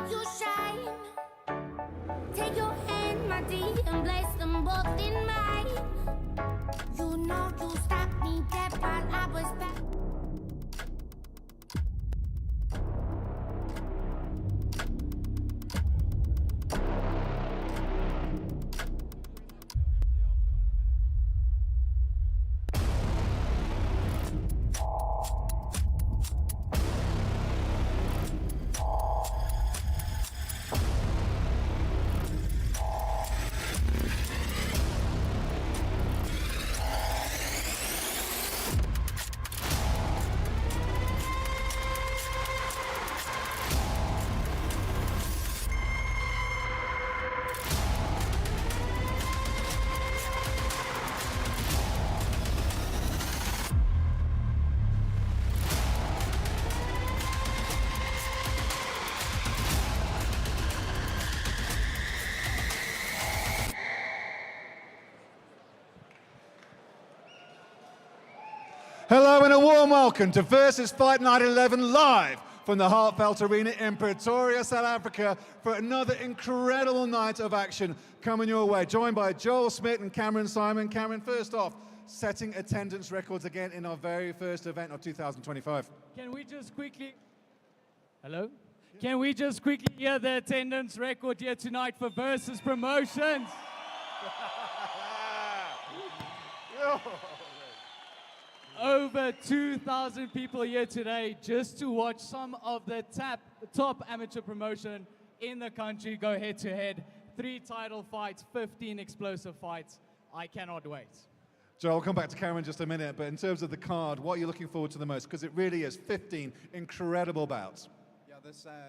make you shine. Take your hand, my dear, and place them both in mine. You know you stopped me dead while I was back. Hello and a warm welcome to Versus Fight Night 11 live from the Heartfelt Arena in Pretoria, South Africa for another incredible night of action coming your way. Joined by Joel Smith and Cameron Simon. Cameron, first off, setting attendance records again in our very first event of 2025. Can we just quickly, hello? Can we just quickly hear the attendance record here tonight for Versus Promotions? Over 2,000 people here today just to watch some of the top amateur promotion in the country go head to head. 3 title fights, 15 explosive fights. I cannot wait. Joel, I'll come back to Cameron in just a minute, but in terms of the card, what are you looking forward to the most? Because it really is 15 incredible bouts.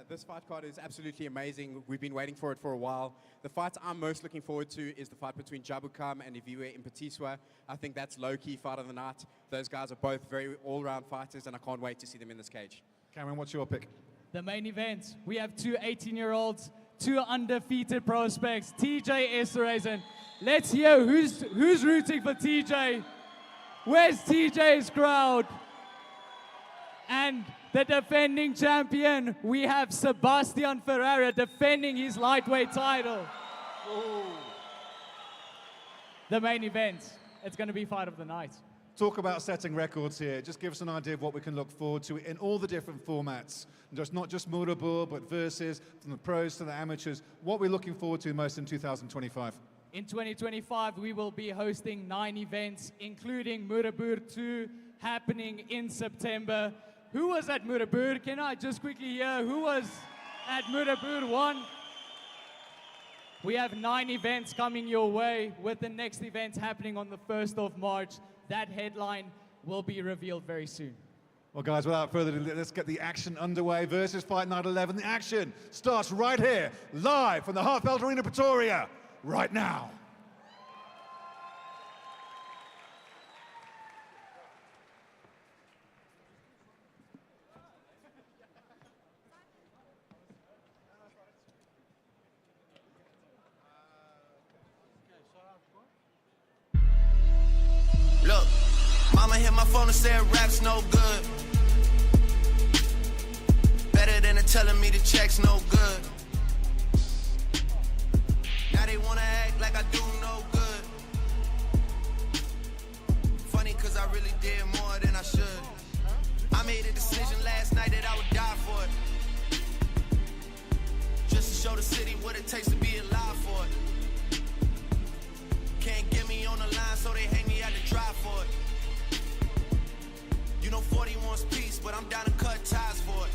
This fight card is absolutely amazing. We've been waiting for it for a while. The fight I'm most looking forward to is the fight between Jabu and Iviwe Impetiswa. I think that's low-key fight of the night. Those guys are both very all-round fighters, and I can't wait to see them in this cage. Cameron, what's your pick? The main event, we have 2 18-year-olds, 2 undefeated prospects, TJ Esterhazen. Let's hear who's rooting for TJ. Where's TJ's crowd? And the defending champion, we have Sebastian Ferreira defending his lightweight title. Ooh. The main event, it's going to be fight of the night. Talk about setting records here. Just give us an idea of what we can look forward to in all the different formats. Just not just Murabur, but versus, from the pros to the amateurs. What we're looking forward to most in 2025? In 2025, we will be hosting 9 events, including Murabur 2, happening in September. Who was at Murabur? Can I just quickly hear who was at Murabur 1? We have 9 events coming your way, with the next event happening on the 1st of March. That headline will be revealed very soon. Well, guys, without further ado, let's get the action underway. Versus Fight Night 11. The action starts right here, live from the Heartfelt Arena, Pretoria, right now. Look, mama hit my phone and said rap's no good. Better than telling me the check's no good. Now they wanna act like I do no good. Funny cause I really did more than I should. I made a decision last night that I would die for it. Just to show the city what it takes to be alive for it. Can't get me on the line, so they hang me out to dry for it. You know 40 wants peace, but I'm down to cut ties for it.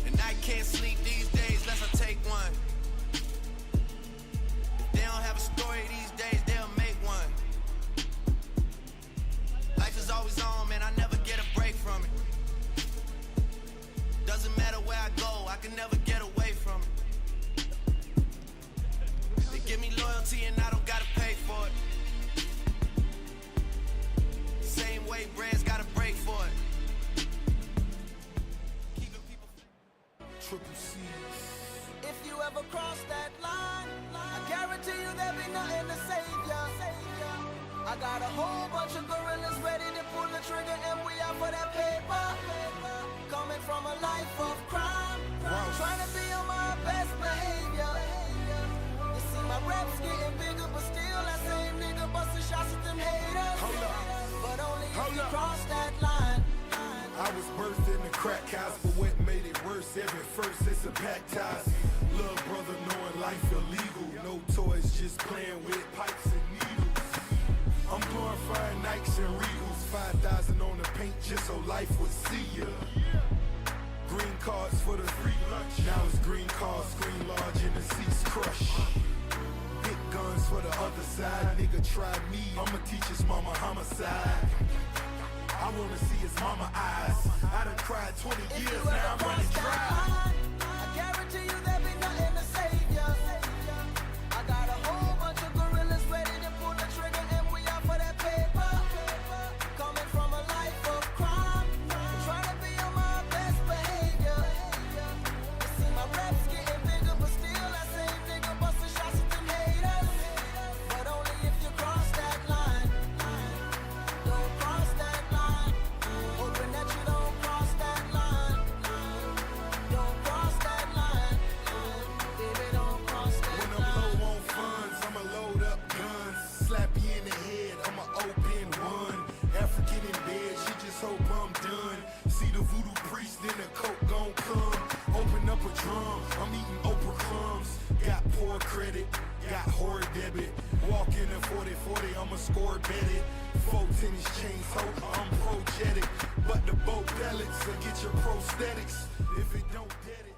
And I can't sleep these days unless I take one. If they don't have a story these days, they'll make one. Life is always on, man, I never get a break from it. Doesn't matter where I go, I can never get away from it. Give me loyalty and I don't gotta pay for it. Same way bread's gotta break for it. Keeping people Triple C's. If you ever cross that line, I guarantee you there'll be nothing to save ya. I got a whole bunch of gorillas ready to pull the trigger, and we out for that paper. Coming from a life of crime. first, it's a baptized. Little brother knowing life illegal. No toys, just playing with pipes and needles. I'm glorifying Nikes and Regals. 5,000 on the paint just so life would see ya. Green cards for the free lunch. Now it's green cars, screen large and the seats crush. Big guns for the other side. Nigga try me, I'ma teach his mama homicide. I wanna see his mama eyes. I done cried 20 years, now I'm running dry. I guarantee you there'll be nothing to save ya. I got a whole bunch of gorillas ready to pull the trigger, and we out for that paper. Coming from a life of crime, trying to be on my best behavior. You see my reps getting bigger, but still that same nigga busting shots at them haters. But only if you cross that line. Don't cross that line. Hoping that you don't cross that line. Don't cross that line. Baby, don't cross that When line. I'm low on funds, I'ma load up guns. Slap you in the head, I'ma open one. African in bed, she just hope I'm done. See the voodoo priest, then the coke gon' come. Open up a drum, I'm eating Oprah crumbs. Got poor credit, got horror debit. Walk in a 40-40, I'ma score bet it. 4 tennis chains, ho, I'm projetic. But the boat pellets will get your prosthetics. If it don't get it.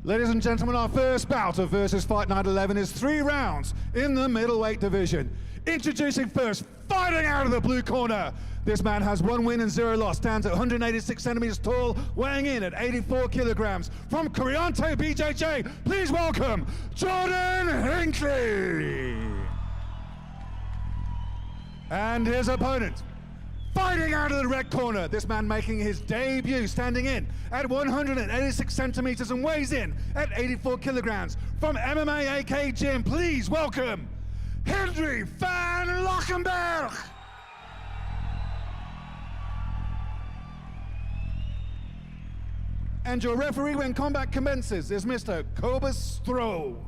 Ladies and gentlemen, our first bout of Versus Fight Night 11 is 3 rounds in the middleweight division. Introducing first, fighting out of the blue corner. This man has 1 win and 0 loss, stands at 186 centimeters tall, weighing in at 84 kilograms. From Coriante BJJ, please welcome Jordan Hinckley. And his opponent, fighting out of the red corner, this man making his debut, standing in at 186 centimeters and weighs in at 84 kilograms. From MMA AK Gym, please welcome Henry van Lockenberg. And your referee when combat commences is Mr. Cobus Throw.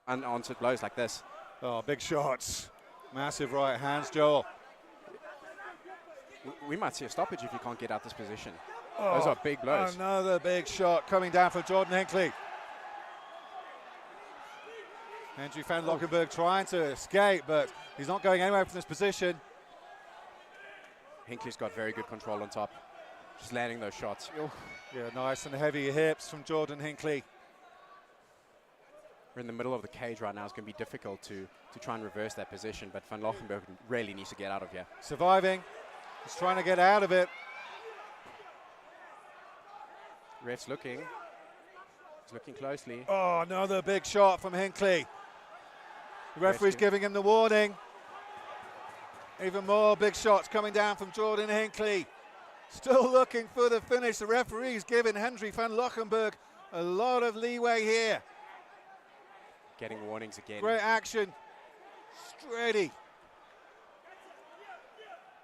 Unanswered blows like this. Oh, big shots. Massive right hands, Joel. We might see a stoppage if you can't get out this position. Those are big blows. Another big shot coming down from Jordan Hinckley. Henry van Lockenberg trying to escape, but he's not going anywhere from this position. Hinckley's got very good control on top. Just landing those shots. Yeah, nice and heavy hips from Jordan Hinckley. we're in the middle of the cage right now. It's going to be difficult to try and reverse that position, but Van Lochenberg really needs to get out of here. Surviving. He's trying to get out of it. Ref's looking. He's looking closely. Oh, another big shot from Hinckley. The referee's giving him the warning. Even more big shots coming down from Jordan Hinckley. Still looking for the finish. The referee's giving Henry van Lochenberg a lot of leeway here. Getting warnings again. Great action. Steady.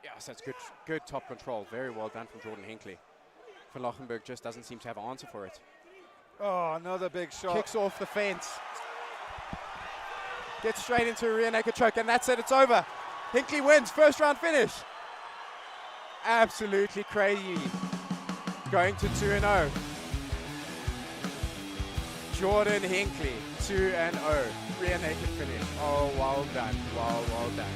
Yes, that's good top control. Very well done from Jordan Hinckley. Van Lochenberg just doesn't seem to have an answer for it. Oh, another big shot. Kicks off the fence. Gets straight into a rear naked choke, and that's it. It's over. Hinckley wins. First round finish. Absolutely crazy. Going to 2-0. Jordan Hinckley, 2-0. Rear naked finish. Oh, well done. Well done.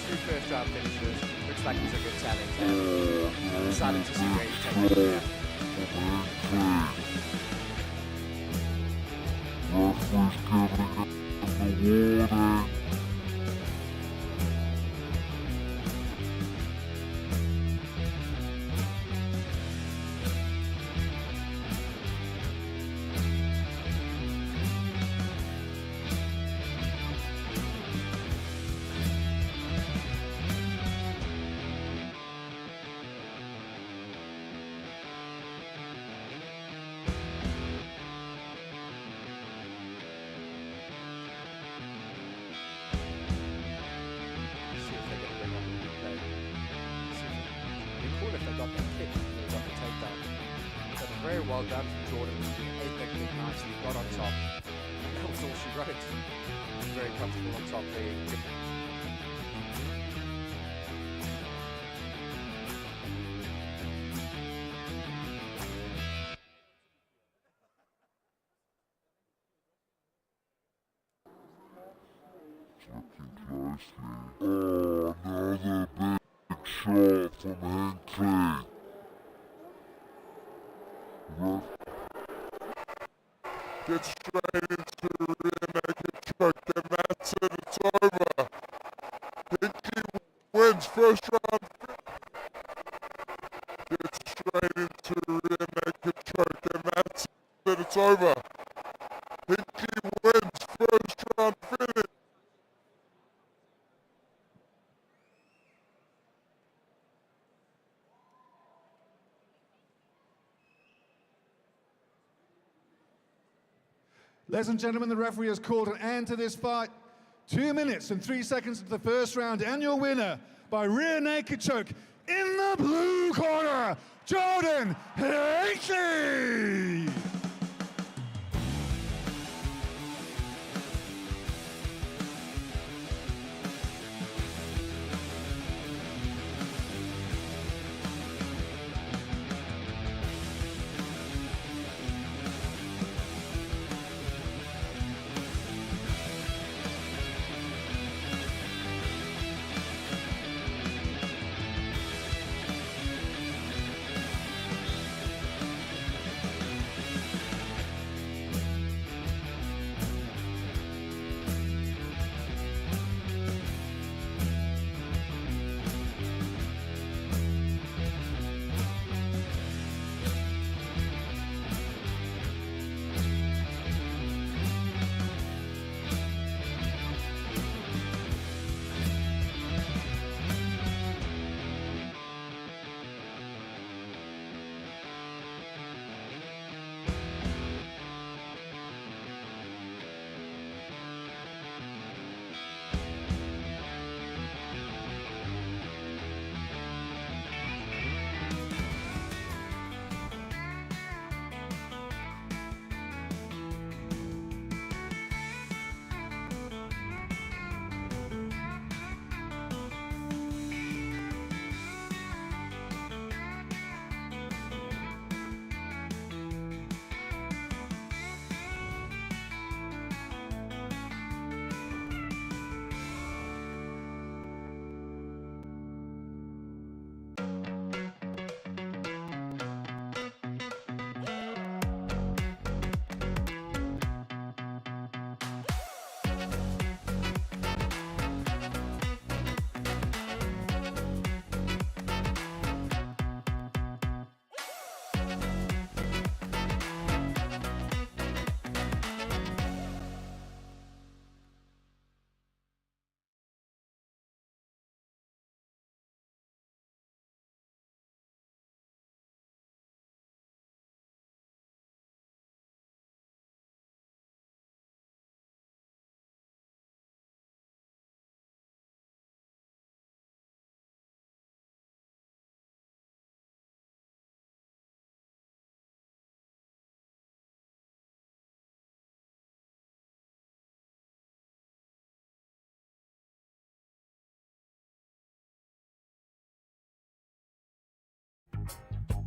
Two first round finishes. Looks like he's a good talent. I'm excited to see where he takes it here. Very well done from Jordan. Ate that kick nicely, got on top. And that was all she wrote. Very comfortable on top there. Looking closely. Oh, another big shot from Hinckley. Gets straight into the rear naked choke, then that's it, it's over. Hinckley wins first round. Gets straight into the rear naked choke, then that's it, it's over. Hinckley wins first round finish. Ladies and gentlemen, the referee has called an end to this fight. 2 minutes and 3 seconds into the first round, and your winner by rear naked choke in the blue corner, Jordan Hinckley.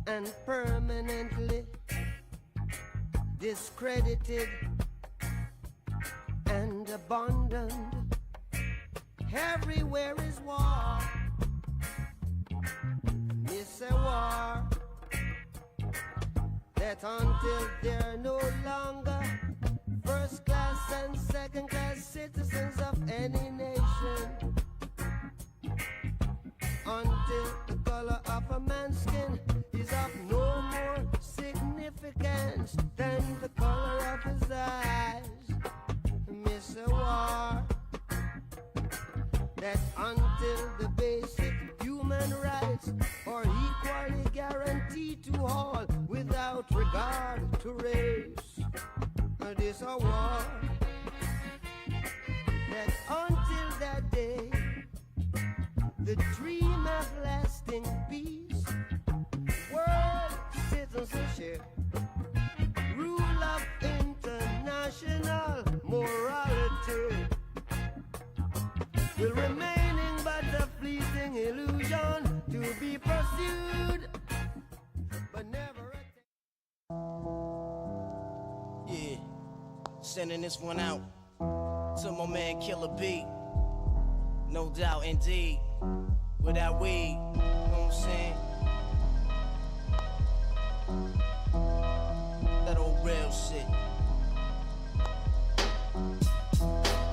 and permanently discredited and abandoned. Everywhere is war. It's a war that until they're no longer first class and second class citizens of any nation, until the color of a man's skin is of no more significance than the color of his eyes. Miss a war that until the basic human rights are equally guaranteed to all without regard to race. This a war that until that day, the dream of lasting peace, world citizenship, rule of international morality will remaining but a fleeting illusion to be pursued, but never attained. Yeah, sending this one out to my man Killer B. No doubt, indeed. Without weed, you know what I'm saying? That old real shit.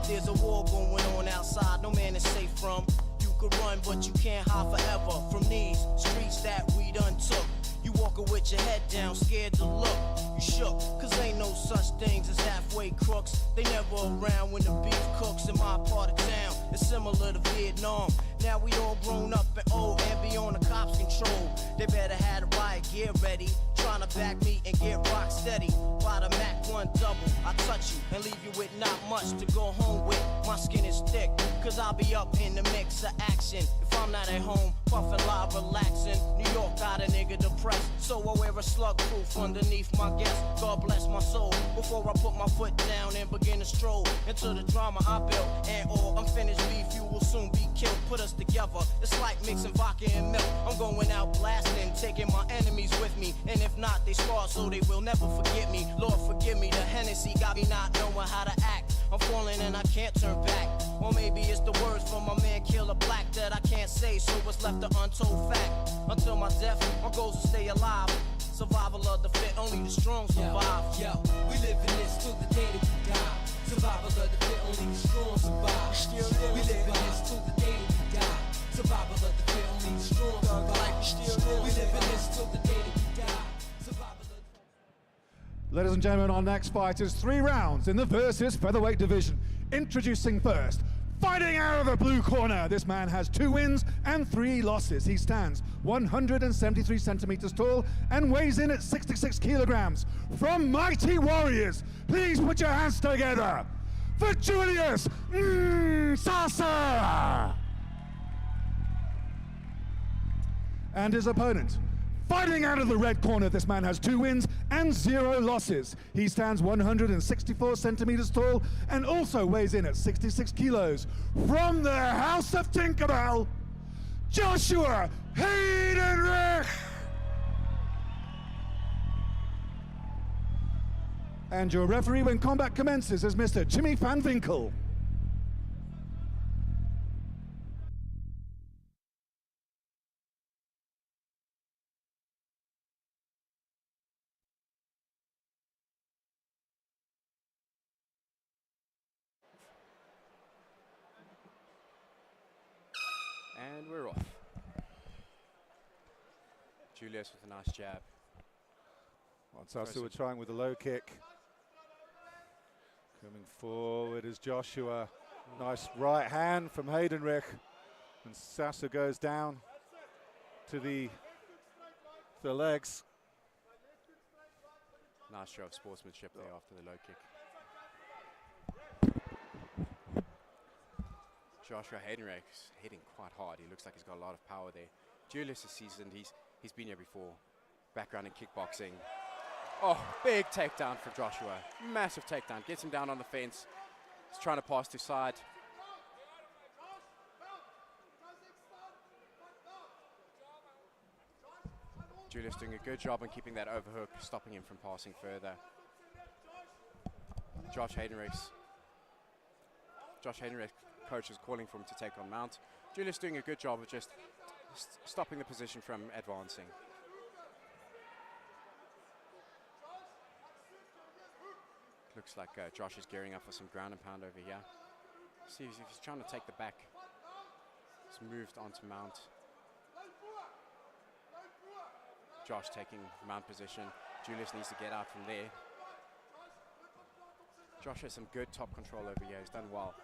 There's a war going on outside, no man is safe from. You could run, but you can't hide forever from these streets that we done took. You walking with your head down, scared to look. You shook, cause ain't no such things as halfway crooks. They never around when the beef cooks in my part of town. It's similar to Vietnam. Now we all grown up and old and beyond the cops' control. They better have the riot gear ready, trying to back me and get rock steady. By the Mac 1 double, I touch you and leave you with not much to go home with. My skin is thick, cause I'll be up in the mix of action. If I'm not at home, puffin' live, relaxing. New York got a nigga depressed, so I wear a slug proof underneath my guest. God bless my soul, before I put my foot down and begin to stroll into the drama I built. And all unfinished beef, you will soon be killed. Put us together, it's like mixing vodka and milk. I'm going out blasting, taking my enemies with me. And if not, they scarred so they will never forget me. Lord forgive me, the Hennessy got me not knowing how to act. I'm falling and I can't turn back. Or maybe it's the words from my man Killer Black that I can't say, so what's left an untold fact. Until my death, my goals to stay alive. Survival of the fit, only the strong survive. Yo, we live in this till the day that we die. Survival of the fit, only the strong survive. We live in this till the day that we die. Survival of the fit, only the strong survive. We live in this till the day that we die. Survival of the... Ladies and gentlemen, our next fight is 3 rounds in the versus featherweight division. Introducing first, fighting out of the blue corner. This man has 2 wins and 3 losses. He stands 173 centimeters tall and weighs in at 66 kilograms. From Mighty Warriors, please put your hands together for Julius Ntsasa. And his opponent, fighting out of the red corner, this man has 2 wins and 0 losses. He stands 164 centimeters tall and also weighs in at 66 kilos. From the House of Tinkerbell, Joshua Heyden. And your referee when combat commences is Mr. Jimmy Van Winkle. And we're off. Julius with a nice jab. Ntsasa were trying with a low kick. Coming forward is Joshua. Nice right hand from Heyden. And Ntsasa goes down to the legs. Nice show of sportsmanship there after the low kick. Joshua Heyden is hitting quite hard. He looks like he's got a lot of power there. Julius is seasoned. He's been here before. Background in kickboxing. Oh, big takedown for Joshua. Massive takedown. Gets him down on the fence. He's trying to pass to side. Julius doing a good job on keeping that overhook, stopping him from passing further. Josh Heydenrich's coach is calling for him to take on mount. Julius doing a good job of just stopping the position from advancing. Looks like Josh is gearing up for some ground and pound over here. See if he's trying to take the back. He's moved onto mount. Josh taking mount position. Julius needs to get out from there. Josh has some good top control over here. He's done well.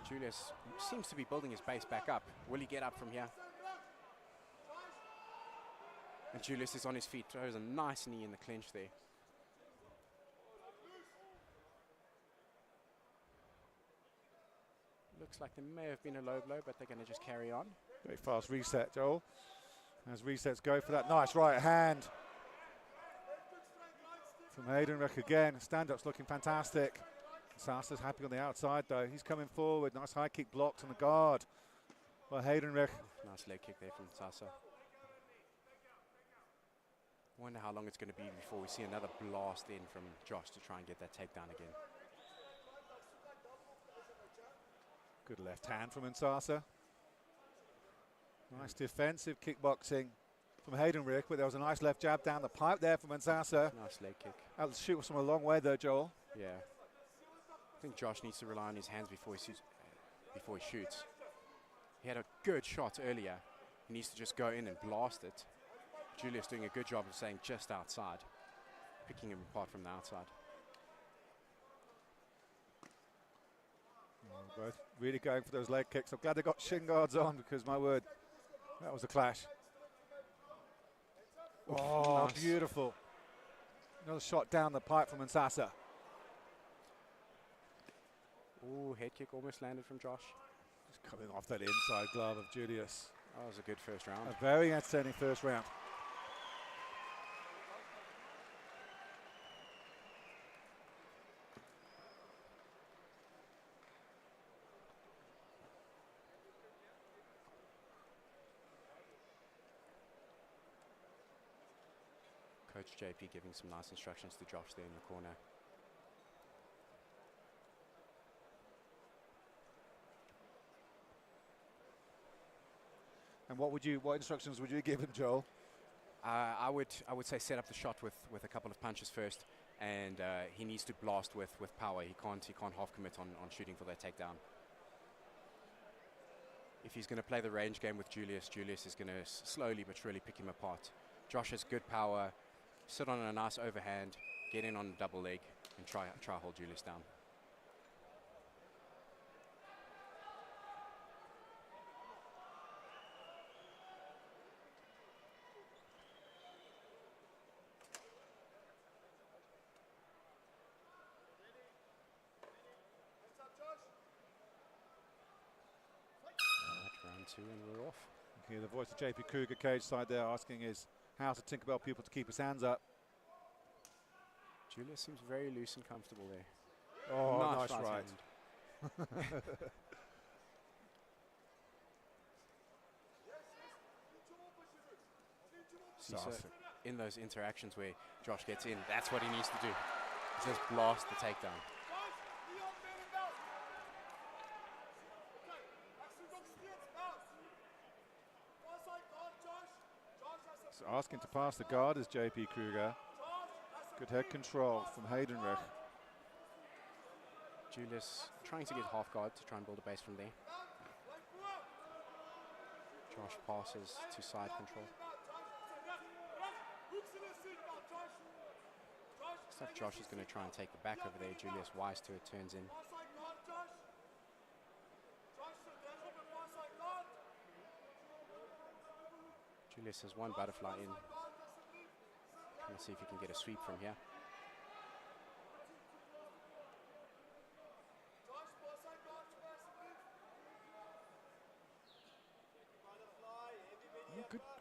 Julius seems to be building his base back up. Will he get up from here? And Julius is on his feet. Throws a nice knee in the clinch there. Looks like there may have been a low blow, but they're going to just carry on. Very fast reset, Joel. As resets go for that nice right hand. From Heydenrich again. Stand-up's looking fantastic. Ntsasa's happy on the outside though. He's coming forward. Nice high kick blocked on the guard by Heydenrich. Nice leg kick there from Ntsasa. Wonder how long it's going to be before we see another blast in from Josh to try and get that takedown again. Good left hand from Ntsasa. Nice defensive kickboxing from Heydenrich, but there was a nice left jab down the pipe there from Ntsasa. Nice leg kick. That shoot was from a long way though, Joel. Yeah. I think Josh needs to rely on his hands before he shoots. He had a good shot earlier. He needs to just go in and blast it. Julius doing a good job of staying just outside, picking him apart from the outside. Both really going for those leg kicks. I'm glad they got shin guards on because, my word, that was a clash. Oh, nice. Beautiful. Another shot down the pipe from Ntsasa. Ooh, head kick almost landed from Josh. Just coming off that inside glove of Julius. That was a good first round. A very entertaining first round. Coach JP giving some nice instructions to Josh there in the corner. And what instructions would you give him, Joel? I would say set up the shot with a couple of punches first, and he needs to blast with power. He can't half commit on shooting for that takedown. If he's going to play the range game with Julius, Julius is going to slowly but surely pick him apart. Josh has good power. Sit on a nice overhand, get in on a double leg, and try hold Julius down. Round two and we're off. Okay, the voice of JP Kruger cage side there asking is how to Tinkerbell people to keep his hands up. Julius seems very loose and comfortable there. Oh, nice right. So in those interactions where Josh gets in, that's what he needs to do. Just blast the takedown. So asking to pass the guard is JP Kruger. Good head control from Heydenrich. Julius trying to get half guard to try and build a base from there. Josh passes to side control. Looks like Josh is going to try and take the back over there. Julius wise to it, turns in. Julius has one butterfly in. Let's see if he can get a sweep from here.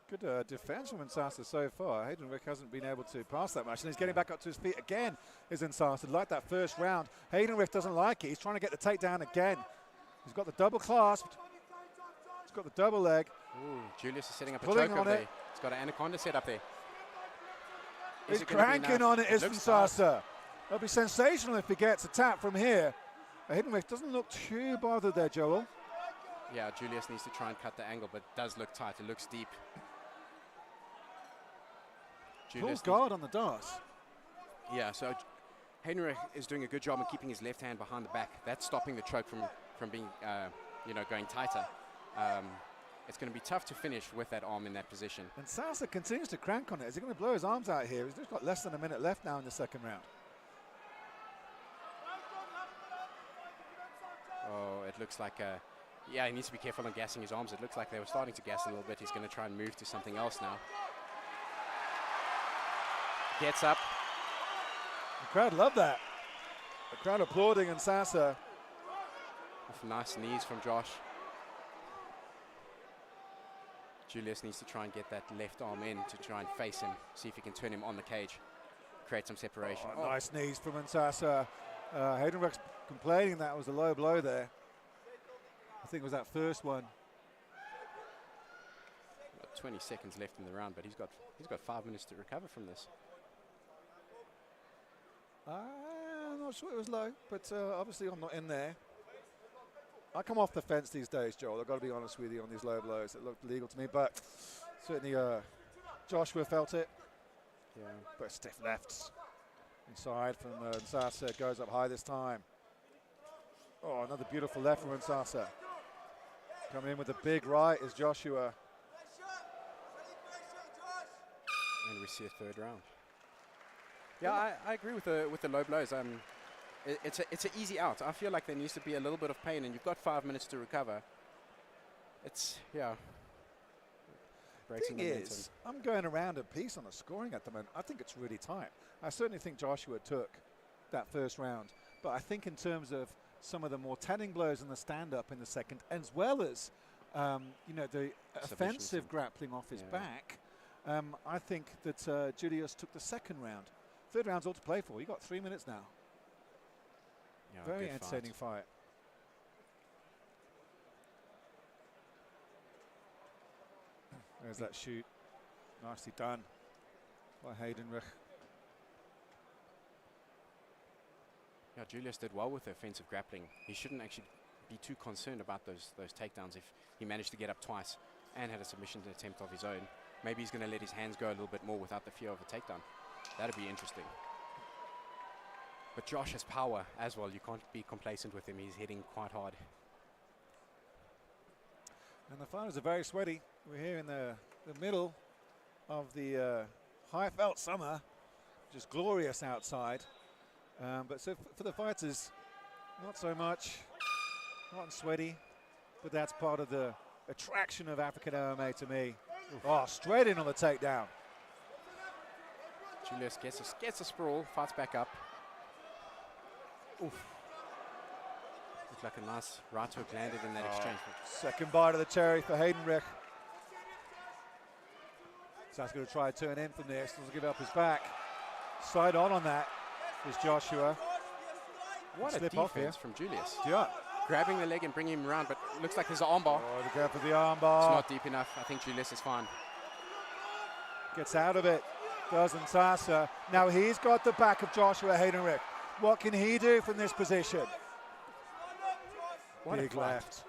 Good defense from Ntsasa so far. Heydenrich hasn't been able to pass that much, and he's getting back up to his feet again. Is Ntsasa like that first round? Heydenrich doesn't like it. He's trying to get the takedown again. He's got the double clasp. He's got the double leg. Ooh, Julius is setting up a Pulling choke on over there. it. He's got an anaconda set up there. Is He's it gonna be cranking enough? on it, is Looks hard. Ntsasa. That'll be sensational if he gets a tap from here. Heyden doesn't look too bothered there, Joel. Yeah, Julius needs to try and cut the angle, but it does look tight. It looks deep. Full guard on the DOS. Yeah, so Heyden is doing a good job of keeping his left hand behind the back. That's stopping the choke from being, going tighter. It's going to be tough to finish with that arm in that position. And Ntsasa continues to crank on it. Is he going to blow his arms out here? He's just got less than a minute left now in the second round. Oh, it looks like, he needs to be careful on gassing his arms. It looks like they were starting to gas a little bit. He's going to try and move to something else now. Gets up. The crowd love that. The crowd applauding Ntsasa. With nice knees from Josh. Julius needs to try and get that left arm in to try and face him, see if he can turn him on the cage, create some separation. Oh, nice knees from Ntsasa. Heyden complaining that was a low blow there. I think it was that first one. 20 seconds left in the round, but he's got 5 minutes to recover from this. I'm not sure it was low, but obviously I'm not in there. I come off the fence these days, Joel. I've got to be honest with you on these low blows. It looked legal to me, but certainly Joshua felt it. Yeah. But stiff lefts. Inside from Ntsasa, goes up high this time. Oh, another beautiful left from Ntsasa. Coming in with a big right is Joshua. And we see a third round. Yeah, I agree with the low blows. It's an easy out. I feel like there needs to be a little bit of pain, and you've got 5 minutes to recover. It's Thing is, I'm going around a piece on the scoring at the moment. I think it's really tight. I certainly think Joshua took that first round, but I think in terms of some of the more telling blows in the stand-up in the second, as well as the offensive grappling off his back, I think that Julius took the second round. Third round's all to play for. You got 3 minutes now. Yeah, very entertaining fight. There's that shoot. Nicely done by Heyden. Yeah, Julius did well with the offensive grappling. He shouldn't actually be too concerned about those takedowns if he managed to get up twice and had a submission attempt of his own. Maybe he's going to let his hands go a little bit more without the fear of a takedown. That'd be interesting. But Josh has power as well. You can't be complacent with him. He's hitting quite hard. And the fighters are very sweaty. We're here in the middle of the high felt summer, just glorious outside. But so for the fighters, not so much, not sweaty, but that's part of the attraction of African MMA to me. Oh, straight in on the takedown. Julius gets a sprawl, fights back up. Oof. Looked like a nice right hook landed in that exchange. Second bite of the cherry for Heyden. So he's going to try to turn in from there. Still to give up his back. Side on that is Joshua. What a defense from Julius. Yeah. Grabbing the leg and bringing him around, but looks like there's an armbar. Oh, the grab for the armbar. It's not deep enough. I think Julius is fine. Gets out of it. Does Ntsasa. Now he's got the back of Joshua Heyden. What can he do from this position? What big left.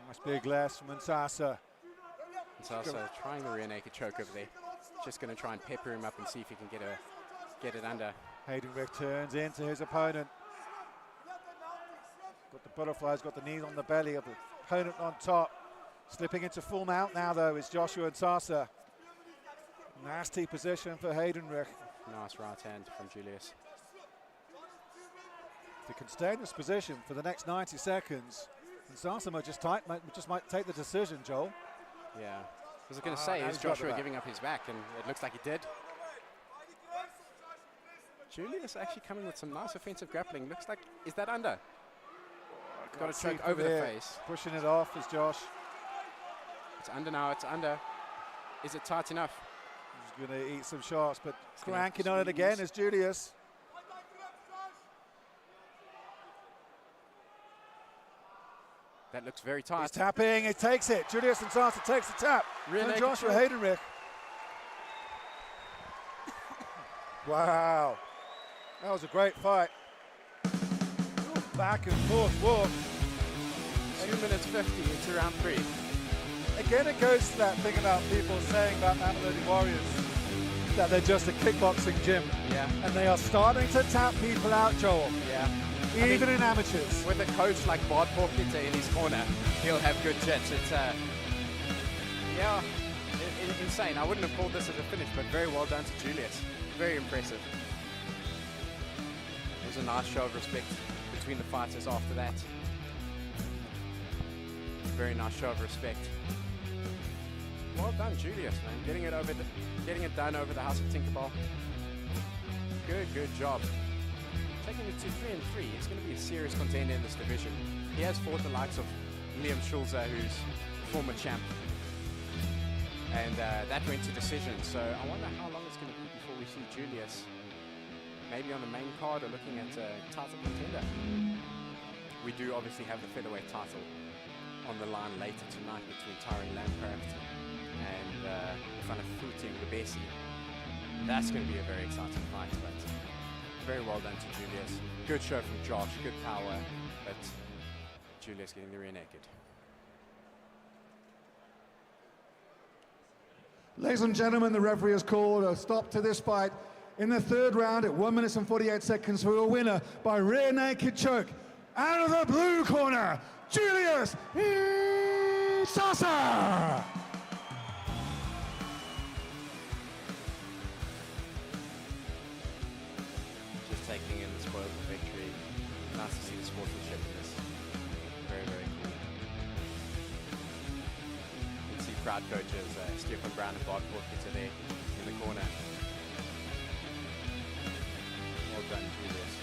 Nice big left from Ntsasa. Ntsasa trying the rear naked choke over there. Just going to try and pepper him up and see if he can get it under. Heyden turns into his opponent. Got the butterflies, got the knees on the belly of the opponent on top. Slipping into full mount now though is Joshua Ntsasa. Nasty position for Heyden. Nice right hand from Julius. If he can stay in this position for the next 90 seconds, Ntsasa might take the decision, Joel. Yeah. I was going to say, is Joshua giving up his back? And it looks like he did. Julius actually coming with some nice offensive grappling. Looks like, is that under? Got a choke over the face. Pushing it off is Josh. It's under now, it's under. Is it tight enough? He's going to eat some shots, but cranking on it again is Julius. That looks very He's tight. tapping, he takes it. Julius Ntsasa takes the tap. Rear And naked Joshua choke. Heyden. Wow. That was a great fight. Back and forth walk. 2 minutes 50 into round 3. Again, it goes to that thing about people saying about Athletic Warriors that they're just a kickboxing gym. Yeah. And they are starting to tap people out, Joel. Yeah. Even in amateurs. With a coach like Botha in his corner, he'll have good chits. It's insane. I wouldn't have called this as a finish, but very well done to Julius. Very impressive. It was a nice show of respect between the fighters after that. Very nice show of respect. Well done, Julius, man. Getting it done over the House of Tinkerbell. Good job. Taking it to 3-3. He's going to be a serious contender in this division. He has fought the likes of Liam Schulze, who's former champ. And that went to decision. So I wonder how long it's going to be before we see Julius maybe on the main card or looking at a title contender. We do obviously have the featherweight title on the line later tonight between Tyrone Lampcraft and Futi and Gabesi. That's going to be a very exciting fight, but very well done to Julius. Good show from Josh, good power, but Julius getting the rear naked. Ladies and gentlemen, the referee has called a stop to this fight in the 3rd round at 1 minute and 48 seconds for a winner by rear naked choke. Out of the blue corner, Julius Ntsasa. Just taking in the spoils of victory. Nice to see the sportsmanship in this. Very cool. You can see crowd coaches, Stefan Brown and Bart Porter there in the corner. Well done, Julius.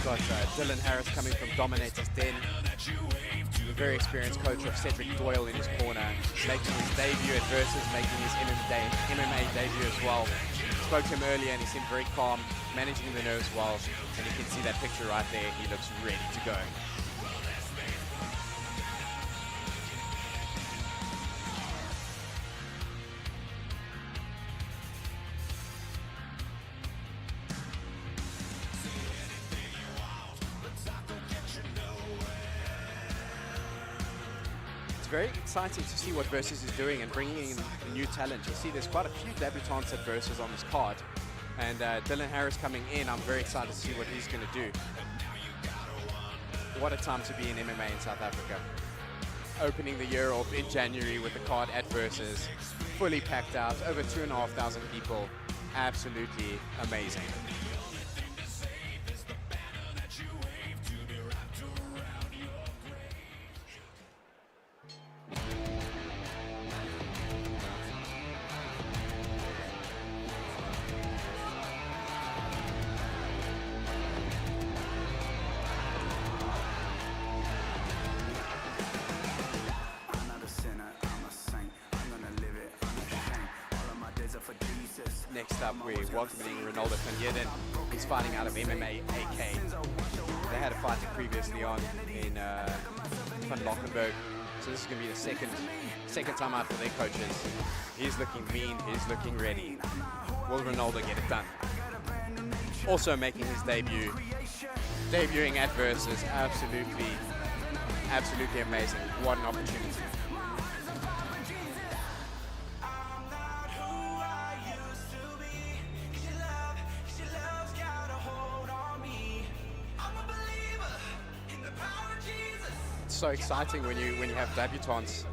Got Dylan Harris coming from Dominator's Den. The very experienced coach of Cedric Daoel in his corner, making his debut at Versus, making his MMA debut as well. Spoke to him earlier and he seemed very calm, managing the nerves well, and you can see that picture right there. He looks ready to go. Very exciting to see what Versus is doing and bringing in new talent. You see there's quite a few debutants at Versus on this card, and Dylan Harris coming in, I'm very excited to see what he's going to do. What a time to be in MMA in South Africa. Opening the year off in January with the card at Versus, fully packed out, over 2,500 people. Absolutely amazing. Next up, we're welcoming Ronaldo van Heyden. He's fighting out of MMA AK. They had a fight previously on in Van Lockenberg, so this is going to be the second time out for their coaches. He's looking mean, he's looking ready. Will Ronaldo get it done? Also making his debut, debuting at Versus, absolutely amazing. What an opportunity. So exciting when you have debutants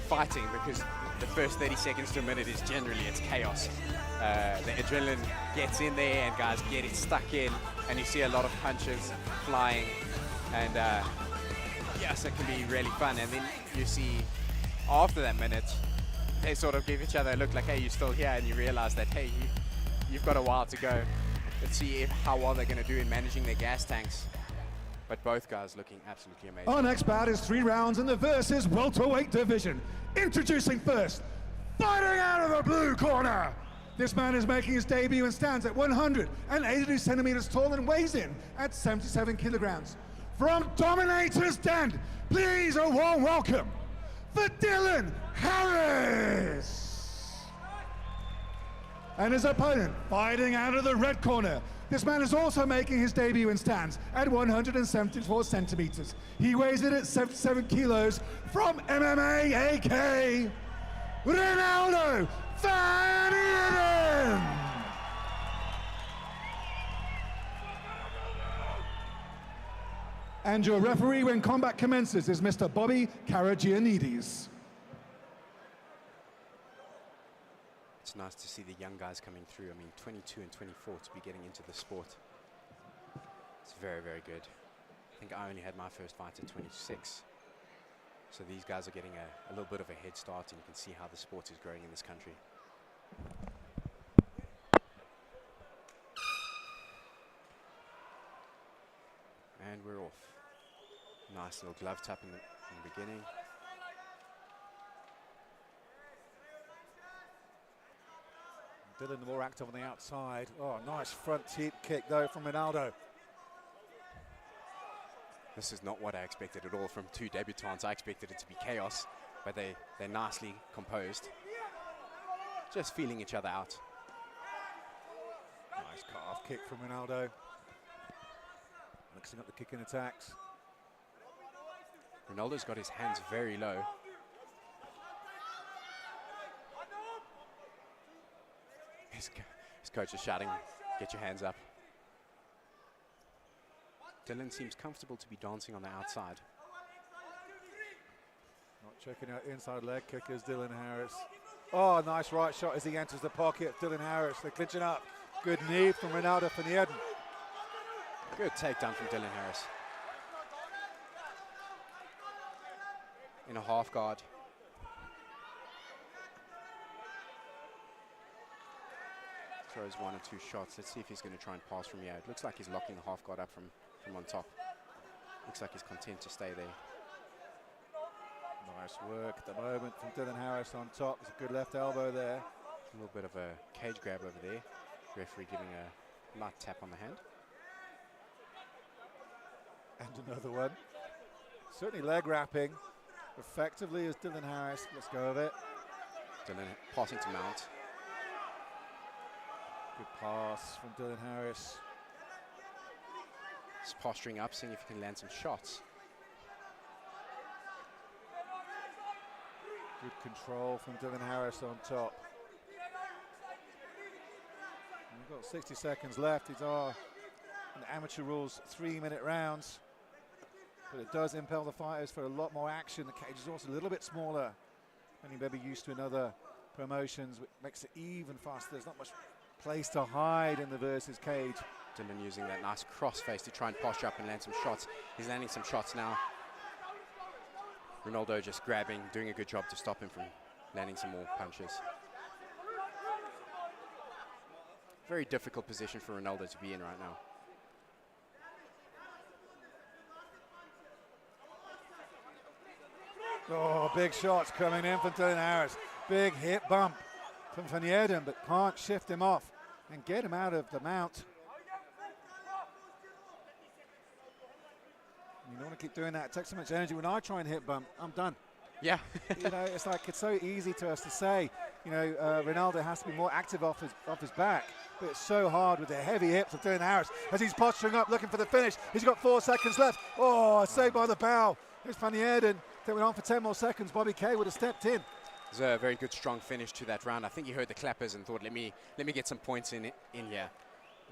fighting, because the first 30 seconds to a minute is generally it's chaos. The adrenaline gets in there and guys get it stuck in, and you see a lot of punches flying, and yes, it can be really fun. And then you see after that minute they sort of give each other a look like, hey, you're still here, and you realize that, hey, you've got a while to go. Let's see how well they're going to do in managing their gas tanks. But both guys looking absolutely amazing. Our next bout is 3 rounds in the Versus welterweight division. Introducing first, fighting out of the blue corner. This man is making his debut and stands at 182 centimeters tall and weighs in at 77 kilograms. From Dominator's Den, please a warm welcome for Dylan Harris. And his opponent, fighting out of the red corner. This man is also making his debut and stands at 174 centimeters. He weighs in at 77 kilos. From MMA AK, Ronaldo van Heyden. And your referee when combat commences is Mr. Bobby Karagianidis. It's nice to see the young guys coming through. I mean, 22 and 24 to be getting into the sport. It's very, very good. I think I only had my first fight at 26. So these guys are getting a little bit of a head start, and you can see how the sport is growing in this country. And we're off. Nice little glove tap in the beginning. Dylan more active on the outside. Oh, nice front teep kick though from Ronaldo. This is not what I expected at all from two debutants. I expected it to be chaos, but they're nicely composed. Just feeling each other out. Nice calf kick from Ronaldo. Mixing up the kicking attacks. Ronaldo's got his hands very low. His coach is shouting, get your hands up. Dylan seems comfortable to be dancing on the outside. Not checking out inside leg kickers, Dylan Harris. Oh, nice right shot as he enters the pocket. Dylan Harris, they're clinching up. Good knee from Ronaldo van Heyden. Good takedown from Dylan Harris. In a half guard. Throws one or two shots. Let's see if he's going to try and pass from here. It looks like he's locking the half guard up from on top. Looks like he's content to stay there. Nice work at the moment from Dylan Harris on top. It's a good left elbow there. A little bit of a cage grab over there. Referee giving a light tap on the hand. And another one. Certainly leg wrapping effectively as Dylan Harris. Let's go with it. Dylan passing to mount. Good pass from Dylan Harris. He's posturing up, seeing if he can land some shots. Good control from Dylan Harris on top. And we've got 60 seconds left. These are, in the amateur rules, 3-minute rounds. But it does impel the fighters for a lot more action. The cage is also a little bit smaller than you may be used to in other promotions, which makes it even faster. There's not much place to hide in the Versus cage. Dylan using that nice cross face to try and posture up and land some shots. He's landing some shots now. Ronaldo just grabbing, doing a good job to stop him from landing some more punches. Very difficult position for Ronaldo to be in right now. Oh, big shots coming in from Dylan Harris. Big hip bump from Van Heyden, but can't shift him off and get him out of the mount. You don't want to keep doing that. It takes so much energy. When I try and hip bump, I'm done. Yeah. You know, it's like, it's so easy to us to say, you know, Ronaldo has to be more active off his back, but it's so hard with the heavy hips of Dylan Harris as he's posturing up, looking for the finish. He's got 4 seconds left. Oh, saved by the bow. Here's Van Heyden. They went on for 10 more seconds. Bobby Kay would have stepped in. It was a very good, strong finish to that round. I think he heard the clappers and thought, let me get some points in here.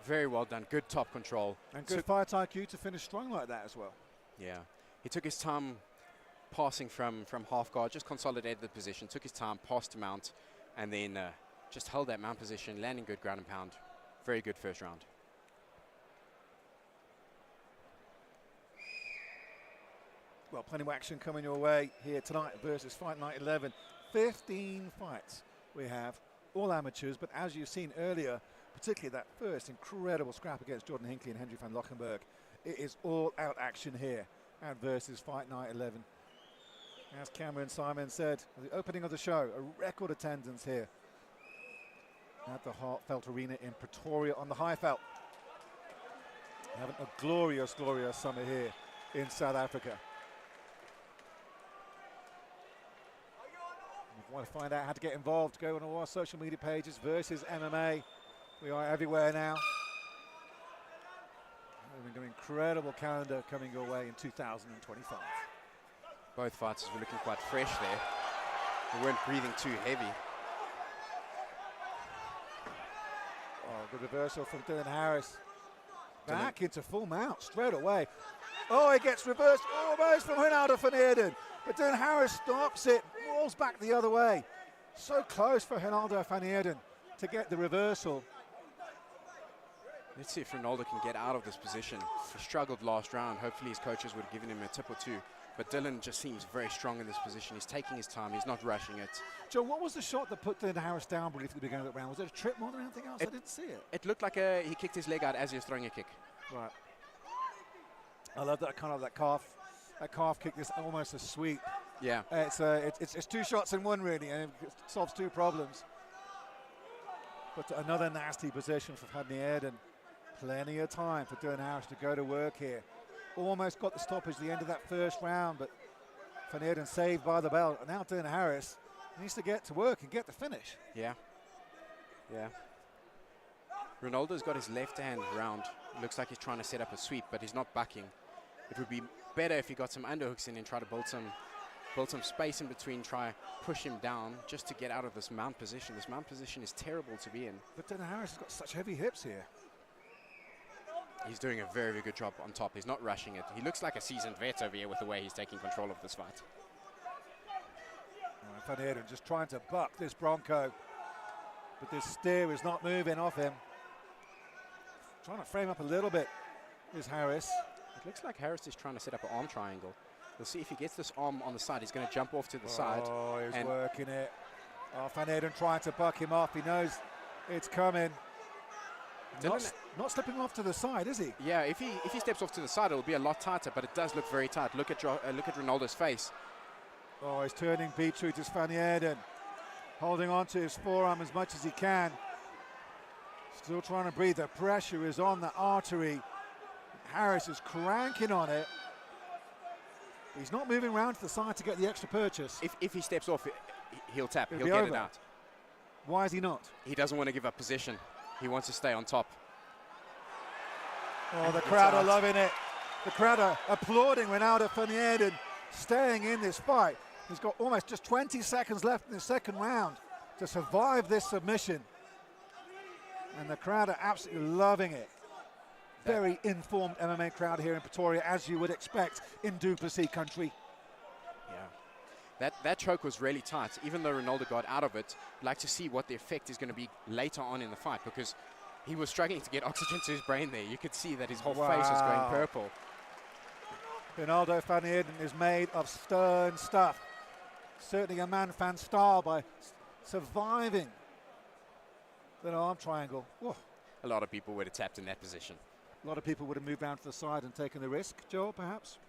Very well done. Good top control. And good fight IQ to finish strong like that as well. Yeah. He took his time passing from half guard, just consolidated the position, took his time, passed to mount, and then just held that mount position, landing good ground and pound. Very good first round. Well, plenty of action coming your way here tonight versus Fight Night 11. 15 fights we have, all amateurs, but as you've seen earlier, particularly that first incredible scrap against Jordan Hinckley and Henry van Lockenberg, it is all out action here at versus Fight Night 11. As Cameron Simon said at the opening of the show, a record attendance here at the Heartfelt Arena in Pretoria on the Highveld. Having a glorious, glorious summer here in South Africa. If you want to find out how to get involved, go on all our social media pages, Versus MMA. We are everywhere now. An incredible calendar coming your way in 2025. Both fighters were looking quite fresh there. They weren't breathing too heavy. Oh, good reversal from Dylan Harris. Back into full mount straight away. Oh, he gets reversed almost from Ronaldo van Heyden. But Dylan Harris stops it, rolls back the other way. So close for Ronaldo van Heyden to get the reversal. Let's see if Ronaldo can get out of this position. He struggled last round. Hopefully his coaches would have given him a tip or two. But Dylan just seems very strong in this position. He's taking his time. He's not rushing it. Joe, what was the shot that put Dylan Harris down briefly at the beginning of the round? Was it a trip more than anything else? I didn't see it. It looked like he kicked his leg out as he was throwing a kick. Right. I love that kind of that calf kick. This almost a sweep. Yeah. It's 2 shots in one really, and it solves 2 problems. But another nasty position for Van Heyden. Plenty of time for Dylan Harris to go to work here. Almost got the stoppage at the end of that first round, but Van Heyden saved by the bell. And now Dylan Harris needs to get to work and get the finish. Yeah. Yeah. Ronaldo's got his left hand round. Looks like he's trying to set up a sweep, but he's not bucking. It would be better if he got some underhooks in and try to build some space in between, try push him down just to get out of this mount position. This mount position is terrible to be in. But Dylan Harris has got such heavy hips here. He's doing a very, very good job on top. He's not rushing it. He looks like a seasoned vet over here with the way he's taking control of this fight. Van Heyden just trying to buck this Bronco, but this steer is not moving off him. Trying to frame up a little bit is Harris. It looks like Harris is trying to set up an arm triangle. We'll see if he gets this arm on the side. He's going to jump off to the side. Oh, he's working it. Oh, Van Heyden trying to buck him off. He knows it's coming. Not slipping off to the side, is he? Yeah, if he steps off to the side, it'll be a lot tighter, but it does look very tight. Look at Ronaldo's face. Oh, he's turning beetroot as Van Heyden, holding on to his forearm as much as he can. Still trying to breathe. The pressure is on the artery. Harris is cranking on it. He's not moving around to the side to get the extra purchase. If he steps off, he'll tap. He'll get over. it out. Why is he not? He doesn't want to give up position. He wants to stay on top. Oh, the crowd are loving it. The crowd are applauding Ronaldo van Heyden staying in this fight. He's got almost just 20 seconds left in the second round to survive this submission. And the crowd are absolutely loving it. Very informed MMA crowd here in Pretoria, as you would expect in Du Plessis country. Yeah. That choke was really tight. Even though Ronaldo got out of it, I'd like to see what the effect is going to be later on in the fight, because he was struggling to get oxygen to his brain there. You could see that his whole face was going purple. Ronaldo van Heyden is made of stern stuff. Certainly a man fan style by surviving that arm triangle. Whoa. A lot of people would have tapped in that position. A lot of people would have moved down to the side and taken the risk, Joel, perhaps.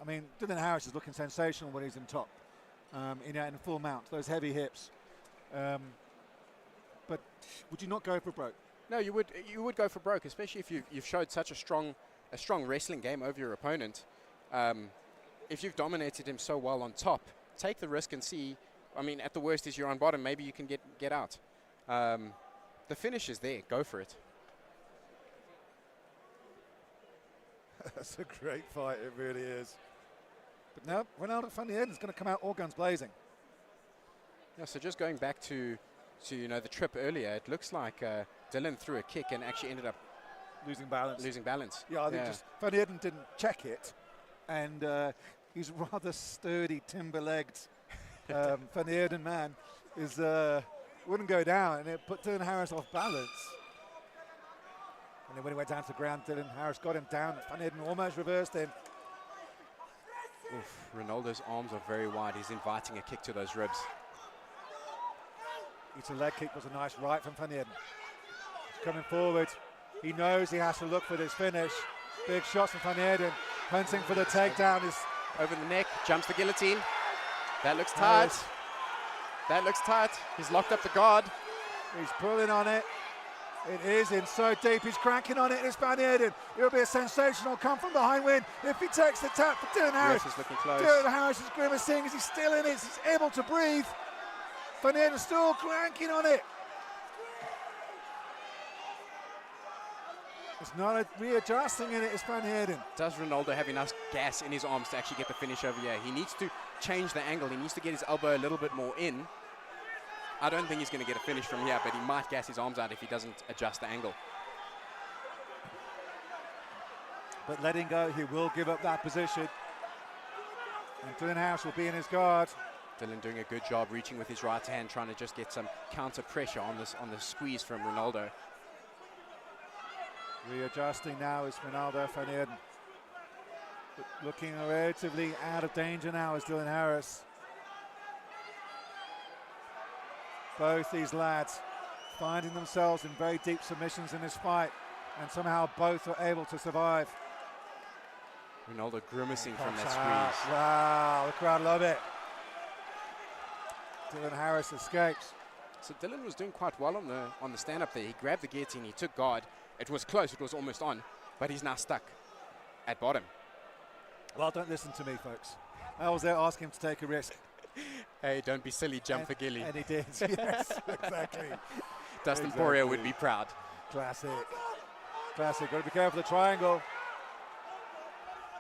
I mean, Dylan Harris is looking sensational when he's in top, in full mount, those heavy hips. but would you not go for broke? No, you would go for broke, especially if you've showed such a strong wrestling game over your opponent. If you've dominated him so well on top, take the risk and see. I mean, at the worst is you're on bottom. Maybe you can get out. The finish is there. Go for it. That's a great fight. It really is. But now Ronaldo van der Heyden is going to come out all guns blazing. Yeah. So just going back to the trip earlier, it looks like Dylan threw a kick and actually ended up losing balance. Yeah, I think just Van der Heyden didn't check it, and he's rather sturdy, timber-legged. Van der Heyden man wouldn't go down, and it put Dylan Harris off balance. And then when he went down to the ground, Dylan Harris got him down. Van der Heyden almost reversed him. Oof, Ronaldo's arms are very wide. He's inviting a kick to those ribs. It's a leg kick was a nice right from Van der Heyden. He's coming forward. He knows he has to look for this finish. Big shots from Van der Heyden. Hunting for the takedown. Is over the neck, jumps the guillotine. That looks tight. That looks tight. He's locked up the guard. He's pulling on it. It is in so deep. He's cranking on it. It's Van der Heyden. It'll be a sensational come from behind win if he takes the tap for Dylan Harris. Yes, he's looking close. Dylan Harris is grimacing as he's still in it. He's able to breathe. Van der Heyden still cranking on it. It's not readjusting in it, it's Van der Heyden. Does Ronaldo have enough gas in his arms to actually get the finish over here? He needs to change the angle. He needs to get his elbow a little bit more in. I don't think he's going to get a finish from here, but he might gas his arms out if he doesn't adjust the angle. But letting go, he will give up that position. And Dylan Harris will be in his guard. Dylan doing a good job reaching with his right hand, trying to just get some counter pressure on the squeeze from Ronaldo. Readjusting now is Ronaldo van der Heyden. But looking relatively out of danger now is Dylan Harris. Both these lads finding themselves in very deep submissions in this fight, and somehow both are able to survive. Ronaldo grimacing from that squeeze. Wow, the crowd love it. Dylan Harris escapes. So Dylan was doing quite well on the stand-up there. He grabbed the guillotine, he took guard. It was close, it was almost on, but he's now stuck at bottom. Well, don't listen to me, folks. I was there asking him to take a risk. Hey, don't be silly, jump for Gilly. And he did, yes, exactly. Dustin Poirier would be proud. Classic. Classic, got to be careful of the triangle.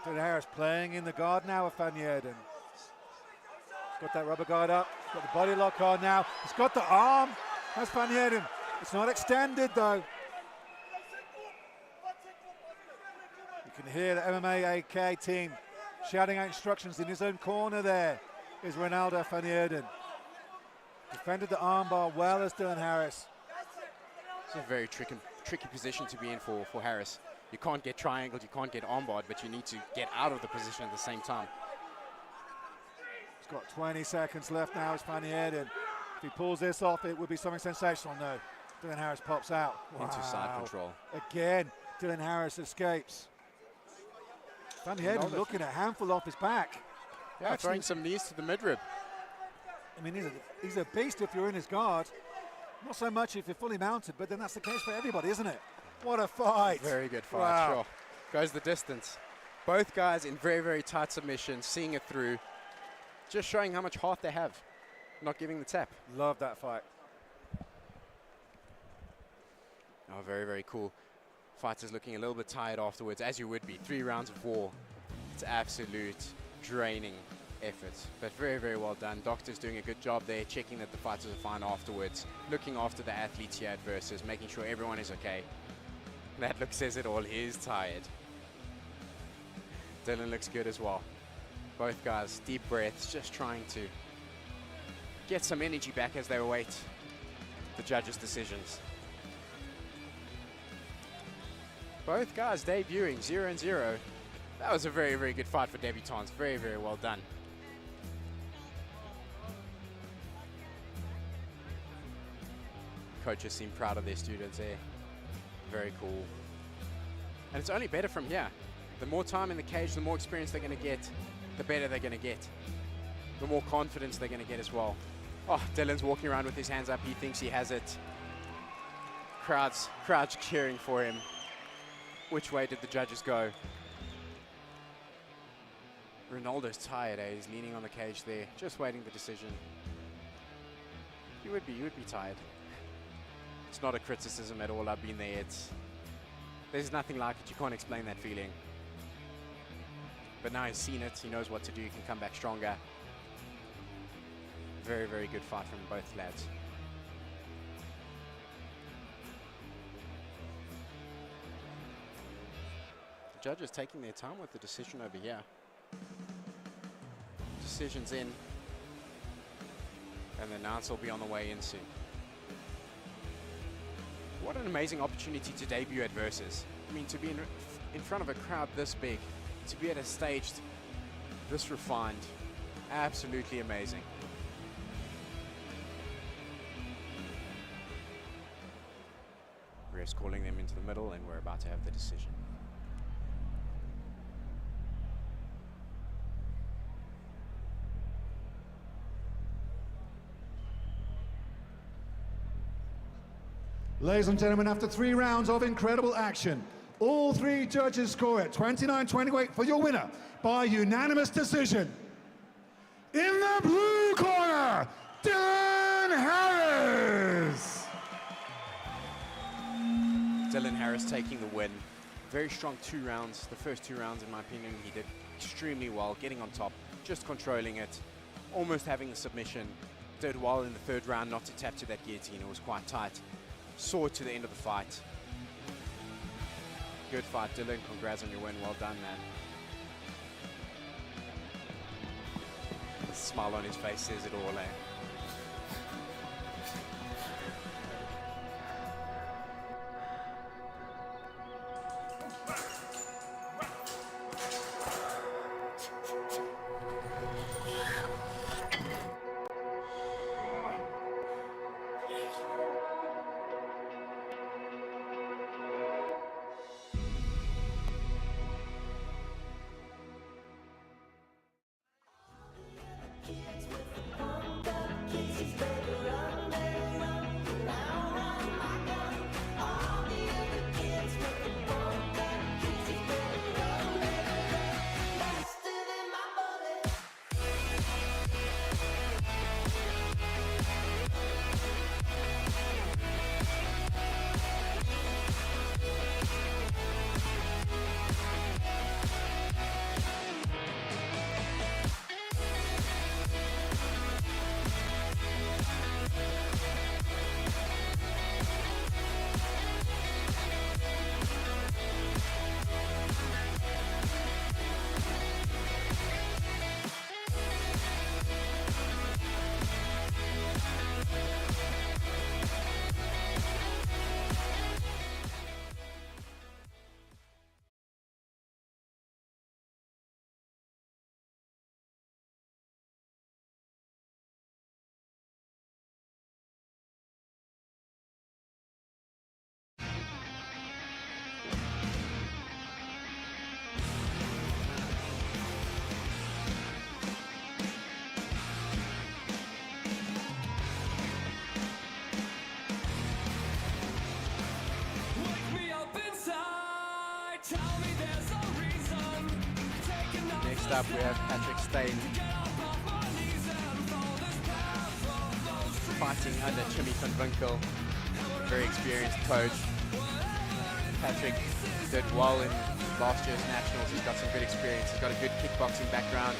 Dylan Harris playing in the guard now with Van der Heyden. He's got that rubber guard up, he's got the body lock on now. He's got the arm, that's Van der Heyden. It's not extended though. You can hear the MMA AK team shouting out instructions in his own corner. There is Ronaldo van der Heyden. Defended the armbar well as Dylan Harris. It's a very tricky position to be in for Harris. You can't get triangled, you can't get armbarred, but you need to get out of the position at the same time. He's got 20 seconds left now as Van der Heyden. If he pulls this off, it would be something sensational. No, Dylan Harris pops out. Into side control. Again, Dylan Harris escapes. Van der Heyden looking a handful off his back. Yeah, throwing some knees to the midrib. I mean, he's a beast if you're in his guard. Not so much if you're fully mounted, but then that's the case for everybody, isn't it? What a fight. Very good fight, wow. Sure. Goes the distance. Both guys in very, very tight submission, seeing it through. Just showing how much heart they have, not giving the tap. Love that fight. Oh, very, very cool. Fighters looking a little bit tired afterwards, as you would be. 3 rounds of war. It's absolute draining effort, but very, very well done. Doctor's doing a good job there, checking that the fighters are fine afterwards, looking after the athletes here at Versus, making sure everyone is okay. That look says it all. He is tired. Dylan looks good as well. Both guys, deep breaths, just trying to get some energy back as they await the judges' decisions. Both guys debuting 0-0. That was a very, very good fight for debutants. Very, very well done. Coaches seem proud of their students there. Very cool. And it's only better from here. The more time in the cage, the more experience they're going to get, the better they're going to get. The more confidence they're going to get as well. Oh, Dylan's walking around with his hands up. He thinks he has it. crowd's cheering for him. Which way did the judges go? Ronaldo's tired, eh? He's leaning on the cage there, just waiting the decision. You would be tired. It's not a criticism at all, I've been there. There's nothing like it, you can't explain that feeling. But now he's seen it, he knows what to do, he can come back stronger. Very, very good fight from both lads. The judges taking their time with the decision over here. Decision's in. And the announcer will be on the way in soon. What an amazing opportunity to debut at Versus. I mean, to be in front of a crowd this big, to be at a stage this refined, absolutely amazing. Ref's calling them into the middle, and we're about to have the decision. Ladies and gentlemen, after 3 rounds of incredible action, all 3 judges score it 29-28 for your winner by unanimous decision. In the blue corner, Dylan Harris. Dylan Harris taking the win. Very strong 2 rounds. The first 2 rounds, in my opinion, he did extremely well, getting on top, just controlling it, almost having the submission. Did well in the 3rd round not to tap to that guillotine. It was quite tight. Saw it to the end of the fight. Good fight, Dylan. Congrats on your win. Well done, man. The smile on his face says it all, eh? Next up, we have Patrick Steyn fighting under Jimmy van Winkel, very experienced coach. Patrick did well in last year's Nationals. He's got some good experience. He's got a good kickboxing background.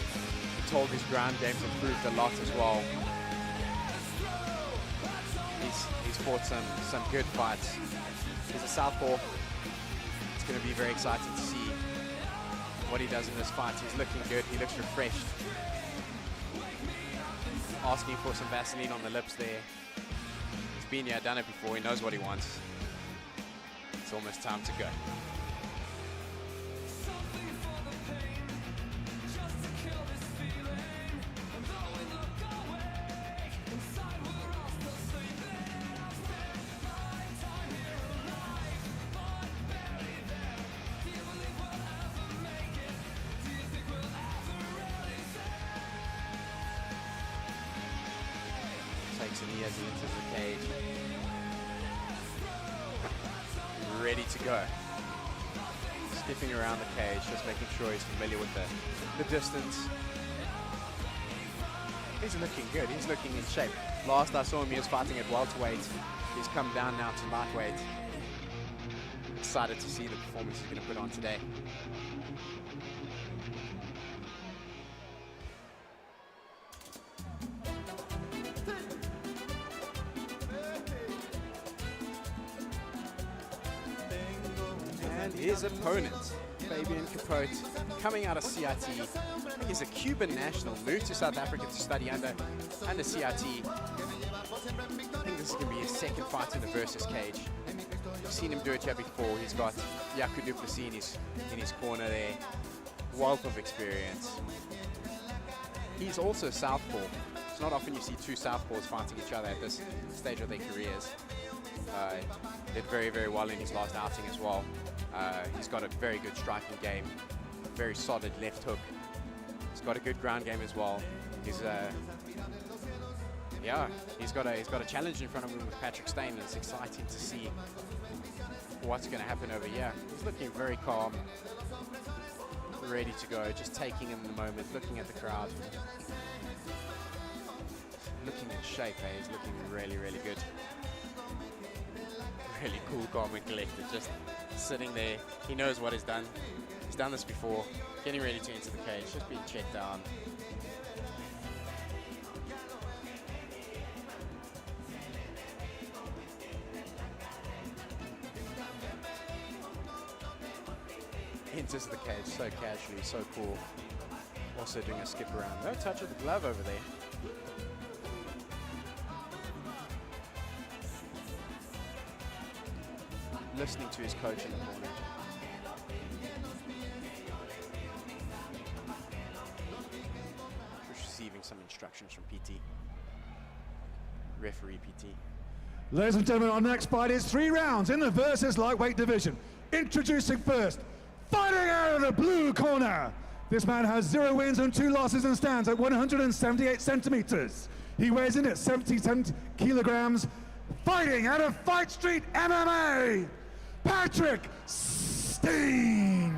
He told his ground game's improved a lot as well. He's fought some good fights. He's a southpaw. It's going to be very exciting to see what he does in this fight. He's looking good. He looks refreshed. Asking for some Vaseline on the lips there. He's been here, done it before. He knows what he wants. It's almost time to go. Takes a knee as he enters the cage. ready to go. Skipping around the cage, just making sure he's familiar with the distance. He's looking good, he's looking in shape. Last I saw him, he was fighting at welterweight. He's come down now to lightweight. Excited to see the performance he's going to put on today. And his opponent, Fabian Capote, coming out of CIT. I think he's a Cuban national, moved to South Africa to study under CIT. I think this is going to be his second fight in the versus cage. You've seen him do it here before. He's got Jabu du Plessis in his corner there. Wealth of experience. He's also a southpaw. It's not often you see two southpaws fighting each other at this stage of their careers. Did very, very well in his last outing as well. He's got a very good striking game, very solid left hook. He's got a good ground game as well. He's he's got a challenge in front of him with Patrick Steyn, and it's exciting to see what's going to happen over here. He's looking very calm, ready to go, just taking in the moment, looking at the crowd, looking in shape. He's looking really, really good. Really cool, calm and collected, just sitting there. He knows what he's done. He's done this before, getting ready to enter the cage, just being checked down. Enters the cage so casually, so cool. Also doing a skip around. No touch of the glove over there. Listening to his coach in the corner. Receiving some instructions from PT. Referee PT. Ladies and gentlemen, our next fight is 3 rounds in the versus lightweight division. Introducing first, fighting out of the blue corner. This man has 0 wins and 2 losses and stands at 178 centimeters. He weighs in at 77 kilograms. Fighting out of Fight Street MMA, Patrick Steyn.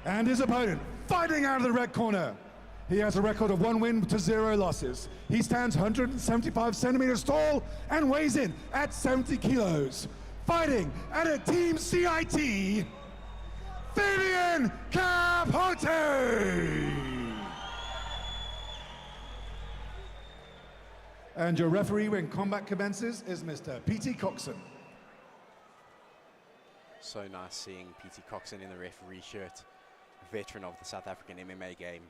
And his opponent, fighting out of the red corner. He has a record of 1 win to 0 losses. He stands 175 centimeters tall and weighs in at 70 kilos. Fighting at a Team CIT, Fabian Capote. And your referee when combat commences is Mr. P.T. Coxon. So nice seeing P.T. Coxon in the referee shirt, a veteran of the South African MMA game.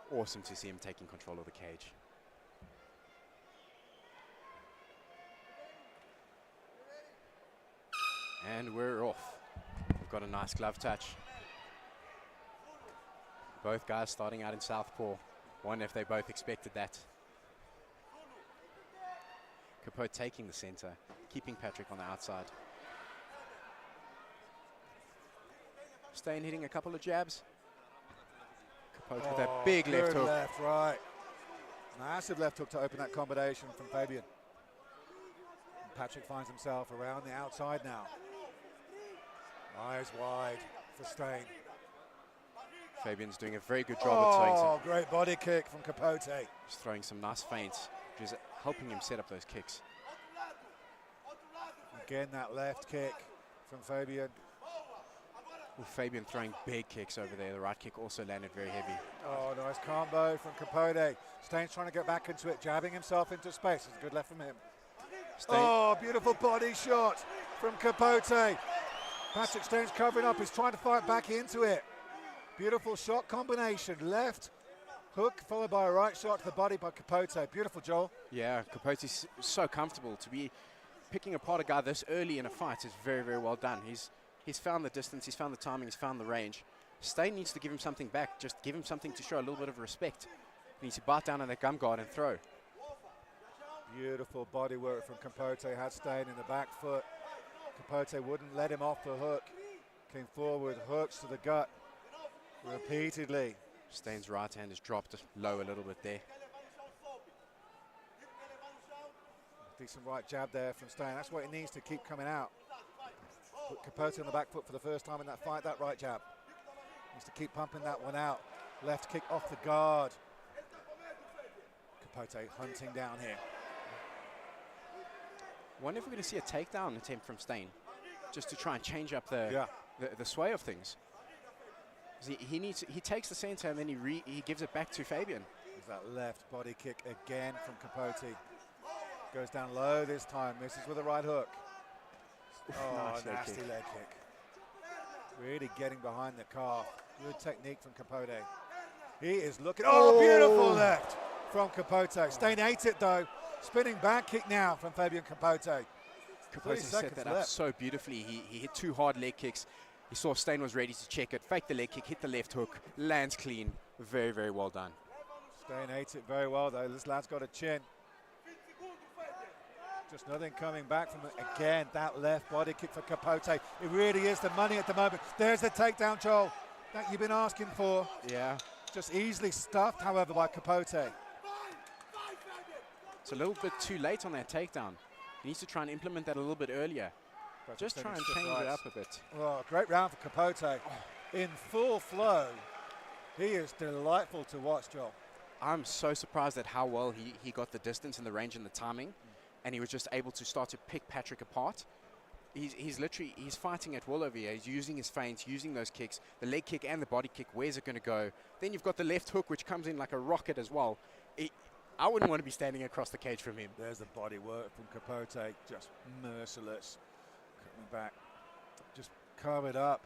Awesome to see him taking control of the cage. And we're off. We've got a nice glove touch. Both guys starting out in southpaw. Wonder if they both expected that. Capote taking the center, keeping Patrick on the outside. Steyn hitting a couple of jabs. Capote with that big left hook. Left, right. Massive left hook to open that combination from Fabian. And Patrick finds himself around the outside now. Eyes wide for Steyn. Fabian's doing a very good job of throwing some. Great body kick from Capote. Just throwing some nice feints, which is helping him set up those kicks. Again, that left kick from Fabian. With Fabian throwing big kicks over there. The right kick also landed very heavy. Oh, nice combo from Capote. Steyn's trying to get back into it, jabbing himself into space. It's a good left from him. Steyn. Oh, beautiful body shot from Capote. Patrick Steyn's covering up. He's trying to fight back into it. Beautiful shot combination. Left hook followed by a right shot to the body by Capote. Beautiful, Joel. Yeah, Capote's so comfortable. To be picking apart a guy this early in a fight is very, very well done. He's found the distance, he's found the timing, he's found the range. Steyn needs to give him something back, just give him something to show a little bit of respect. He needs to bite down on that gum guard and throw. Beautiful body work from Capote. Had Steyn in the back foot. Capote wouldn't let him off the hook. Came forward, hooks to the gut repeatedly. Steyn's right hand has dropped low a little bit there. Decent right jab there from Steyn. That's what he needs to keep coming out. Put Capote on the back foot for the first time in that fight, that right jab. Needs to keep pumping that one out. Left kick off the guard. Capote hunting down here. Wonder if we're going to see a takedown attempt from Steyn, just to try and change up the sway of things. He takes the center and then he gives it back to Fabian. There's that left body kick again from Capote. Goes down low this time, misses with a right hook. Oh, Nice nasty leg kick. Really getting behind the calf. Good technique from Capote. He is looking, oh, beautiful left from Capote. Steyn ate it though. Spinning back kick now from Fabian Capote. Capote set that up so beautifully. He hit 2 hard leg kicks. He saw Steyn was ready to check it, faked the leg kick, hit the left hook, lands clean. Very, very well done. Steyn ate it very well though. This lad's got a chin. Just nothing coming back from it. Again, that left body kick for Capote. It really is the money at the moment. There's the takedown, Joel, that you've been asking for. Yeah. Just easily stuffed, however, by Capote. It's a little bit too late on that takedown. He needs to try and implement that a little bit earlier. Just try and change it up a bit. Oh, great round for Capote. In full flow. He is delightful to watch, Joel. I'm so surprised at how well he got the distance and the range and the timing. And he was just able to start to pick Patrick apart. He's fighting at will over here. He's using his feints, using those kicks, the leg kick and the body kick. Where's it going to go? Then you've got the left hook, which comes in like a rocket as well. I wouldn't want to be standing across the cage from him. There's the body work from Capote, just merciless. Coming back, just covered up,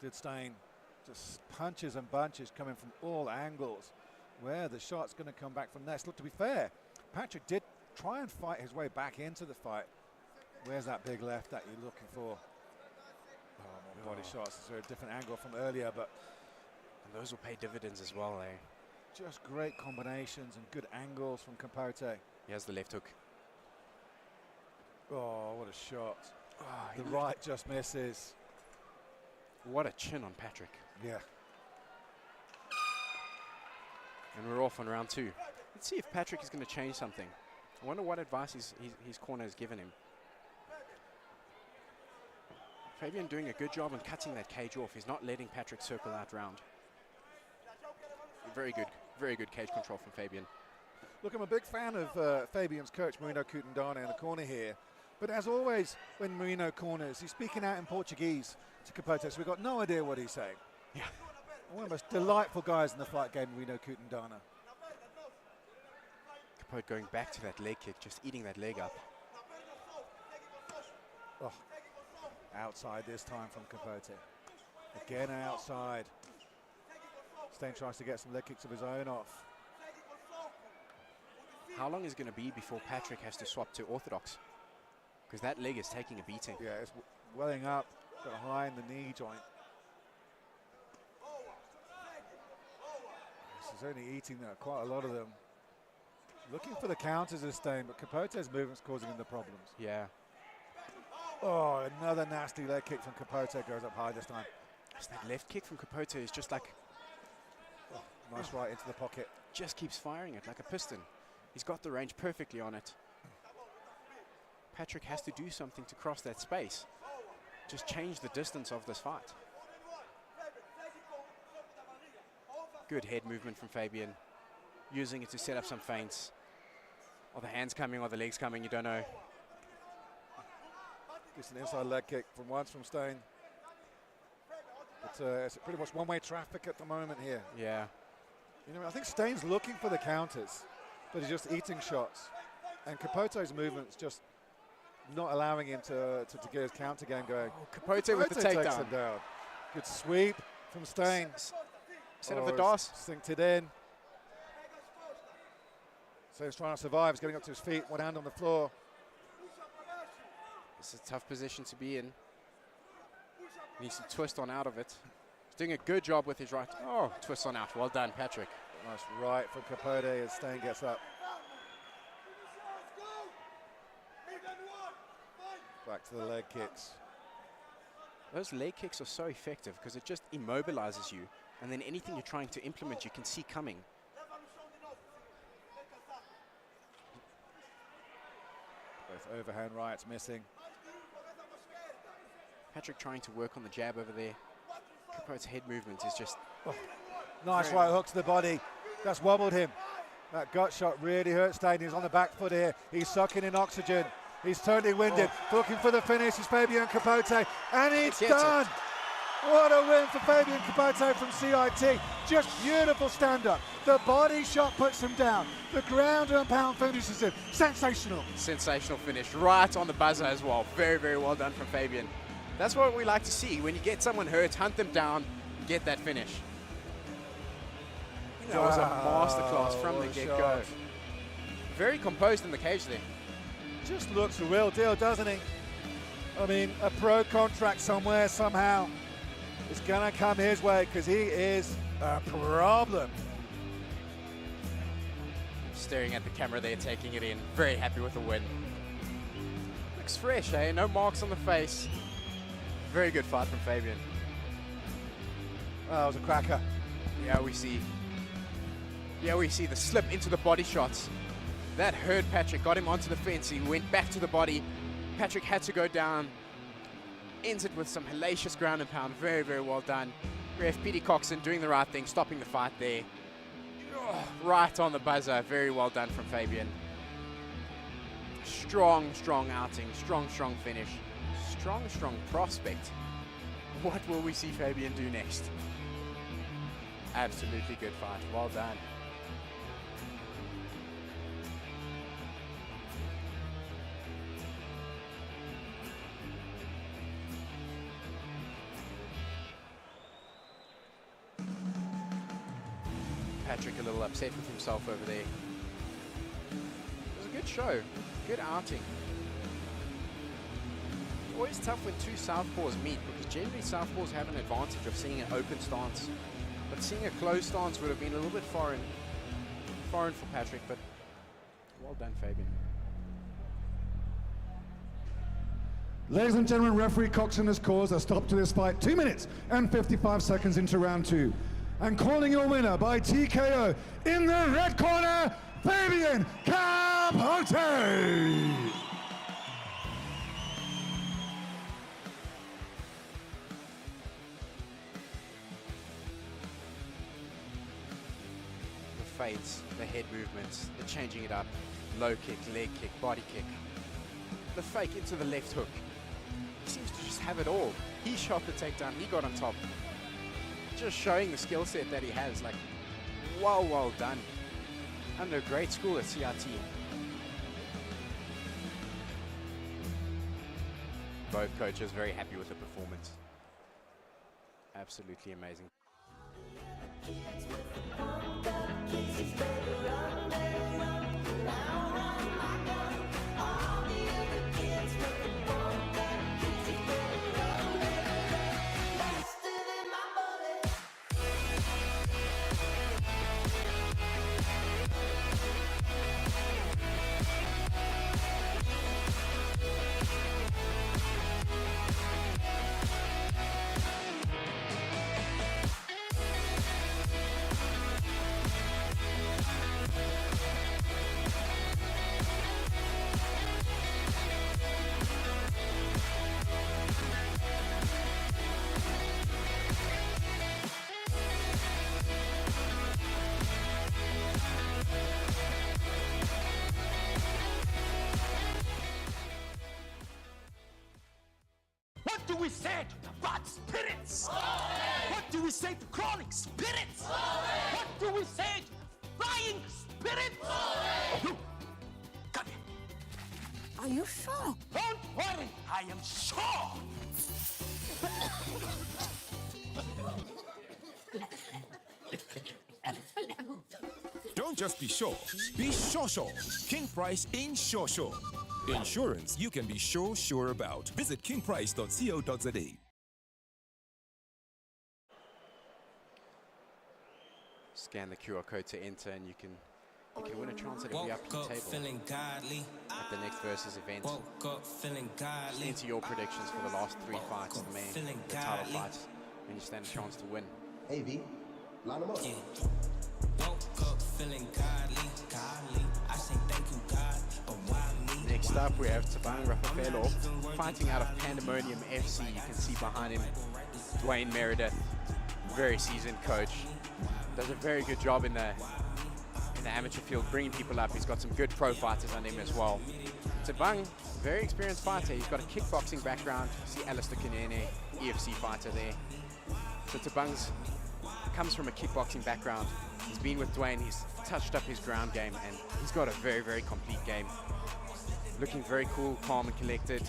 did Steyn. Just punches and bunches coming from all angles. Where the shot's going to come back from next. Look, to be fair, Patrick did try and fight his way back into the fight. Where's that big left that you're looking for? Oh, more body shots. It's a different angle from earlier, but and those will pay dividends as well, eh? Just great combinations and good angles from Capote. He has the left hook. Oh, what a shot. Oh, the right just misses. What a chin on Patrick. Yeah. And we're off on round 2. Let's see if Patrick is going to change something. I wonder what advice his corner has given him. Fabian doing a good job on cutting that cage off. He's not letting Patrick circle out round. Very good cage control from Fabian. Look, I'm a big fan of Fabian's coach, Marino Kutendana, in the corner here. But as always, when Marino corners, he's speaking out in Portuguese to Capote, so we've got no idea what he's saying. Yeah. One of the most delightful guys in the fight game, Marino Kutendana. Capote going back to that leg kick, just eating that leg up. Oh, outside this time from Capote. Again outside. Steyn tries to get some leg kicks of his own off. How long is it going to be before Patrick has to swap to orthodox? Because that leg is taking a beating. Yeah, it's welling up behind the knee joint. He's only eating quite a lot of them. Looking for the counters of Steyn, but Capote's movement's causing him the problems. Yeah. Oh, another nasty leg kick from Capote, goes up high this time. That left kick from Capote is just like... Oh, nice right into the pocket. Just keeps firing it like a piston. He's got the range perfectly on it. Patrick has to do something to cross that space. Just change the distance of this fight. Good head movement from Fabian. Using it to set up some feints. Are the hands coming or the legs coming? You don't know. Gets an inside leg kick from once from Steyn. But it's pretty much one-way traffic at the moment here. Yeah. You know, I think Steyn's looking for the counters, but he's just eating shots. And Capote's movement's just not allowing him to get his counter game going. Oh, Capote with the takes takedown. him down. Good sweep from Steyn. Set up the DOS. Synced it in. So he's trying to survive. He's getting up to his feet, one hand on the floor. It's a tough position to be in. Needs to twist on out of it. He's doing a good job with his right. Oh, twist on out. Well done, Patrick. Nice right from Capote as Steyn gets up. Back to the leg kicks. Those leg kicks are so effective because it just immobilizes you. And then anything you're trying to implement, you can see coming. Both overhand rights missing. Patrick trying to work on the jab over there. Capote's head movement is just... Nice right hook to the body. That's wobbled him. That gut shot really hurt Steyn. He's on the back foot here. He's sucking in oxygen. He's turning winded. Looking for the finish is Fabian Capote. And it's done. What a win for Fabian Capote from CIT. Just beautiful stand-up. The body shot puts him down. The ground and pound finishes him. Sensational. Sensational finish. Right on the buzzer as well. Very, very well done from Fabian. That's what we like to see. When you get someone hurt, hunt them down, get that finish. That was a masterclass from the get-go. Very composed in the cage there. Just looks a real deal, doesn't he? I mean, a pro contract somewhere, somehow, is going to come his way because he is a problem. Staring at the camera there, taking it in. Very happy with the win. Looks fresh, eh? No marks on the face. Very good fight from Fabian. Oh, that was a cracker. Yeah, we see the slip into the body shots. That hurt Patrick, got him onto the fence. He went back to the body. Patrick had to go down. Ends it with some hellacious ground and pound. Very, very well done. Ref Petey Coxon doing the right thing, stopping the fight there. Oh, right on the buzzer. Very well done from Fabian. Strong, strong outing. Strong, strong finish. Strong, strong prospect. What will we see Fabian do next? Absolutely good fight. Well done. Patrick a little upset with himself over there. It was a good show. Good outing. Always tough when two southpaws meet because generally southpaws have an advantage of seeing an open stance. But seeing a closed stance would have been a little bit foreign for Patrick, but well done, Fabian. Ladies and gentlemen, referee Coxon has caused a stop to this fight. 2 minutes and 55 seconds into round 2. And calling your winner by TKO in the red corner, Fabian Capote. Fades, the head movements, the changing it up, low kick, leg kick, body kick, the fake into the left hook. He seems to just have it all. He shot the takedown, he got on top. Just showing the skill set that he has, like, well done. Under a great school at CRT. Both coaches very happy with the performance. Absolutely amazing. What do we say to the bad spirits? What do we say to crawling spirits? What do we say to the flying spirits? You, come here. Are you sure? Don't worry, I am sure. Don't just be sure. Be sure. King Price Insure Sure. Insurance you can be sure about. Visit kingprice.co.za. Scan the QR code to enter and you can win a chance at a VIP table at the next Versus event. Just enter your predictions for the last 3 fights, the title fights, and you stand a chance to win. Hey V, line them up. Next Next up, we have Rapaelo fighting out of Pandemonium FC. You can see behind him Dwayne Meredith, very seasoned coach. Does a very good job in the amateur field, bringing people up. He's got some good pro fighters on him as well. Tabang, very experienced fighter. He's got a kickboxing background. You see Alistair Kinene, EFC fighter there. So Tabang's comes from a kickboxing background. He's been with Dwayne, he's touched up his ground game, and he's got a very, very complete game. Looking very cool, calm and collected.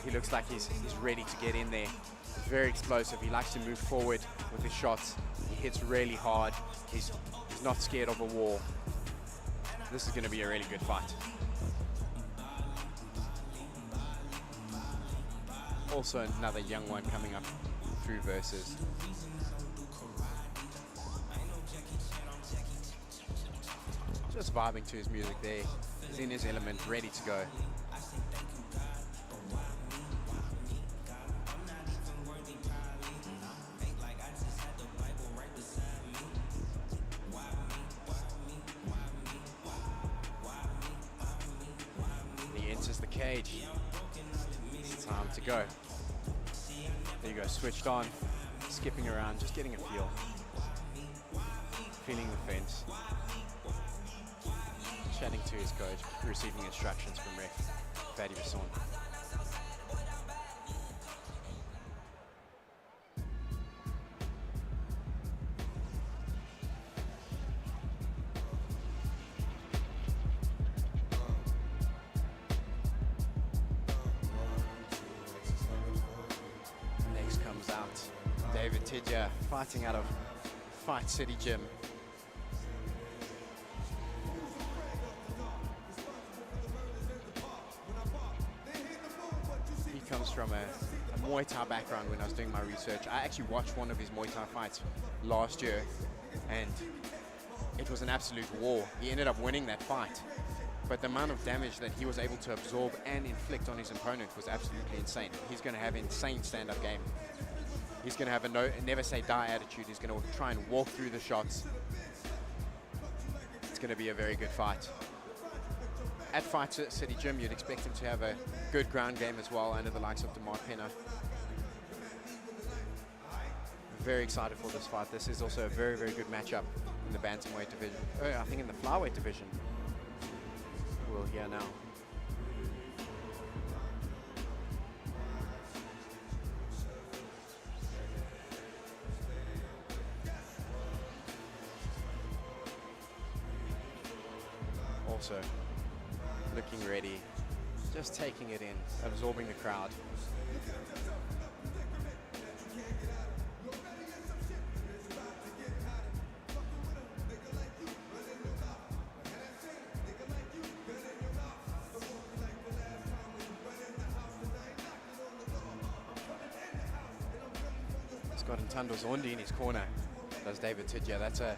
He looks like he's ready to get in there. He's very explosive. He likes to move forward with his shots. He hits really hard. He's not scared of a wall. This is going to be a really good fight. Also another young one coming up through versus. Just vibing to his music there. He's in his element, ready to go. He enters the cage. It's time to go. There you go, switched on, skipping around, just getting a feel. Feeling the fence. Chatting to his coach, receiving instructions from ref Fatty Basson. Next comes out Tida, fighting out of Fight City Gym. Comes from a Muay Thai background. When I was doing my research, I actually watched one of his Muay Thai fights last year, and it was an absolute war. He ended up winning that fight, but the amount of damage that he was able to absorb and inflict on his opponent was absolutely insane. He's going to have an insane stand-up game. He's going to have a never say die attitude. He's going to try and walk through the shots. It's going to be a very good fight. At Fight City Gym, you'd expect him to have a good ground game as well, under the likes of DeMar Pena. Very excited for this fight. This is also a very, very good matchup in the Bantamweight division. I think in the Flyweight division. We'll hear now. Also, looking ready, just taking it in, absorbing the crowd. He's got Ntando Zondi in his corner, does David Tida. That's a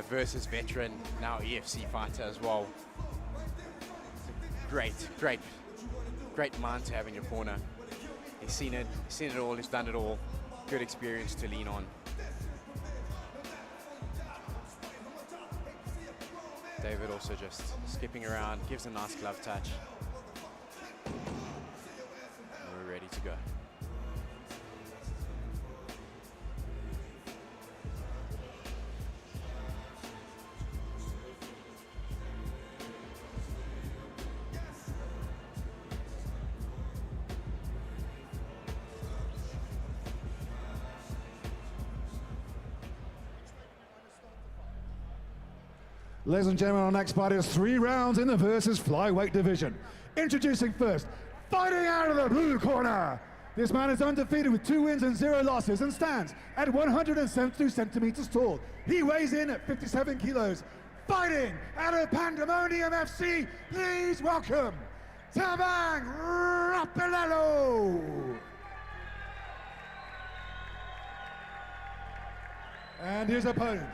versus veteran, now EFC fighter as well. Great man to have in your corner. He's seen it all, he's done it all. Good experience to lean on. David also just skipping around, gives a nice glove touch. We're ready to go. Ladies and gentlemen, our next fight is 3 rounds in the versus flyweight division. Introducing first, fighting out of the blue corner. This man is undefeated with 2 wins and 0 losses and stands at 172 centimeters tall. He weighs in at 57 kilos. Fighting out of Pandemonium FC, please welcome Tabang Rapaelo. And his opponent,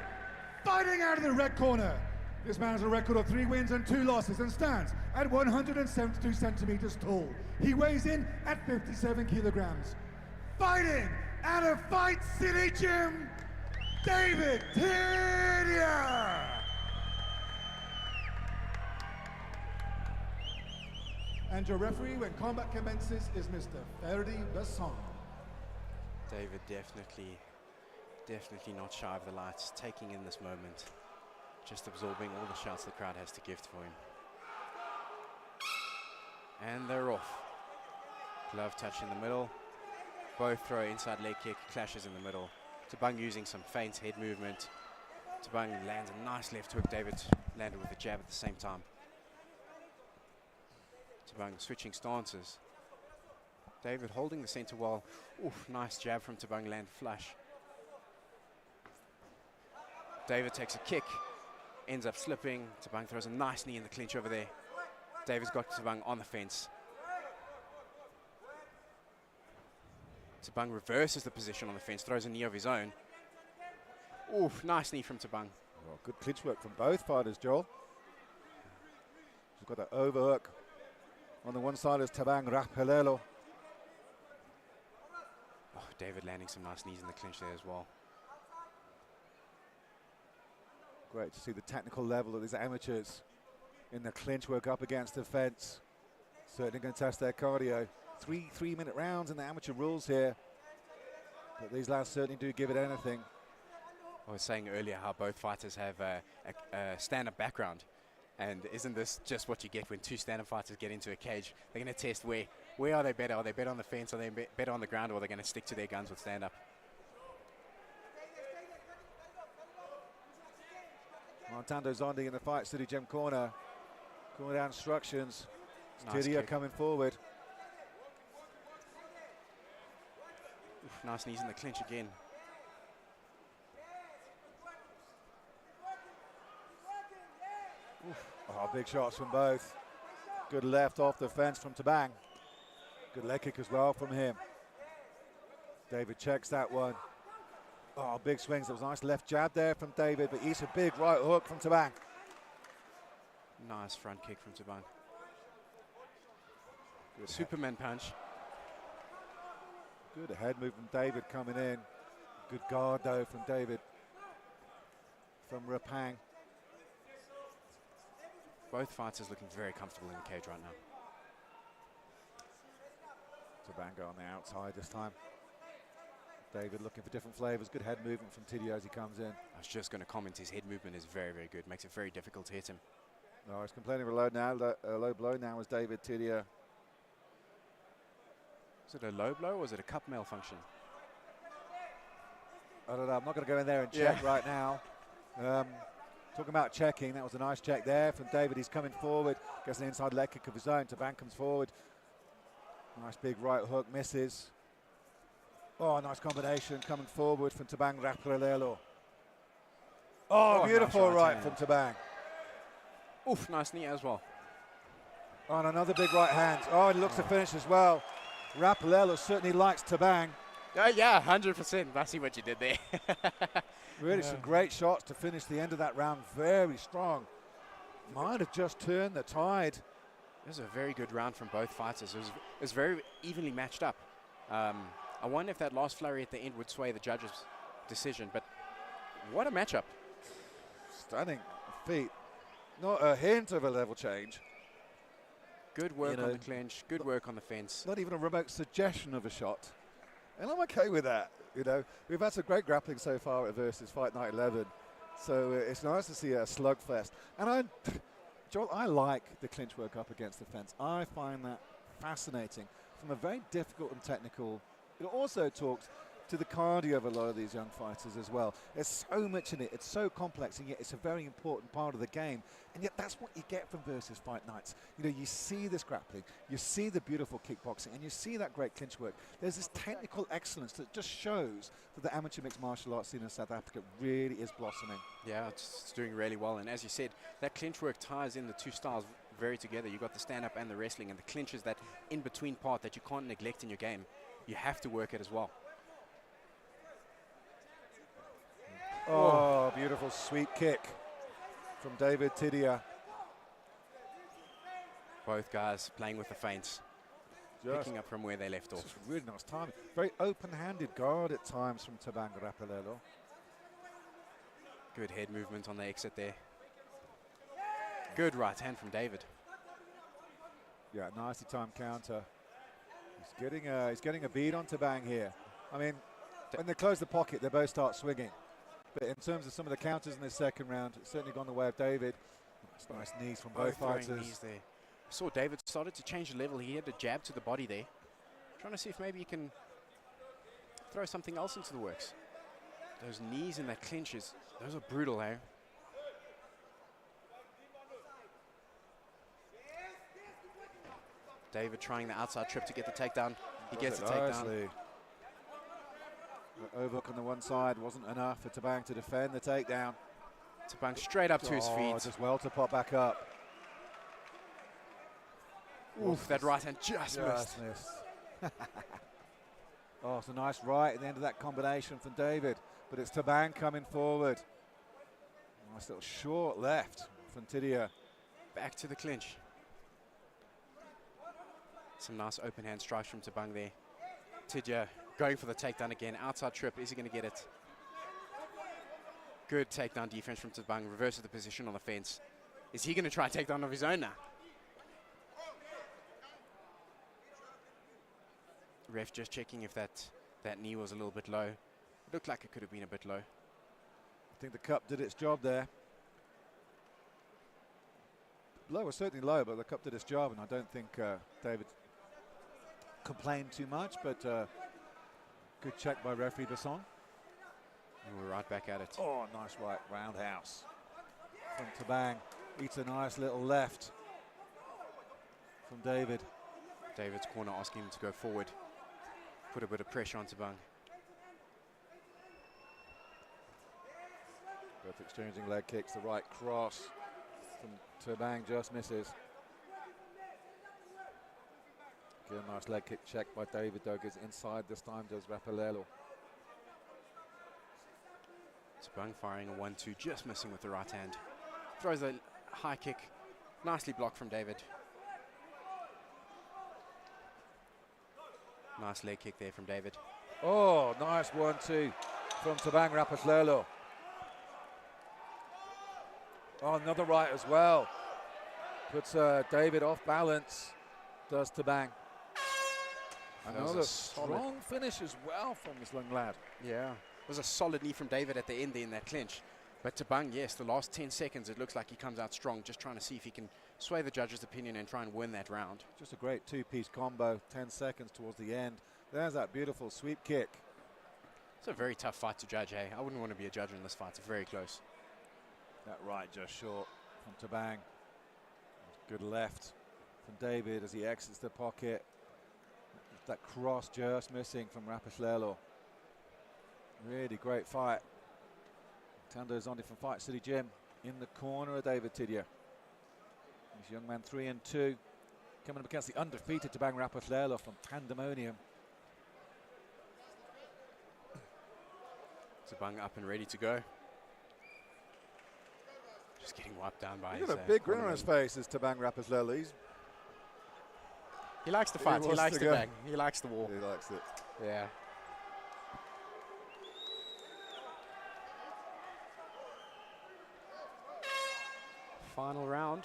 fighting out of the red corner. This man has a record of 3 wins and 2 losses and stands at 172 centimeters tall. He weighs in at 57 kilograms. Fighting out of Fight City Gym, David Tida. And your referee when combat commences is Mr. Ferdi Besson. David definitely not shy of the lights, taking in this moment, just absorbing all the shots the crowd has to give for him. And they're off. Glove touch in the middle. Both throw inside leg kick, clashes in the middle. Tabang using some feint head movement. Tabang lands a nice left hook. David landed with a jab at the same time. Tabang switching stances. David holding the center wall. Oof, nice jab from Tabang, land flush. David takes a kick, ends up slipping. Tabang throws a nice knee in the clinch over there. David's got Tabang on the fence. Tabang reverses the position on the fence, throws a knee of his own. Oof, nice knee from Tabang. Well, good clinch work from both fighters, Joel. He's got that overhook. On the one side is Tabang Rapaelo. Oh, David landing some nice knees in the clinch there as well. Great to see the technical level of these amateurs in the clinch work up against the fence. Certainly going to test their cardio. Three-minute rounds in the amateur rules here. But these lads certainly do give it anything. I was saying earlier how both fighters have a stand-up background. And isn't this just what you get when two stand-up fighters get into a cage? They're going to test where are they better? Are they better on the fence? Are they better on the ground? Or are they going to stick to their guns with stand-up? Montando Zondi in the Fight City Gym corner. Calling down instructions. Nice Tida kick. coming forward. Oof, nice knees in the clinch again. Oh, big shots from both. Good left off the fence from Tabang. Good leg kick as well from him. David checks that one. Oh, big swings. There was a nice left jab there from David, but he's a big right hook from Tabang. Nice front kick from Tabang. Superman punch. Good head move from David coming in. Good guard though from David. From Rapang. Both fighters looking very comfortable in the cage right now. Tabang on the outside this time. David looking for different flavors. Good head movement from Tida as he comes in. I was just going to comment, his head movement is very, very good. Makes it very difficult to hit him. No, he's complaining of a low now. Low blow now as David Tida. Is it a low blow or is it a cup malfunction? I don't know. I'm not going to go in there and check right now. Talking about checking, that was a nice check there from David. He's coming forward, gets an inside leg kick of his own. Tabang comes forward. Nice big right hook, misses. Oh, nice combination coming forward from Tabang Rapaelo. Oh, beautiful nice right from Tabang. Oof, nice knee as well. Oh, and another big right hand. Oh, and he looks to finish as well. Rapaelo certainly likes Tabang. Yeah, 100%. I see what you did there. Really some great shots to finish the end of that round. Very strong. Might have just turned the tide. It was a very good round from both fighters. It was very evenly matched up. I wonder if that last flurry at the end would sway the judge's decision, but what a matchup. Stunning feet. Not a hint of a level change. Good work on the clinch, good work on the fence. Not even a remote suggestion of a shot. And I'm okay with that. You know, we've had some great grappling so far at Versus Fight Night 11. So it's nice to see a slugfest. And Joel, I like the clinch work up against the fence. I find that fascinating from a very difficult and technical. It also talks to the cardio of a lot of these young fighters as well. There's so much in it. It's so complex, and yet it's a very important part of the game. And yet that's what you get from Versus Fight Nights. You know, you see this grappling, you see the beautiful kickboxing, and you see that great clinch work. There's this technical excellence that just shows that the amateur mixed martial arts scene in South Africa really is blossoming. Yeah, it's doing really well. And as you said, that clinch work ties in the two styles very together. You've got the stand-up and the wrestling, and the clinch is that in-between part that you can't neglect in your game. You have to work it as well. Oh, beautiful sweep kick from David Tida. Both guys playing with the feints, picking up from where they left off. Really nice timing. Very open-handed guard at times from Tabang Rapaelo. Good head movement on the exit there. Good right hand from David. Yeah, nicely timed counter. He's getting a bead on Tabang here. I mean, when they close the pocket, they both start swinging. But in terms of some of the counters in this second round, it's certainly gone the way of David. Nice knees from both fighters. Knees there. I saw David started to change the level. He had a jab to the body there. Trying to see if maybe he can throw something else into the works. Those knees and that clinches, those are brutal, eh? David trying the outside trip to get the takedown. He gets the takedown. The overhook on the one side wasn't enough for Tabang to defend the takedown. Tabang straight up to his feet. Just well to pop back up. Oof, that right hand just missed. Oh, it's a nice right at the end of that combination from David. But it's Tabang coming forward. Nice little short left from Tida. Back to the clinch. Some nice open hand strikes from Tabang there. Tida going for the takedown again. Outside trip. Is he going to get it? Good takedown defense from Tabang. Reverses the position on the fence. Is he going to try a takedown of his own now? Ref just checking if that knee was a little bit low. It looked like it could have been a bit low. I think the cup did its job there. Low was certainly low, but the cup did its job, and I don't think David complained too much, but good check by referee Basson. And we're right back at it. Oh, nice right roundhouse from Tabang. Eats a nice little left from David. David's corner asking him to go forward. Put a bit of pressure on Tabang. Both exchanging leg kicks. The right cross from Tabang just misses. Again, nice leg kick check by David, though. Gets inside this time, does Rapaelo. Tabang firing a 1-2, just missing with the right hand. Throws a high kick. Nicely blocked from David. Nice leg kick there from David. Oh, nice 1-2 from Tabang Rapaelo. Oh, another right as well. Puts David off balance, does Tabang. Another strong finish as well from this young lad. Yeah, it was a solid knee from David at the end there in that clinch. But Tabang, yes, the last 10 seconds, it looks like he comes out strong, just trying to see if he can sway the judge's opinion and try and win that round. Just a great two-piece combo, 10 seconds towards the end. There's that beautiful sweep kick. It's a very tough fight to judge, hey? I wouldn't want to be a judge in this fight. It's very close. That right just short from Tabang. Good left from David as he exits the pocket. That cross just missing from Rapaelo. Really great fight. Tando Zondi from Fight City Gym in the corner of David Tida. This young man 3-2, coming up against the undefeated Tabang Rapaelo from Pandemonium. Tabang up and ready to go. Just getting wiped down by He's got a big grin on his face as Tabang Rapaelo. He likes the fight. He likes the bang. He likes the war. He likes it. Yeah. Final round.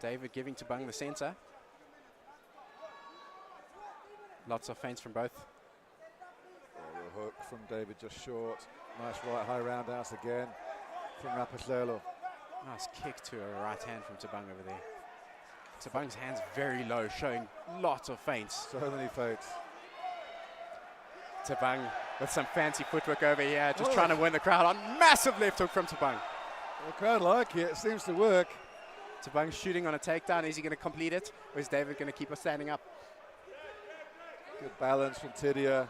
David giving Tabang the center. Lots of feints from both. Oh, the hook from David just short. Nice right high roundhouse again from Rapaelo. Nice kick to a right hand from Tabang over there. Tabang's hand's very low, showing lots of feints. So many feints. Tabang with some fancy footwork over here, just trying to win the crowd on massive left hook from Tabang. The crowd like it. It seems to work. Tabang shooting on a takedown. Is he going to complete it, or is David going to keep us standing up? Good balance from Tida.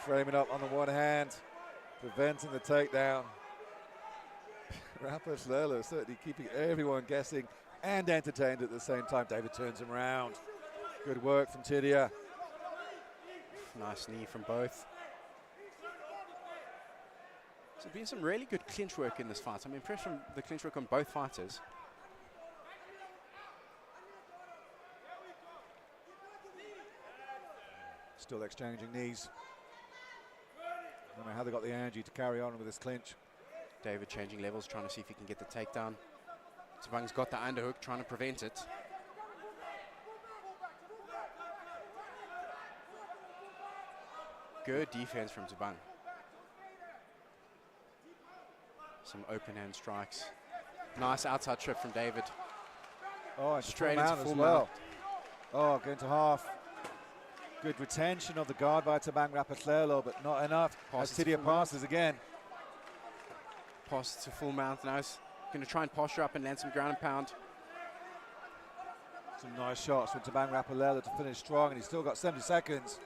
Framing up on the one hand, preventing the takedown. Rapaelo certainly keeping everyone guessing and entertained at the same time. David turns him around. Good work from Tida. Nice knee from both. So there's been some really good clinch work in this fight. I'm impressed from the clinch work on both fighters. Still exchanging knees. I don't know how they got the energy to carry on with this clinch. David changing levels, trying to see if he can get the takedown. Tabang's got the underhook, trying to prevent it. Good defense from Tabang. Some open hand strikes. Nice outside trip from David. Oh, and straight full into mount full as well. mount. Oh, going to half. Good retention of the guard by Tabang Rapaelo, but not enough. As Tida passes again. Pass to full mount. Now he's going to try and posture up and land some ground and pound. Some nice shots from Tabang Rapaelo to finish strong, and he's still got 70 seconds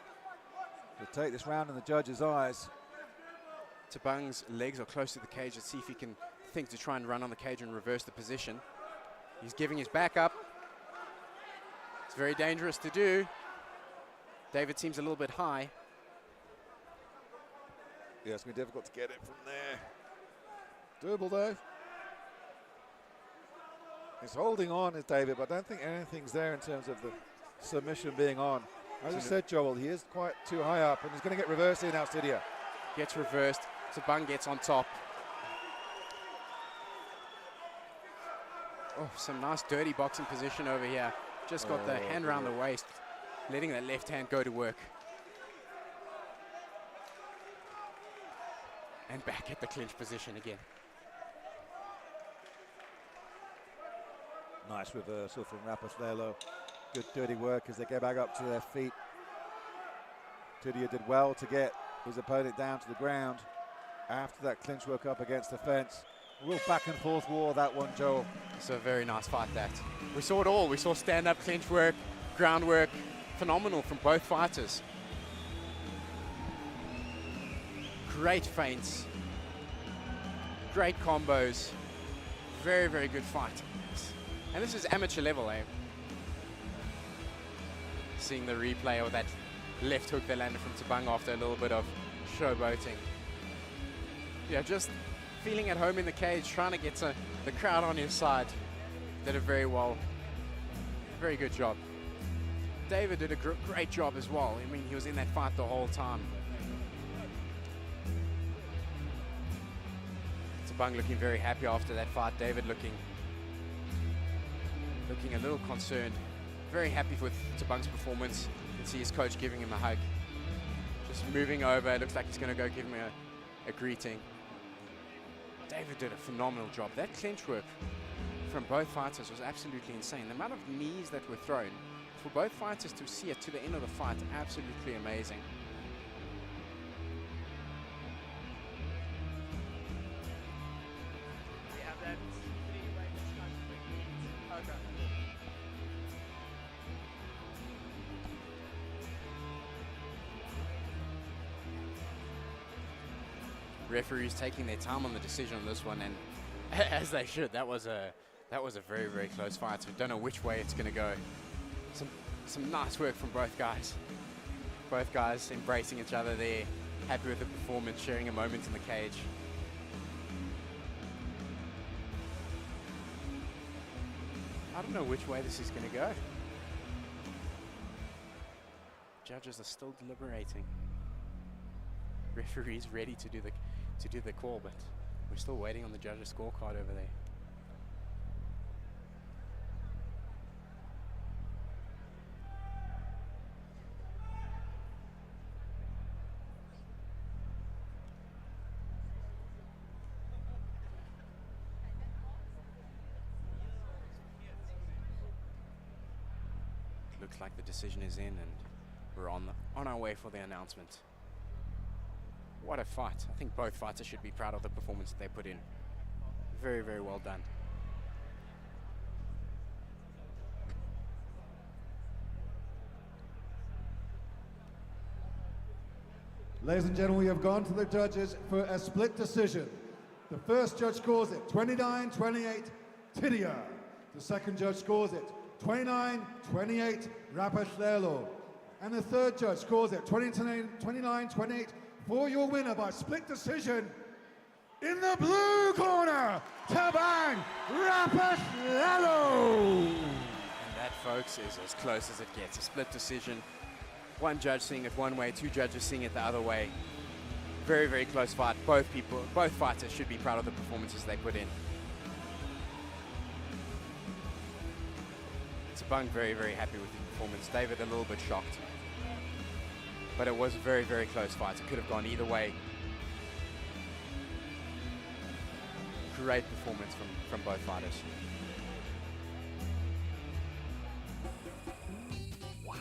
to take this round in the judges' eyes. Tabang's legs are close to the cage. Let's see if he can think to try and run on the cage and reverse the position. He's giving his back up. It's very dangerous to do. David seems a little bit high. Yeah, it's going to be difficult to get it from there. Doable though. He's holding on, is David, but I don't think anything's there in terms of the submission being on. As I said, Joel, he is quite too high up, and he's going to get reversed here now, Tida. Gets reversed. Tabang gets on top. Oh, some nice dirty boxing position over here. Just got the hand around the waist, letting that left hand go to work. And back at the clinch position again. Nice reversal from Rapaelo. Good dirty work as they get back up to their feet. Tida did well to get his opponent down to the ground after that clinch work up against the fence. A real back and forth war, that one, Joel. It's a very nice fight, that. We saw it all. We saw stand-up clinch work, groundwork, phenomenal from both fighters. Great feints, great combos, very, very good fight. And this is amateur level, eh? Seeing the replay of that left hook that landed from Tabang after a little bit of showboating. Yeah, just feeling at home in the cage, trying to get the crowd on his side. Did it very well. Very good job. David did a great job as well. I mean, he was in that fight the whole time. Tabang looking very happy after that fight. David looking a little concerned. Very happy with Tabang's performance. You can see his coach giving him a hug. Just moving over. It looks like he's going to go give him a greeting. David did a phenomenal job. That clinch work from both fighters was absolutely insane. The amount of knees that were thrown for both fighters to see it to the end of the fight, absolutely amazing. Referees taking their time on the decision on this one, and as they should. That was a very, very close fight. So we don't know which way it's going to go. Some nice work from both guys. Both guys embracing each other there, happy with the performance, sharing a moment in the cage. I don't know which way this is going to go. Judges are still deliberating. Referee's ready to do the call, but we're still waiting on the judges' scorecard over there. Looks like the decision is in, and we're on our way for the announcement. What a fight. I think both fighters should be proud of the performance that they put in. Very, very well done. Ladies and gentlemen, we have gone to the judges for a split decision. The first judge scores it 29-28 Tida. The second judge scores it 29-28 Rapaelo. And the third judge scores it 29-28 for your winner by split decision. In the blue corner, Tabang Rapaelo. And that, folks, is as close as it gets. A split decision. One judge seeing it one way, two judges seeing it the other way. Very, very close fight. Both fighters should be proud of the performances they put in. Spunk very, very happy with his performance. David a little bit shocked. But it was a very, very close fight. It could have gone either way. Great performance from both fighters. Wow.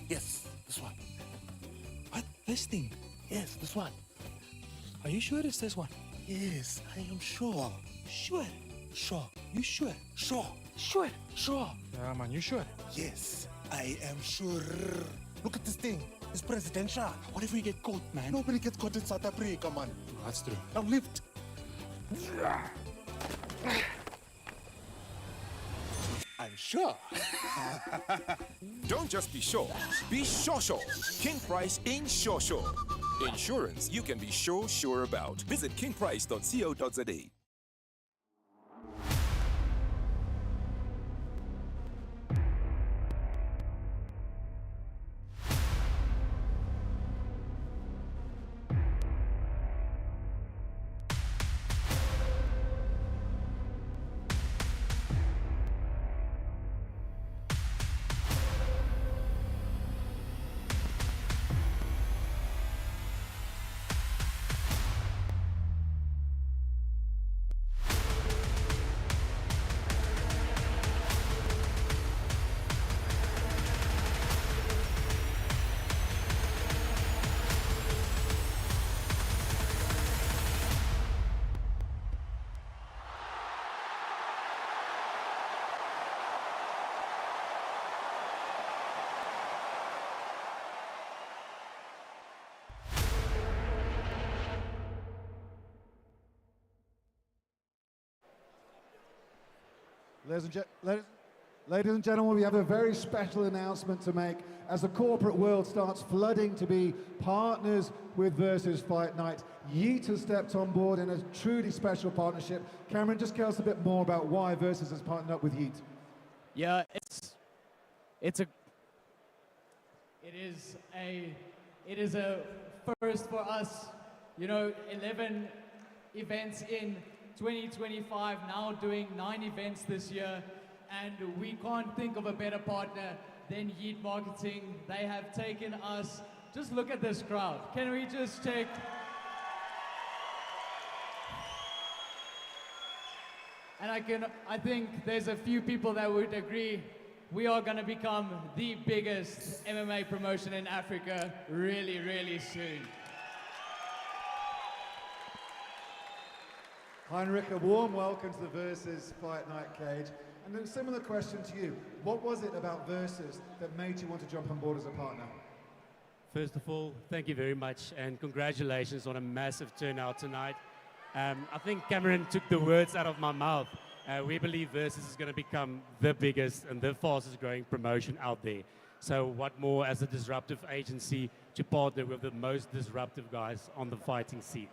Yes, this one. What? This thing? Yes, this one. Are you sure it's this one? Yes, I am sure. Sure. Sure. You sure? Sure. Sure. Sure. Yeah, man, you sure? Yes, I am sure. Look at this thing. It's presidential. What if we get caught, man? Nobody gets caught in South Africa, man. That's true. Now lift. I'm sure. Don't just be sure. Be sure. King Price in sure. Insurance you can be sure about. Visit kingprice.co.za. Ladies and gentlemen, we have a very special announcement to make as the corporate world starts flooding to be partners with Versus Fight Night. Yeet has stepped on board in a truly special partnership. Cameron, just tell us a bit more about why Versus has partnered up with Yeet. Yeah, it is a first for us. You know, 11 events in 2025, now doing 9 events this year, and we can't think of a better partner than Yeet Marketing. They have taken us, just look at this crowd. Can we just check? And I think there's a few people that would agree we are going to become the biggest MMA promotion in Africa really, really soon. Heinrich, a warm welcome to the Versus Fight Night cage. And a similar question to you. What was it about Versus that made you want to jump on board as a partner? First of all, thank you very much and congratulations on a massive turnout tonight. I think Cameron took the words out of my mouth. We believe Versus is going to become the biggest and the fastest growing promotion out there. So what more as a disruptive agency to partner with the most disruptive guys on the fighting scene.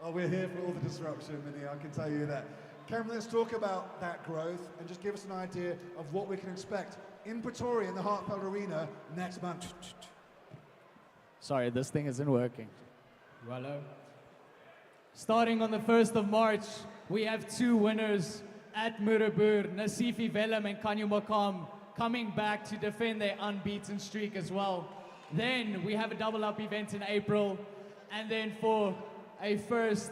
Oh, we're here for all the disruption, Minnie, I can tell you that. Cameron, let's talk about that growth and just give us an idea of what we can expect in Pretoria in the Heartfelt Arena next month. Sorry, this thing isn't working. Hello. Starting on the 1st of March, we have 2 winners at Murabur, Nasifi Velam and Kanyu Makam, coming back to defend their unbeaten streak as well. Then we have a double up event in April, and then for a first,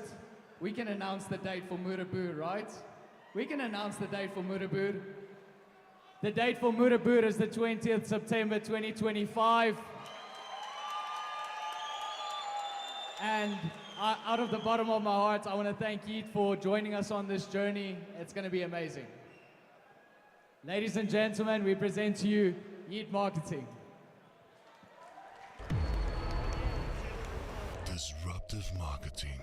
we can announce the date for Murabur, right? We can announce the date for Murabur. The date for Murabur is the 20th September 2025. And out of the bottom of my heart, I want to thank Yeet for joining us on this journey. It's going to be amazing. Ladies and gentlemen, we present to you Yeet Marketing. Disruptive marketing.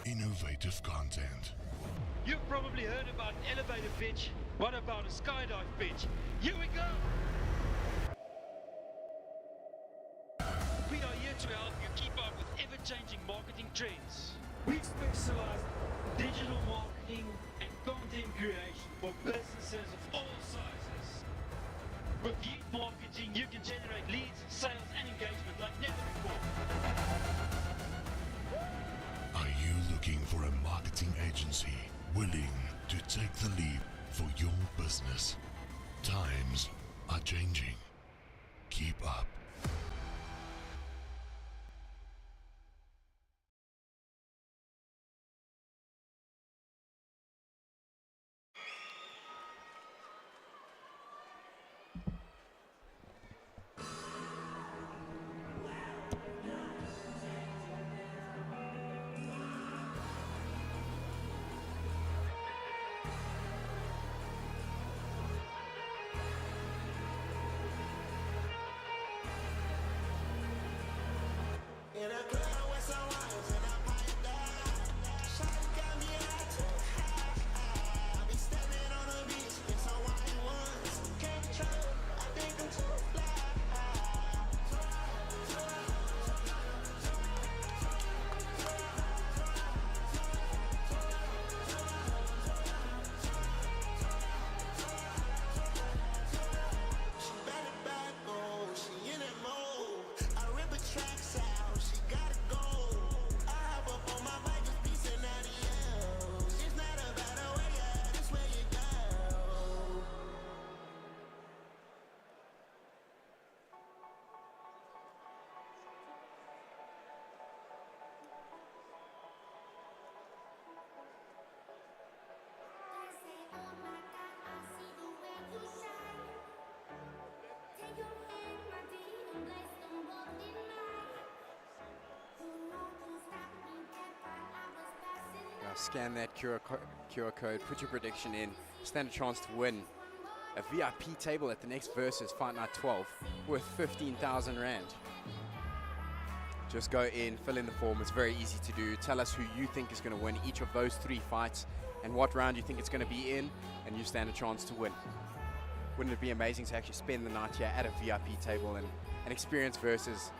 Innovative content. You've probably heard about an elevator pitch. What about a skydive pitch? Here we go! We are here to help you keep up with ever-changing marketing trends. We specialize in digital marketing and content creation for businesses of all sizes. With Yeet Marketing, you can generate leads, sales, and engagement like never before. Are you looking for a marketing agency willing to take the leap for your business. Times are changing. Keep up. Scan that QR code, put your prediction in, stand a chance to win a VIP table at the next Versus Fight Night 12 worth 15,000 Rand. Just go in, fill in the form, it's very easy to do. Tell us who you think is going to win each of those 3 fights and what round you think it's going to be in, and you stand a chance to win. Wouldn't it be amazing to actually spend the night here at a VIP table and experience Versus?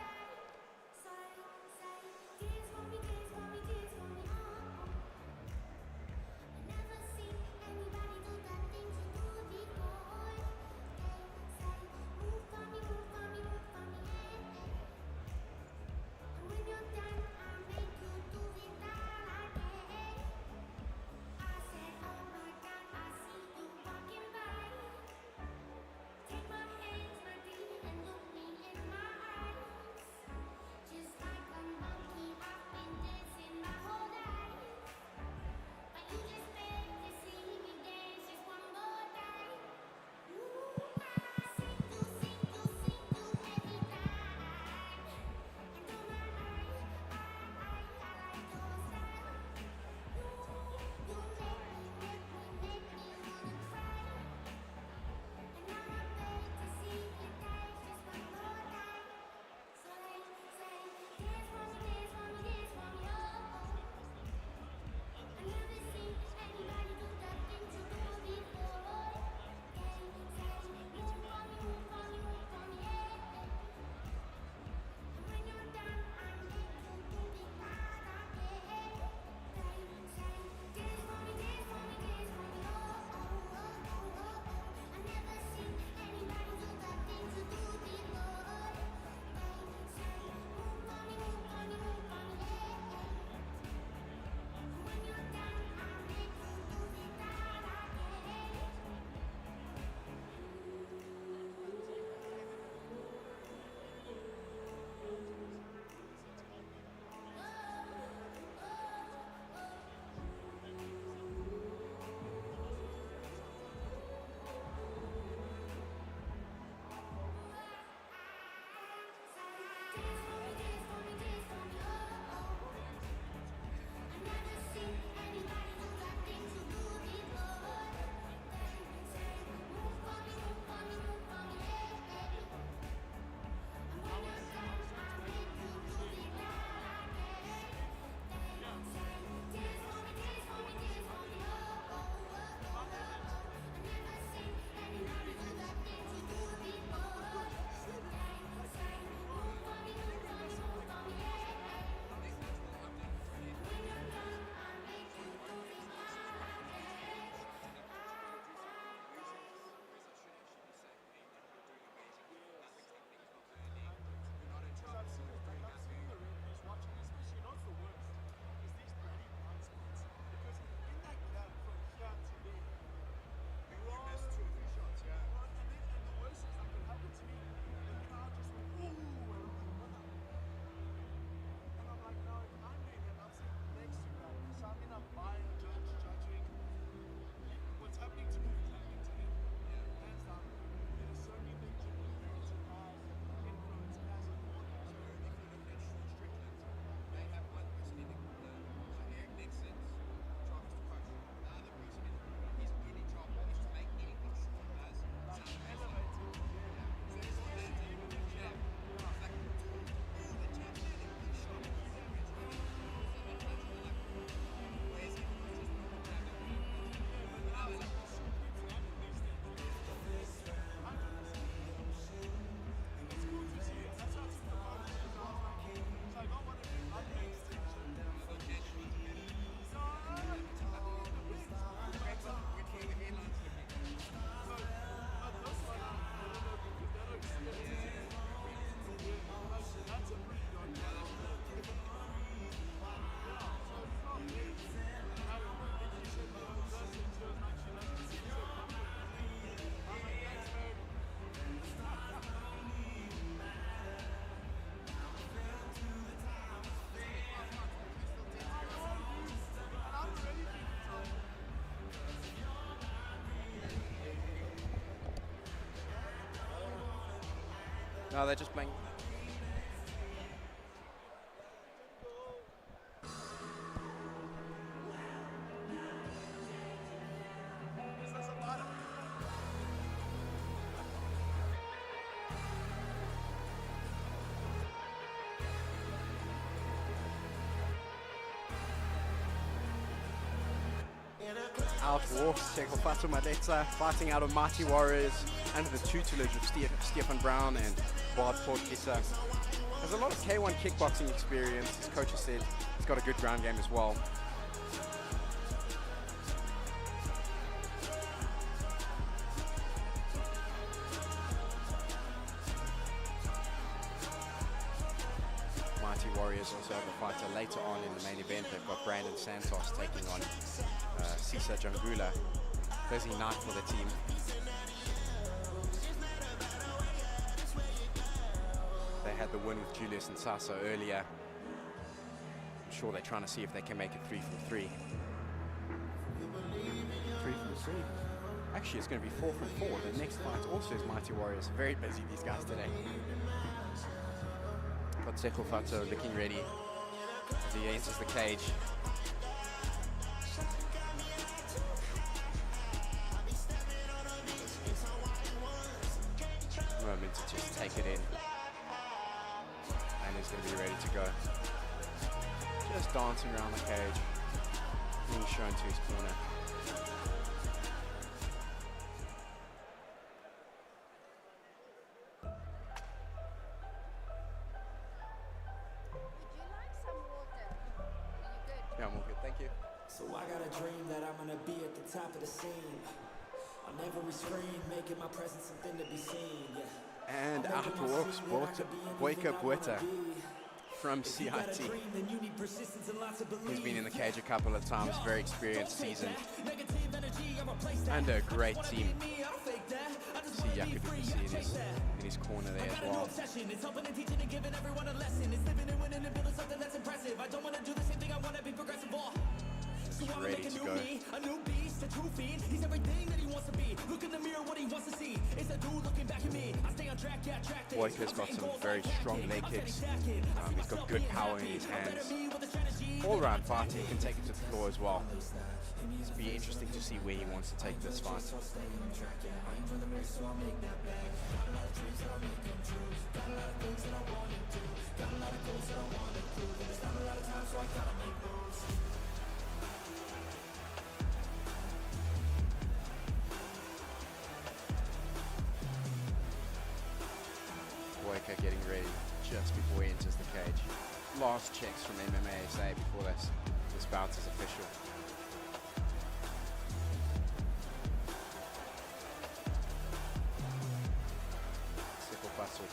No, they're just playing. Out walks Capote Mateta, fighting out of Mighty Warriors under the tutelage of Stefan Brown and Bob Portisa. There's a lot of K1 kickboxing experience, as coach has said. He's got a good ground game as well. Mighty Warriors also have a fighter later on in the main event. They've got Brandon Santos taking on Sisa Jangula. Busy night for the team. They had the win with Julius Ntsasa earlier. I'm sure they're trying to see if they can make it 3 from 3. 3 from 3. Actually, it's going to be 4 from 4. The next fight also is Mighty Warriors. Very busy, these guys today. Got Seko Fato looking ready as he enters the cage. Moment to just take it in. And he's going to be ready to go. Just dancing around the cage, being shown to his corner. Yeah, I'm all good, thank you. So I got a dream that I'm gonna be at the top of the scene. On every screen, making my presence something to be seen. Yeah. And out walks Botha from CIT. He's been in the cage a couple of times, very experienced, seasoned, and a great team. See Jabu in his corner there as well. He's ready to go. Walkout's got some very strong leg kicks. He's got good power in his hands. All-round fighter, he can take it to the floor as well. It'll be interesting to see where he wants to take this fight. Walkout getting ready just before he enters the cage. Last checks from MMA before this bout is official.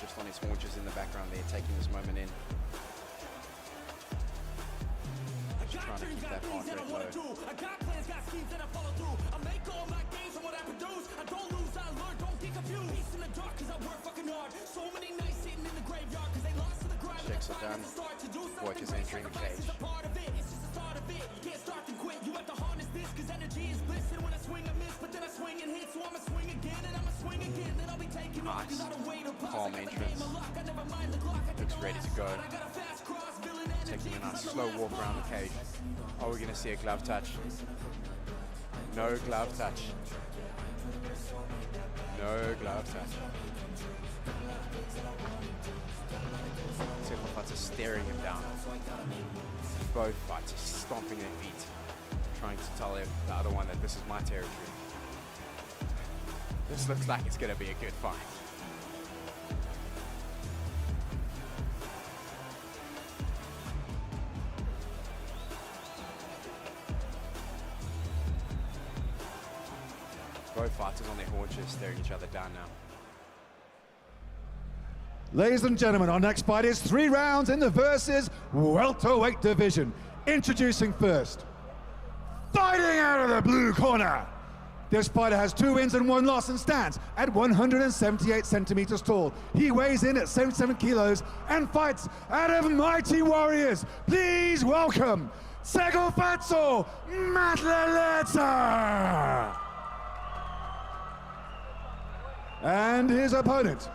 Just on his haunches in the background there, taking this moment in. Just trying to keep that heart rate low. I got plans, got schemes that I follow through. I make all my games and what I produce. I don't lose, I learn, don't get confused. Peace in the dark, cause I work fucking hard. So many nights sitting in the graveyard, cause they lost to the grind. Checks are done. Walk is entering the cage. It's just the start of it. You can't start to quit. You have to harness this, cause energy is bliss. And when I swing, I miss, but then I swing and hit. So I'ma swing again, and I'ma swing again. Then I'll be taking off, cause I don't wait to pause. Calm entrance. Looks ready to go. Taking a nice slow walk around the cage. Are we going to see a glove touch? No glove touch. No glove touch. Capote staring him down. Both fighters stomping their feet, trying to tell the other one that this is my territory. This looks like it's going to be a good fight. Both fighters on their haunches, staring each other down now. Ladies and gentlemen, our next fight is 3 rounds in the versus welterweight division. Introducing first, fighting out of the blue corner. This fighter has 2 wins and 1 loss and stands at 178 centimeters tall. He weighs in at 77 kilos and fights out of Mighty Warriors. Please welcome Capote Mateta. And his opponent,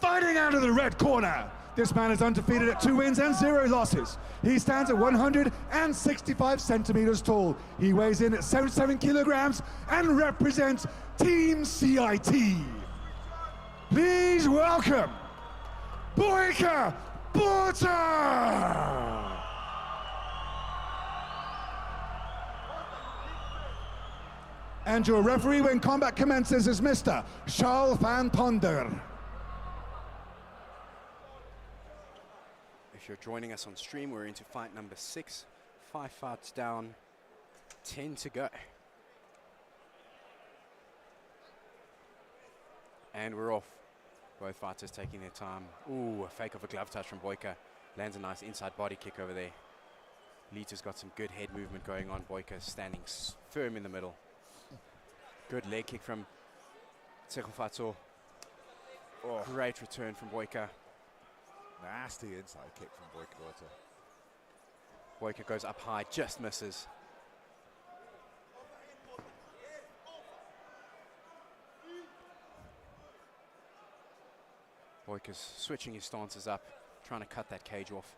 Fighting out of the red corner, this man is undefeated at 2 wins and 0 losses. He stands at 165 centimeters tall. He weighs in at 77 kilograms and represents Team CIT. Please welcome Botha! And your referee when combat commences is Mr. Charles van Tonder. If you're joining us on stream, we're into fight number 6. 5 fights down, 10 to go. And we're off. Both fighters taking their time. Ooh, a fake of a glove touch from Botha. Lands a nice inside body kick over there. Lita's got some good head movement going on. Botha standing firm in the middle. Good leg kick from Tsegofatso. Oh. Great return from Botha. Nasty inside kick from Botha. Botha goes up high, just misses. Botha's switching his stances up, trying to cut that cage off.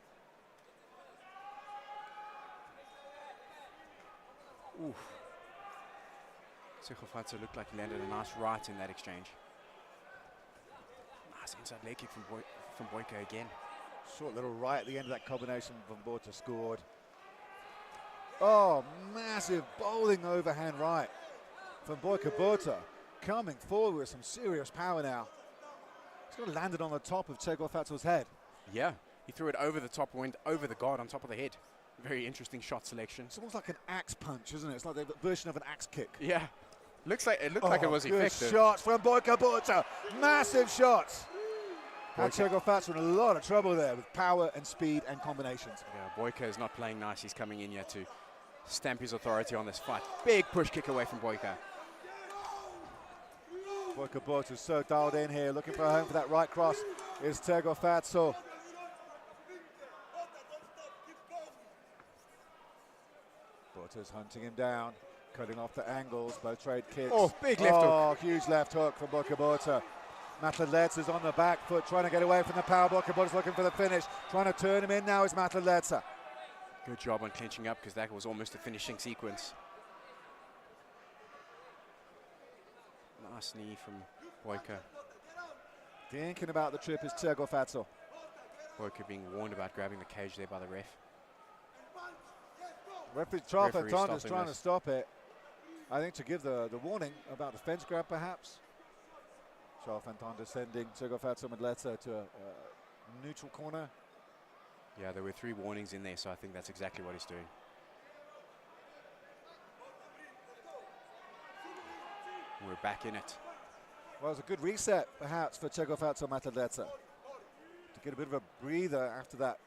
Oof. Tsegofatso looked like he landed a nice right in that exchange. Nice inside leg kick from Botha again. Short little right at the end of that combination from Botha scored. Oh, massive bowling overhand right from Botha. Coming forward with some serious power now. He's got landed on the top of Tsegofatso's head. Yeah, he threw it over the top, went over the guard on top of the head. Very interesting shot selection. It's almost like an axe punch, isn't it? It's like the version of an axe kick. Yeah, it looked like it was good effective. Shots from Botha. Massive shots. Had Tsegofatso in a lot of trouble there with power and speed and combinations. Yeah, Botha is not playing nice. He's coming in here to stamp his authority on this fight. Big push kick away from Botha. Botha so dialed in here, looking for a home for that right cross is Tsegofatso. Botha's hunting him down, cutting off the angles, both trade kicks. Oh, big left hook. Oh, huge left hook from Botha. Mateta is on the back foot, trying to get away from the power. Botha's looking for the finish, trying to turn him in now is Mateta. Good job on clinching up, because that was almost a finishing sequence. Nice knee from Botha. Thinking about the trip is Tsegofatso. Botha being warned about grabbing the cage there by the ref. Referee is trying to stop it. I think to give the warning about the fence grab perhaps. Charles van Tonder sending Tsegofatso Mateta to a neutral corner. Yeah, there were 3 warnings in there, so I think that's exactly what he's doing. We're back in it. Well, it was a good reset, perhaps, for Tsegofatso Mateta to get a bit of a breather after that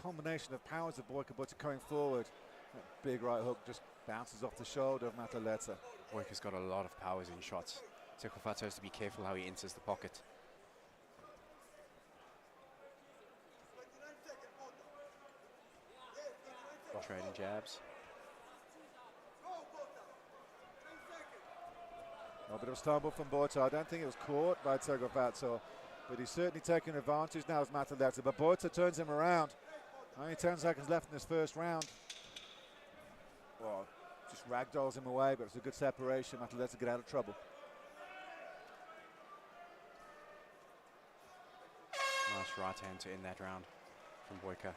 combination of powers of Botha coming forward. That big right hook just bounces off the shoulder of Mateta. Botha's got a lot of powers in shots. Tsegofatso has to be careful how he enters the pocket. Trading jabs. A bit of a stumble from Botha. I don't think it was caught by Tsegofatso, but he's certainly taking advantage now as Mateta. But Botha turns him around. Only 10 seconds left in this first round. Well, just ragdolls him away, but it's a good separation. Mateta get out of trouble. Nice right hand to end that round from Botha.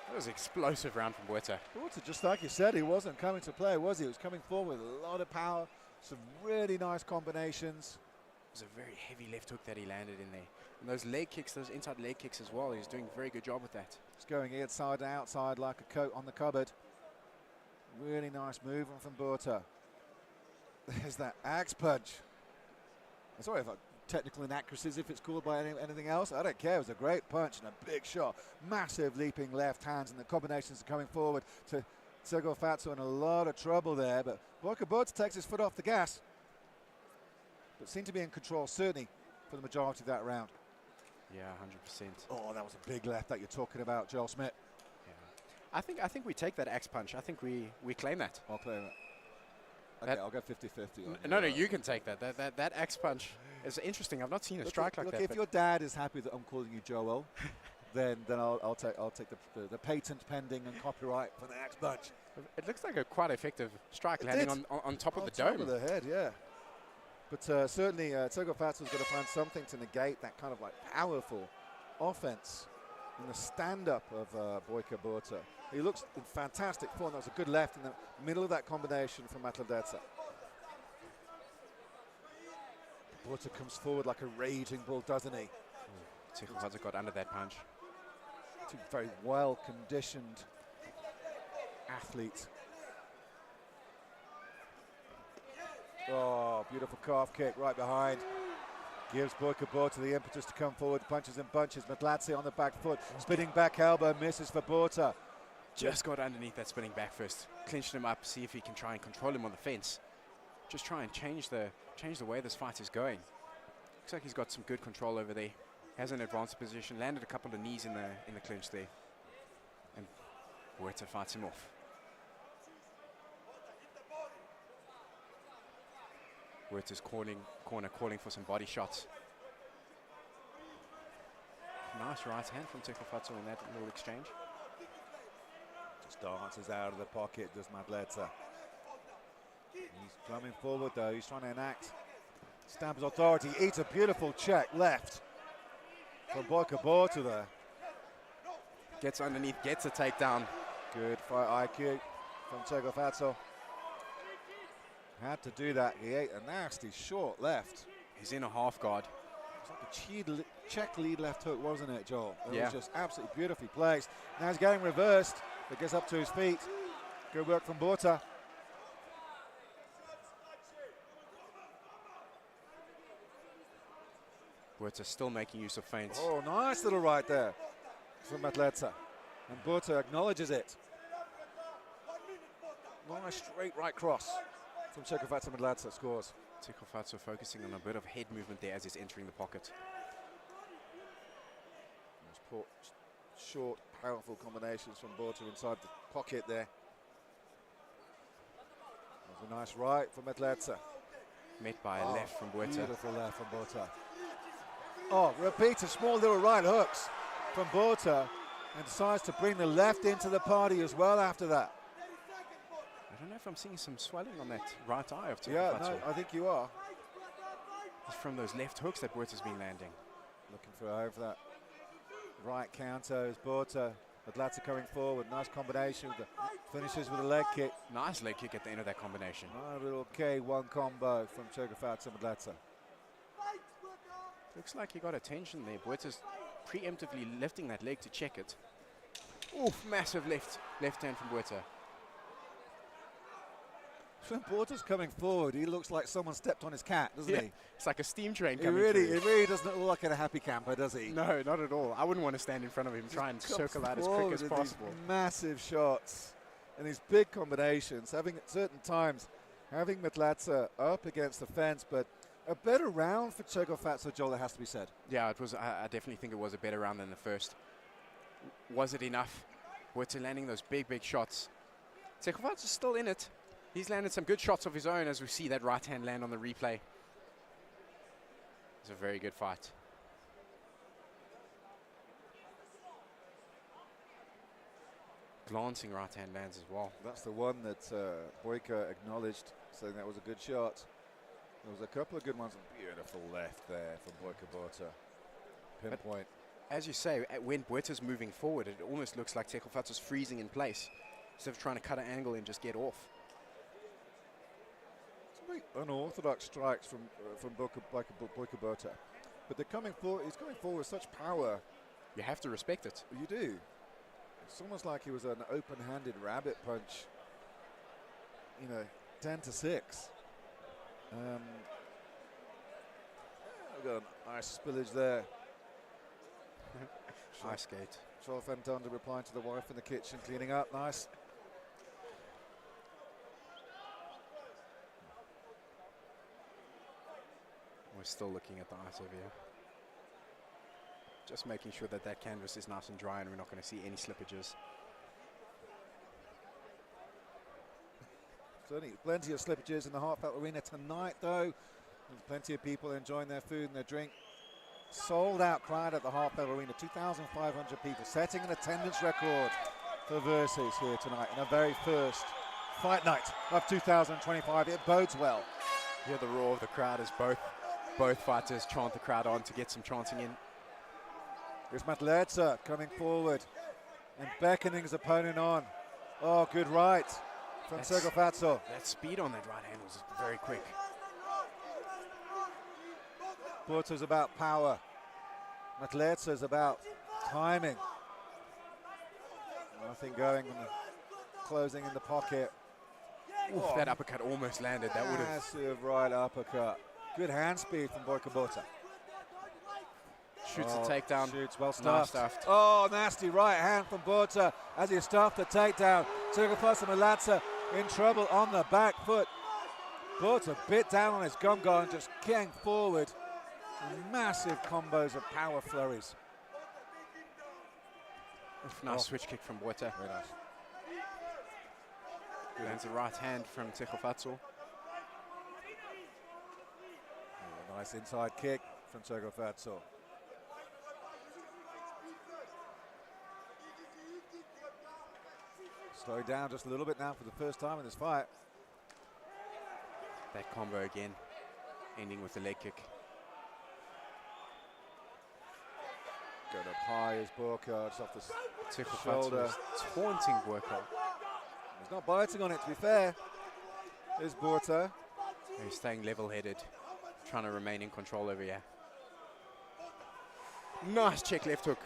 That was an explosive round from Botha. Botha, just like you said, he wasn't coming to play, was he? He was coming forward with a lot of power, some really nice combinations. It was a very heavy left hook that he landed in there. And those leg kicks, those inside leg kicks as well, he's doing a very good job with that. It's going inside and outside like a coat on the cupboard. Really nice movement from Botha. There's that axe punch. Sorry if technical inaccuracies, if it's called by anything else, I don't care. It was a great punch and a big shot. Massive leaping left hands, and the combinations are coming forward to Tsegofatso in a lot of trouble there, but Botha takes his foot off the gas, but seemed to be in control certainly for the majority of that round. Yeah, 100%. Oh, that was a big left that you're talking about, Joel Smith. Yeah. I think we take that axe punch. I think we claim that. I'll claim it. Okay, I'll go 50-50. No, you can take that. That axe punch is interesting. I've not seen a strike like that. If your dad is happy that I'm calling you Joel, then I'll take the patent pending and copyright for the axe punch. It looks like a quite effective strike landing on top of the dome. On top of the head, yeah. But certainly, Tego Fatso's got to find something to negate that kind of like powerful offense in the stand-up of Botha. He looks in fantastic form. That was a good left in the middle of that combination from Mateta. Botha comes forward like a raging bull, doesn't he? Tego Fatso got under that punch. Two very well-conditioned athletes. Oh, beautiful calf kick right behind. Gives Botha the impetus to come forward, punches and bunches. Matlatse on the back foot, spinning back elbow, misses for Botha. Just got underneath that spinning back fist. Clinched him up, see if he can try and control him on the fence. Just try and change the way this fight is going. Looks like he's got some good control over there. Has an advanced position, landed a couple of knees in the clinch there. And Botha fights him off. Botha's corner calling for some body shots. Nice right hand from Tego Fatso in that little exchange. Just dances out of the pocket, does Mateta. He's coming forward though, he's trying to enact Stamps authority, eats a beautiful check left from Botha there. Gets underneath, gets a takedown. Good fight IQ from Tego Fatso. Had to do that. He ate a nasty short left. He's in a half guard. It's like a check lead left hook, wasn't it, Joel? It yeah. was just absolutely beautifully placed. Now he's getting reversed, but gets up to his feet. Good work from Botha. Botha still making use of feints. Oh, nice little right there from Mateta. And Botha acknowledges it. Nice straight right cross from Tego Fatso. Mateta scores. Tego Fatso focusing on a bit of head movement there as he's entering the pocket. Nice short, powerful combinations from Botha inside the pocket there. That was a nice right from Mateta. Met by a left from Botha. Beautiful left from Botha. Oh, repeats small little right hooks from Botha and decides to bring the left into the party as well after that. I don't know if I'm seeing some swelling on that right eye of Tego Yeah, Fatso. no, I think you are. It's from those left hooks that Botha's been landing. Looking for over that right counter is Botha. Mateta coming forward, nice combination with the finishes with a leg kick. Nice leg kick at the end of that combination. Nice little K1 combo from Tego Fatso Mateta. Looks like he got attention there. Botha's preemptively lifting that leg to check it. Oof, massive left hand from Botha. When Botha's coming forward, he looks like someone stepped on his cat, doesn't he? It's like a steam train He coming really, through. He really doesn't look like a happy camper, does he? No, not at all. I wouldn't want to stand in front of him, try and circle out as quick as possible. Massive shots and these big combinations. Having at certain times, having Mateta up against the fence, but a better round for Tego Fatso, Joel, it has to be said. Yeah, it was. I definitely think it was a better round than the first. Was it enough? Botha landing those big shots. Tego Fatso's still in it. He's landed some good shots of his own as we see that right hand land on the replay. It's a very good fight. Glancing right hand lands as well. That's the one that Botha acknowledged, saying that was a good shot. There was a couple of good ones. Beautiful left there from Botha. Pinpoint. But as you say, when Botha's moving forward, it almost looks like Tego Fatso's freezing in place instead of trying to cut an angle and just get off. Very unorthodox strikes from Botha, but they're coming forward. He's coming forward with such power. You have to respect it. You do. It's almost like he was an open-handed rabbit punch. 10-6. We've got a nice spillage there. Nice skate. Twelfth replying to the wife in the kitchen, cleaning up. Nice. We're still looking at the ice over here. Just making sure that canvas is nice and dry and we're not going to see any slippages. Certainly plenty of slippages in the Heartfelt Arena tonight, though. There's plenty of people enjoying their food and their drink. Sold out crowd at the Heartfelt Arena, 2,500 people, setting an attendance record for Versus here tonight in a very first fight night of 2025. It bodes well. Hear the roar of the crowd as both fighters chant the crowd on to get some chanting in. Here's Mateta coming forward and beckoning his opponent on. Oh, good right from Segofatso. That speed on that right hand was very quick. Botha's about power. Mateta's about timing. Nothing going on the closing in the pocket. Oof, that uppercut almost landed. That would have. Massive right uppercut. Good hand speed from Botha. Shoots the takedown. Shoots well Nice stuffed. Oh, nasty right hand from Botha as he stuffed the takedown. Segofatso Mateta in trouble on the back foot. Botha bit down on his gum guard and just came forward. Massive combos of power flurries. Nice switch kick from Botha. Very nice. Lands a right hand from Segofatso. Nice inside kick from Segofatso. Slowing down just a little bit now for the first time in this fight. That combo again, ending with a leg kick. Going up high is Walkout, just off the Segofatso shoulder. is taunting Walkout. He's not biting on it, to be fair. Here's Botha. He's staying level-headed, trying to remain in control over here. Nice check left hook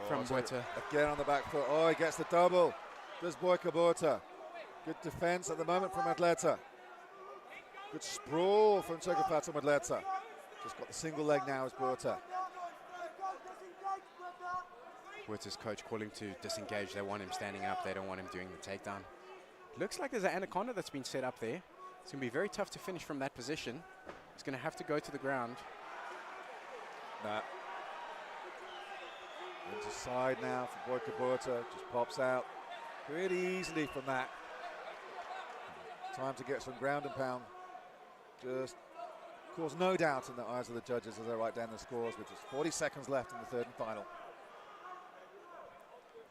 from Botha. Again on the back foot. Oh, he gets the double. Does Botha. Good defense at the moment from Mateta. Good sprawl from Segofatso Mateta. Just got the single leg now as Botha. Botha's coach calling to disengage. They want him standing up. They don't want him doing the takedown. Looks like there's an anaconda that's been set up there. It's going to be very tough to finish from that position. He's going to have to go to the ground. Nah. Into side now for Botha. Just pops out pretty easily from that. Time to get some ground and pound. Just cause no doubt in the eyes of the judges as they write down the scores with just 40 seconds left in the third and final.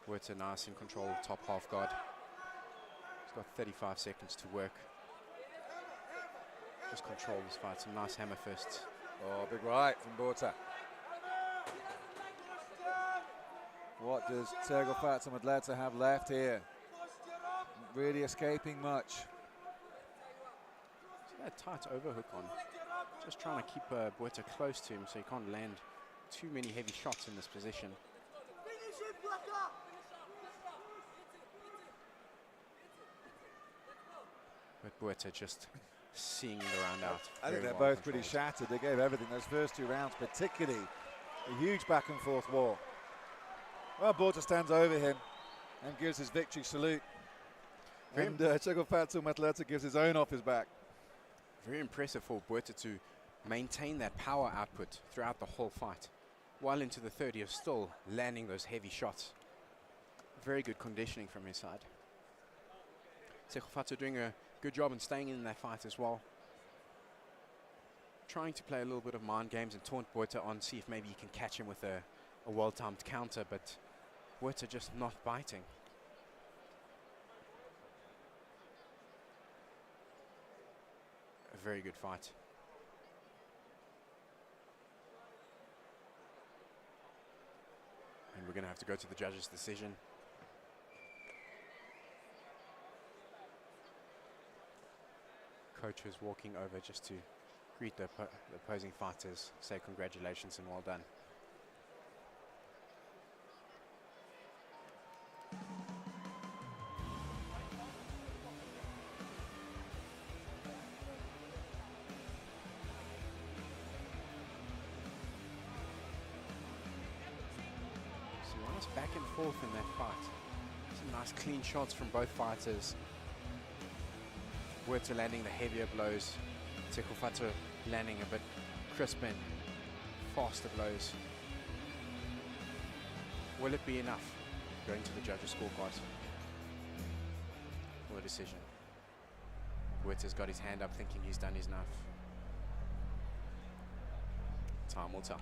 Botha nice in control of top half guard. He's got 35 seconds to work. Just control this fight. Some nice hammer fists. Oh, big right from Botha. What does Segofatso Mateta have left here? Not really escaping much. See that tight overhook on. Just trying to keep Botha close to him so he can't land too many heavy shots in this position. But Botha just seeing the round out. I think they're both pretty shattered. They gave everything. Those first two rounds, particularly, a huge back and forth war. Well, Botha stands over him and gives his victory salute. And Segofatso Mateta gives his own off his back. Very impressive for Botha to maintain that power output throughout the whole fight. While into the third, he is still landing those heavy shots. Very good conditioning from his side. Segofatso doing a good job in staying in that fight as well. Trying to play a little bit of mind games and taunt Botha on, see if maybe he can catch him with a well-timed counter, but Botha just not biting. A very good fight. And we're going to have to go to the judges' decision. Coach is walking over just to greet the opposing fighters, say congratulations and well done. So nice back and forth in that fight. Some nice clean shots from both fighters. Botha landing the heavier blows. Segofatso landing a bit crisp and faster blows. Will it be enough? Going to the judges' scorecards for a decision. Witter's got his hand up thinking he's done his enough. Time will tell.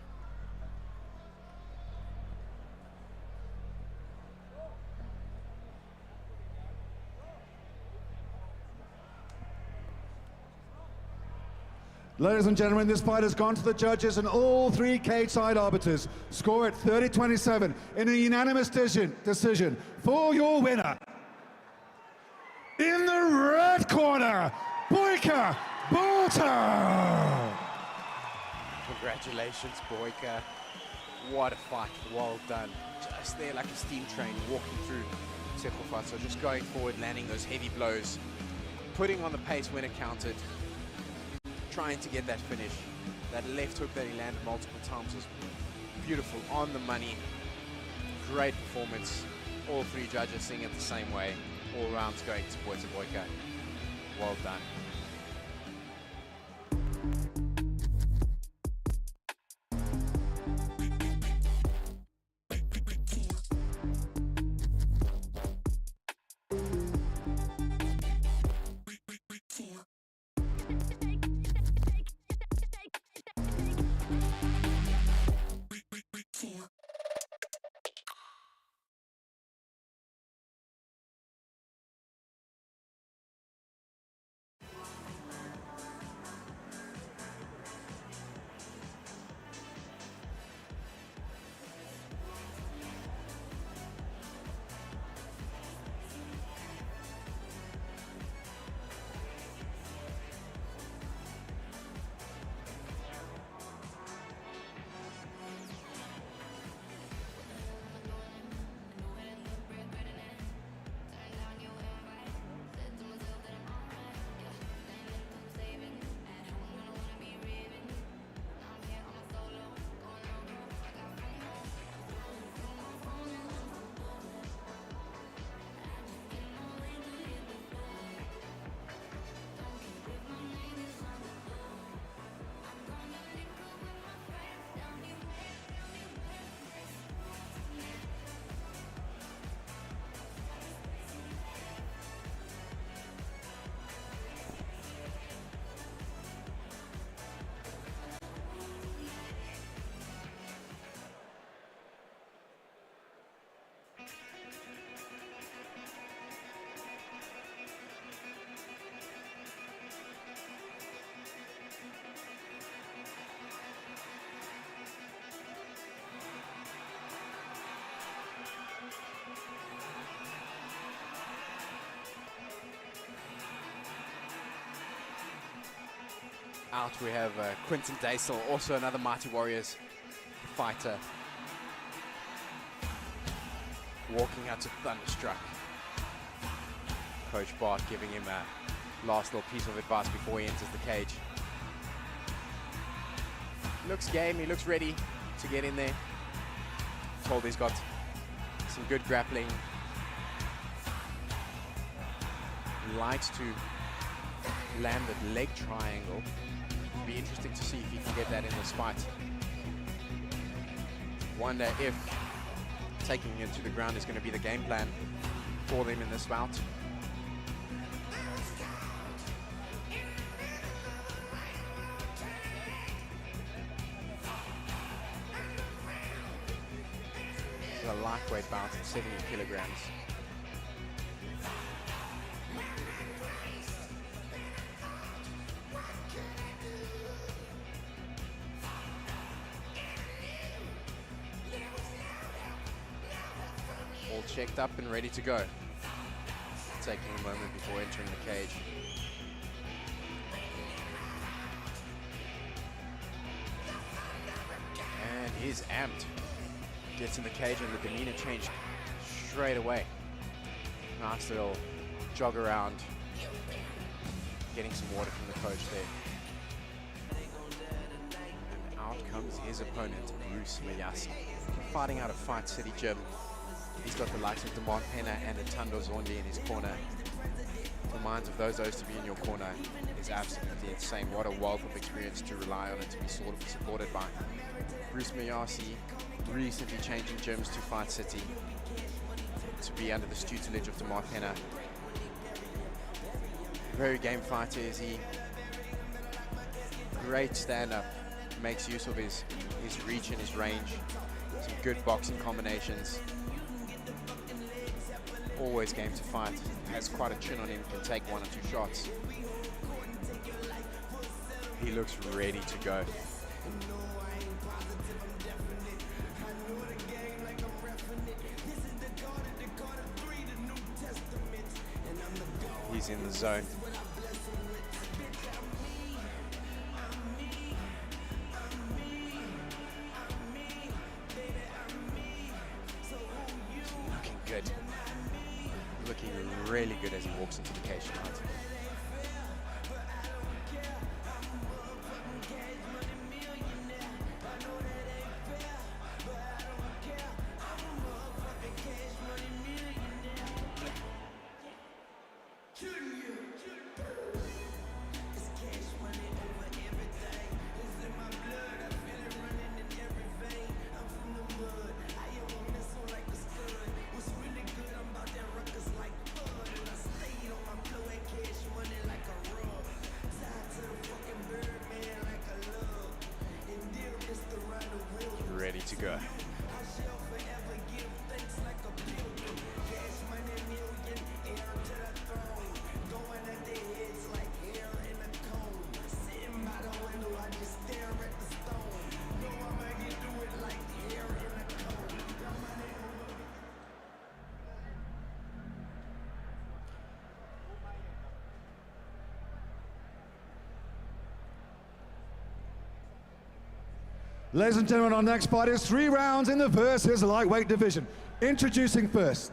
Ladies and gentlemen, this fight has gone to the judges and all three cage-side arbiters score it 30-27 in a unanimous decision for your winner. In the red corner, Boyka Botha. Congratulations, Boyka. What a fight, well done. Just there like a steam train walking through several fights. So just going forward, landing those heavy blows, putting on the pace when it counted, trying to get that finish. That left hook that he landed multiple times was beautiful, on the money. Great performance. All three judges seeing it the same way. All rounds going to Boyka. Well done. Out we have Quinton Daoel, also another Mighty Warriors fighter. Walking out to Thunderstruck. Coach Bart giving him a last little piece of advice before he enters the cage. Looks game, he looks ready to get in there. Told he's got some good grappling. Likes to land that leg triangle. Be interesting to see if he can get that in this fight. Wonder if taking it to the ground is going to be the game plan for them in this bout. This is a lightweight bout at 70 kilograms. Checked up and ready to go. Taking a moment before entering the cage. And he's amped. Gets in the cage and the demeanor changed straight away. Nice little jog around. Getting some water from the coach there. And out comes his opponent, Bruce Mayasi. Fighting out of Fight City Gym. He's got the likes of Demar Pena and Ntando Zondi in his corner. The minds of those to be in your corner is absolutely insane. What a wealth of experience to rely on and to be sort of supported by. Bruce Mayasi recently changing gyms to Fight City to be under the tutelage of Demar Pena. Very game fighter is he. Great stand-up. Makes use of his reach and his range. Some good boxing combinations. Always game to fight. Has quite a chin on him, can take 1 or 2 shots. He looks ready to go. He's in the zone. Looking good. Looking really good as he walks into the cage tonight. Ready to go. Ladies and gentlemen, our next fight is 3 rounds in the versus lightweight division. Introducing first,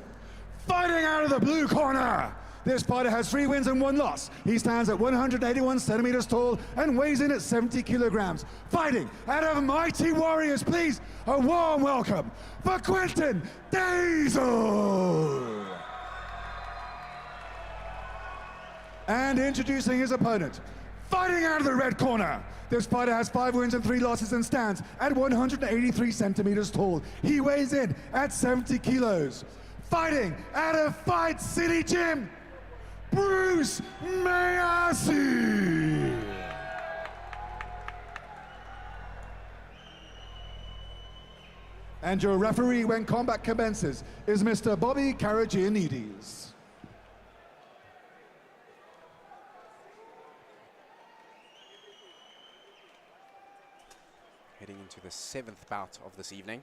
fighting out of the blue corner. This fighter has 3 wins and 1 loss. He stands at 181 centimeters tall and weighs in at 70 kilograms. Fighting out of Mighty Warriors, please, a warm welcome for Quinton Daoel. And introducing his opponent, fighting out of the red corner. This fighter has 5 wins and 3 losses and stands at 183 centimeters tall. He weighs in at 70 kilos. Fighting out of Fight City Gym, Bruce Mayasi. And your referee when combat commences is Mr. Bobby Karagianidis. Heading into the 7th bout of this evening.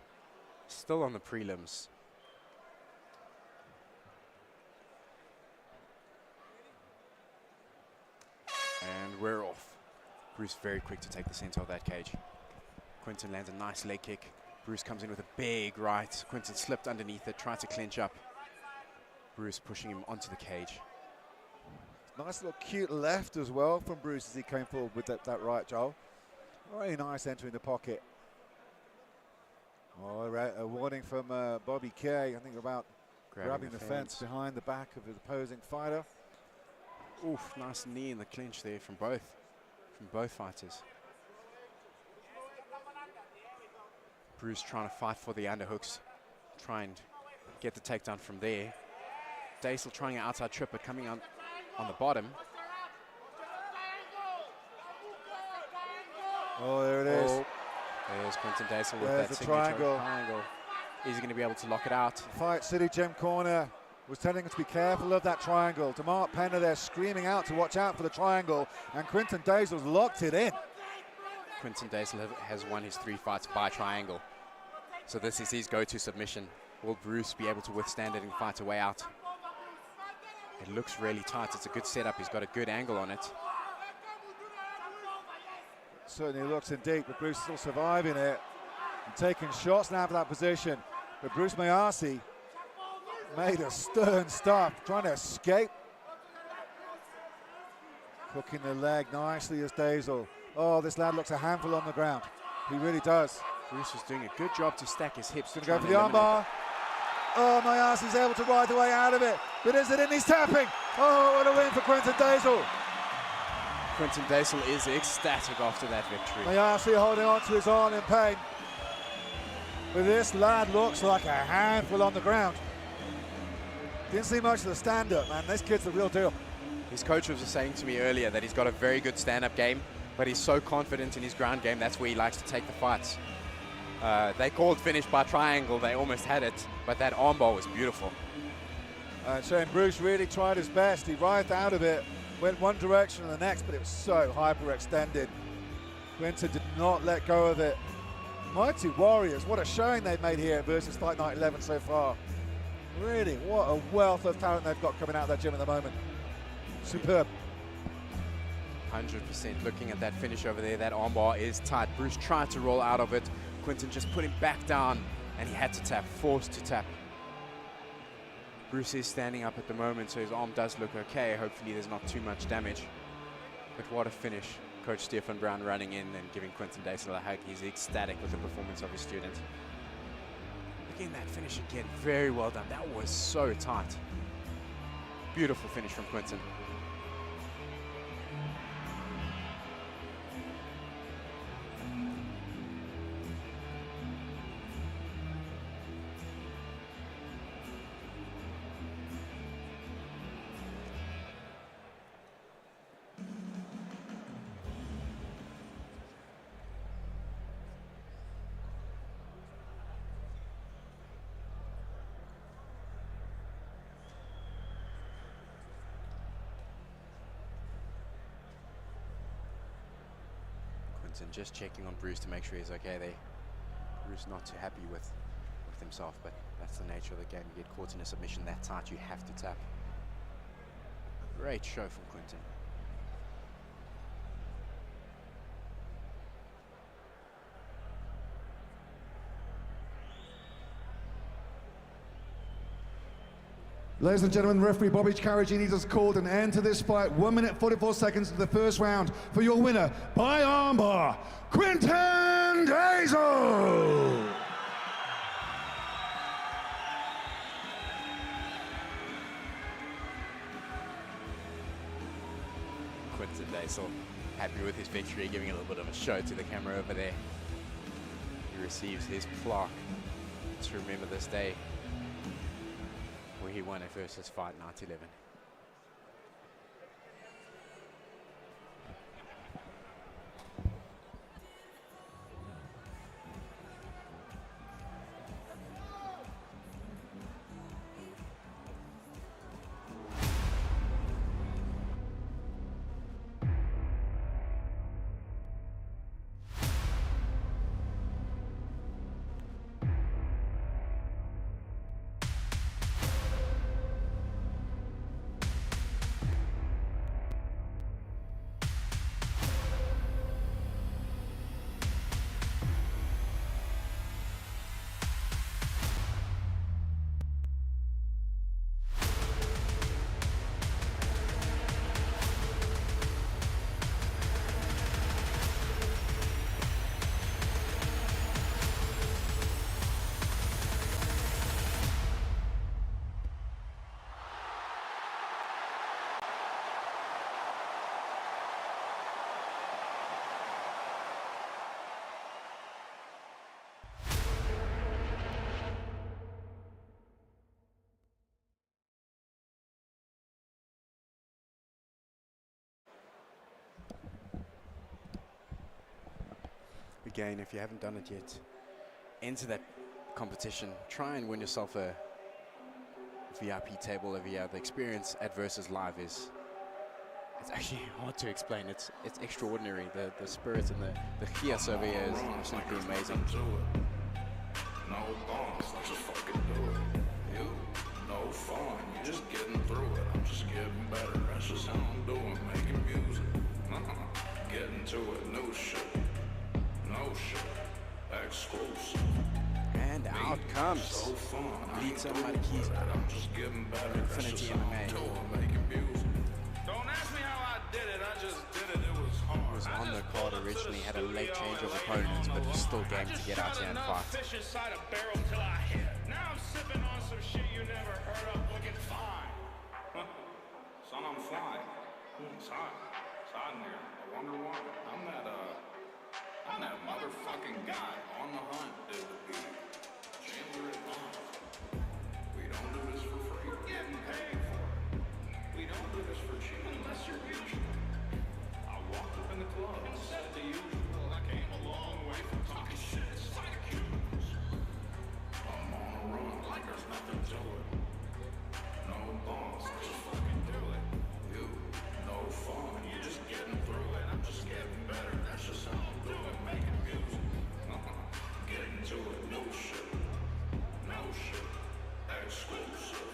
Still on the prelims. And we're off. Bruce very quick to take the center of that cage. Quinton lands a nice leg kick. Bruce comes in with a big right. Quinton slipped underneath it, tried to clinch up. Bruce pushing him onto the cage. Nice little cute left as well from Bruce as he came forward with that right, Joel. Very nice entering the pocket. Oh, a warning from Bobby K, I think, about grabbing the fence behind the back of the opposing fighter. Oof, nice knee in the clinch there from both fighters. Bruce trying to fight for the underhooks, try and get the takedown from there. Daoel trying an outside trip, but coming on the bottom. Oh, there it is. Oh, there's Quinton Daoel with there's that the signature triangle. Is he going to be able to lock it out? Fight City Gym corner was telling us to be careful of that triangle. DeMarc Penner there screaming out to watch out for the triangle, and Quinton Daoel's locked it in. Quinton Daoel has won his 3 fights by triangle. So this is his go-to submission. Will Bruce be able to withstand it and fight a way out? It looks really tight. It's a good setup. He's got a good angle on it. Certainly looks in deep, but Bruce still surviving it and taking shots now for that position. But Bruce Mayasi made a stern stop, trying to escape. Cooking the leg nicely as Daoel. Oh, this lad looks a handful on the ground. He really does. Bruce is doing a good job to stack his hips. Gonna go for the armbar. Oh, Mayasi's able to ride the way out of it. But is it in? He's tapping. Oh, what a win for Quinton Daoel. Quinton Daoel is ecstatic after that victory. Mayasi holding on to his arm in pain. But this lad looks like a handful on the ground. Didn't see much of the stand-up, man. This kid's the real deal. His coach was saying to me earlier that he's got a very good stand-up game, but he's so confident in his ground game, that's where he likes to take the fights. They called finish by triangle, they almost had it, but that armbar was beautiful. Shane Bruce really tried his best. He writhed out of it, went one direction and the next, but it was so hyperextended. Quinton did not let go of it. Mighty Warriors, what a showing they've made here versus Fight Night 11 so far. Really, what a wealth of talent they've got coming out of that gym at the moment. Superb. 100%. Looking at that finish over there, that armbar is tight. Bruce tried to roll out of it. Quinton just put him back down, and he had to tap, forced to tap. Bruce is standing up at the moment, so his arm does look okay. Hopefully there's not too much damage. But what a finish. Coach Stefan Brown running in and giving Quinton Daoel a hug. He's ecstatic with the performance of his student. Again, that finish again, very well done. That was so tight. Beautiful finish from Quinton. And just checking on Bruce to make sure he's okay there. Bruce not too happy with himself, but that's the nature of the game. You get caught in a submission that tight, you have to tap. Great show from Quinton. Ladies and gentlemen, referee Bobby Carragini has called an end to this fight. 1 minute 44 seconds to the first round for your winner by armbar, Quinton Daoel. Quinton Daoel happy with his victory, giving a little bit of a show to the camera over there. He receives his plaque to remember this day where he won it versus Fight Night 11. Again, if you haven't done it yet, enter that competition. Try and win yourself a VIP table every year. The experience at Versus Live it's actually hard to explain. It's extraordinary. The spirit and the chias over here is absolutely amazing. No bombs, let's just fucking do it. You, no fun, you're just getting through it. I'm just getting better, that's just how I'm doing, making music. Getting to it, new shit. No shit, exclusive. And out comes Lita Marquez, Infinity MMA. Don't ask me how I did it, I just did it, it was hard. Was on the card originally, had a late change of opponents, but was still game to get out here and fight. Fish inside a barrel till I hit. Now I'm sipping on some shit you never heard of, looking fine. Son, I'm flying. It's hot. It's hot in here. I wonder why. I'm that motherfucking guy on the hunt, dude. Chandler at Bond. We don't do this for free. We're getting paid for it. We don't do this for cheap. in the club. Said the usual, I came a long way from talking shit. Psych cues. I'm on a run like there's nothing to it. No boss, just fucking do it. You, no fun, you're just getting through it. I'm just getting better, that's just how I'm doing. Making music, getting to it. No shit, exclusive.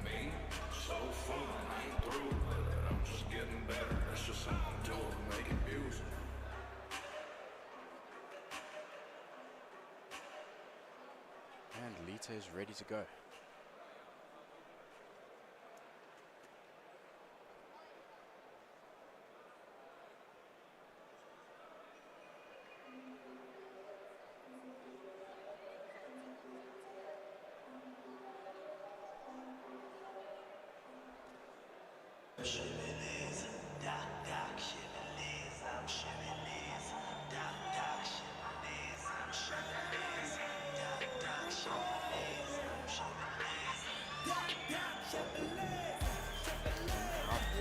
Me, so fun, I ain't through with it. I'm just getting better, that's just how I'm doing. Making music. And Lita is ready to go.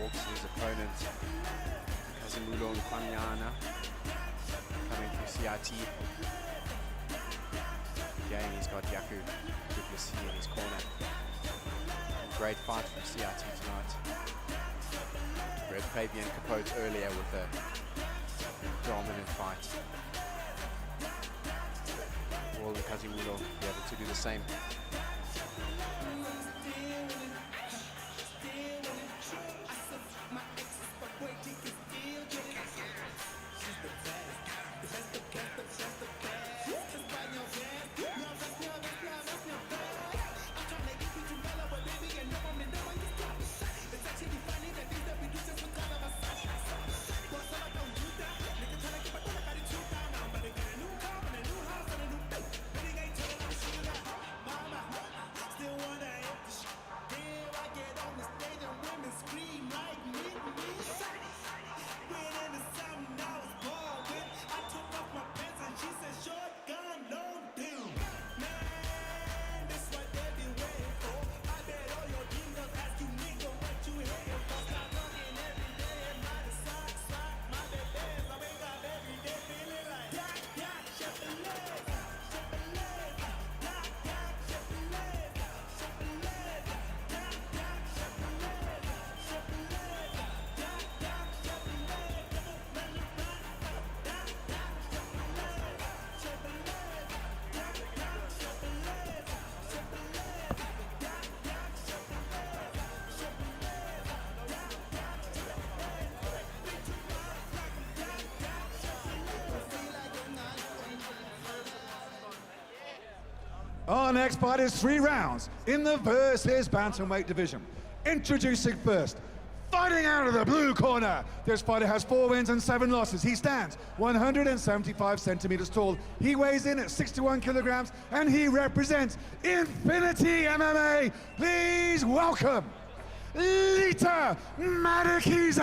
Walks his opponent, Kazimulo Nkwanyana, coming from CRT. Again, he's got Jabu in his corner. Great fight from CRT tonight. Red Fabian Capote earlier with a dominant fight. Will Kazimulo be able to do the same? Our next fight is 3 rounds in the versus Bantamweight division. Introducing first, fighting out of the blue corner. This fighter has 4 wins and 7 losses. He stands 175 centimeters tall. He weighs in at 61 kilograms and he represents Infinity MMA. Please welcome Lita Madakiza.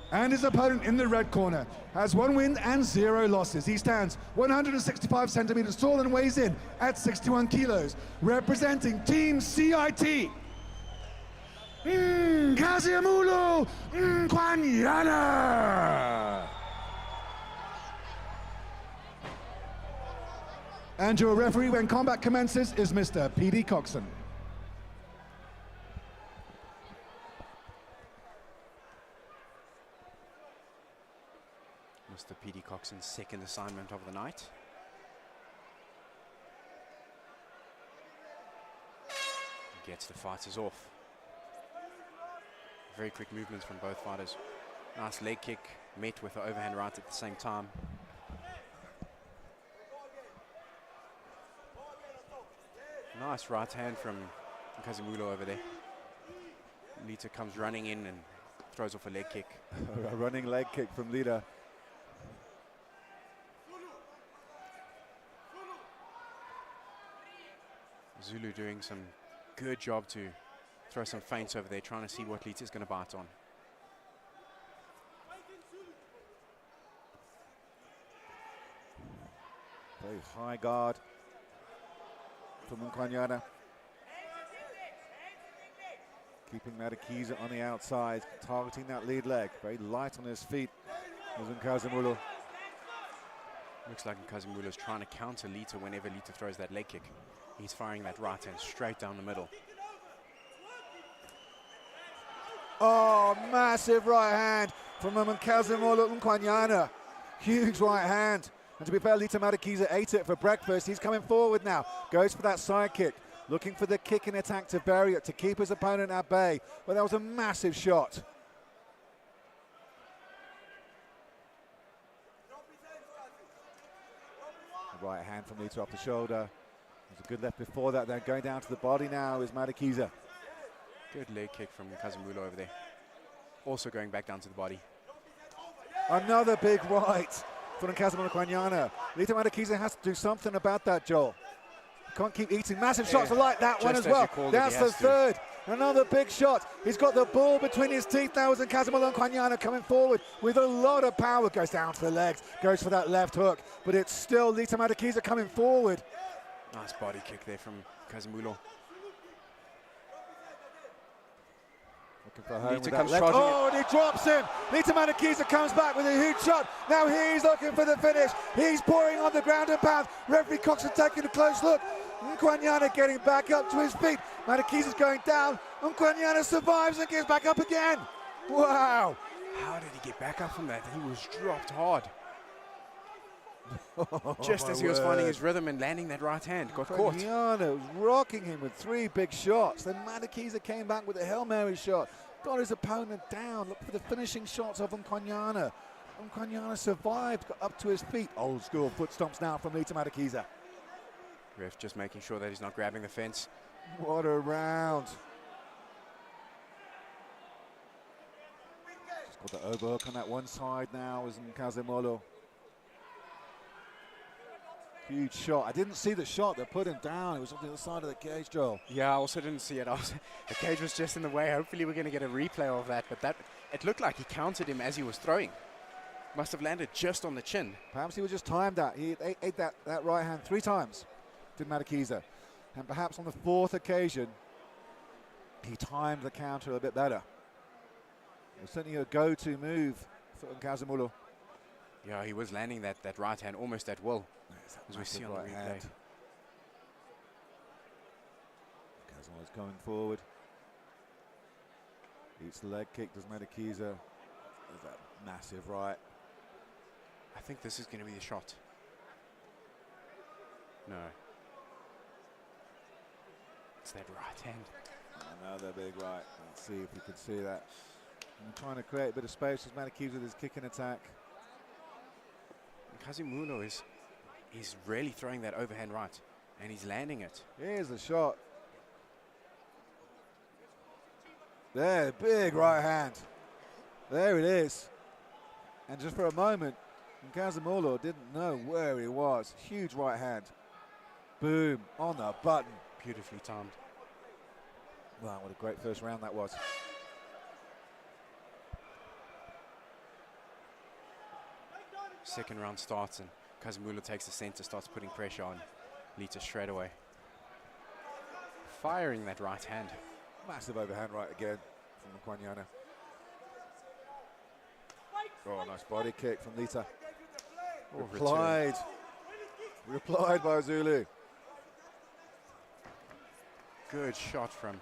And his opponent in the red corner has 1 win and 0 losses. He stands 165 centimeters tall and weighs in at 61 kilos, representing Team CIT. Kazimulo Nkwanyana. And your referee when combat commences is Mr. P.D. Coxon. Mr. P.D. Coxon's second assignment of the night. Gets the fighters off. Very quick movements from both fighters. Nice leg kick, met with the overhand right at the same time. Nice right hand from Kazimulo over there. Lita comes running in and throws off a leg kick. A running leg kick from Lita. Zulu doing some good job to throw some feints over there, trying to see what Lita's going to bite on. Very high guard from Nkwanyana. Keeping Madakiza on the outside, targeting that lead leg. Very light on his feet. Nkazimulo. Looks like Nkazimulo's trying to counter Lita whenever Lita throws that leg kick. He's firing that right hand straight down the middle. Oh, massive right hand from Nkazimulo Mkwanyana. Huge right hand. And to be fair, Lita Madakiza ate it for breakfast. He's coming forward now. Goes for that side kick. Looking for the kick and attack to bury it, to keep his opponent at bay. But that was a massive shot. The right hand from Lita off the shoulder. There's a good left before that. Then going down to the body now is Madakiza. Good leg kick from Nkazimulo over there. Also going back down to the body. Another big right for Nkazimulo Mkwanyana. Lita Madakiza has to do something about that, Joel. Can't keep eating massive shots like that one as well. That's the third. Another big shot. He's got the ball between his teeth now as Nkazimulo Mkwanyana coming forward with a lot of power. Goes down to the legs, goes for that left hook, but it's still Lita Madakiza coming forward. Nice body kick there from Nkazimulo. Looking for home with that left. Oh, and he drops him. Lita Madakiza comes back with a huge shot. Now he's looking for the finish. He's pouring on the ground and pound. Referee Cox is taking a close look. Mkwanyana getting back up to his feet. Madakiza's going down. Mkwanyana survives and gets back up again. Wow. How did he get back up from that? He was dropped hard. Just as he was finding his rhythm and landing that right hand, got caught. Mkwanyana was rocking him with 3 big shots. Then Madakiza came back with a Hail Mary shot. Got his opponent down. Look for the finishing shots of Mkwanyana. Mkwanyana survived, got up to his feet. Old school foot stomps now from Lita Madakiza. Ref just making sure that he's not grabbing the fence. What a round. Just got the overhook on that one side now as Nkazimulo. Huge shot. I didn't see the shot that put him down. It was on the other side of the cage, Joel. Yeah, I also didn't see it. The cage was just in the way. Hopefully we're going to get a replay of that. But it looked like he countered him as he was throwing. Must have landed just on the chin. Perhaps he was just timed that. He ate that right hand 3 times, did Madakiza. And perhaps on the 4th occasion, he timed the counter a bit better. It was certainly a go-to move for Nkazimulo. Yeah, he was landing that right hand almost at will, as we see on the replay. Nkazimulo's going forward. Eats the leg kick, does Madakiza. There's that massive right. I think this is going to be the shot. No. It's that right hand. Another big right. Let's see if we can see that. I'm trying to create a bit of space as Madakiza with his kick and attack. Nkazimulo he's really throwing that overhand right, and he's landing it. Here's the shot. There, big right hand. There it is. And just for a moment, Nkazimulo didn't know where he was. Huge right hand. Boom, on the button. Beautifully timed. Wow, what a great first round that was. Second round starts and Nkazimulo takes the center, starts putting pressure on Lita straight away. Firing that right hand. Massive overhand right again from Mkwanyana. Oh, nice body kick from Lita. Oh, replied by Zulu. Good shot from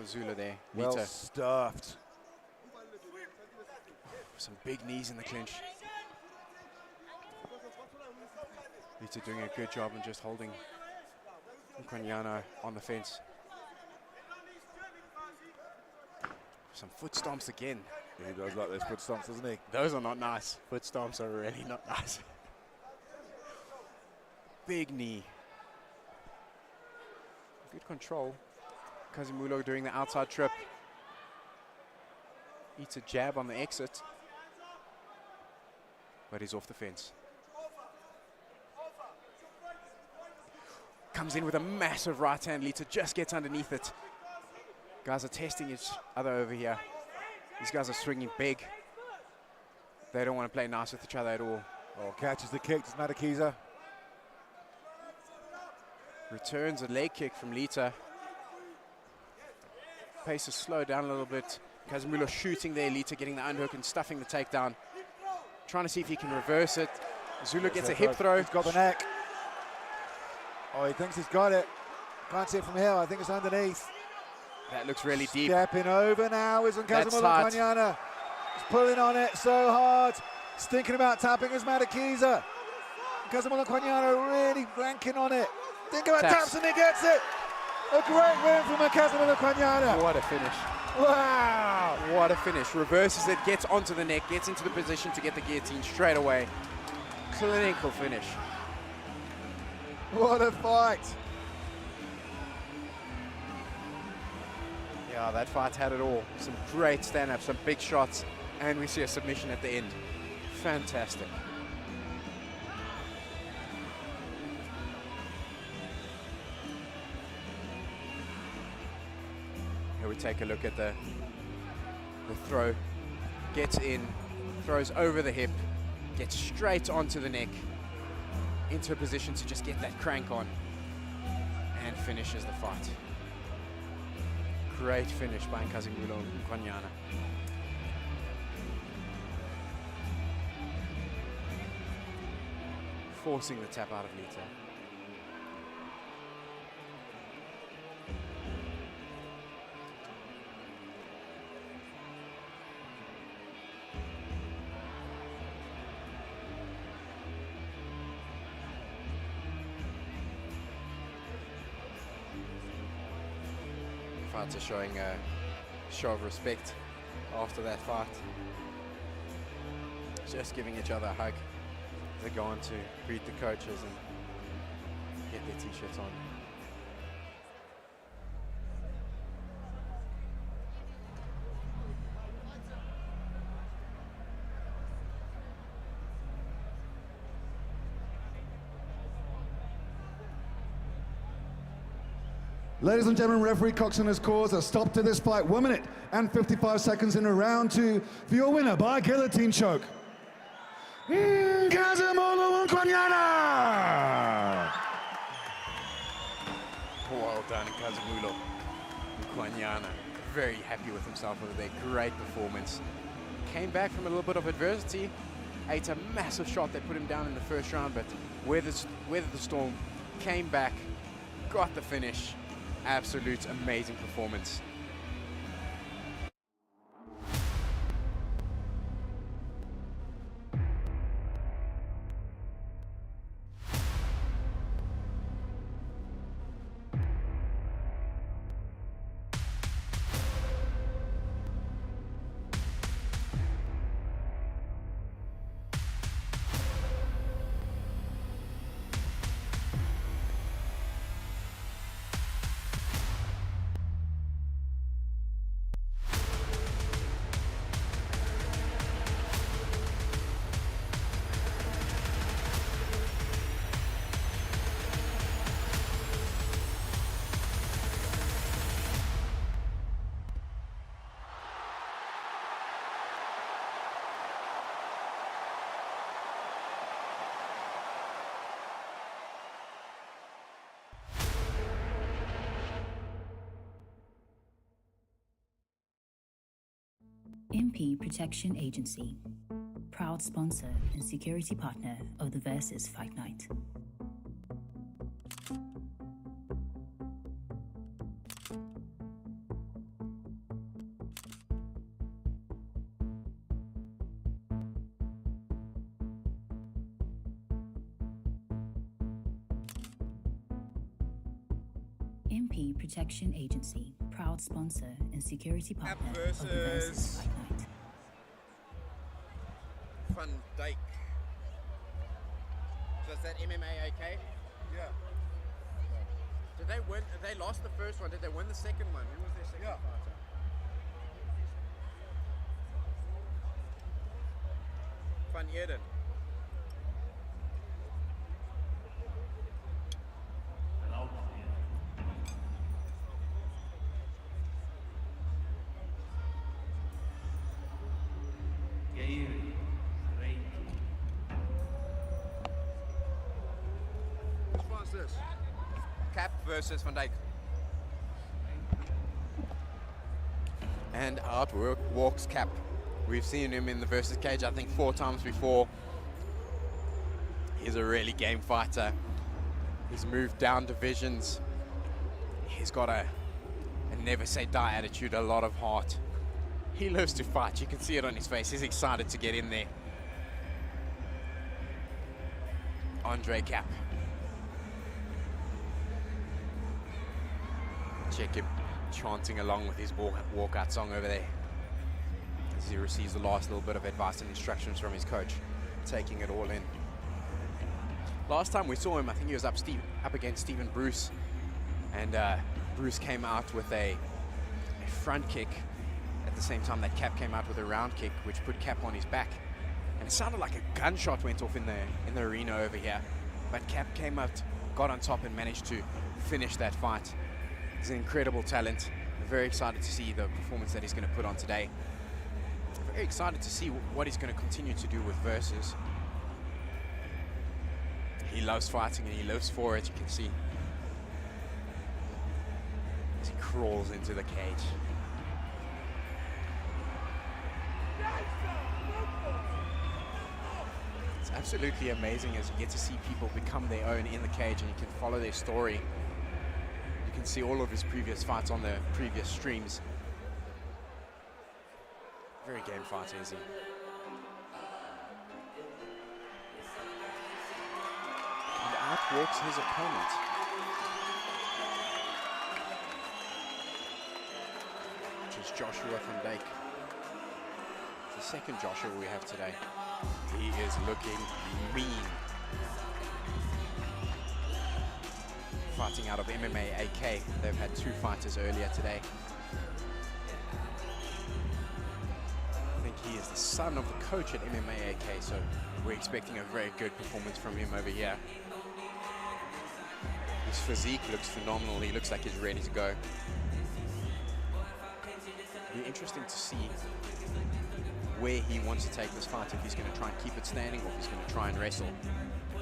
Zulu there. Well Lita. stuffed. Some big knees in the clinch. Lita doing a good job in just holding Mkwanyana on the fence. Some foot stomps again. Yeah, he does like those foot stomps, doesn't he? Those are not nice. Foot stomps are really not nice. Big knee. Good control. Nkazimulo doing the outside trip. Eats a jab on the exit. But he's off the fence. Comes in with a massive right hand. Lita just gets underneath it. Guys are testing each other over here. These guys are swinging big. They don't want to play nice with each other at all. Oh, catches the kick, does Madakiza. Returns a leg kick from Lita. Pace has slowed down a little bit. Casemiro shooting there, Lita getting the underhook and stuffing the takedown. Trying to see if he can reverse it. Zulu gets a hip throw. He's got the neck. Oh, he thinks he's got it. Can't see it from here. I think it's underneath. That looks really deep. Stepping over now isn't That's Casemiro hard. Kwanyana. He's pulling on it so hard. He's thinking about tapping his Madakiza. Casemiro Kwanyana really blanking on it. Think about taps and he gets it. A great win from Casemiro Kwanyana. What a finish. Wow. What a finish. Reverses it, gets onto the neck, gets into the position to get the guillotine straight away. Clinical finish. What a fight. Yeah, that fight had it all. Some great stand-ups, some big shots, and we see a submission at the end. Fantastic. Here we take a look at the throw. Gets in, throws over the hip, gets straight onto the neck, into a position to just get that crank on, and finishes the fight. Great finish by Casemiro Kwanyana. Forcing the tap out of Lita. Fighter showing a show of respect after that fight. Just giving each other a hug. They go on to greet the coaches and get their t-shirts on. Ladies and gentlemen, referee Coxon has caused a stop to this fight. 1 minute and 55 seconds in round 2 for your winner by guillotine choke. Casemiro Kwanyana! Well done, Casemiro Kwanyana. Very happy with himself over there. Great performance. Came back from a little bit of adversity. Ate a massive shot that put him down in the first round, but weathered the storm. Came back, got the finish. Absolute amazing performance. MP Protection Agency, proud sponsor and security partner of the Versus Fight Night. MP Protection Agency, proud sponsor and security partner of the Versus Fight Night. Van Dijk. So is that MMA okay? Yeah. Did they win? They lost the first one. Did they win the second one? Who was their second fighter? Van Heyden. This? Cap versus Van Dijk. and out walks Cap. We've seen him in the versus cage, I think 4 times before. He's a really game fighter. He's moved down divisions. He's got a never say die attitude, a lot of heart. He lives to fight. You can see it on his face. He's excited to get in there. Andre Cap. Check him chanting along with his walkout song over there as he receives the last little bit of advice and instructions from his coach, taking it all in. Last time we saw him, I think he was up against Stephen Bruce, and Bruce came out with a front kick at the same time that Cap came out with a round kick, which put Cap on his back. And it sounded like a gunshot went off in the arena over here. But Cap came out, got on top, and managed to finish that fight. He's an incredible talent. I'm very excited to see the performance that he's going to put on today. I'm very excited to see what he's going to continue to do with Versus. He loves fighting and he lives for it, you can see. As he crawls into the cage. It's absolutely amazing as you get to see people become their own in the cage and you can follow their story. You can see all of his previous fights on the previous streams. Very game fighter, is he? And outwalks his opponent. Which is Joshua van Dijk. The second Joshua we have today. He is looking mean. Fighting out of MMA AK. They've had 2 fighters earlier today. I think he is the son of the coach at MMA AK, so we're expecting a very good performance from him over here. His physique looks phenomenal. He looks like he's ready to go. It'll be interesting to see where he wants to take this fight, if he's going to try and keep it standing or if he's going to try and wrestle. You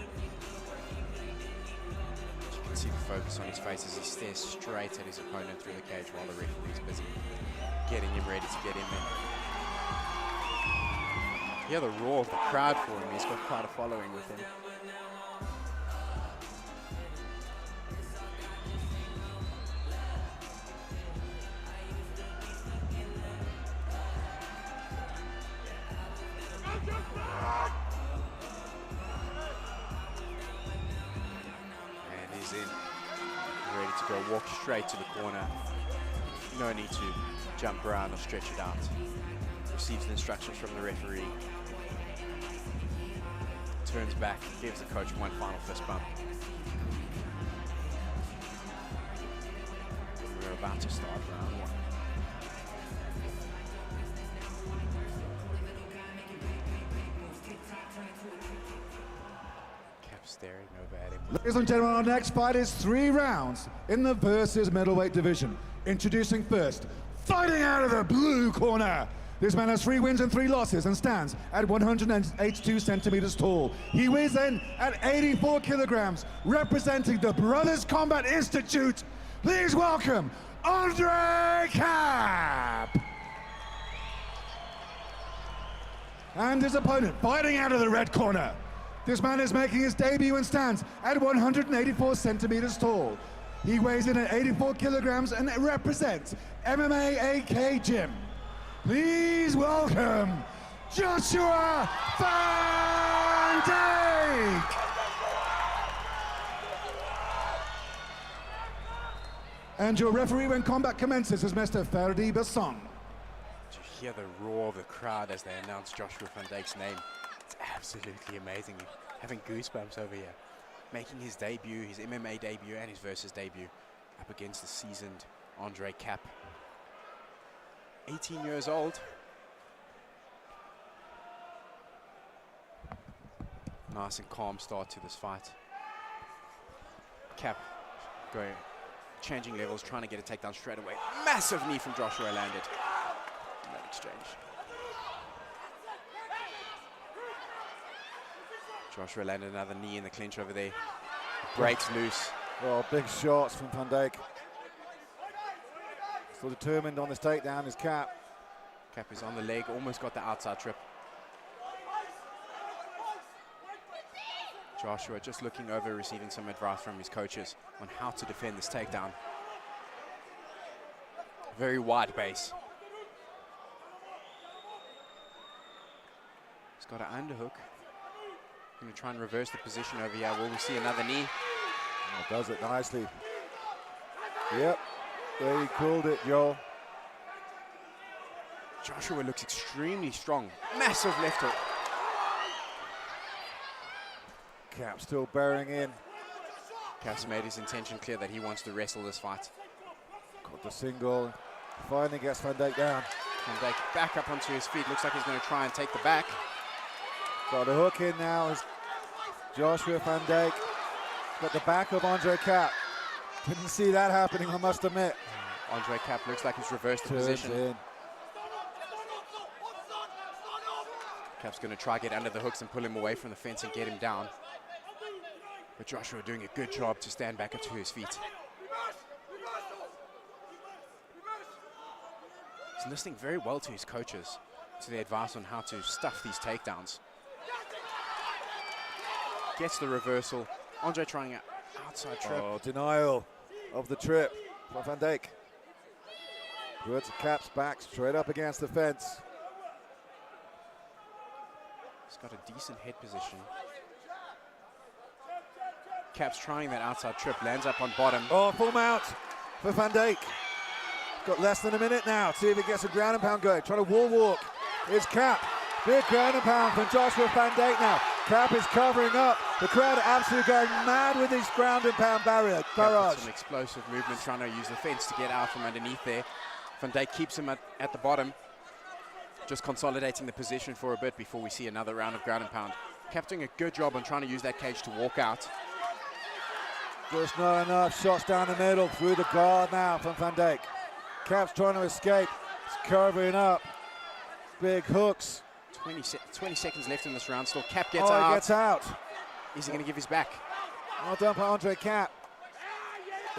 can see the focus on his face as he stares straight at his opponent through the cage while the referee's busy getting him ready to get in there. Yeah, the roar of the crowd for him. He's got quite a following with him. And he's in, ready to go, walk straight to the corner. No need to jump around or stretch it out. Receives the instructions from the referee. Turns back, gives the coach one final fist bump. We're about to start round 1. Cap staring over at him. Ladies and gentlemen, our next fight is 3 rounds in the versus middleweight division. Introducing first, fighting out of the blue corner. This man has 3 wins and 3 losses and stands at 182 centimeters tall. He weighs in at 84 kilograms, representing the Brothers Combat Institute. Please welcome Andre Cap. And his opponent fighting out of the red corner. This man is making his debut and stands at 184 centimeters tall. He weighs in at 84 kilograms and represents MMA AK Gym. Please welcome Joshua van Dijk. And your referee when combat commences is Mr. Ferdi Basson. To hear the roar of the crowd as they announce Joshua van Dijk's name, it's absolutely amazing. Having goosebumps over here. Making his debut, his MMA debut and his versus debut up against the seasoned Andre Cap. 18 years old. Nice and calm start to this fight. Cap going, changing levels, trying to get a takedown straight away. Massive knee from Joshua landed in that exchange. Joshua landed another knee in the clinch over there. Breaks loose. Oh, big shots from Van Dijk. Still determined on this takedown is Cap. Cap is on the leg, almost got the outside trip. Joshua just looking over, receiving some advice from his coaches on how to defend this takedown. Very wide base. He's got an underhook. Going to try and reverse the position over here. Will we see another knee? Oh, does it nicely. Yep, there he called it, Joel. Joshua looks extremely strong. Massive left hook. Cap still bearing in. Cap's made his intention clear that he wants to wrestle this fight. Got the single. Finally gets Van Dijk down. Van Dijk back up onto his feet. Looks like he's going to try and take the back. Got a hook in now as Joshua Van Dijk. Got the back of Andre Cap. Didn't see that happening, I must admit. Andre Cap looks like he's reversed the Turns position. in. Cap's going to try get under the hooks and pull him away from the fence and get him down. But Joshua doing a good job to stand back up to his feet. He's listening very well to his coaches, to their advice on how to stuff these takedowns. Gets the reversal. Andre trying an outside trip. Oh, denial of the trip from Van Dijk. Puts Cap's back straight up against the fence. He's got a decent head position. Cap's trying that outside trip, lands up on bottom. Oh, full mount for Van Dijk. Got less than a minute now. See if he gets a ground and pound going. Trying to wall walk. Here's Cap. Big ground and pound from Joshua Van Dijk now. Cap is covering up. The crowd are absolutely going mad with his ground and pound barrage. Some explosive movement, trying to use the fence to get out from underneath there. Van Dijk keeps him at the bottom. Just consolidating the position for a bit before we see another round of ground and pound. Cap doing a good job on trying to use that cage to walk out. Just not enough. Shots down the middle through the guard now from Van Dijk. Cap's trying to escape. He's curving up. Big hooks. 20 seconds left in this round. Still Cap gets out. out. He gets out. Is he going to give his back? Well done by Andre Cap.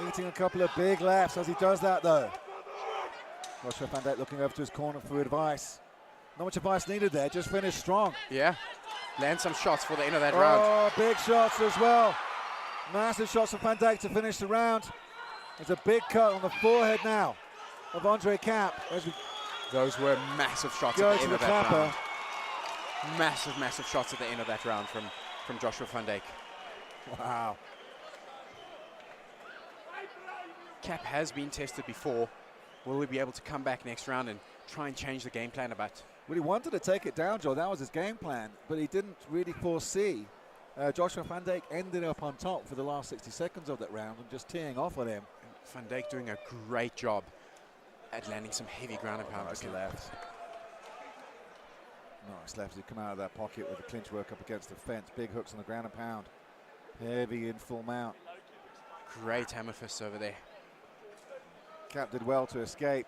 Eating a couple of big lefts as he does that though. Joshua Van Dijk looking over to his corner for advice. Not much advice needed there, just finish strong. Yeah, land some shots for the end of that round. Oh, big shots as well. Massive shots from Van Dijk to finish the round. There's a big cut on the forehead now of Andre Cap. Those were massive shots at the end of that round. Massive shots at the end of that round from Joshua Van Dijk. Wow. Cap has been tested before. Will we be able to come back next round and try and change the game plan a bit? Well, he wanted to take it down, Joe. That was his game plan, but he didn't really foresee Joshua Van Dijk ending up on top for the last 60 seconds of that round and just teeing off on him. Van Dijk doing a great job at landing some heavy ground and pound. Nice left. Nice left as he come out of that pocket with the clinch work up against the fence. Big hooks on the ground and pound. Heavy in full mount. Great hammer fists over there. Cap did well to escape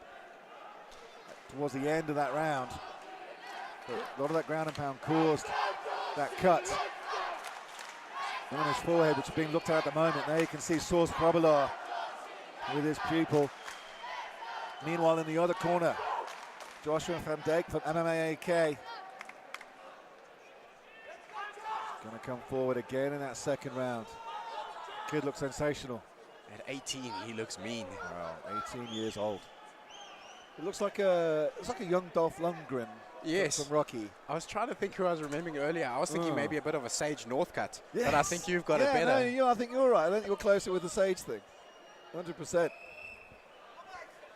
towards the end of that round. But a lot of that ground and pound caused that cut on his forehead, which is being looked at the moment. There you can see Source Probelar with his pupil. Meanwhile, in the other corner, Joshua Van Dijk from MMA AK. Going to come forward again in that second round. Kid looks sensational. At 18, he looks mean. Wow, 18 years old. It looks like a young Dolph Lundgren. Yes. From Rocky. I was trying to think who I was remembering earlier. I was thinking maybe a bit of a Sage Northcutt, yes. but I think you've got it better. No, I think you're right. I think you're closer with the Sage thing. 100%.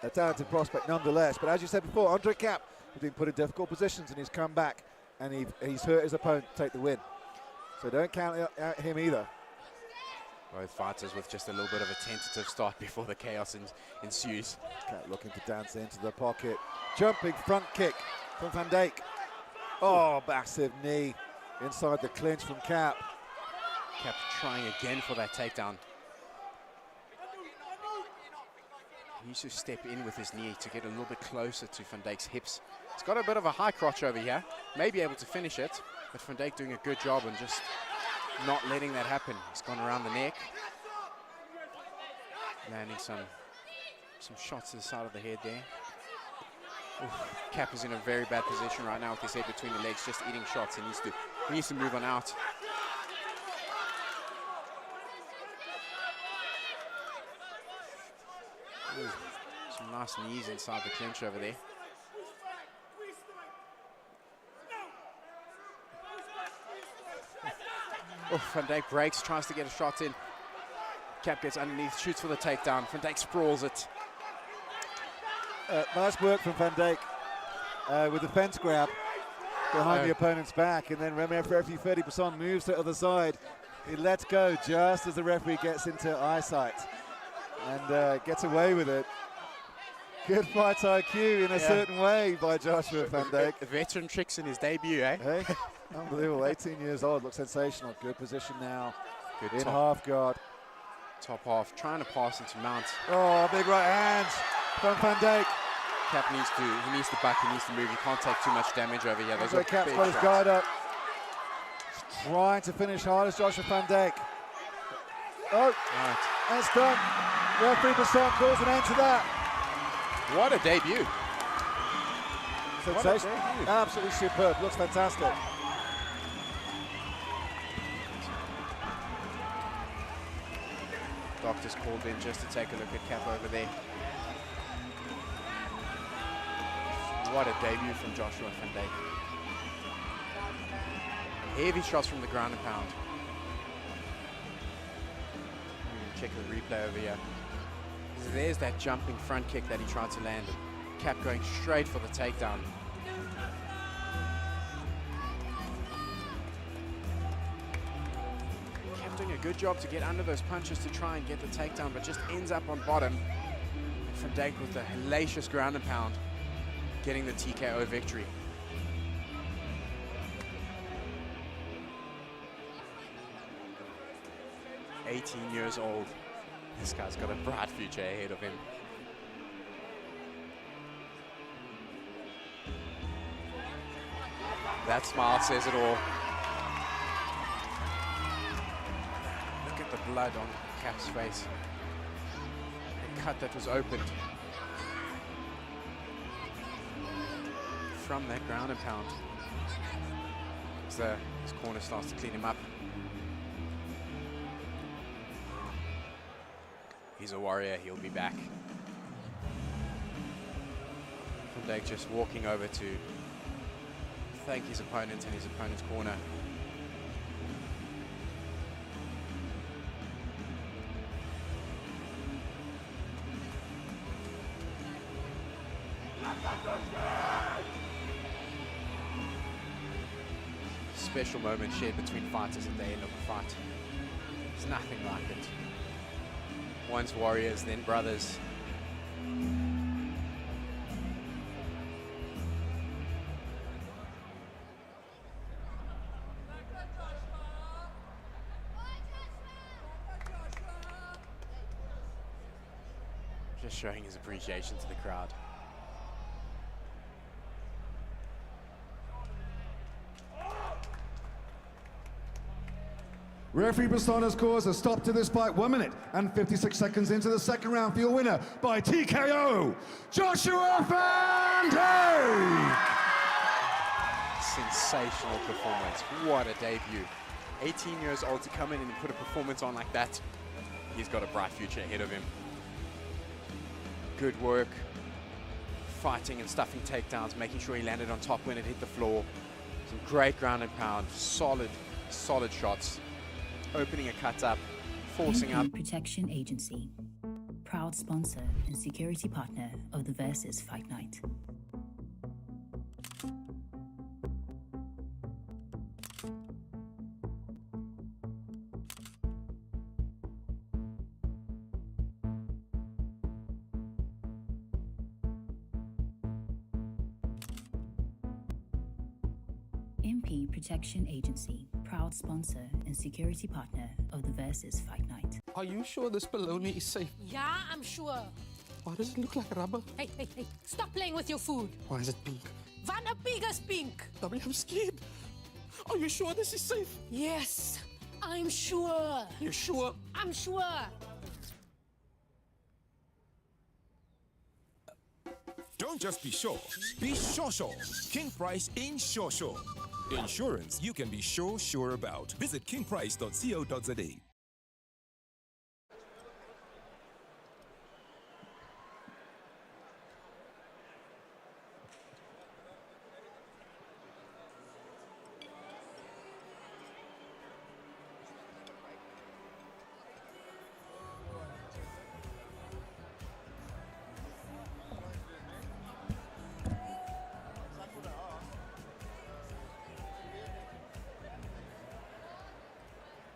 A talented prospect nonetheless. But as you said before, Andre Cap has been put in difficult positions and he's come back and he's hurt his opponent to take the win. So don't count out him either. Both fighters with just a little bit of a tentative start before the chaos ensues. Cap looking to dance into the pocket. Jumping front kick from Van Dijk. Oh, massive knee inside the clinch from Cap. Cap trying again for that takedown. He needs to step in with his knee to get a little bit closer to Van Dijk's hips. He's got a bit of a high crotch over here. May be able to finish it, but Van Dijk doing a good job and just not letting that happen. He's gone around the neck. Landing some Some shots to the side of the head there. Oof. Cap is in a very bad position right now with his head between the legs, just eating shots. He needs to move on out. Ooh. Some nice knees inside the clinch over there. Oh, Van Dijk breaks, tries to get a shot in. Cap gets underneath, shoots for the takedown. Van Dijk sprawls it. Nice work from Van Dijk with the fence grab behind the opponent's back, and then referee 30% moves to the other side. He lets go just as the referee gets into eyesight and gets away with it. Good fight IQ in a certain way by Joshua Van Dijk. Veteran tricks in his debut, eh? Hey, unbelievable, 18 years old, looks sensational. Good position now, good in top, half guard. Top half, trying to pass into Mount. Oh, big right hand from Van Dijk. Cap needs to buck, he needs to move. He can't take too much damage over here. Those are Cap's big got his shots. guard up. Trying to finish hard as Joshua Van Dijk. Oh, that's done. Referee Basson calls an end to that. What a debut. Sensational. Absolutely superb. Looks fantastic. Doctor's called in just to take a look at Cap over there. What a debut from Joshua Van Dijk. Heavy shots from the ground and pound. Check the replay over here. There's that jumping front kick that he tried to land. Cap going straight for the takedown. Cap doing a good job to get under those punches to try and get the takedown, but just ends up on bottom. Van Dijk with a hellacious ground and pound, getting the TKO victory. "18 years old. This guy's got a bright future ahead of him." That smile says it all. Look at the blood on Cap's face. A cut that was opened from that ground and pound. So his corner starts to clean him up. He's a warrior, he'll be back. Van Dijk just walking over to thank his opponent and his opponent's corner. Special moment shared between fighters at the end of a fight. There's nothing like it. Once warriors, then brothers. Just showing his appreciation to the crowd. Referee Basson has caused a stop to this fight, 1 minute and 56 seconds into the second round for your winner by TKO, Joshua Van Dijk. Sensational performance. What a debut. 18 years old to come in and put a performance on like that. He's got a bright future ahead of him. Good work. Fighting and stuffing takedowns, making sure he landed on top when it hit the floor. Some great ground and pound. Solid shots. Opening a cut up, forcing up. Protection Agency, proud sponsor and security partner of the Versus Fight Night. MP Protection Agency, proud sponsor and security partner of the Versus Fight Night. Are you sure this bologna is safe? Yeah, I'm sure. Why does it look like rubber? Hey, stop playing with your food. Why is it pink? Vanna Biga's pink. W, I'm scared. Are you sure this is safe? Yes, I'm sure. You're sure? I'm sure. Don't just be sure sure. King Price Insure. Insurance you can be sure about. Visit kingprice.co.za.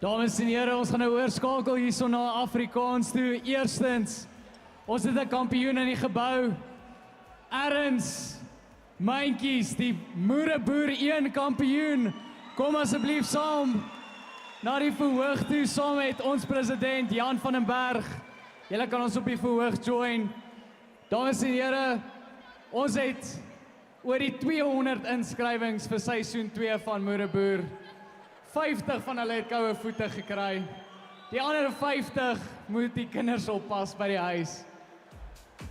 Dames en here, ons gaan nou oorskakel hierso na Afrikaans toe. Eerstens, ons het 'n kampioen in die gebou. Erns, myntjies, die Moereboer 1 kampioen. Kom asseblief saam na die verhoog toe saam met ons president Jan van den Berg. Julle kan ons op die verhoog join. Dames en here, ons het oor die 200 inskrywings vir seisoen 2 van Moereboer. 50 van hulle het koue voete gekry. Die ander 50 moet die kinders oppas by die huis.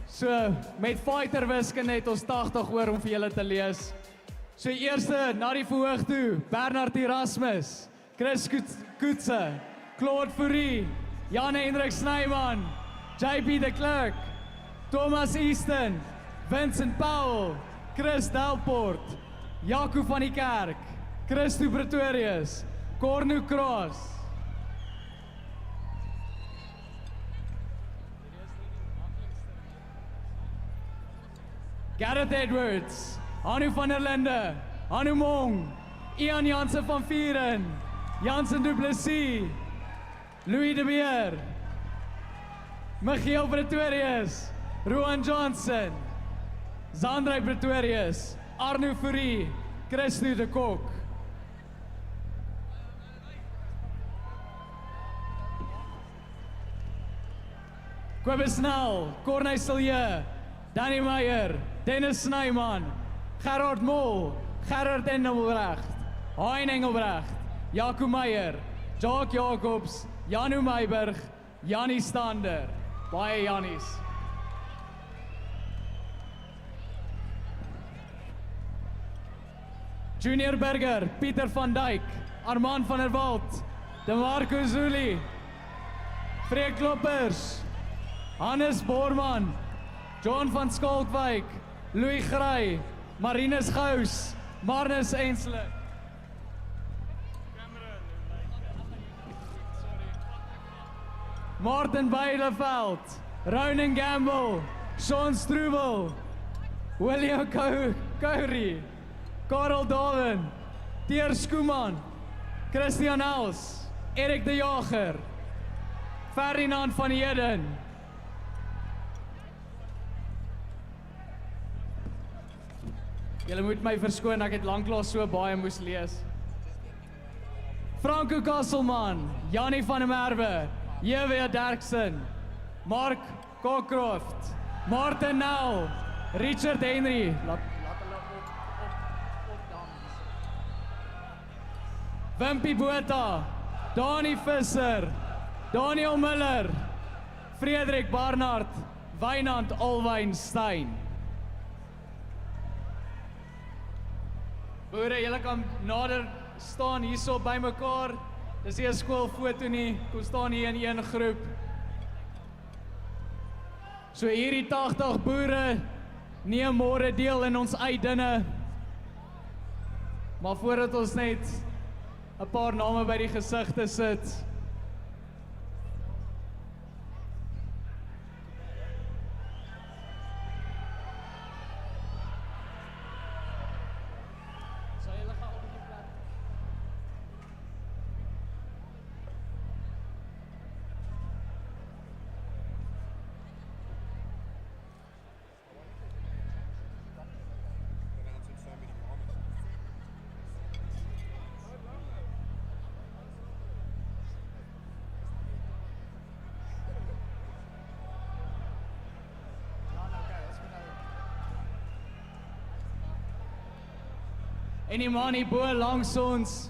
So, met fighter wiskunde het ons 80 oor om vir julle te lees. So eerste na die verhoog toe, Bernard Erasmus, Chris Koetse, Claude Fourie, Jan Hendrik Snyman, JP de Klerk, Thomas Easton, Vincent Powell, Chris Delport, Jaco van die Kerk, Christo Pretorius, Cornu Cross. Gareth Edwards, Anu van der Linde, Anu Mong, Ian Jansen van Vieren, Jansen Du Plessis, Louis de Beer, Michiel Pretorius, Rowan Johnson, Zandrey Pretorius, Arno Fourie, Christo de Kok. Kobus Snell, Corneille Silje, Danny Meyer, Dennis Snyman, Gerard Mol, Gerard Engelbrecht, Hein Engelbrecht, Jaco Meyer, Jacques Jacobs, Janu Meiberg, Jannie Stander. Baie Jannies. Junior Berger, Pieter van Dijk, Armand van der Walt, DeMarco Zuli, Freek Kloppers, Hannes Boorman, John van Skalkwyk, Louis Grey, Marinus Gous, Marnus Ensler. Martin Beideveld, Ronan Gamble, Sean Struble, William Kourie, Karel Darwin, Teer Skoeman, Christian Els, Erik de Jager, Ferdinand van Heyden. Julle moet my verskoon, ek het lanklaas so baie moes lees. Franco Kasselman, Jannie van der Merwe, J.W. Derksen, Mark Cockcroft, Martin Nel, Richard Henry, Wimpy Botha, Dani Visser, Daniel Miller, Frederik Barnard, Wynand Alwyn Steyn. Boere, julle kan nader staan hierso by mekaar. Dis nie 'n skoolfoto nie, kom staan hier in een groep. So hierdie 80 boere neem môre deel in ons uitdinne. Maar voordat ons net 'n paar name by die gesigte sit. En die man hier bo langs ons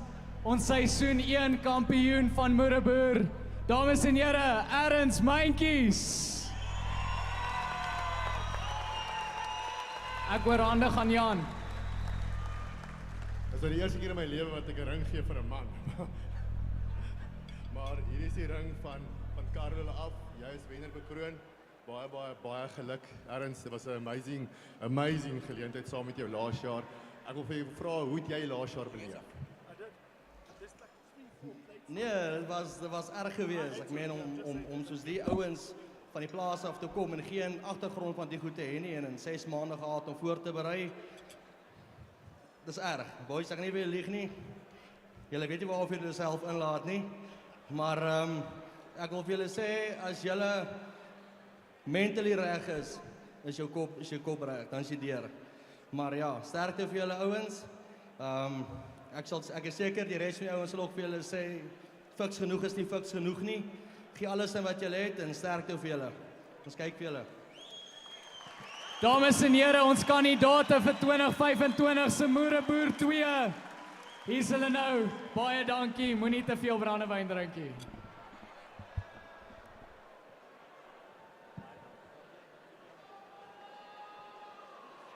seisoen 1 kampioen van Moereboer. Dames en here, Erns Myntjies. Ek oorhandig aan Jan. Dit is die eerste keer in my lewe wat ek 'n ring gee vir 'n man. Maar hier is die ring van Karel af. Jy is wenner bekroon. Baie geluk. Ernst, dit was 'n amazing geleentheid saam met jou laas jaar. Ek wil vir jou vra, hoe het jy laas jaar beleef? Nee, dit was erg geweest. Ek meen om soos die ouens van die plaas af te kom en geen agtergrond van die goed te hê nie en in 6 maande gehad om voor te berei. Dis erg. Boys, ek kan nie weer lieg nie. Julle weet nie waarof julle self inlaat nie. Maar ek wil vir julle sê, as julle mentally reg is jou kop reg, dan is jy deur. Maar ja, sterkte vir julle ouens. Ek is seker die res van die ouens sal ook vir julle sê, fiks genoeg is nie fiks genoeg nie. Gee alles in wat julle het en sterkte vir julle. Ons kyk vir julle. Dames en here, ons kandidaate vir 2025 se Moereboer 2. Hier's hulle nou. Baie dankie. Moenie te veel brandewyn drink nie.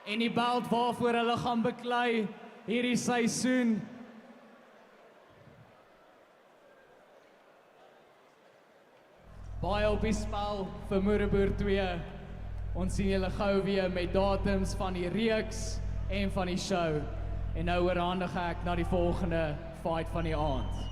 En die belt waarvoor hulle gaan beklei hierdie seisoen. Baie op die spel vir Moereboer 2. Ons sien julle gou weer met datums van die reeks en van die show. En nou oorhandig ek na die volgende fight van die aand.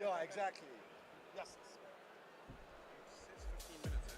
Yeah, exactly. Yes. It's 15 minutes.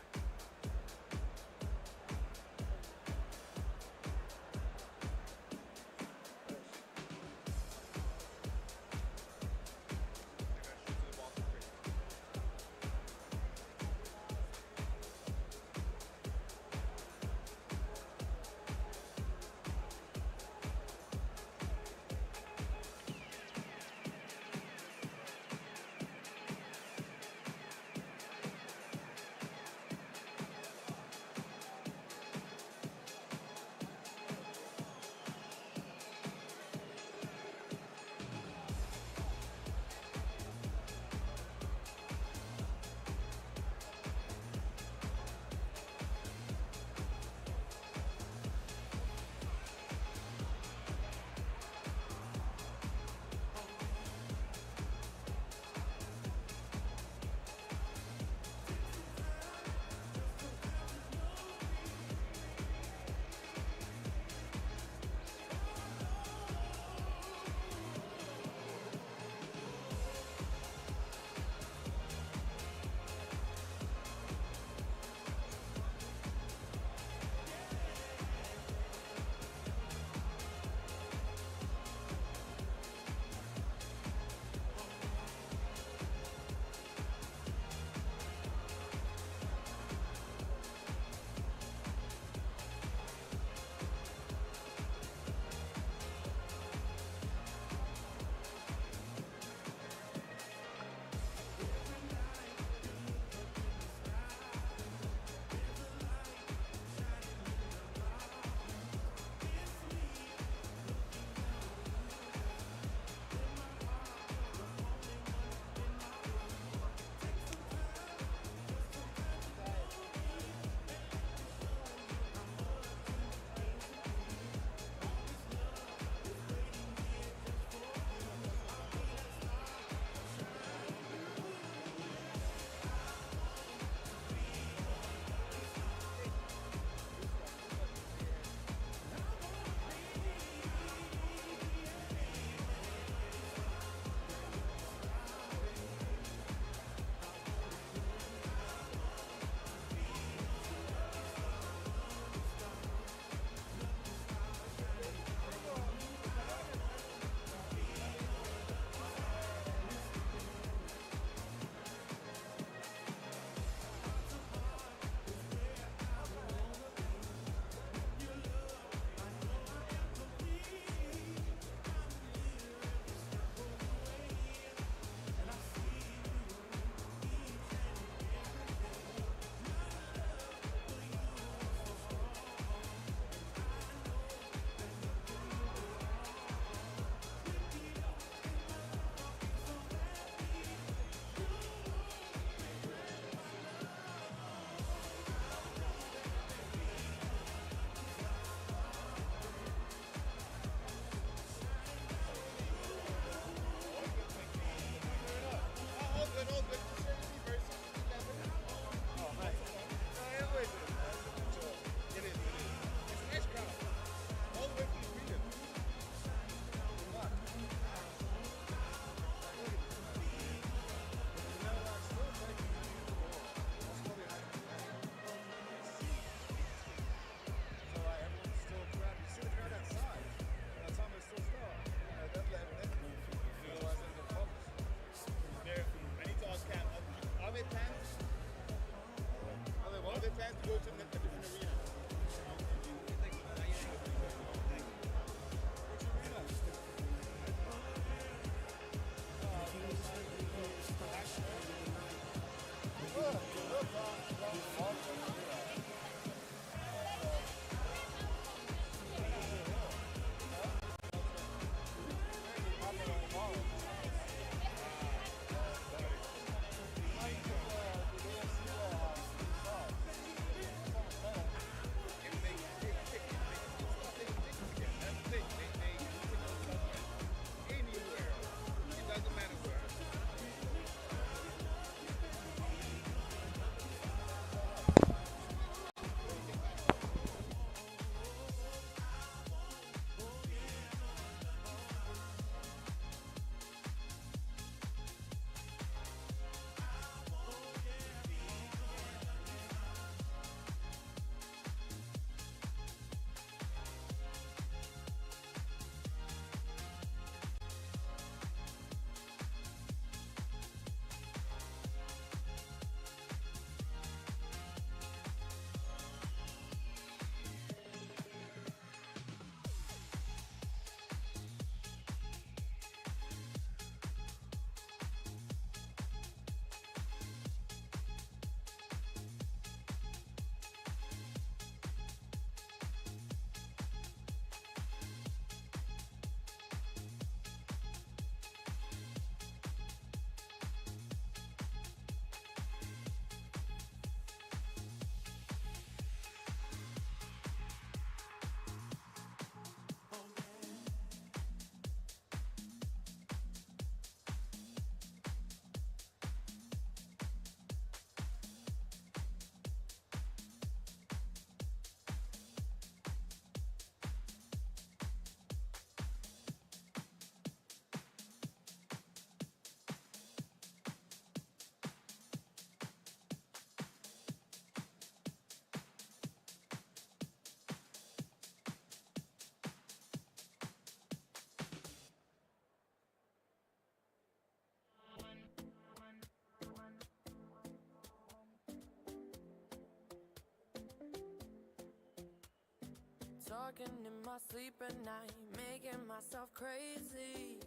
Talking in my sleep at night, making myself crazy.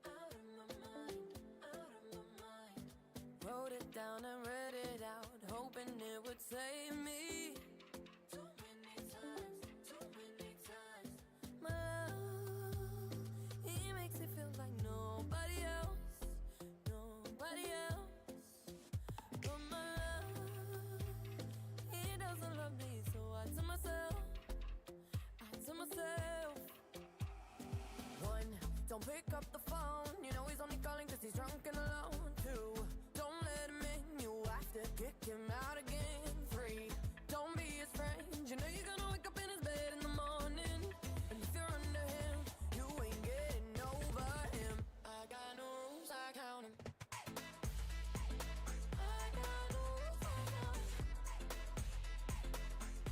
Out of my mind, out of my mind. Wrote it down and read it out, hoping it would save me. Too many times, my love, he makes me feel like nobody else, nobody else. But my love, he doesn't love me, so I tell myself, one, don't pick up the phone. You know he's only calling cause he's drunk and alone. Two, don't let him in. You have to kick him out again. Three, don't be his friend. You know you're gonna wake up in his bed in the morning. And if you're under him, you ain't getting over him. I got no rules, I count him. I got no rules, I count him.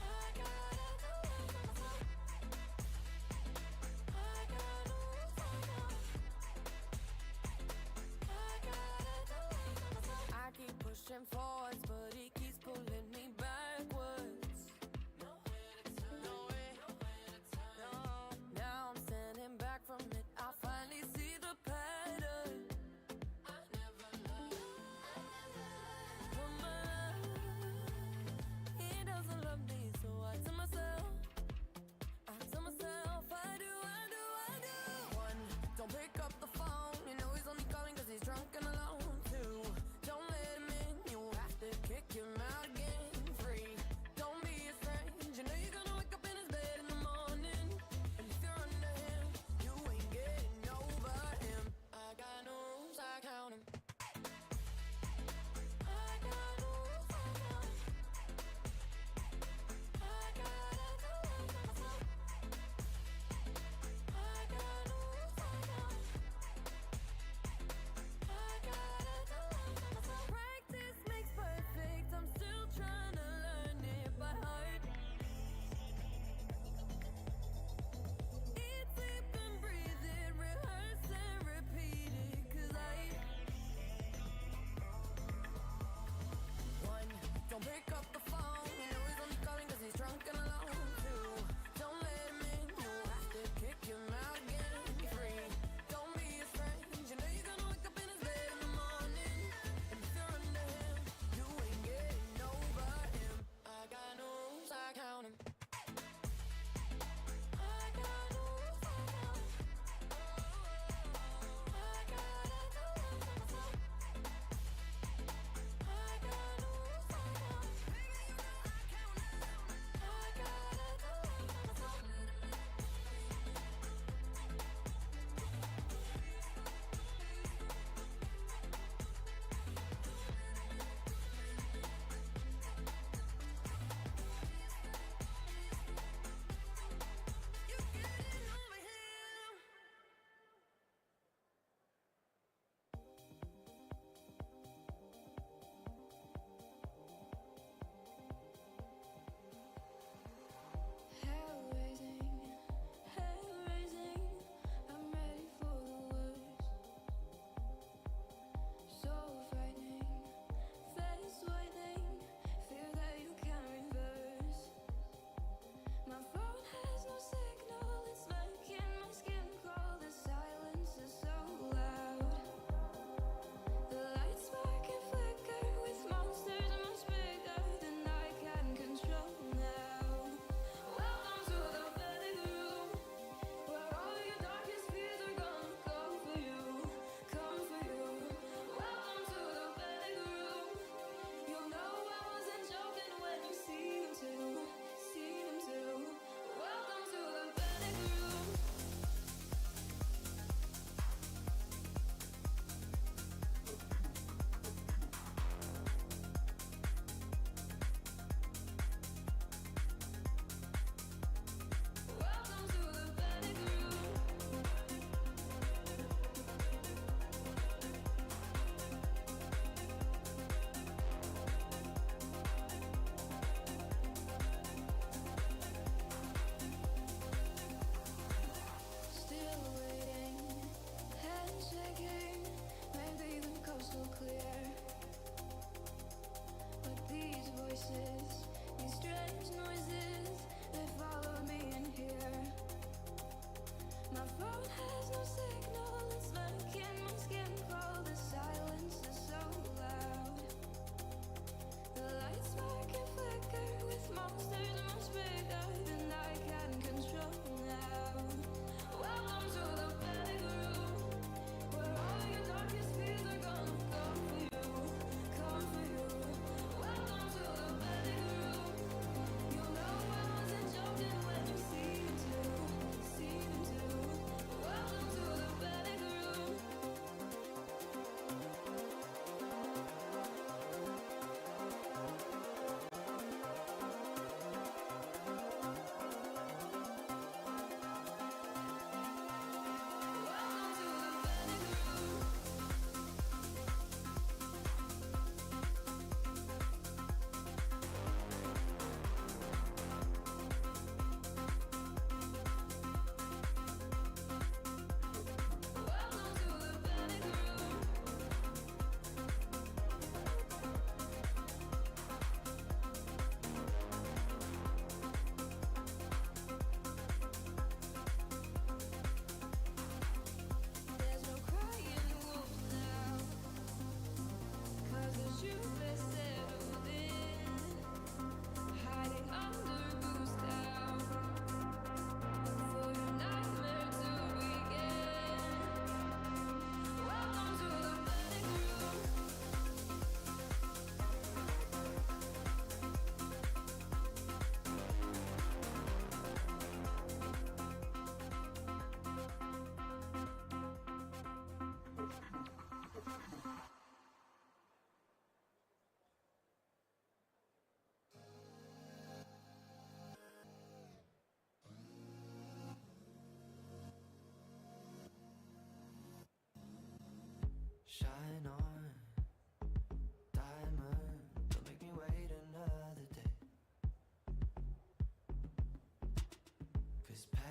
I gotta do it for myself. I got no rules, I count him. I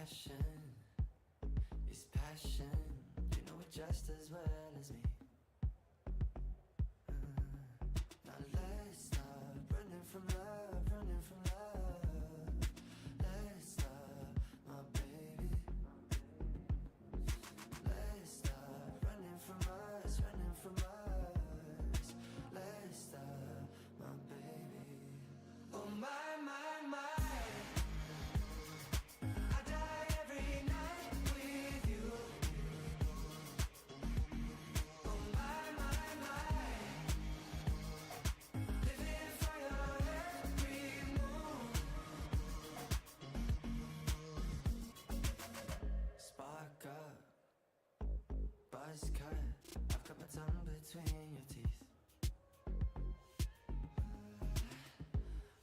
passion is passion. You know it just as well as me. Now let's stop running from love, running from love. Let's stop, my baby. Let's stop running from us, running from us. Let's stop, my baby. Oh my, my, my. I die every night with you. Oh my, my, my. Living for your every move. Spark up, buzz cut. I've got my tongue between your teeth.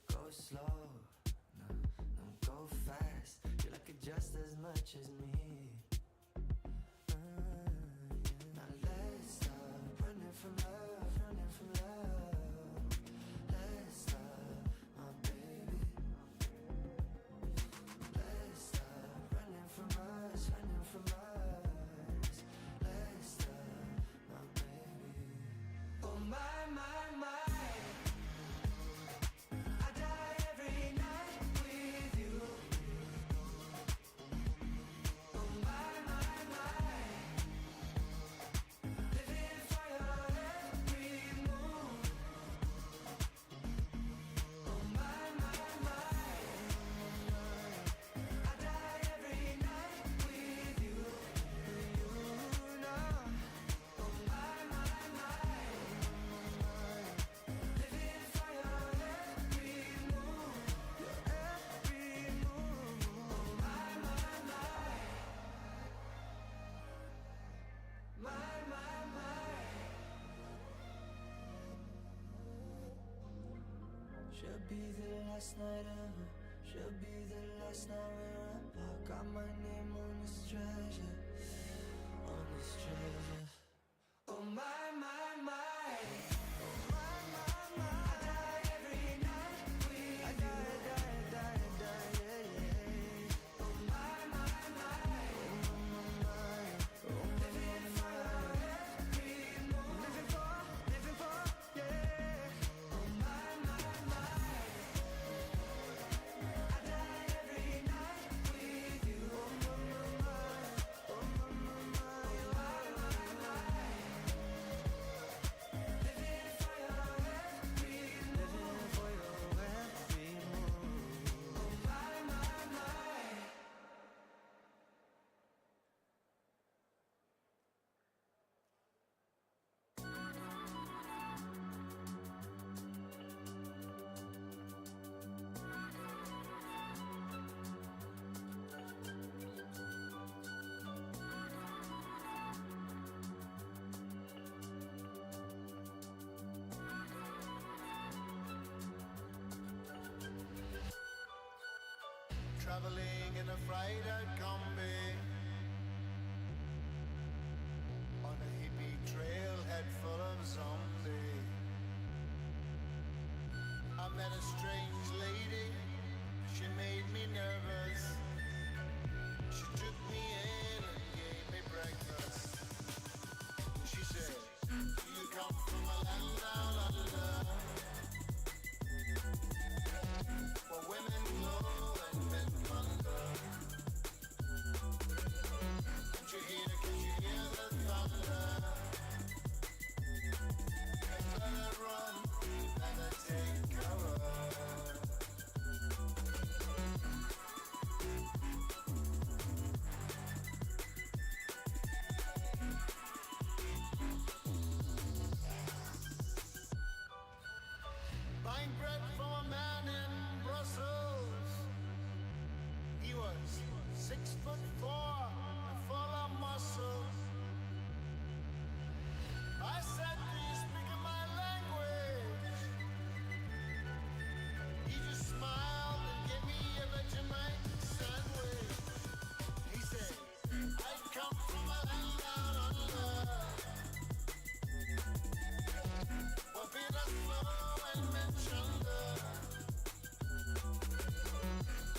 Go slow, no, go fast. You like it just as much as me. Now let's stop running from love, running from love. Let's stop, my baby. Let's stop running from us, running from us. Let's stop, my baby. Oh my, my, my. I die every night with you. Oh my, my, my. Living for your every move. Oh my, my, my. I die every night with you. You know. Oh my, my, my. Living for your every move. Your every move. Oh my, my, my. My, my, my. Should be the last night ever. Should be the last night we're apart. Got my name on this treasure. On this treasure. Oh my, my, my. Oh my, my, my. I die every night with you. I die, yeah, yeah. Oh my, my, my. Oh my, my. Living for your every move. Living for, yeah. Oh my, my, my. I die every night with you. Oh my, my, my. Oh my, my, my. Living for your every move. Living for your every move. Oh my, my, my. Traveling in a freighter combi on a hippie trailhead full of zombies. I met a strange lady, she made me nervous. She took me in and gave me breakfast. She said, "Do you come from a land down under, where women glow and men wonder? Can't you hear the thunder? Better run, better take cover." Buying bread from a man in Brussels. He was 6'4" and full of muscle. I said, "Do you speak my language?" He just smiled and gave me a Vegemite sandwich. He said, "I come from a land down under, where beaters flow and men chunder.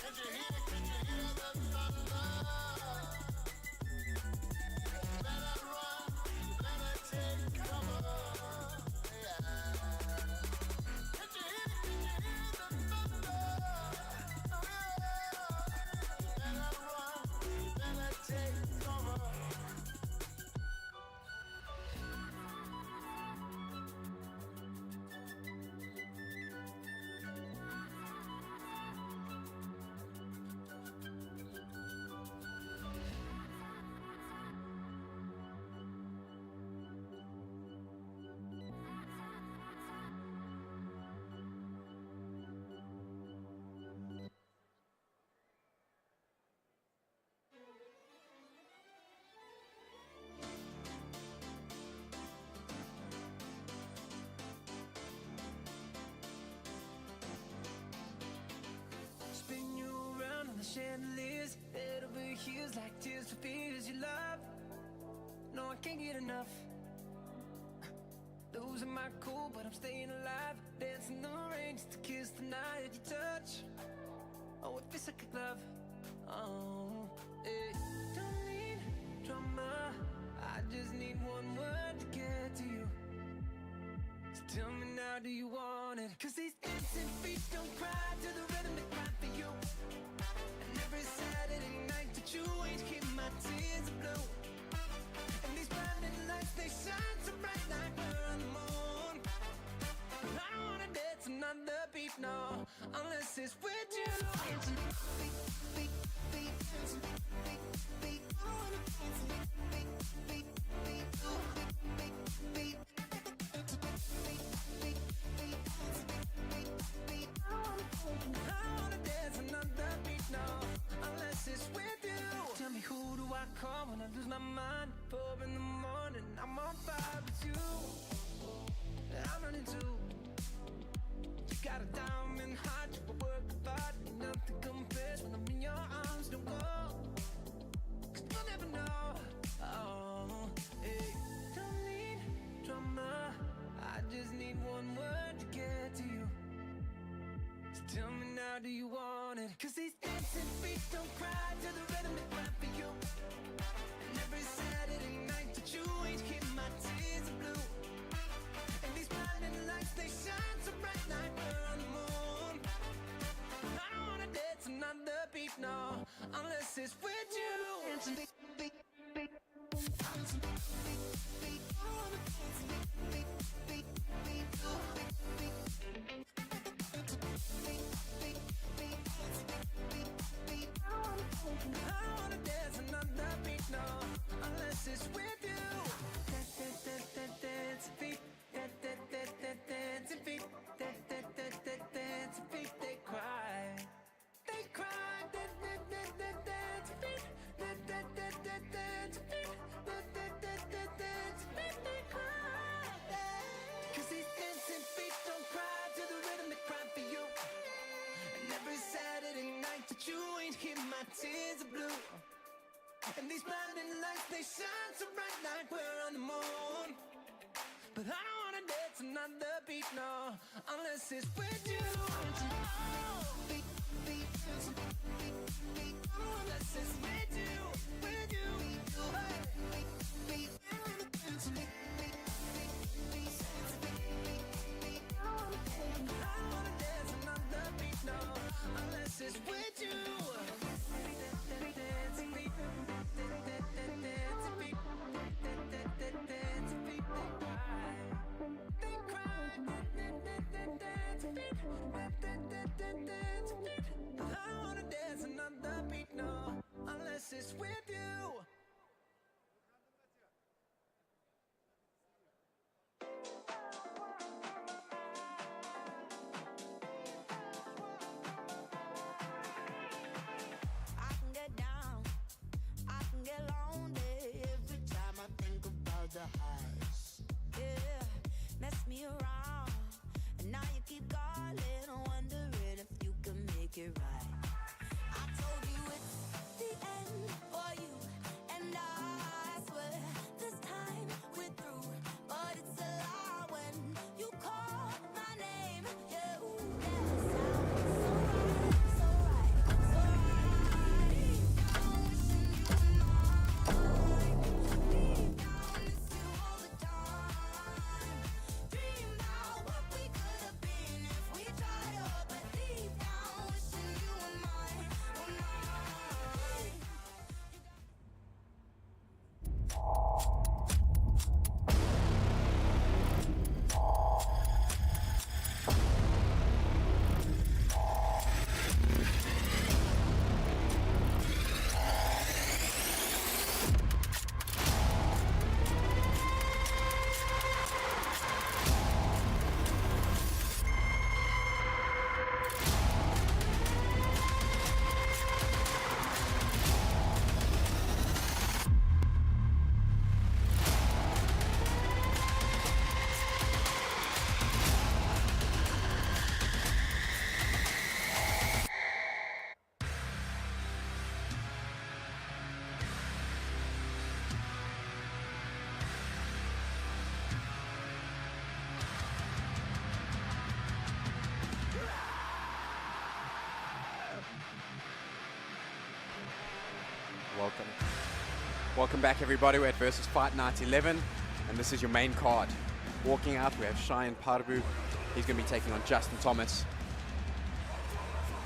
Can you hear the thunder? chandeliers, head over heels like tears for fears you love. No, I can't get enough. Losing my cool, but I'm staying alive. Dancing the rain just to kiss the night that you touch. Oh, it feels like a glove. Oh, hey. Don't need drama, I just need one word to get to you. So tell me now, do you want it? Cause these dancing feet don't cry to the rhythm they cry for you. And every Saturday night that you ain't hear my tears are blue. And these blinding lights, they shine so bright like we're on the moon. But I don't wanna dance another beat, no, unless it's with you. Dancing beat, beat, beat, dancing beat, beat, I wanna dance beat, beat, beat, oh, beat, beat, beat. I wanna dance another beat, no, unless it's with you. Tell me, who do I call when I lose my mind? 4 in the morning, I'm on fire with you. I'm running too. You got a diamond heart, you work hard, nothing compares when I'm in your arms. Don't go, 'cause you'll never know. Oh, hey. Don't need drama, I just need one word to get to you. So tell me now, do you want it? 'Cause these dancing feet don't cry to the rhythm they cry for you. And every Saturday night that you ain't hear my tears are blue. And these blinding lights, they shine so bright like we're on the moon. I don't wanna dance another beat, no, unless it's with you. Dancing beat, beat, beat. Dancing beat, beat, beat. I wanna dance beat, beat, beat, beat, oh, beat, beat. I wanna dance another beat, no, unless it's with you. Dance beat, dance beat, dance beat. They cry, they cry. Dance beat, dance beat, dance beat. They cry. 'Cause these dancing feet don't cry to the rhythm they cry for you. And every Saturday night that you ain't hear my tears are blue. And these blinding lights, they shine so bright like we're on the moon. But I don't wanna dance another beat, no, unless it's with you. Beat, beat, dancing beat, beat, unless it's with you, with you. Hey. Beat, beat, dancing beat, beat, beat, beat, beat. I don't wanna dance another beat, no, unless it's with you. Dancing beat, dancing beat, dancing beat, they cry, they cry, dancing beat, dancing beat. Welcome back, everybody. We're at Versus Fight Night 11, and this is your main card. Walking out, we have Steyn Parbu. He's going to be taking on Justin Thomas.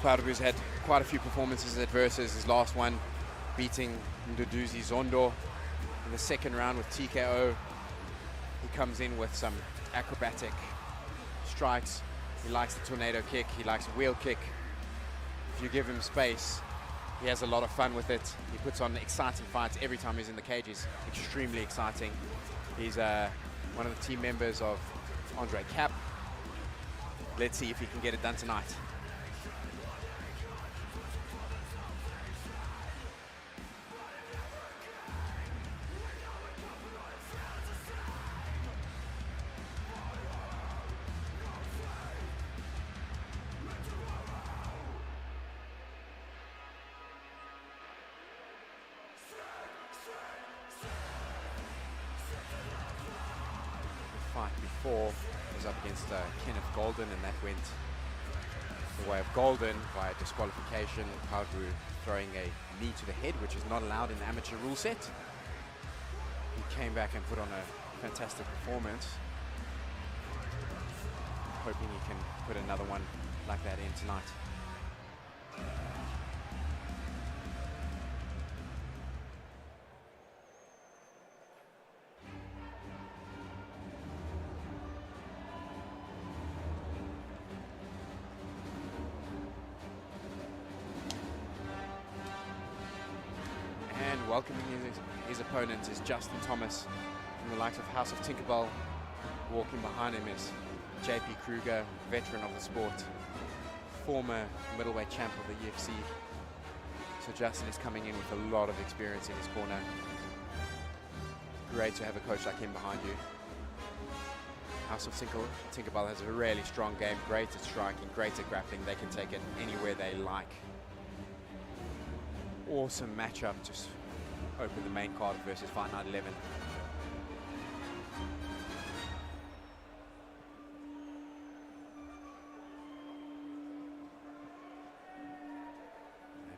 Parbu's had quite a few performances at Versus. His last one beating Nduduzi Zondo in the second round with TKO. He comes in with some acrobatic strikes. He likes the tornado kick. He likes a wheel kick. If you give him space, he has a lot of fun with it. He puts on exciting fights every time he's in the cage. He's extremely exciting. He's one of the team members of Andre Cap. Let's see if he can get it done tonight. Before was up against Kenneth Golden, and that went the way of Golden via disqualification. Parbu throwing a knee to the head, which is not allowed in the amateur rule set. He came back and put on a fantastic performance. Hoping he can put another one like that in tonight. Welcoming his opponent is Justin Thomas from the likes of House of Tinkerbell. Walking behind him is JP Kruger, veteran of the sport, former middleweight champ of the UFC. So Justin is coming in with a lot of experience in his corner. Great to have a coach like him behind you. House of Tinkerbell has a really strong game, great at striking, great at grappling. They can take it anywhere they like. Awesome matchup, just open the main card versus Fight Night 11.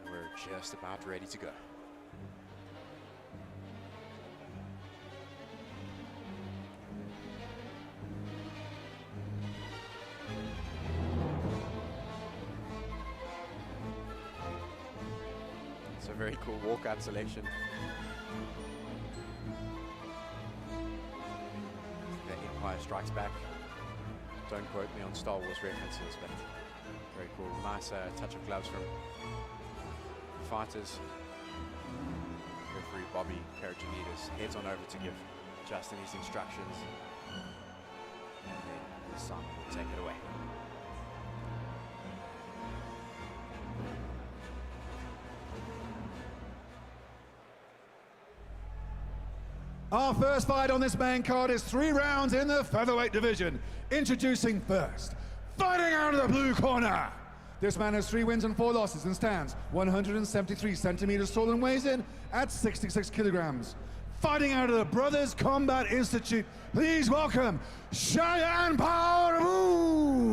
And we're just about ready to go. It's a very cool walkout selection. Strikes back. Don't quote me on Star Wars references, but very cool. Nice touch of gloves from fighters. Referee Bobby Karajanides heads on over to give Justin his instructions, and then Simon will take it away. Our first fight on this main card is 3 rounds in the featherweight division. Introducing first, fighting out of the blue corner. This man has 3 wins and 4 losses and stands 173 centimeters tall and weighs in at 66 kilograms. Fighting out of the Brothers Combat Institute, please welcome Steyn Parbu.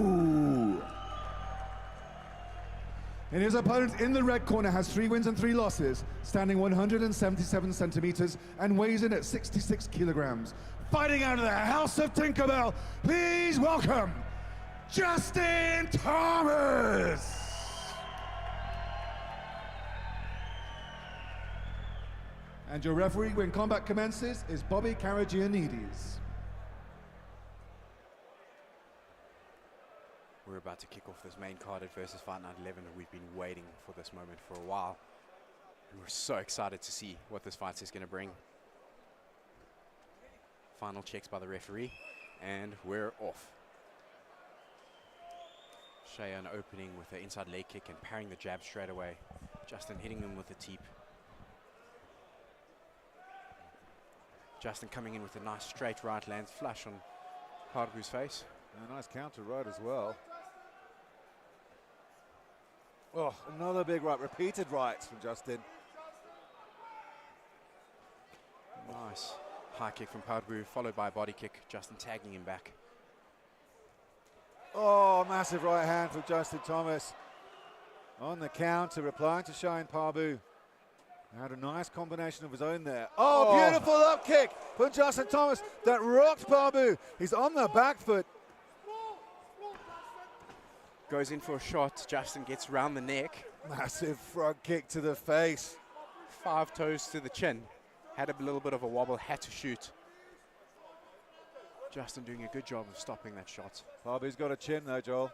And his opponent in the red corner has 3 wins and 3 losses, standing 177 centimeters and weighs in at 66 kilograms. Fighting out of the House of Tinkerbell, please welcome Justin Thomas. And your referee when combat commences is Bobby Karajanides. We're about to kick off this main card at Versus Fight Night 11, and we've been waiting for this moment for a while. And we're so excited to see what this fight is going to bring. Final checks by the referee, and we're off. Steyn opening with the inside leg kick and parrying the jab straight away. Justin hitting him with the teep. Justin coming in with a nice straight right, lands flush on Parbu's face. A nice counter right as well. Oh, another big right, repeated rights from Justin. Nice high kick from Parbu, followed by a body kick. Justin tagging him back. Oh, massive right hand from Justin Thomas. On the counter, replying to Steyn Parbu. Had a nice combination of his own there. Oh, beautiful up kick from Justin Thomas that rocked Babu. He's on the back foot. Goes in for a shot. Justin gets round the neck. Massive front kick to the face. 5 toes to the chin. Had a little bit of a wobble, had to shoot. Justin doing a good job of stopping that shot. Babu's got a chin though, Joel.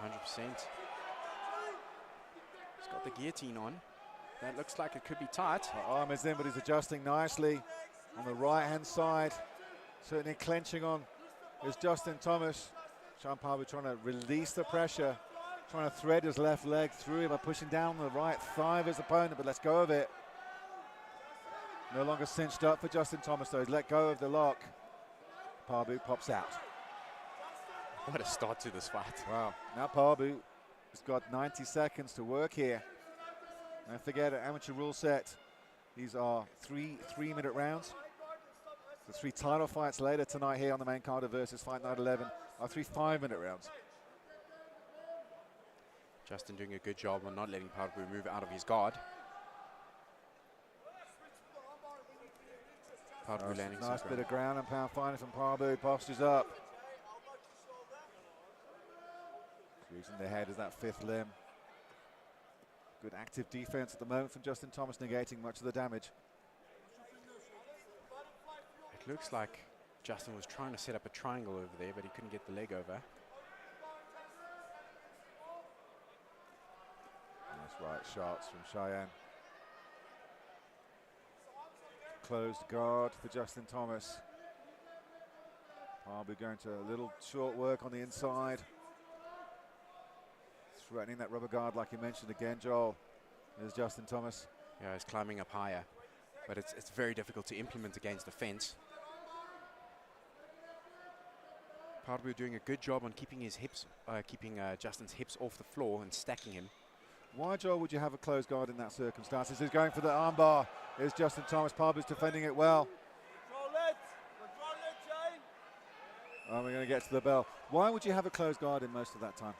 100%. He's got the guillotine on. That looks like it could be tight. The arm is in, but he's adjusting nicely on the right-hand side. Certainly clenching on is Justin Thomas. Sean Babu trying to release the pressure, trying to thread his left leg through him by pushing down the right thigh of his opponent, but let's go of it. No longer cinched up for Justin Thomas, though. He's let go of the lock. Babu pops out. What a start to this fight. Wow. Now Babu has got 90 seconds to work here. Don't forget, an amateur rule set. These are three-minute rounds. The 3 title fights later tonight here on the main card of Versus Fight Night 11 are 3 5-minute rounds. Justin doing a good job on not letting Babu move out of his guard. Babu landing nice bit of ground and pound fighting from Babu. Postures up. Using the head as that 5th limb. Good active defense at the moment from Justin Thomas, negating much of the damage. It looks like Justin was trying to set up a triangle over there, but he couldn't get the leg over. Nice right shots from Cheyenne. Closed guard for Justin Thomas. Babu going to a little short work on the inside. Threatening that rubber guard like you mentioned again, Joel. There's Justin Thomas. Yeah, he's climbing up higher, but it's very difficult to implement against the fence. Babu doing a good job on keeping his hips, Justin's hips off the floor and stacking him. Why, Joel, would you have a closed guard in that circumstance? He's going for the armbar. Here's Justin Thomas. Babu's defending it well. Oh, we're going to get to the bell. Why would you have a closed guard in most of that time?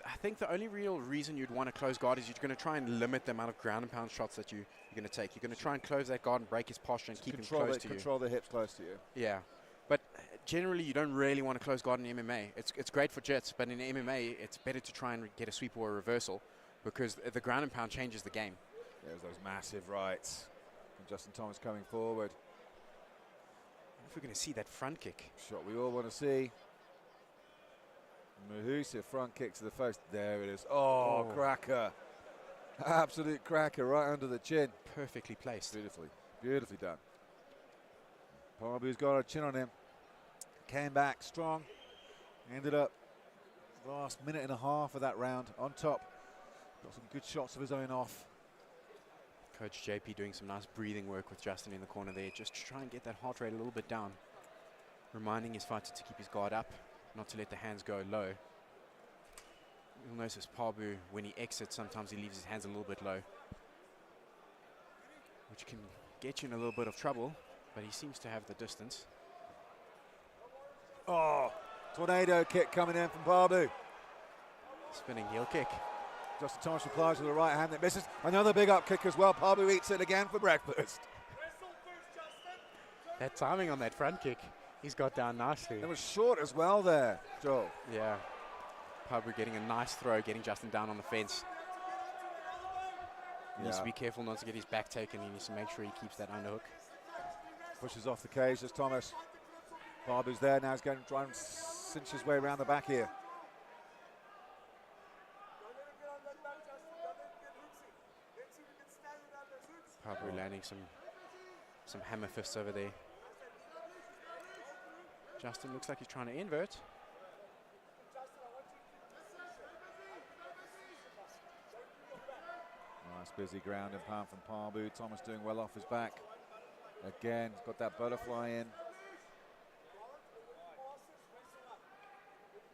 I think the only real reason you'd want to close guard is you're going to try and limit the amount of ground and pound shots that you're going to take. You're going to try and close that guard and break his posture and keep him close to you. Control the hips close to you. Yeah, but generally you don't really want to close guard in MMA. It's great for jits, but in MMA it's better to try and get a sweep or a reversal because the ground and pound changes the game. There's those massive rights from Justin Thomas coming forward. If we're going to see that front kick. Shot we all want to see. Mahusa front kick to the face. There it is. Oh, cracker. Absolute cracker right under the chin. Perfectly placed. Beautifully done. Babu's got a chin on him. Came back strong. Ended up last minute and a half of that round on top. Got some good shots of his own off. Coach JP doing some nice breathing work with Justin in the corner there, just to try and get that heart rate a little bit down. Reminding his fighter to keep his guard up, not to let the hands go low. You'll notice Babu, when he exits, sometimes he leaves his hands a little bit low, which can get you in a little bit of trouble, but he seems to have the distance. Oh, tornado kick coming in from Babu. Spinning heel kick. Justin Thomas replies with a right hand that misses. Another big up kick as well. Babu eats it again for breakfast. That timing on that front kick, he's got down nicely. It was short as well there, Joel. Yeah. Babu getting a nice throw, getting Justin down on the fence. He needs to be careful not to get his back taken. He needs to make sure he keeps that underhook. Pushes off the cage as Thomas. Babu's there now. He's going to try and cinch his way around the back here. Babu landing some hammer fists over there. Justin looks like he's trying to invert. Nice busy ground and pound from Babu. Thomas doing well off his back. Again, he's got that butterfly in.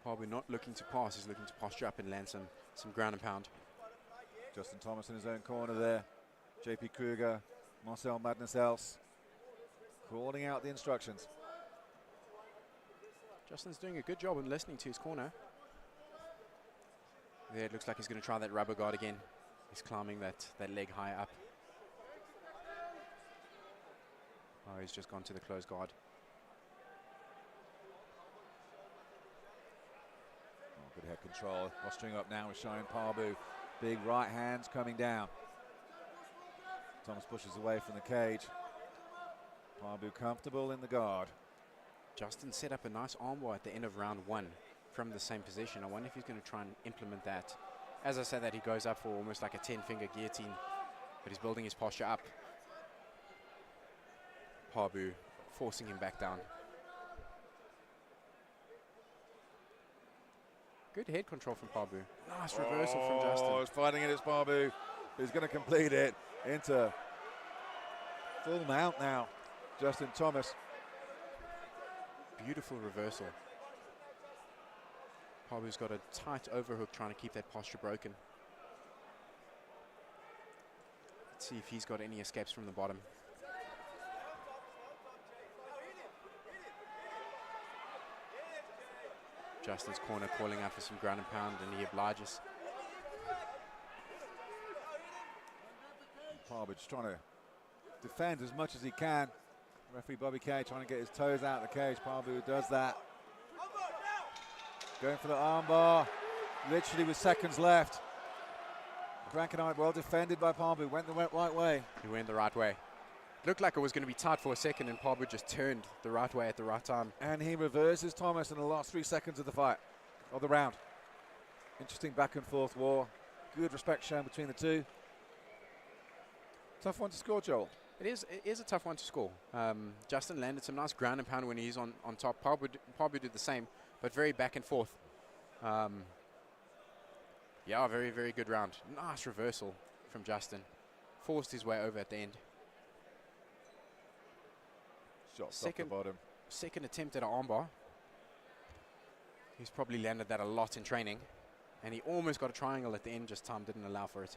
Babu not looking to pass, he's looking to posture up and land some ground and pound. Justin Thomas in his own corner there. JP Kruger, Marcel Madness Else, calling out the instructions. Justin's doing a good job in listening to his corner. There, it looks like he's going to try that rubber guard again. He's climbing that leg high up. Oh, he's just gone to the closed guard. Oh, good head control. Rostering up now with Cheyenne Parbu. Big right hands coming down. Thomas pushes away from the cage. Parbu comfortable in the guard. Justin set up a nice armbar at the end of round 1 from the same position. I wonder if he's going to try and implement that. As I said that, he goes up for almost like a 10-finger guillotine, but he's building his posture up. Parbu forcing him back down. Good head control from Parbu. Nice reversal from Justin. Oh, he's fighting it. It's Parbu who's going to complete it into full mount now. Justin Thomas. Beautiful reversal. Parbu's got a tight overhook trying to keep that posture broken. Let's see if he's got any escapes from the bottom. Justin's corner calling out for some ground and pound, and he obliges. Parbu just trying to defend as much as he can. Referee Bobby Kay trying to get his toes out of the cage. Parbu does that. Going for the armbar. Literally with seconds left. Frankenite well defended by Parbu. Went the right way. He went the right way. Looked like it was going to be tight for a second, and Parbu just turned the right way at the right time. And he reverses Thomas in the last 3 seconds of the fight, of the round. Interesting back and forth war. Good respect shown between the two. Tough one to score, Joel. It is a tough one to score. Justin landed some nice ground and pound when he's on top. Parbu did the same, but very back and forth. Yeah, very, very good round. Nice reversal from Justin. Forced his way over at the end. Shots off the bottom. Second attempt at an armbar. He's probably landed that a lot in training. And he almost got a triangle at the end, just time didn't allow for it.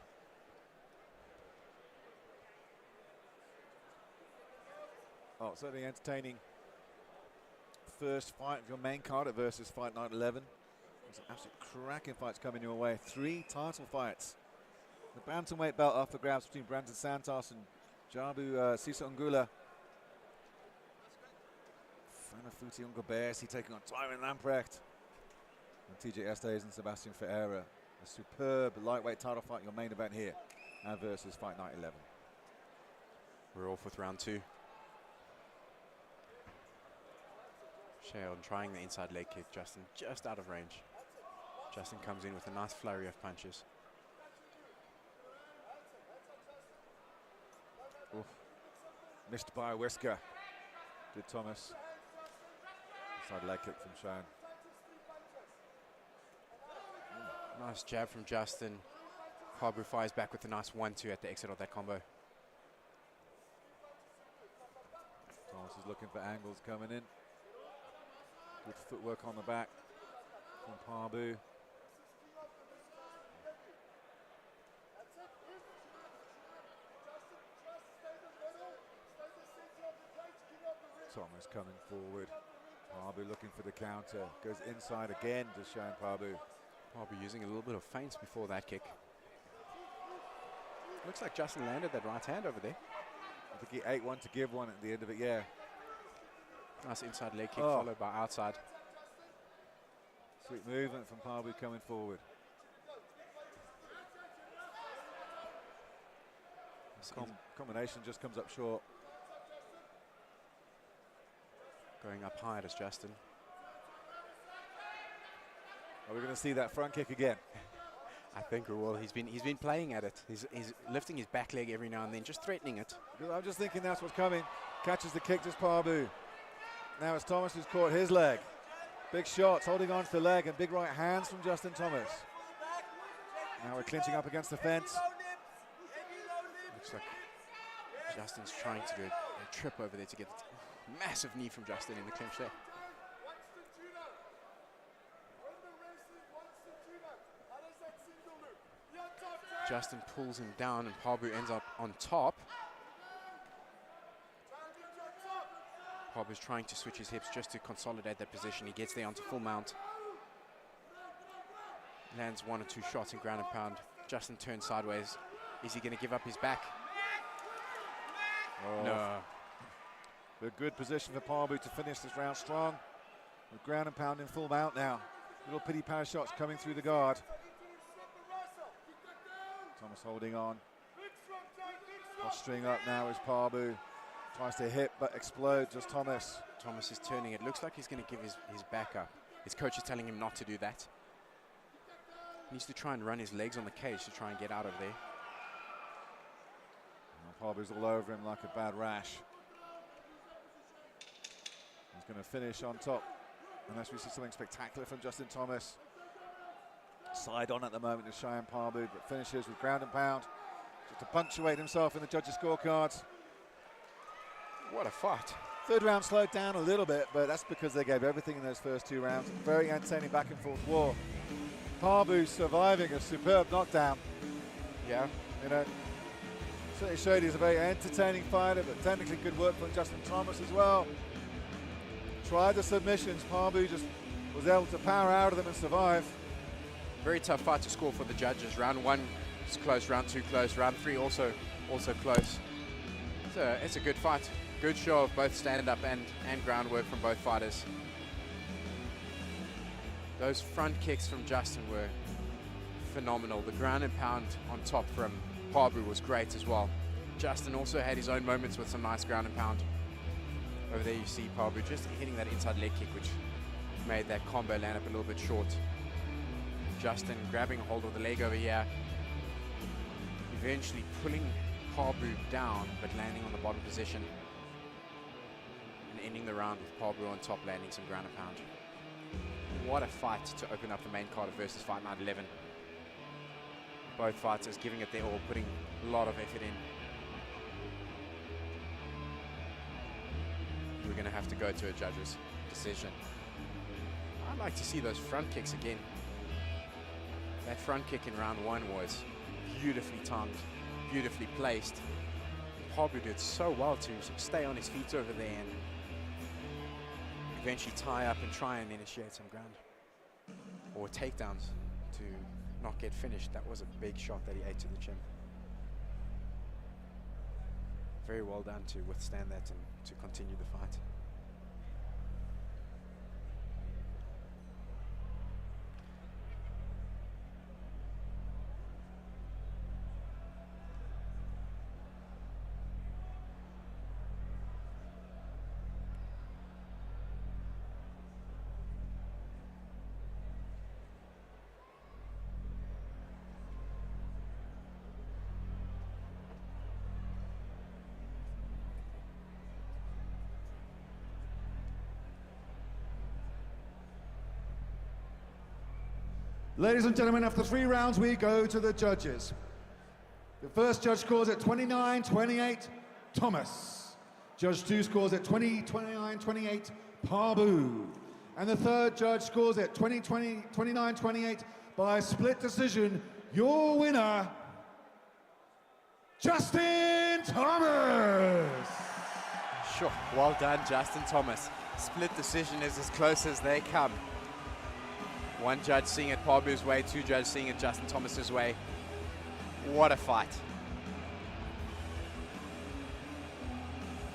Oh, certainly entertaining first fight of your main card at versus Fight Night 11. There's some absolute cracking fights coming your way. 3 title fights. The Bantamweight belt up for grabs between Brandon Santos and Jabu Sisa Ungula. Futi Ungobesi taking on Tyron Lamprecht. And TJ Estes and Sebastian Ferreira. A superb lightweight title fight, your main event here at versus Fight Night 11. We're off with round 2. Sheon trying the inside leg kick. Justin just out of range. Justin comes in with a nice flurry of punches. Oof. Missed by a whisker. Did Thomas. Inside leg kick from Sheon. Nice jab from Justin. Parbu fires back with a nice 1-2 at the exit of that combo. Thomas is looking for angles coming in. Good footwork on the back from Parbu. Thomas coming forward. Parbu looking for the counter. Goes inside again to Sheon Parbu. Parbu using a little bit of feints before that kick. Looks like Justin landed that right hand over there. I think he ate one to give one at the end of it, yeah. Nice inside leg kick followed by outside. Sweet movement from Parbu coming forward. Combination just comes up short. Going up high as Justin. Are we going to see that front kick again? I think we will. He's been playing at it. He's lifting his back leg every now and then, just threatening it. I'm just thinking that's what's coming. Catches the kick, just Parbu. Now it's Thomas who's caught his leg. Big shots, holding on to the leg, and big right hands from Justin Thomas. Now we're clinching up against the fence. Looks like Justin's trying to do a trip over there to get the massive knee from Justin in the clinch there. Justin pulls him down and Parbu ends up on top. Parbu's trying to switch his hips just to consolidate that position. He gets there onto full mount. Lands 1 or 2 shots in ground and pound. Justin turns sideways. Is he going to give up his back? Oh. No. A good position for Pabu to finish this round strong. With ground and pound in full mount now. Little pity power shots coming through the guard. Thomas holding on. Posturing up now is Pabu. Tries to hit but explodes as Thomas. Thomas is turning. It looks like he's going to give his back up. His coach is telling him not to do that. He needs to try and run his legs on the cage to try and get out of there. Pabu's all over him like a bad rash. He's going to finish on top, unless we see something spectacular from Justin Thomas. Side on at the moment is Cheyenne Pabu, but finishes with ground and pound, just to punctuate himself in the judges' scorecards. What a fight. Third round slowed down a little bit, but that's because they gave everything in those first 2 rounds. Very entertaining back and forth war. Pabu surviving a superb knockdown. Yeah. You know, certainly showed he's a very entertaining fighter, but technically good work from Justin Thomas as well. Tried the submissions, Pabu just was able to power out of them and survive. Very tough fight to score for the judges. Round 1 is close, round 2 close, round 3 also close. So it's a good fight. Good show of both stand-up and groundwork from both fighters. Those front kicks from Justin were phenomenal. The ground and pound on top from Pabu was great as well. Justin also had his own moments with some nice ground and pound. Over there you see Pabu just hitting that inside leg kick, which made that combo land up a little bit short. Justin grabbing a hold of the leg over here, eventually pulling Pabu down, but landing on the bottom position. And ending the round with Pabu on top, landing some ground and pound. What a fight to open up the main card of Versus Fight Night 11. Both fighters giving it their all, putting a lot of effort in. We're going to have to go to a judge's decision. I'd like to see those front kicks again. That front kick in round 1 was beautifully timed, beautifully placed. Pabu did so well to stay on his feet over there and eventually tie up and try and initiate some ground or takedowns to not get finished. That was a big shot that he ate to the chin. Very well done to withstand that and to continue the fight. Ladies and gentlemen, after 3 rounds, we go to the judges. The first judge scores at 29-28, Thomas. Judge 2 scores at 29-28, Pabu. And the third judge scores at 29-28 by split decision. Your winner, Justin Thomas. Sure, well done, Justin Thomas. Split decision is as close as they come. One judge seeing it Pabu's way, 2 judges seeing it Justin Thomas's way. What a fight.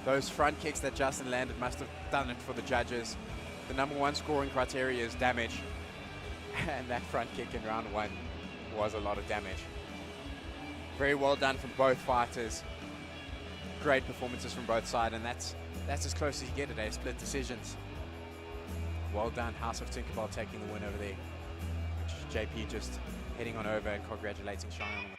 Those front kicks that Justin landed must have done it for the judges. The #1 scoring criteria is damage. And that front kick in round 1 was a lot of damage. Very well done from both fighters. Great performances from both sides, and that's as close as you get today, split decisions. Well done, House of Tinkerbell taking the win over there. JP just heading on over and congratulating Cheyenne.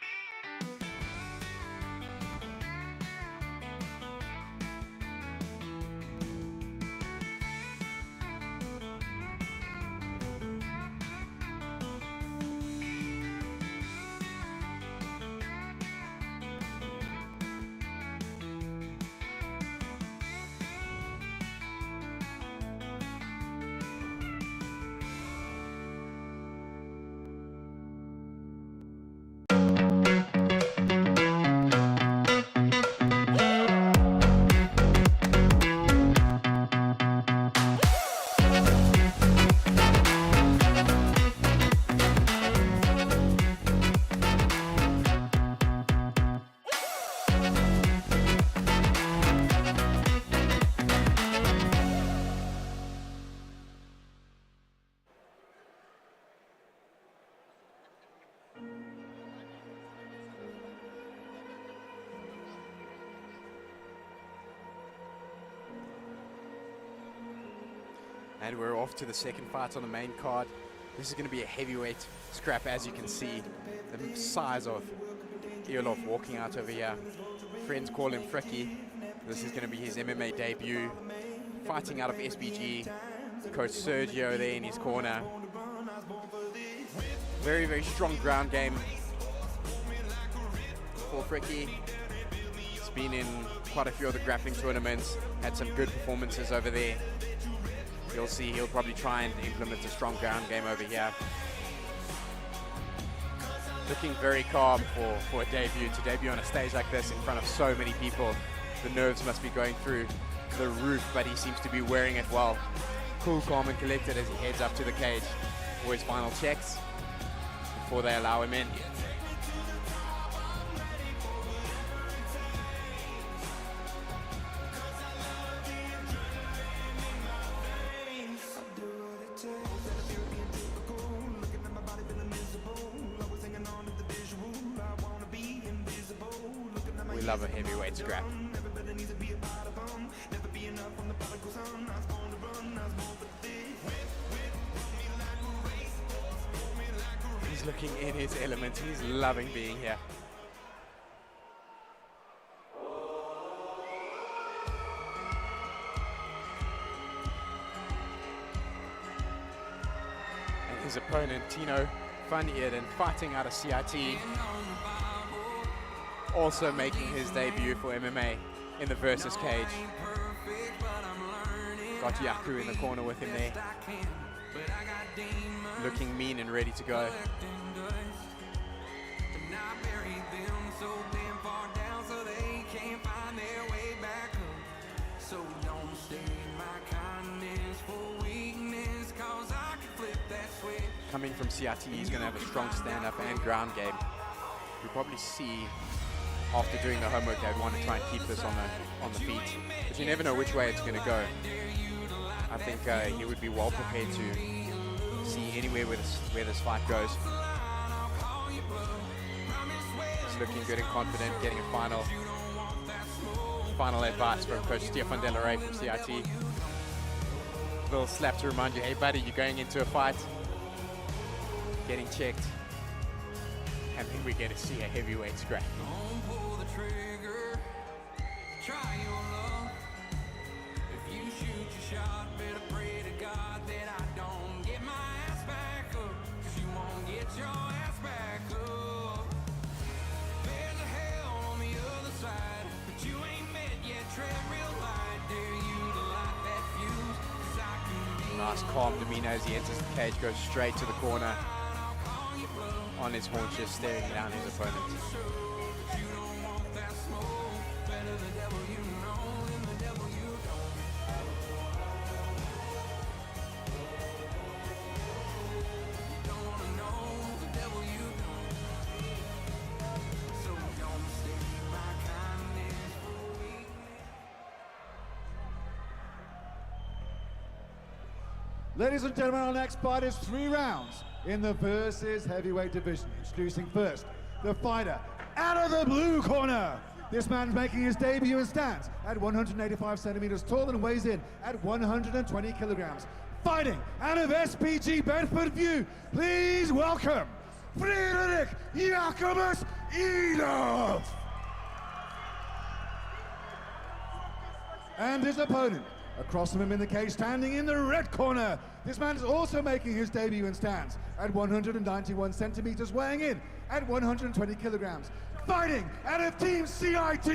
And we're off to the second fight on the main card. This is going to be a heavyweight scrap, as you can see. The size of Elof walking out over here. Friends call him Fricky. This is going to be his MMA debut. Fighting out of SBG. Coach Sergio there in his corner. Very, very strong ground game for Fricky. He's been in quite a few of the grappling tournaments, had some good performances over there. You'll see he'll probably try and implement a strong ground game over here. Looking very calm for a debut. To debut on a stage like this in front of so many people, the nerves must be going through the roof, but he seems to be wearing it well. Cool, calm and collected as he heads up to the cage for his final checks before they allow him in. We love a heavyweight scrap. He's looking in his element. He's loving being here. And his opponent, Tino van Eerden, fighting out of CIT. Also making his debut for MMA in the versus cage. Got Jabu in the corner with him there. Looking mean and ready to go. Coming from CIT, he's going to have a strong stand-up and ground game. You'll probably see after doing the homework they'd want to try and keep this on the feet, but you never know which way it's going to go. I think he would be well prepared to see anywhere where this fight goes. He's looking good and confident, getting a final advice from Coach Stefan De La Rey from CIT. Little slap to remind you, hey buddy, you're going into a fight, getting checked, and then we get to see a heavyweight scrap. Nice calm demeanor as he enters the cage, goes straight to the corner on his haunches, staring down his opponent. Ladies and gentlemen, our next fight is 3 rounds in the versus heavyweight division. Introducing first, the fighter out of the blue corner. This man's making his debut and stands at 185 centimeters tall and weighs in at 120 kilograms. Fighting out of SPG Bedford View, please welcome Frederik Jacobus Elof. And his opponent, across from him in the cage, standing in the red corner. This man is also making his debut and stands at 191 centimeters, weighing in at 120 kilograms. Fighting out of Team CIT,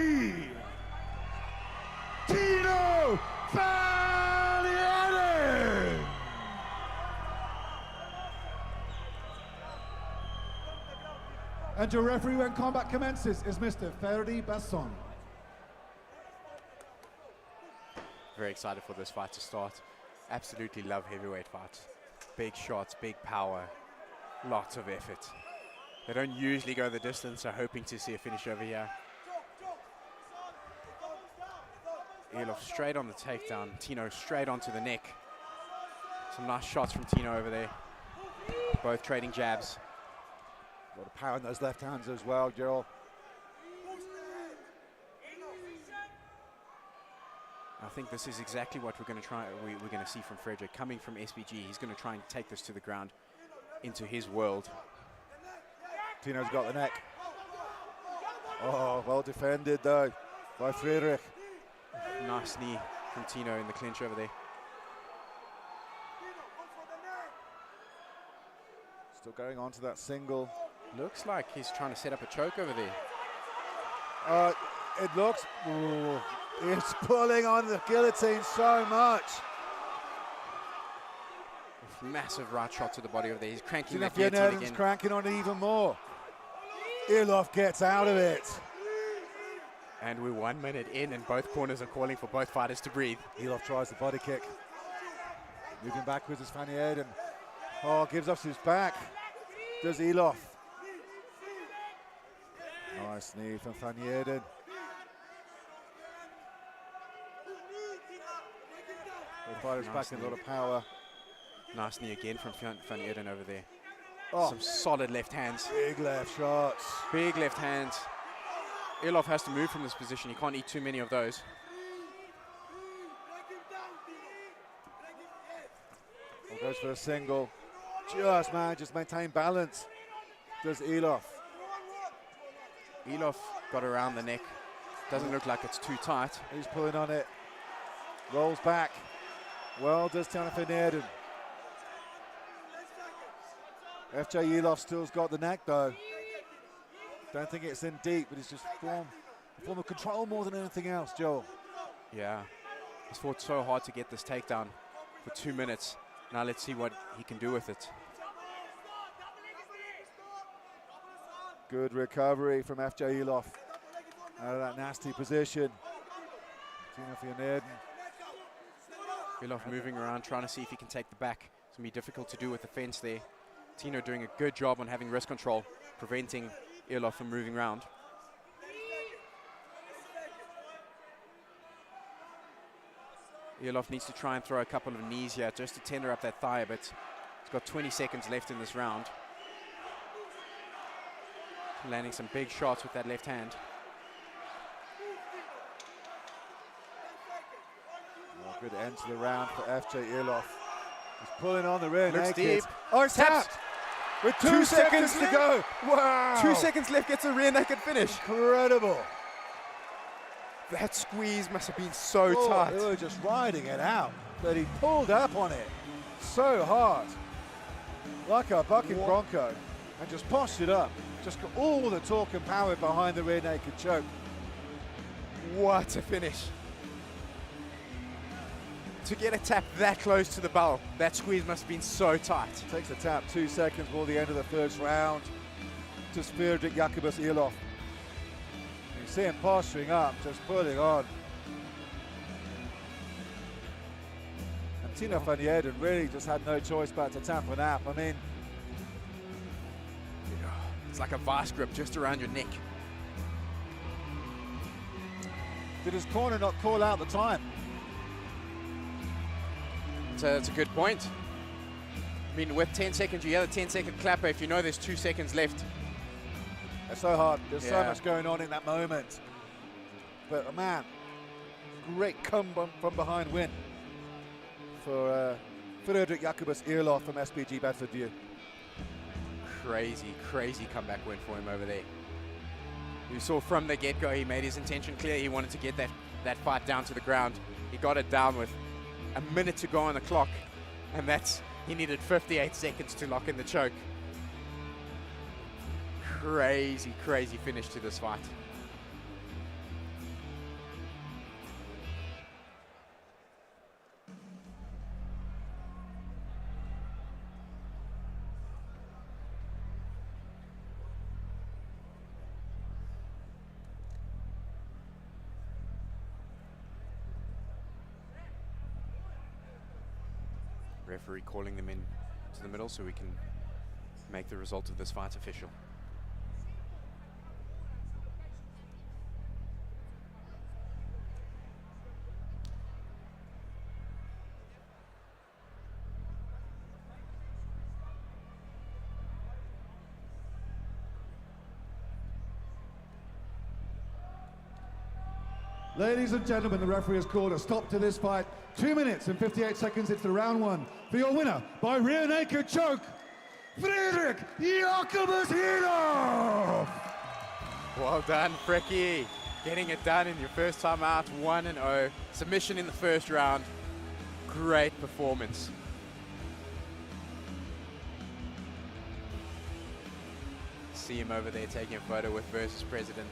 Tino Valiente. And your referee when combat commences is Mr. Ferdi Basson. Very excited for this fight to start. Absolutely love heavyweight fights. Big shots, big power, lots of effort. They don't usually go the distance, so hoping to see a finish over here. Elof straight on the takedown. Tino straight onto the neck. Some nice shots from Tino over there. Both trading jabs. A lot of power in those left hands as well, Gerald. I think this is exactly what we're going to try. We're going to see from Frederick coming from SBG. He's going to try and take this to the ground, into his world. Tino's got the neck. Oh, well defended though by Frederick. Nice knee from Tino in the clinch over there. Still going on to that single. Looks like he's trying to set up a choke over there. It looks, ooh, it's pulling on the guillotine so much. Massive right shot to the body over there. He's cranking that Heyden's guillotine again. cranking on it even more. Elof gets out of it. And we're 1 minute in, and both corners are calling for both fighters to breathe. Elof tries the body kick. Moving backwards is Heyden. Oh, gives up his back. Does Elof. Nice knee from Heyden. The fighter's back in a lot of power. Nice knee again from Van Eerden over there. Oh. Some solid left hands. Big left shots. Big left hands. Elof has to move from this position. He can't eat too many of those. Well, goes for a single. Just maintain balance. Does Elof. Elof got around the neck. Doesn't look like it's too tight. He's pulling on it. Rolls back. Well, does Van Eerden. FJ Elof still's got the neck though. Don't think it's in deep, but it's just a form of control more than anything else, Joel. Yeah, he's fought so hard to get this takedown for 2 minutes. Now let's see what he can do with it. Good recovery from FJ Elof out of that nasty position. Van Eerden. Elof moving around, trying to see if he can take the back. It's going to be difficult to do with the fence there. Tino doing a good job on having wrist control, preventing Elof from moving around. Elof needs to try and throw a couple of knees here just to tender up that thigh a bit. He's got 20 seconds left in this round. Landing some big shots with that left hand. Oh, good end to the round for FJ Elof. He's pulling on the rear Looks naked. deep. Oh, it's tapped. With 2 seconds to go. Wow. 2 seconds left, gets a rear naked finish. Incredible. That squeeze must have been so tight. They were just riding it out, but he pulled up on it so hard. Like a bucking bronco, and just poshed it up. Just got all the torque and power behind the rear naked choke. What a finish. To get a tap that close to the bell, that squeeze must have been so tight. Takes the tap 2 seconds before the end of the first round to Frederick Jacobus Elof. You see him posturing up, just pulling on. And Tino Van Eerden really just had no choice but to tap and nap. I mean, it's like a vice grip just around your neck. Did his corner not call out the time? That's a good point. I mean, with 10 seconds, you get a 10-second clapper if you know there's 2 seconds left. It's so hard. There's so much going on in that moment. But man, great come from behind win for Frederick Jacobus Elof from SBG Bedfordview. Crazy, crazy comeback win for him over there. You saw from the get-go, he made his intention clear. He wanted to get that fight down to the ground. He got it down with a minute to go on the clock, and he needed 58 seconds to lock in the choke. Crazy, crazy finish to this fight. Referee calling them in to the middle so we can make the result of this fight official. Ladies and gentlemen, the referee has called a stop to this fight. 2 minutes and 58 seconds into round one. For your winner by rear naked choke, Frederik Jacobus Elof! Well done, Frecky. Getting it done in your first time out, 1-0. Submission in the first round. Great performance. See him over there taking a photo with Versus President.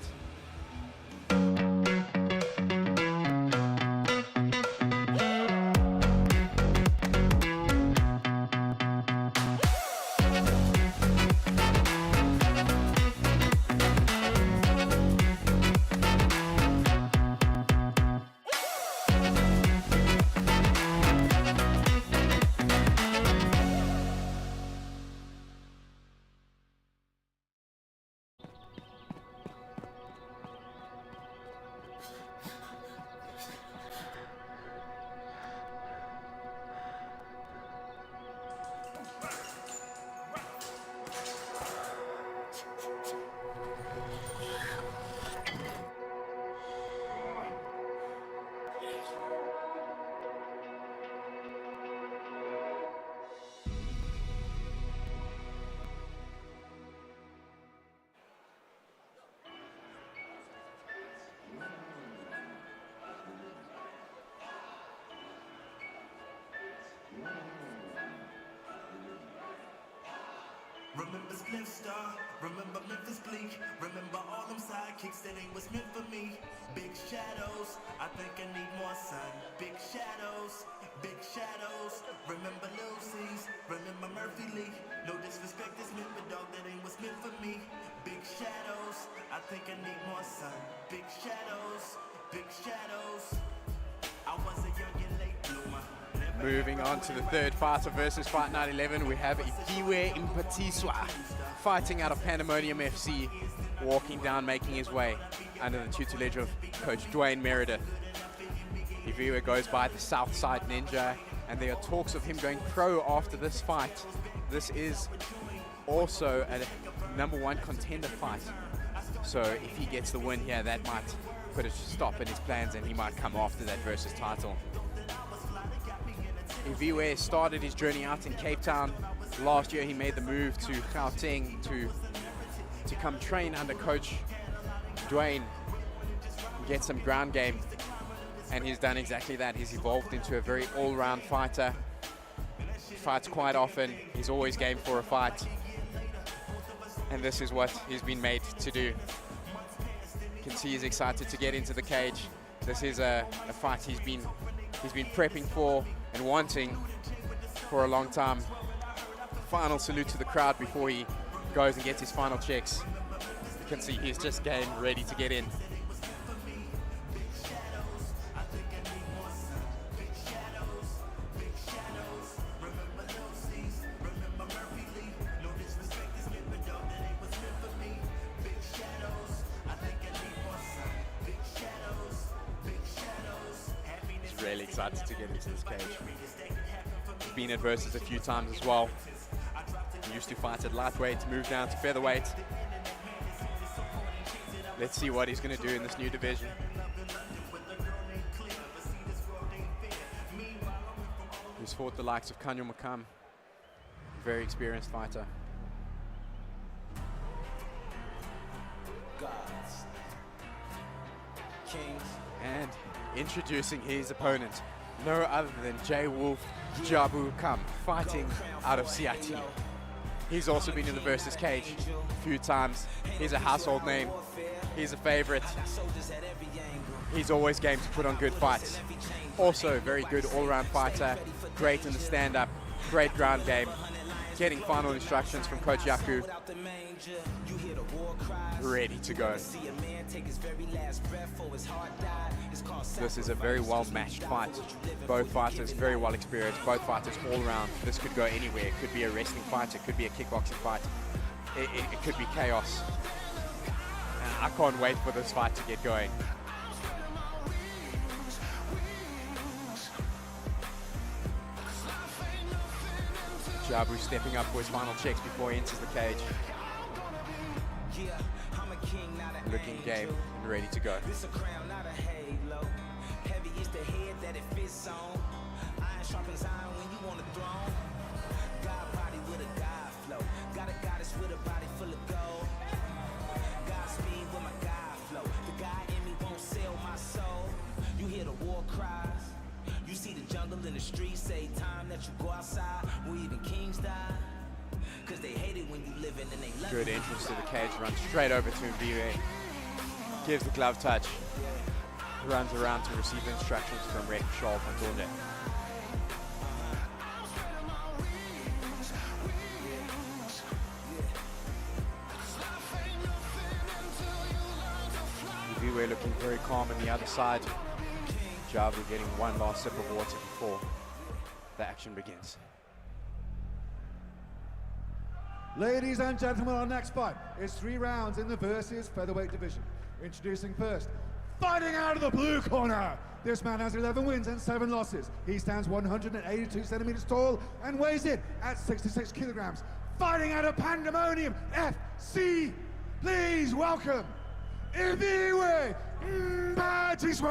Remember Split Star, remember Memphis Bleak, remember all them sidekicks that ain't what's meant for me. Big shadows, I think I need more sun. Big shadows, remember Lil C's, remember Murphy Lee. No disrespect is meant, but dog, that ain't what's meant for me. Big shadows, I think I need more sun. Big shadows, I was a young and late bloomer. Moving on to the third fighter versus Fight Night 11, we have Ifiwe Mpatiswa fighting out of Pandemonium FC, walking down, making his way under the tutelage of Coach Dwayne Meredith. Ifiwe goes by the Southside Ninja, and there are talks of him going pro after this fight. This is also a #1 contender fight, so if he gets the win here, that might put a stop in his plans and he might come after that versus title. Ifiwe started his journey out in Cape Town. Last year he made the move to Gauteng to come train under Coach Dwayne, get some ground game, and he's done exactly that. He's evolved into a very all-round fighter. He fights quite often, he's always game for a fight, and this is what he's been made to do. You can see he's excited to get into the cage. This is a fight he's been prepping for and wanting for a long time. Final salute to the crowd before he goes and gets his final checks. You can see he's just game ready to get in. He's really excited to get into this cage. He's been at Versus a few times as well. He used to fight at lightweight, moved down to featherweight. Let's see what he's going to do in this new division. He's fought the likes of Kanyo Makam, very experienced fighter. Gods, kings, and introducing his opponent, no other than Jabu fighting out of Siati. He's also been in the Versus cage a few times. He's a household name. He's a favorite. He's always game to put on good fights. Also very good all-round fighter, great in the stand-up, great ground game. Getting final instructions from Coach Yaku. Ready to go. This is a very well-matched fight. Both fighters very well experienced, both fighters all-round. This could go anywhere. It could be a wrestling fight, it could be a kickboxing fight, it could be chaos. I can't wait for this fight to get going. Jabu stepping up for his final checks before he enters the cage. Looking game and ready to go. It's the head that it fits on. Iron sharpens iron when you on the throne. God body with a God flow. Got a goddess with a body full of gold. God speed with my God flow. The guy in me won't sell my soul. You hear the war cries. You see the jungle in the streets. Say time that you go outside where even kings die. Cause they hate it when you live in and they love Good it. entrance to the cage, runs straight over to Mviwe. Gives the glove touch. Runs around to receive instructions from Red Shawl Pantonde. Mviwe looking very calm on the other side. Jabu getting one last sip of water before the action begins. Ladies and gentlemen, our next fight is 3 rounds in the versus featherweight division. Introducing first, fighting out of the blue corner. This man has 11 wins and 7 losses. He stands 182 centimeters tall and weighs in at 66 kilograms. Fighting out of Pandemonium FC, please welcome Mviwe Mbatiswa.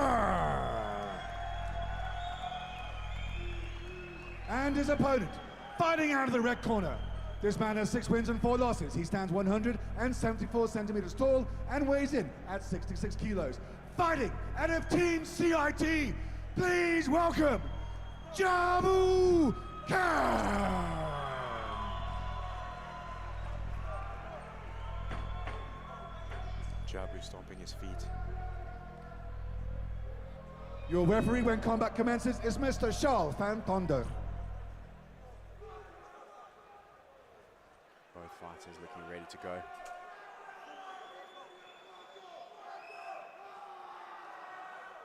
And his opponent, fighting out of the red corner. This man has 6 wins and 4 losses. He stands 174 centimeters tall and weighs in at 66 kilos. Fighting out of Team CIT, please welcome Jabu Khan. Jabu stomping his feet. Your referee when combat commences is Mr. Charles van Tonder. Both fighters looking ready to go.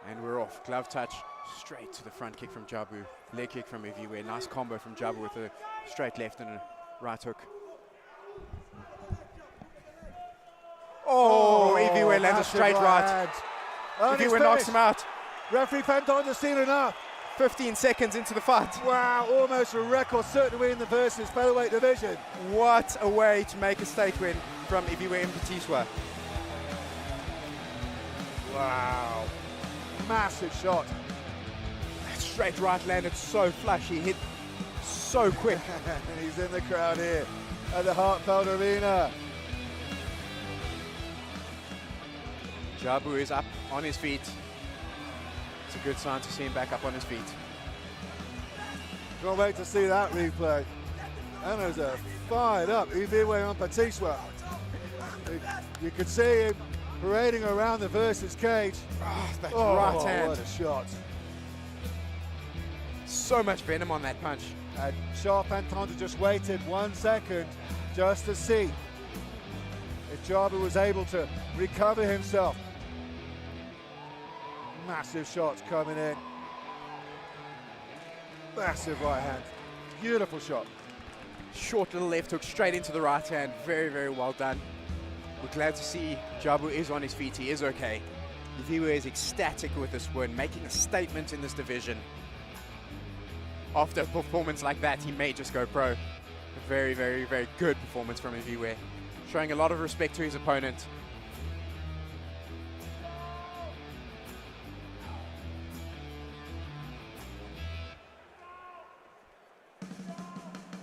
And we're off. Glove touch straight to the front kick from Jabu. Leg kick from Mviwe. Nice combo from Jabu with a straight left and a right hook. Oh, Mviwe lands a straight right. Mviwe knocks him out. Referee Fantonder's seen enough. 15 seconds into the fight. Wow, almost a record, certainly in the versus featherweight division. What a way to make a state win from Mviwe Mbatiswa. Wow. Massive shot. That straight right landed so flush. He hit so quick. And he's in the crowd here at the Heartfelt Arena. Jabu is up on his feet. It's a good sign to see him back up on his feet. Can't wait to see that replay. And there's a fired up Mviwe Mbatiswa. You could see him parading around the versus cage. That right hand. What a shot. So much venom on that punch. And Sharp Antanta just waited 1 second just to see if Jabu was able to recover himself. Massive shots coming in. Massive right hand. Beautiful shot. Short little left hook straight into the right hand. Very, very well done. We're glad to see Jabu is on his feet. He is okay. Mviwe is ecstatic with this win, making a statement in this division. After a performance like that, he may just go pro. A very, very, very good performance from Mviwe. Showing a lot of respect to his opponent.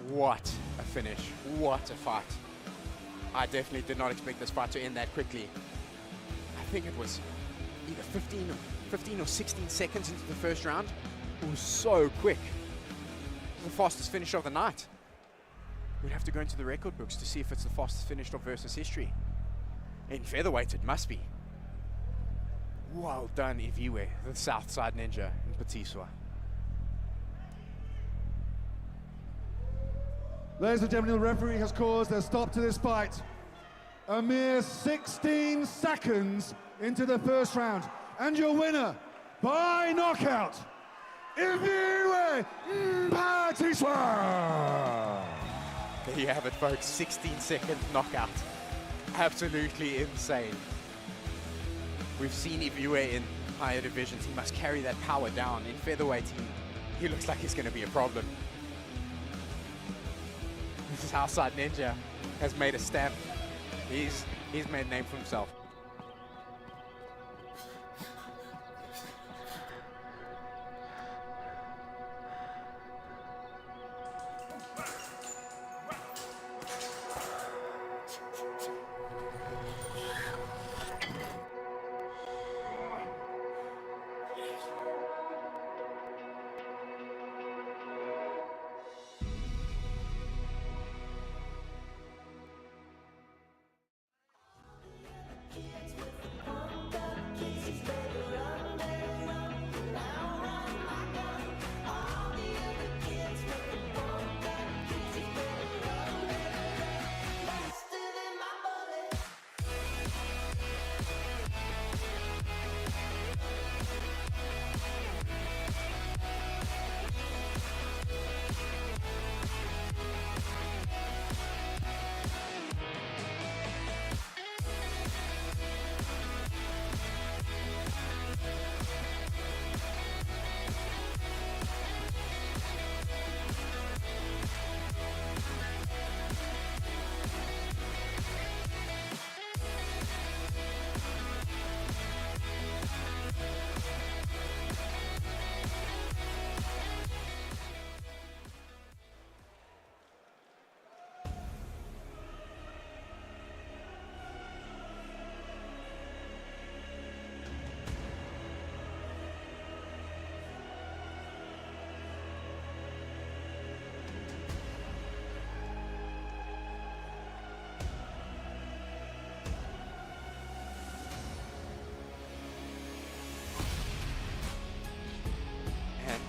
What a finish. What a fight. I definitely did not expect this fight to end that quickly. I think it was either 15 or 16 seconds into the first round. It was so quick. The fastest finish of the night. We'd have to go into the record books to see if it's the fastest finish of versus history. In featherweight, it must be. Well done, Mviwe, the Southside Ninja in Mbatiswa. Ladies and gentlemen, the referee has caused a stop to this fight. A mere 16 seconds into the first round. And your winner by knockout, Mviwe Mbatiswa. There you have it, folks. 16-second knockout. Absolutely insane. We've seen Mviwe in higher divisions. He must carry that power down. In featherweight, he looks like he's going to be a problem. This Southside Ninja has made a stamp. He's made a name for himself.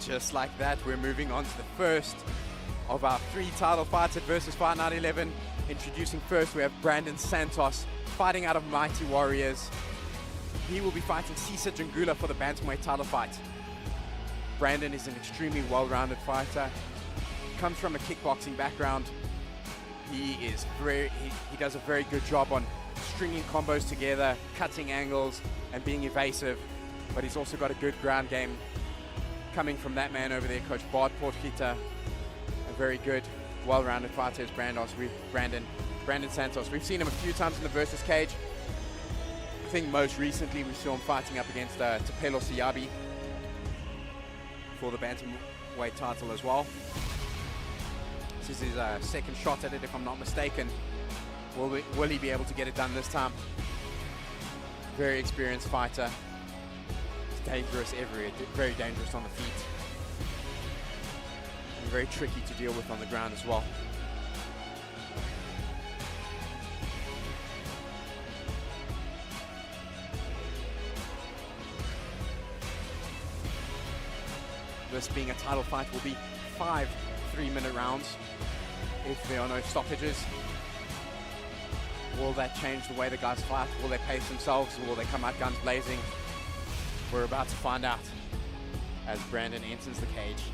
just like that, we're moving on to the first of our 3 title fights at Versus Fight Night 11. Introducing first, we have Brandon Santos fighting out of Mighty Warriors. He will be fighting Cesar Jungula for the Bantamweight title fight. Brandon is an extremely well-rounded fighter. Comes from a kickboxing background. He does a very good job on stringing combos together, cutting angles, and being evasive. But he's also got a good ground game coming from that man over there, Coach Bart Portgita. A very good, well-rounded fighter is Brandon Santos. We've seen him a few times in the Versus cage. I think most recently we saw him fighting up against Tapelo Siabi for the Bantamweight title as well. This is his second shot at it, if I'm not mistaken. Will he be able to get it done this time? Very experienced fighter. He's dangerous everywhere, very dangerous on the feet. And very tricky to deal with on the ground as well. This being a title fight will be 5 3-minute rounds if there are no stoppages. Will that change the way the guys fight? Will they pace themselves? Will they come out guns blazing? We're about to find out as Brandon enters the cage.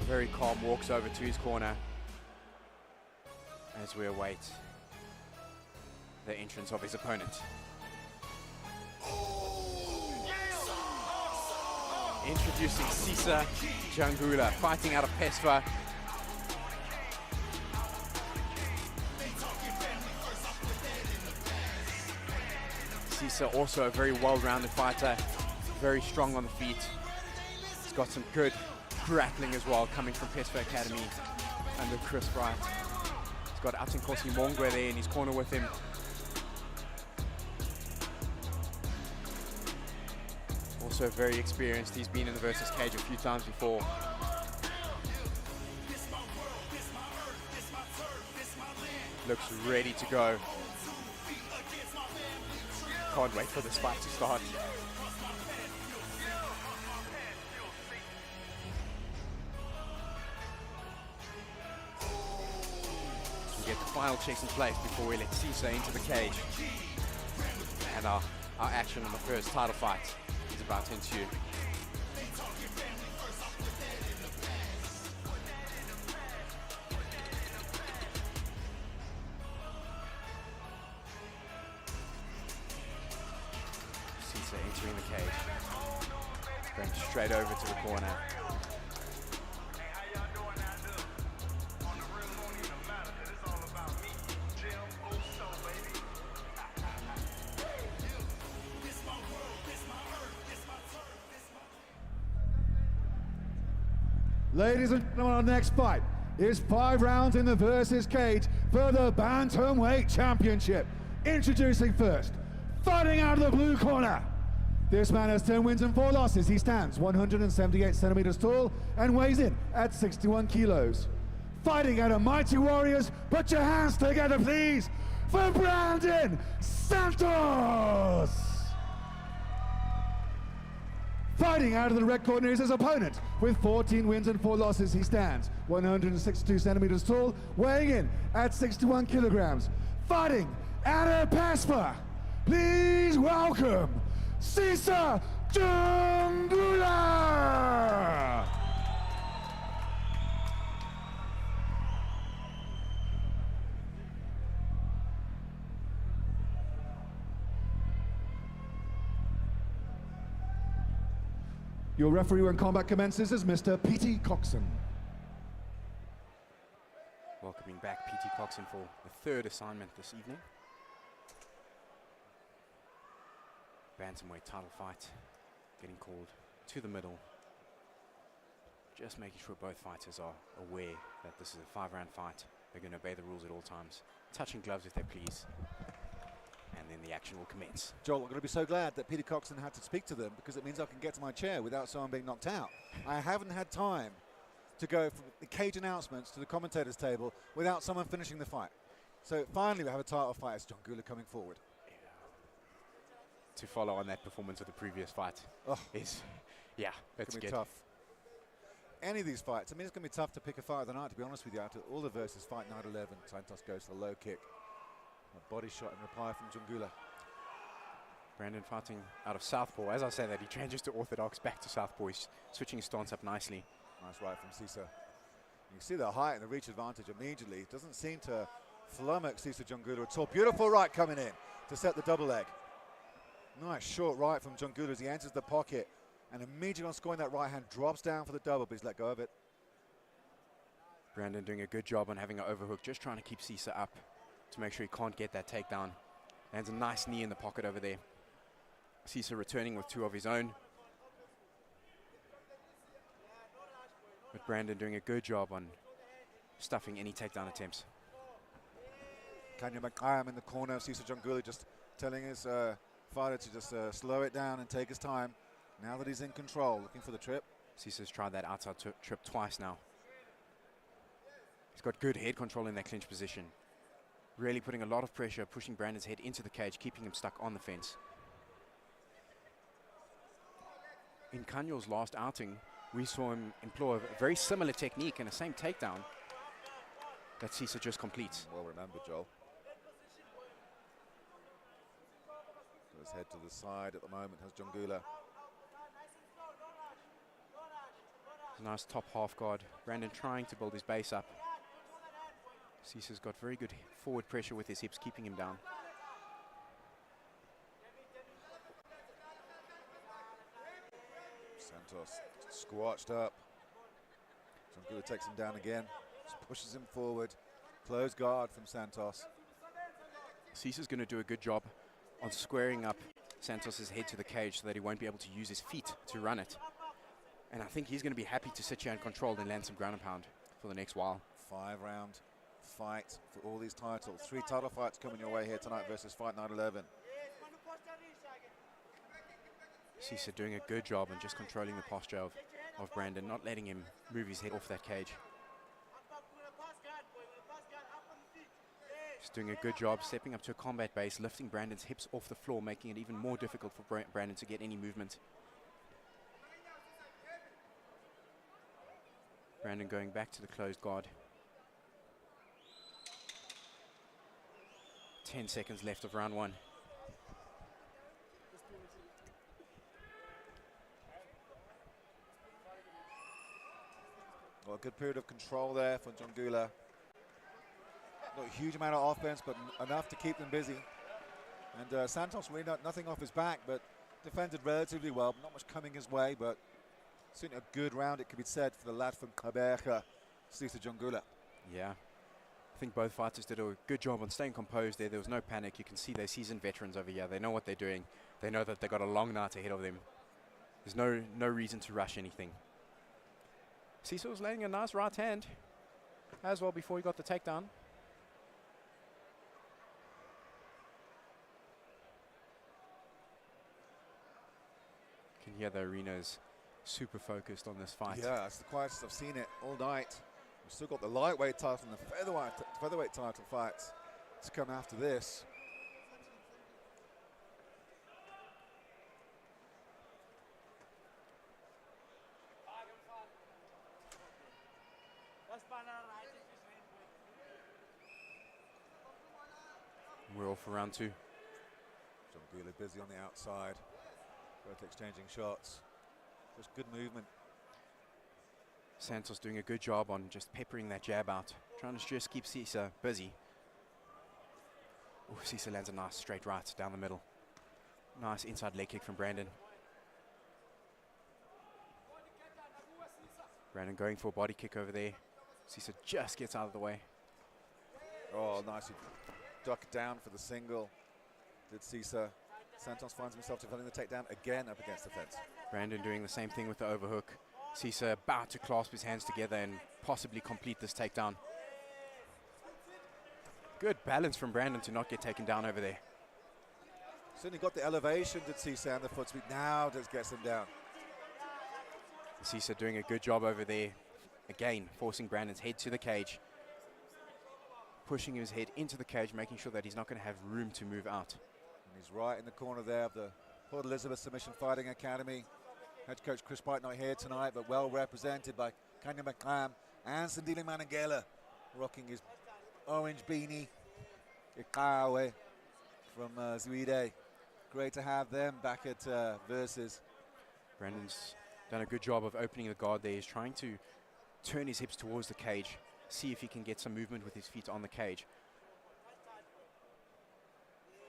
Very calm, walks over to his corner as we await the entrance of his opponent. Introducing Cesar Jungula, fighting out of Pesva. Cesar also a very well-rounded fighter, very strong on the feet. He's got some good grappling as well, coming from Pesva Academy under Chris Wright. He's got Atinkosi Mongwe there in his corner with him. Also very experienced. He's been in the Versus cage a few times before. Looks ready to go. Can't wait for this fight to start. We get the final checks in place before we let Cesar into the cage. And our action on the first title fight is about to ensue. Cesar entering the cage. Going straight over to the corner. Ladies and gentlemen, our next fight is 5 rounds in the Versus cage for the Bantamweight Championship. Introducing first, fighting out of the blue corner. This man has 10 wins and 4 losses. He stands 178 centimeters tall and weighs in at 61 kilos. Fighting out of Mighty Warriors, put your hands together please for Brandon Santos. Fighting out of the red corner is his opponent. With 14 wins and 4 losses, he stands 162 centimeters tall, weighing in at 61 kilograms. Fighting out of Pesva, please welcome Cesar Jungula. Your referee when combat commences is Mr. P.T. Coxon. Welcoming back P.T. Coxon for the 3rd assignment this evening. Bantamweight title fight getting called to the middle. Just making sure both fighters are aware that this is a 5-round fight. They're going to obey the rules at all times. Touching gloves if they please. And then the action will commence. Joel, I'm going to be so glad that Peter Coxon had to speak to them because it means I can get to my chair without someone being knocked out. I haven't had time to go from the cage announcements to the commentators table without someone finishing the fight. So finally we have a title fight as Jungula coming forward. To follow on that performance of the previous fight is, yeah, It's it's going to be good. tough. Any of these fights, I mean, it's going to be tough to pick a fight of the night, to be honest with you. After all the versus fight night 11, Santos goes to the low kick. A body shot in reply from Jungula. Brandon fighting out of southpaw. As I say that, he changes to orthodox, back to southpaw. He's switching his stance up nicely. Nice right from Cisa. You see the height and the reach advantage immediately. Doesn't seem to flummox Cisa Jungula at all. Beautiful right coming in to set the double leg. Nice short right from Jungula as he enters the pocket. And immediately on scoring that right hand, drops down for the double, but he's let go of it. Brandon doing a good job on having an overhook, just trying to keep Cisa up to make sure he can't get that takedown. Lands a nice knee in the pocket over there. Cisa returning with 2 of his own. But Brandon doing a good job on stuffing any takedown attempts. Kanye McIam in the corner of Cisa Jungula, just telling his fighter to just slow it down and take his time. Now that he's in control, looking for the trip. Cisa's tried that outside trip twice now. He's got good head control in that clinch position. Really putting a lot of pressure, pushing Brandon's head into the cage, keeping him stuck on the fence. In Kanyo's last outing, we saw him employ a very similar technique and the same takedown that Cisa just completes. Well remembered, Joel. Got his head to the side at the moment, has Jungula. Nice top half guard. Brandon trying to build his base up. Cisa's got very good forward pressure with his hips, keeping him down. Santos squashed up. Jungula takes him down again. Just pushes him forward. Close guard from Santos. Cisa's going to do a good job on squaring up Santos's head to the cage so that he won't be able to use his feet to run it. And I think he's going to be happy to sit here and control and land some ground and pound for the next while. 5-round fight for all these titles. 3 title fights coming your way here tonight versus Fight Night 11. Cisa doing a good job and just controlling the posture of Brandon, not letting him move his head off that cage. Just doing a good job stepping up to a combat base, lifting Brandon's hips off the floor, making it even more difficult for Brandon to get any movement. Brandon going back to the closed guard. 10 seconds left of round 1. Well, a good period of control there for Jungula. Not a huge amount of offense, but enough to keep them busy. And Santos really nothing off his back, but defended relatively well. Not much coming his way, but certainly a good round, it could be said, for the lad from Kabeja, Cisa Jungula. Yeah. I think both fighters did a good job on staying composed there. There was no panic. You can see they're seasoned veterans over here. They know what they're doing. They know that they've got a long night ahead of them. There's no reason to rush anything. Cisa was laying a nice right hand as well before he got the takedown. You can hear the arena's super focused on this fight. Yeah, it's the quietest I've seen it all night. We've still got the lightweight title and the featherweight title fights to come after this. We're off for round 2. Jungula busy on the outside, both exchanging shots. Just good movement. Santos doing a good job on just peppering that jab out, trying to just keep Cisa busy. Oh, Cisa lands a nice straight right down the middle. Nice inside leg kick from Brandon. Brandon going for a body kick over there. Cisa just gets out of the way. Oh, nicely ducked down for the single. Did Cisa. Santos finds himself defending the takedown again up against the fence. Brandon doing the same thing with the overhook. Cisa about to clasp his hands together and possibly complete this takedown. Good balance from Brandon to not get taken down over there. Certainly got the elevation, did Cisa, and the foot speed. Now just gets him down. Cisa doing a good job over there, Again, forcing Brandon's head to the cage. Pushing his head into the cage, making sure that he's not going to have room to move out. And he's right in the corner there of the Port Elizabeth Submission Fighting Academy. Head coach Chris White not here tonight, but well represented by Kanya McClam and Sandile Manangela, rocking his orange beanie. Ikawe from Zwide. Great to have them back at Versus. Brandon's done a good job of opening the guard there. He's trying to turn his hips towards the cage, see if he can get some movement with his feet on the cage.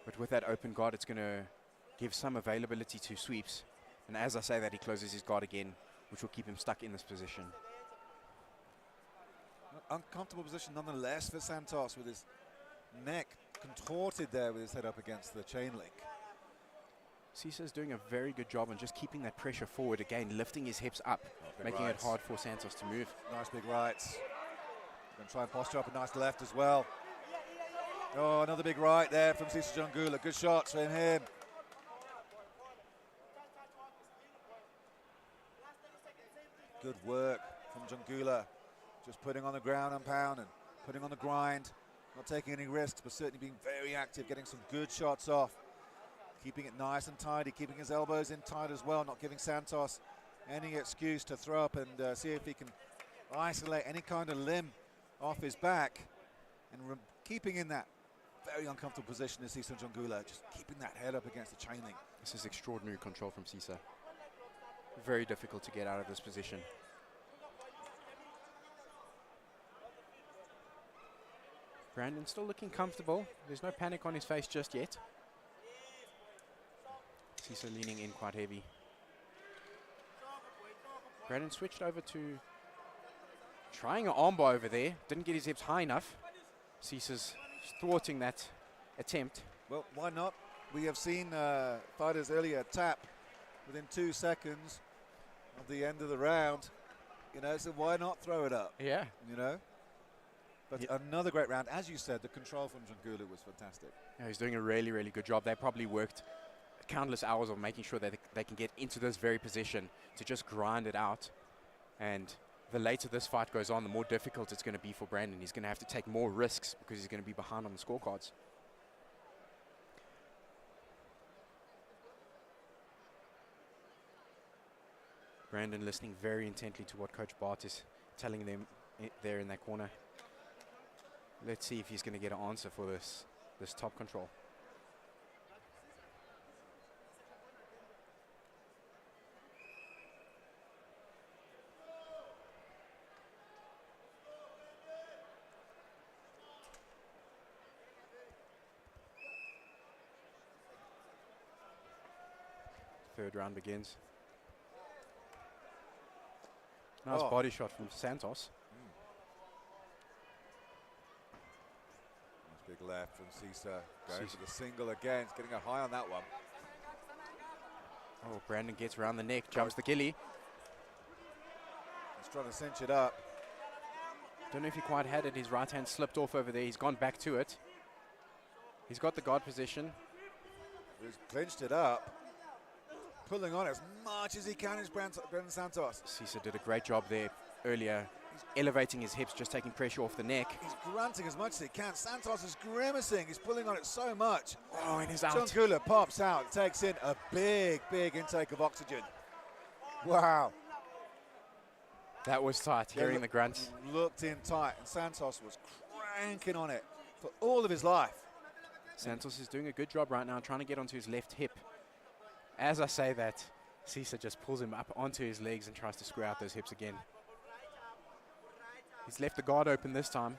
But with that open guard, it's going to give some availability to sweeps. And as I say that, he closes his guard again, which will keep him stuck in this position. Uncomfortable position nonetheless for Santos, with his neck contorted there with his head up against the chain link. Ntsasa doing a very good job on just keeping that pressure forward, again lifting his hips up, making rights. it hard for Santos to move. Nice big rights. Going to try and posture up a nice left as well. Oh, another big right there from Ntsasa Jungula. Good shots from him. Good work from Jungula. Just putting on the ground and pound and putting on the grind. Not taking any risks, but certainly being very active, getting some good shots off. Keeping it nice and tidy, keeping his elbows in tight as well, not giving Santos any excuse to throw up and see if he can isolate any kind of limb off his back. And keeping in that very uncomfortable position is Ntsasa Jungula, just keeping that head up against the chain link. This is extraordinary control from Ntsasa. Very difficult to get out of this position. Brandon still looking comfortable. There's no panic on his face just yet. Ntsasa leaning in quite heavy. Brandon switched over to trying an armbar over there. Didn't get his hips high enough. Ntssa's thwarting that attempt. Well, why not? We have seen fighters earlier tap within 2 seconds of the end of the round. You know, so why not throw it up? Yeah. You know? But another great round. As you said, the control from Jungula was fantastic. Yeah, he's doing a really, really good job. They probably worked countless hours of making sure that they can get into this very position to just grind it out. And the later this fight goes on, the more difficult it's going to be for Brandon. He's going to have to take more risks because he's going to be behind on the scorecards. Brandon listening very intently to what Coach Bart is telling them there in that corner. Let's see if he's going to get an answer for this top control. Third round begins. Nice body shot from Santos. Nice big left from Ntsasa. Going for the single again. He's getting a high on that one. Oh, Brandon gets around the neck, jumps the gilly. He's trying to cinch it up. Don't know if he quite had it. His right hand slipped off over there. He's gone back to it. He's got the guard position. He's clinched it up. Pulling on as much as he can is Brandon Santos. Ntsasa did a great job there earlier, elevating his hips, just taking pressure off the neck. He's grunting as much as he can. Santos is grimacing. He's pulling on it so much. Oh, and he's out. Jungula pops out, takes in a big, big intake of oxygen. Wow. That was tight, hearing the grunts. Looked in tight, and Santos was cranking on it for all of his life. Santos is doing a good job right now, trying to get onto his left hip. As I say that, Ntsasa just pulls him up onto his legs and tries to square out those hips again. He's left the guard open this time.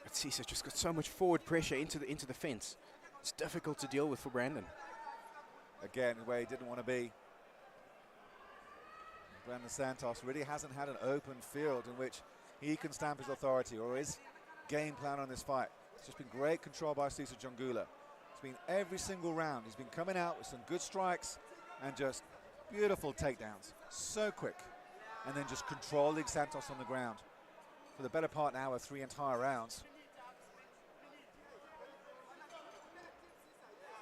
But Ntsasa just got so much forward pressure into the fence. It's difficult to deal with for Brandon. Again, where he didn't want to be. Brandon Santos really hasn't had an open field in which he can stamp his authority or his game plan on this fight. It's just been great control by Ntsasa Jungula. It's been every single round. He's been coming out with some good strikes and just beautiful takedowns. So quick. And then just controlling Santos on the ground for the better part now of 3 entire rounds.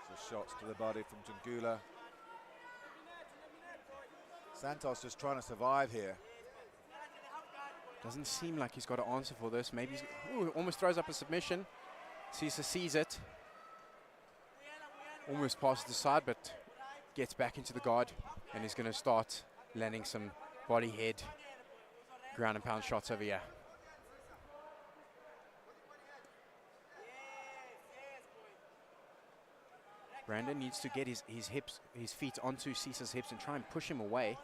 So shots to the body from Jungula. Santos just trying to survive here. Doesn't seem like he's got an answer for this. Maybe he's almost throws up a submission. Cesar sees it. Almost passes the side, but gets back into the guard and is going to start landing some body head ground and pound shots over here. Brandon needs to get his feet onto Cesar's hips and try and push him away.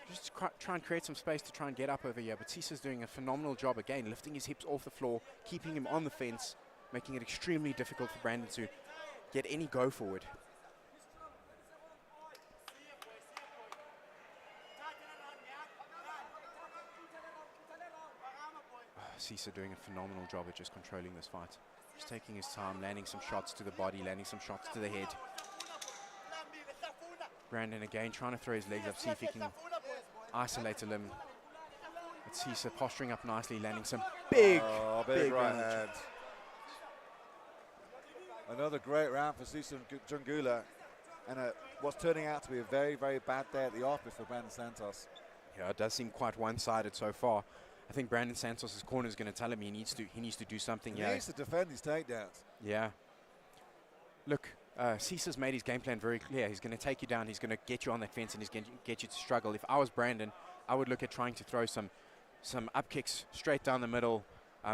Just try and create some space to try and get up over here. But Cesar's doing a phenomenal job again, lifting his hips off the floor, keeping him on the fence, making it extremely difficult for Brandon to get any go forward. Cesar doing a phenomenal job at just controlling this fight. Just taking his time, landing some shots to the body, landing some shots to the head. Brandon again trying to throw his legs up, see if he can isolate a limb. But Cesar posturing up nicely, landing some big right hand. Another great round for Cesar Njuguna, and what's turning out to be a very, very bad day at the office for Brandon Santos. Yeah, it does seem quite one-sided so far. I think Brandon Santos' corner is going to tell him he needs to do something. He needs to defend his takedowns. Yeah. Look, Cesar's made his game plan very clear. He's going to take you down. He's going to get you on that fence, and he's going to get you to struggle. If I was Brandon, I would look at trying to throw some up kicks straight down the middle,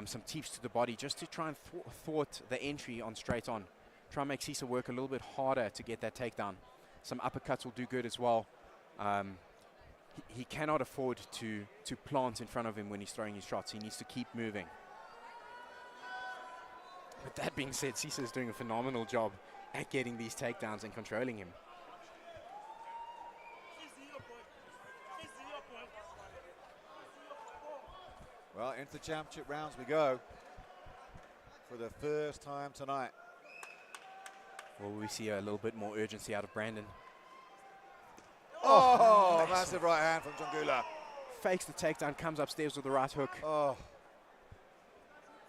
some teeps to the body, just to try and thwart the entry on straight on. Try and make Cesar work a little bit harder to get that takedown. Some uppercuts will do good as well. He cannot afford to plant in front of him when he's throwing his shots. He needs to keep moving. But that being said, Cesar is doing a phenomenal job at getting these takedowns and controlling him. Well, into the championship rounds we go for the first time tonight. Will we see a little bit more urgency out of Brandon? Oh, massive right hand from Njuguna. Fakes the takedown, comes upstairs with the right hook. Oh,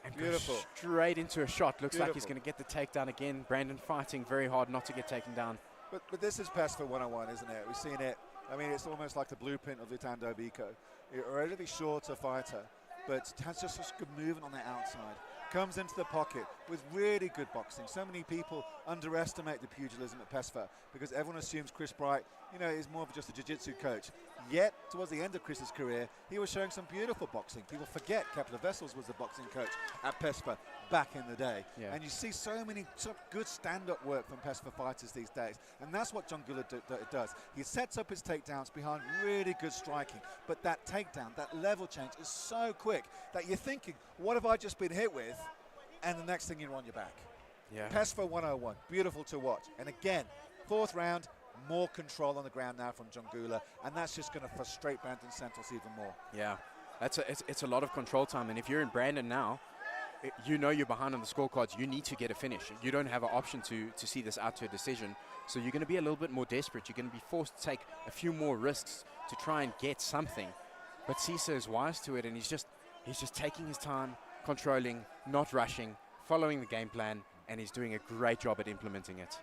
and beautiful. Goes straight into a shot. Looks like he's Beautiful. going to get the takedown again. Brandon fighting very hard not to get taken down. But this is PESFA 101, isn't it? We've seen it. I mean, it's almost like the blueprint of Vitando Biko. You're a relatively shorter fighter, but has just such good movement on the outside. Comes into the pocket with really good boxing. So many people underestimate the pugilism at PESFA because everyone assumes Chris Bright, you know, is more of just a jiu-jitsu coach. Yet, towards the end of Chris's career, he was showing some beautiful boxing. People forget Kepler Vessels was the boxing coach at PESFA back in the day. Yeah. And you see so many good stand-up work from PESFA fighters these days. And that's what Njuguna does. He sets up his takedowns behind really good striking. But that takedown, that level change is so quick that you're thinking, what have I just been hit with? And the next thing, you're on your back. Yeah. PESFA 101, beautiful to watch. And again, fourth round, more control on the ground now from Njuguna, and that's just going to frustrate Brandon Santos even more. Yeah, it's a lot of control time, and if you're in Brandon now, you know you're behind on the scorecards. You need to get a finish. You don't have an option to see this out to a decision, so you're going to be a little bit more desperate. You're going to be forced to take a few more risks to try and get something. But Cesar is wise to it, and he's just taking his time, controlling, not rushing, following the game plan, and he's doing a great job at implementing it.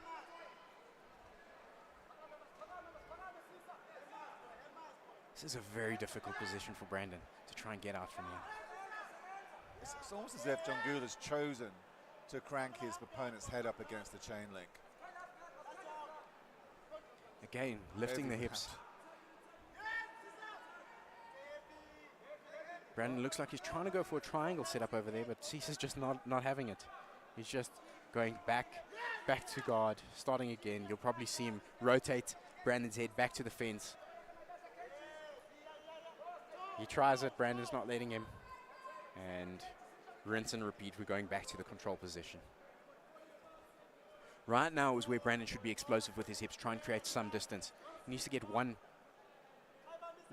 This is a very difficult position for Brandon to try and get out from here. It's almost as if Njuguna's chosen to crank his opponent's head up against the chain link. Again, lifting the hips. Brandon looks like he's trying to go for a triangle setup over there, but Cesar's just not having it. He's just going back to guard, starting again. You'll probably see him rotate Brandon's head back to the fence. He tries it, Brandon's not letting him. And rinse and repeat, we're going back to the control position. Right now is where Brandon should be explosive with his hips, try and create some distance. He needs to get one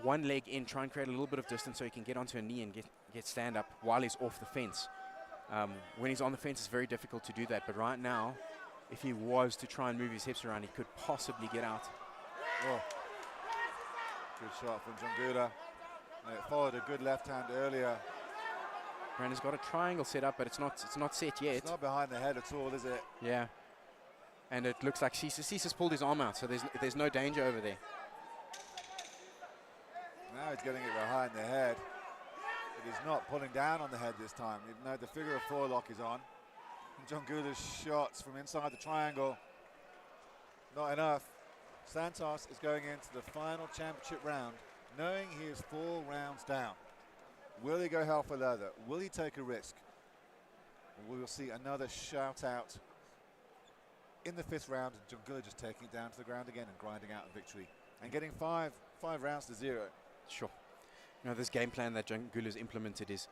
leg in, try and create a little bit of distance so he can get onto a knee and get stand up while he's off the fence. When he's on the fence, it's very difficult to do that. But right now, if he was to try and move his hips around, he could possibly get out. Oh. Good shot from Njuguna. And it followed a good left hand earlier. Brandon's got a triangle set up, but it's not set yet. It's not behind the head at all, is it? Yeah. And it looks like Cesar's pulled his arm out, so there's no danger over there. Now he's getting it behind the head. But he's not pulling down on the head this time, even though the figure of 4 lock is on. And Njongula's shots from inside the triangle, not enough. Santos is going into the final championship round, knowing he is 4 rounds down. Will he go hell for leather? Will he take a risk? Or we will see another shout out in the 5th round, and Njongula just taking it down to the ground again and grinding out a victory and getting 5 rounds to 0. Sure. You know, this game plan that Njongula's implemented is,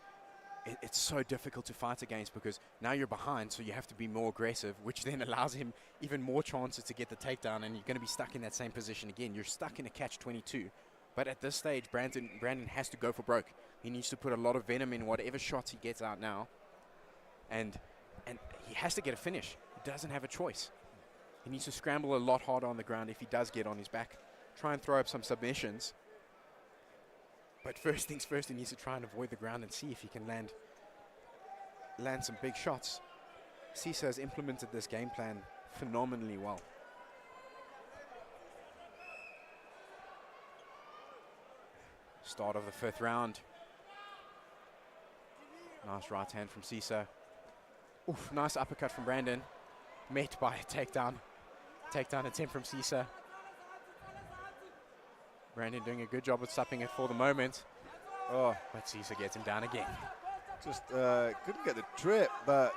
it's so difficult to fight against because now you're behind, so you have to be more aggressive, which then allows him even more chances to get the takedown, and you're going to be stuck in that same position again. You're stuck in a catch-22. But at this stage, Brandon has to go for broke. He needs to put a lot of venom in whatever shots he gets out now. And he has to get a finish. He doesn't have a choice. He needs to scramble a lot harder on the ground if he does get on his back. Try and throw up some submissions. But first things first, he needs to try and avoid the ground and see if he can land some big shots. Ntsasa has implemented this game plan phenomenally well. Start of the 5th round. Nice right hand from Ntsasa. Oof, nice uppercut from Brandon. Met by a takedown. Takedown attempt from Ntsasa. Brandon doing a good job of stopping it for the moment. Oh, but Ntsasa gets him down again. Just couldn't get the trip, but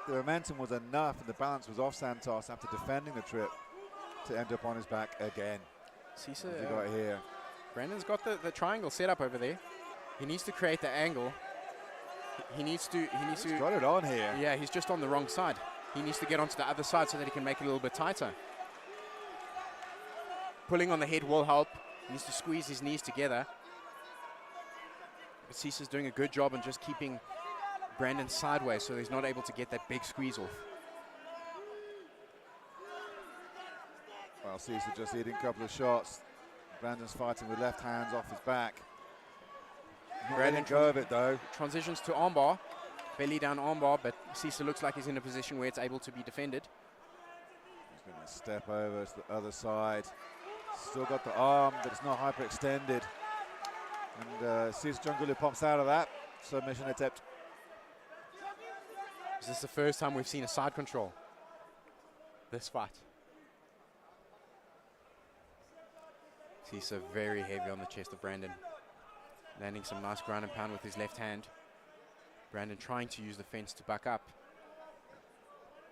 the momentum was enough and the balance was off Santos after defending the trip to end up on his back again. Ntsasa, what have you got here? Brandon's got the triangle set up over there. He needs to create the angle. He needs to. He's got it on here. Yeah, he's just on the wrong side. He needs to get onto the other side so that he can make it a little bit tighter. Pulling on the head will help. He needs to squeeze his knees together. But Ntssa's doing a good job in just keeping Brandon sideways so he's not able to get that big squeeze off. Well, Ntsasa just eating a couple of shots. Brandon's fighting with left hands off his back. Brandon go of it though. Transitions to armbar, belly down armbar, but Ntsasa looks like he's in a position where it's able to be defended. He's going to step over to the other side. Still got the arm, but it's not hyperextended. And Njongula pops out of that submission attempt. Is this the first time we've seen a side control this fight? Ntsasa very heavy on the chest of Brandon. Landing some nice ground and pound with his left hand. Brandon trying to use the fence to back up.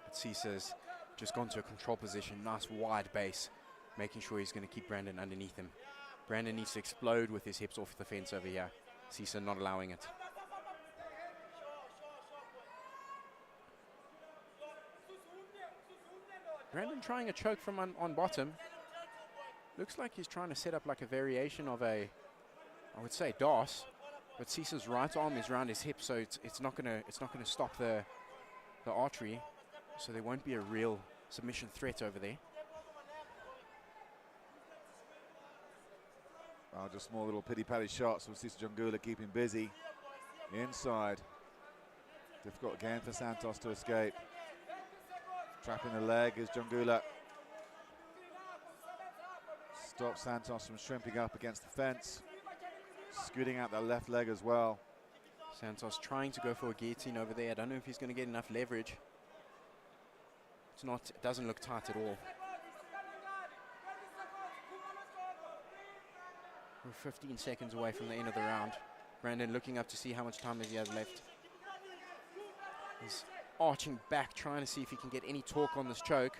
But Ntssa's just gone to a control position. Nice wide base, making sure he's going to keep Brandon underneath him. Brandon needs to explode with his hips off the fence over here. Ntsasa not allowing it. Brandon trying a choke from on bottom. Looks like he's trying to set up like a variation of a, I would say, DOS, but Ntssa's right arm is around his hip, so it's not gonna stop the artery, so there won't be a real submission threat over there. Well, just small little pity-patty shots with Njongula keeping busy. Inside. Difficult again for Santos to escape. Trapping the leg is Njongula. Stops Santos from shrimping up against the fence. Scooting out that left leg as well. Santos trying to go for a guillotine over there. I don't know if he's going to get enough leverage. It's not, it doesn't look tight at all. We're 15 seconds away from the end of the round. Brandon looking up to see how much time he has left. He's arching back, trying to see if he can get any torque on this choke.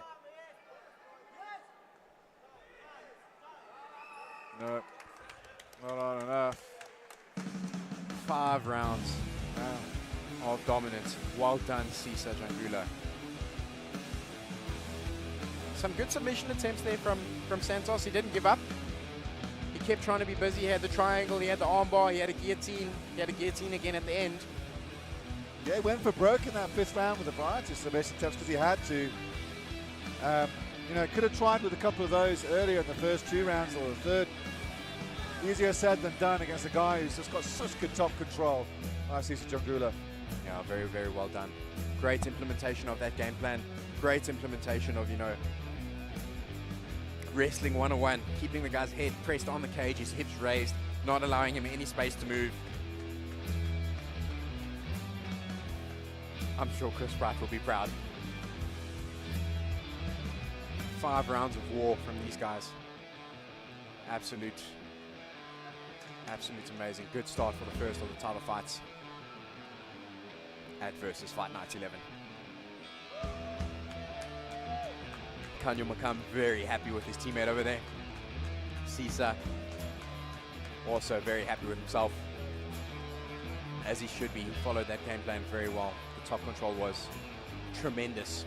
No, not on enough. 5 rounds of dominance. Well done, Ntsasa Njongula. Some good submission attempts there from Santos. He didn't give up. He kept trying to be busy. He had the triangle, he had the armbar, he had a guillotine. He had a guillotine again at the end. Yeah, he went for broke in that 5th round with a variety of submission attempts because he had to. You know, could have tried with a couple of those earlier in the first 2 rounds or the third. Easier said than done against a guy who's just got such good top control. Ntsasa Njongula. Yeah, very, very well done. Great implementation of that game plan. Great implementation of, you know, wrestling 101, keeping the guy's head pressed on the cage, his hips raised, not allowing him any space to move. I'm sure Chris Wright will be proud. 5 rounds of war from these guys. Absolute amazing. Good start for the first of the title fights at Versus Fight Night 11. Kanyo Makam very happy with his teammate over there. Ntsasa also very happy with himself, as he should be. He followed that game plan very well. The top control was tremendous.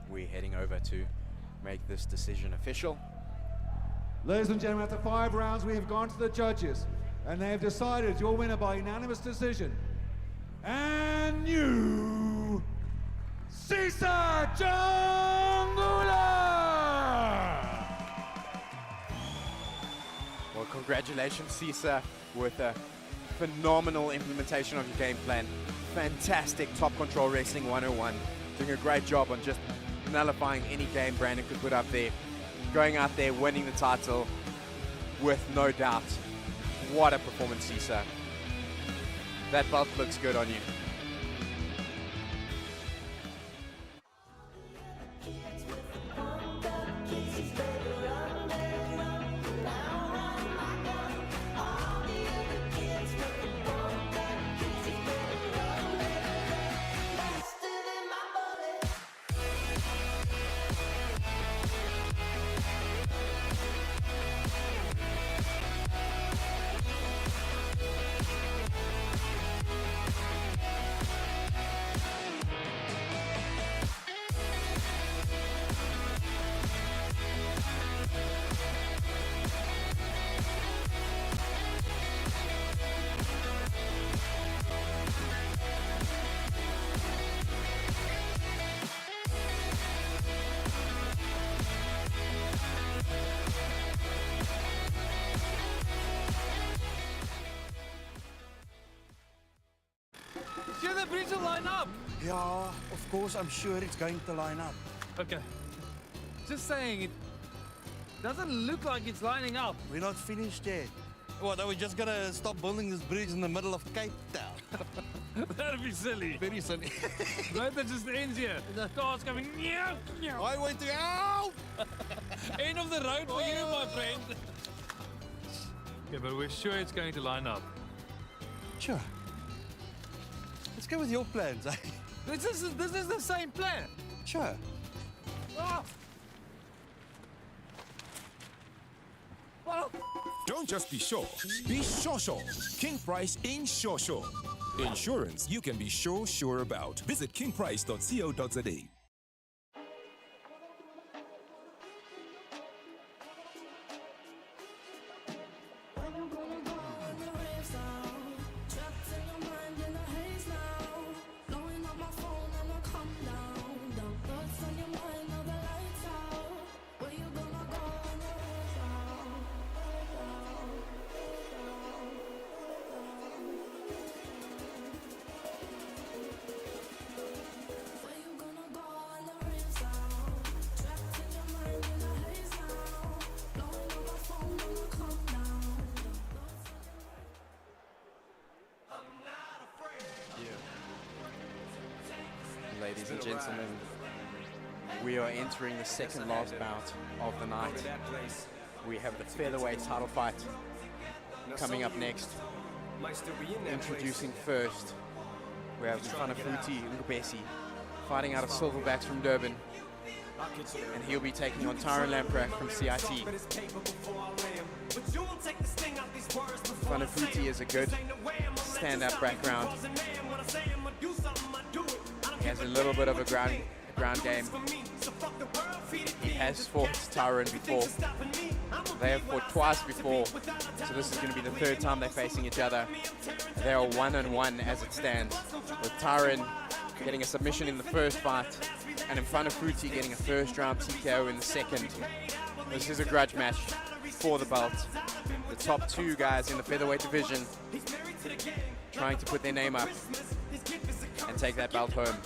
We're heading over to make this decision official. Ladies and gentlemen, after 5 rounds, we have gone to the judges, and they have decided your winner by unanimous decision. And you, Ntsasa Jangula! Well, congratulations, Ntsasa, with a phenomenal implementation of your game plan. Fantastic top control wrestling 101. Doing a great job on just nullifying any game Brandon could put up there. Going out there, winning the title with no doubt. What a performance, Ntsasa. That belt looks good on you. Sure the bridge will line up? Yeah, of course, I'm sure it's going to line up. Okay. Just saying, it doesn't look like it's lining up. We're not finished yet. What, are we just gonna stop building this bridge in the middle of Cape Town? That'd be silly. Very silly. Motor just ends here. The car's coming. Highway to hell! End of the road for you, my friend. Okay, but we're sure it's going to line up. Sure. Let's go with your plans, eh? This is the same plan. Sure. Oh. Well. Don't just be sure sure. King Price in Sure. Insurance you can be sure about. Visit kingprice.co.za. Ladies and gentlemen, we are entering the second last bout of the night. We have the featherweight title fight coming up next. Introducing first, we have Mfanafuti Ngubesi fighting out of Silverbacks from Durban, and he'll be taking on Tyron Lamprak from CIT. Mfanafuti is a good stand-up background. He has a little bit of a ground game. He has fought Tyron before. They have fought twice before, so this is going to be the third time they're facing each other. They are 1-1 as it stands, with Tyron getting a submission in the first fight, and Mfanafuti getting a first round TKO in the second. This is a grudge match for the belt. The top two guys in the featherweight division trying to put their name up and take that belt home.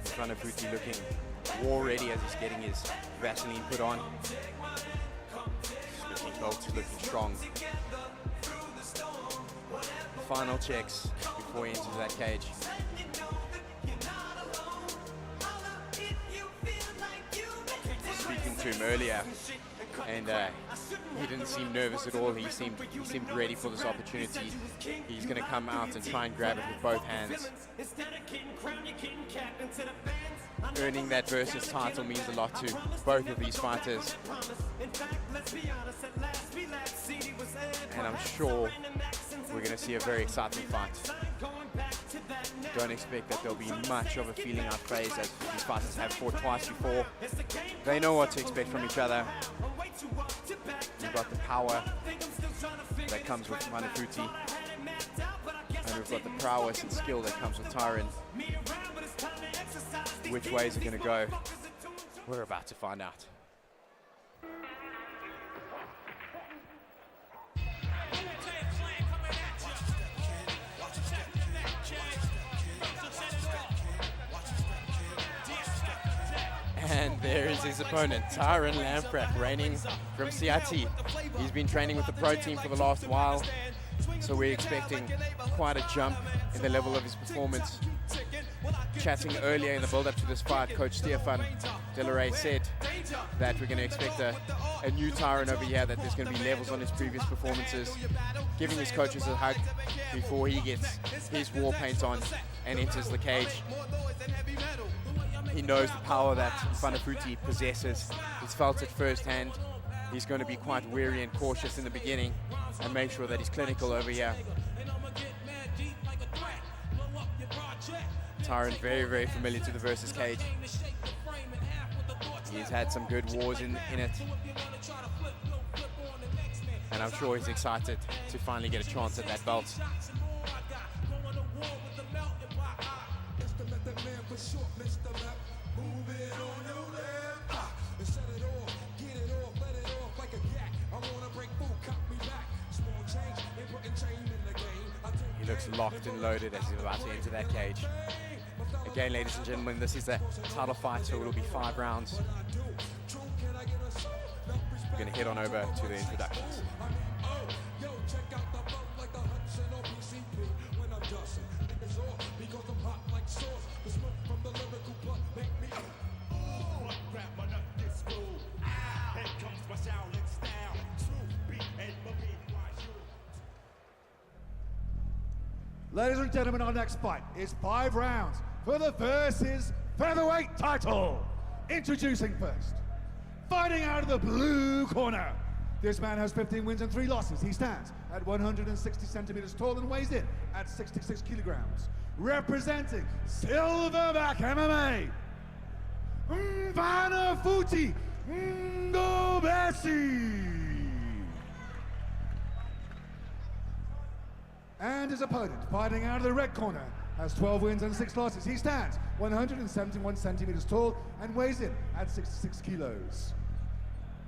Mfanafuti looking war ready as he's getting his Vaseline put on. Belt is looking strong. Final checks before he enters that cage. Speaking to him earlier, and he didn't seem nervous at all. He seemed ready for this opportunity. He's going to come out and try and grab it with both hands. Earning that versus title means a lot to both of these fighters. And I'm sure we're going to see a very exciting fight. Don't expect that there'll be much of a feeling out phase, as these fighters have fought twice before. They know what to expect from each other. We've got the power that comes with Mfanafuti, and we've got the prowess and skill that comes with Tyron. Which way is it going to go? We're about to find out. And there is his opponent, Tyron Lamprecht, reigning from CIT. He's been training with the pro team for the last while, so we're expecting quite a jump in the level of his performance. Chatting earlier in the build-up to this fight, Coach Stefan Delaray said that we're going to expect a new Tyron over here, that there's going to be levels on his previous performances, giving his coaches a hug before he gets his war paint on and enters the cage. He knows the power that Mfanafuti possesses. He's felt it firsthand. He's going to be quite wary and cautious in the beginning and make sure that he's clinical over here. Tyron very, very familiar to the versus cage. He's had some good wars in it. And I'm sure he's excited to finally get a chance at that belt. He looks locked and loaded as he's about to enter that cage. Again, ladies and gentlemen, this is a title fight, so it'll be 5 rounds. We're going to head on over to the introductions. Ladies and gentlemen, our next fight is 5 rounds for the versus featherweight title. Introducing first, fighting out of the blue corner. This man has 15 wins and 3 losses. He stands at 160 centimeters tall and weighs in at 66 kilograms. Representing Silverback MMA, Mfanafuti Ngobesi. And his opponent, fighting out of the red corner, has 12 wins and 6 losses. He stands 171 centimeters tall and weighs in at 66 kilos.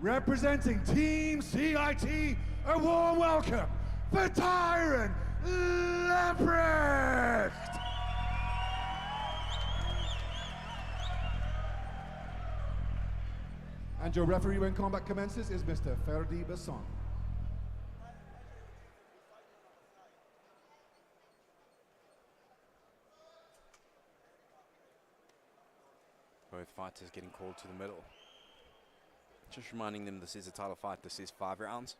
Representing Team CIT, a warm welcome for Tyron Lamprecht. And your referee when combat commences is Mr. Ferdi Besson. Both fighters getting called to the middle. Just reminding them this is a title fight, this is 5 rounds.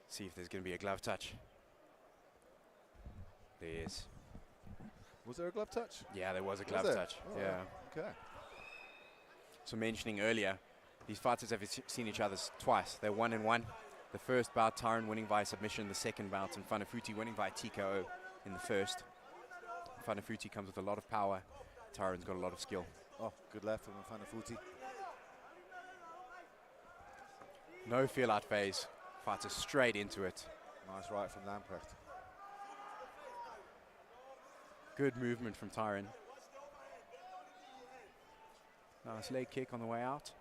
See if there's going to be a glove touch. There is. Was there a glove touch? Yeah, there was a glove touch. Oh, yeah. Okay. So mentioning earlier, these fighters have seen each other twice. They're 1-1. The first bout, Tyron winning via submission. The second bout, and Fanafuti winning via TKO in the first. Fanafuti comes with a lot of power. Tyron's got a lot of skill. Oh, good left from Fanafuti. No feel-out phase. Fighter straight into it. Nice right from Lamprecht. Good movement from Tyron. Nice leg kick on the way out.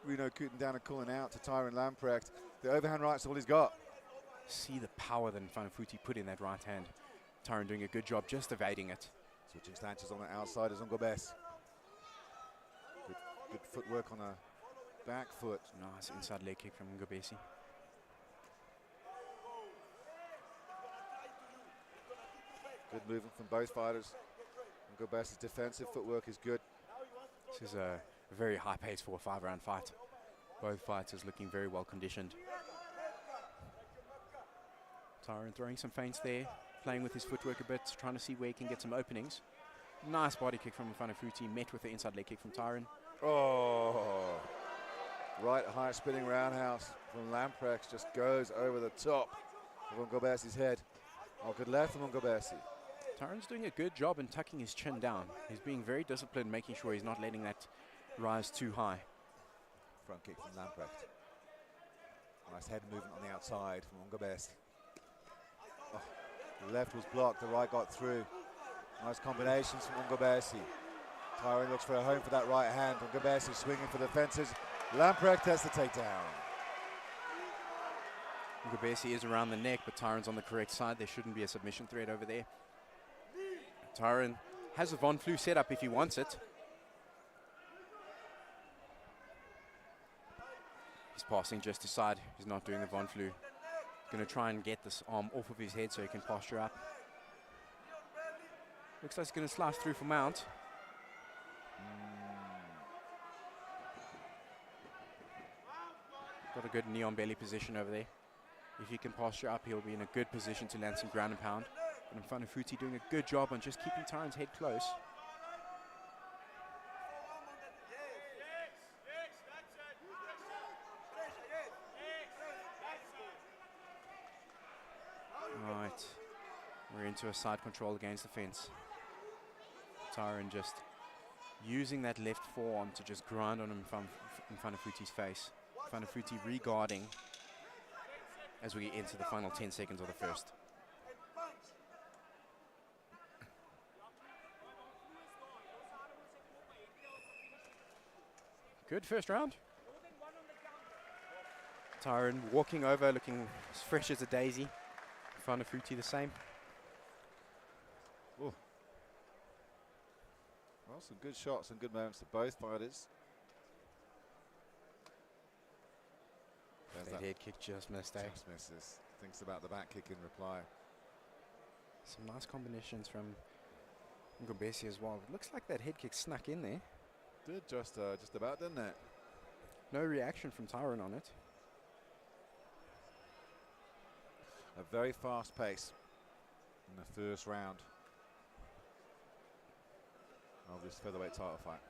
Reno Cooten down and calling out to Tyron Lamprecht. The overhand right's all he's got. See the power that Fanafuti put in that right hand. Tyron doing a good job just evading it. Switching stances on the outside is Ngobesi. Good footwork on a back foot. Nice inside leg kick from Ngobesi. Good movement from both fighters. Ngobesi's defensive footwork is good. This is a very high pace for a 5-round fight. Both fighters looking very well conditioned. Tyron throwing some feints there, playing with his footwork a bit, trying to see where he can get some openings. Nice body kick from Fanafuti, met with the inside leg kick from Tyron. Oh, right high spinning roundhouse from Lamprecht just goes over the top of Ngobesi's head. Oh, good left from Ngobesi. Tyron's doing a good job in tucking his chin down. He's being very disciplined, making sure he's not letting that rise too high. Front kick from Lamprecht. Nice head movement on the outside from Ngobesi. Oh, the left was blocked, the right got through. Nice combinations from Ngobesi. Tyron looks for a home for that right hand. Ngobesi swinging for the fences. Lamprecht has the takedown. Ngobesi is around the neck, but Tyron's on the correct side. There shouldn't be a submission threat over there. Tyron has a Von Flue setup if he wants it. He's passing just aside. He's not doing the Von Flue. Going to try and get this arm off of his head so he can posture up. Looks like he's going to slice through for mount. Got a good knee on belly position over there. If he can posture up, he'll be in a good position to land some ground and pound. And Fanafuti doing a good job on just keeping Tyron's head close. Right, we're into a side control against the fence. Tyron just using that left forearm to just grind on him in Fanafuti's face. Fanafuti regarding as we enter the final 10 seconds of the first. Good first round. Tyron walking over, looking as fresh as a daisy. Fanafuti the same. Ooh. Well, some good shots and good moments to both fighters. That head kick just missed, eh? Just misses. Thinks about the back kick in reply. Some nice combinations from Ngobesi as well. It looks like that head kick snuck in there. Did just about, didn't it? No reaction from Tyron on it. A very fast pace in the first round of this featherweight title fight.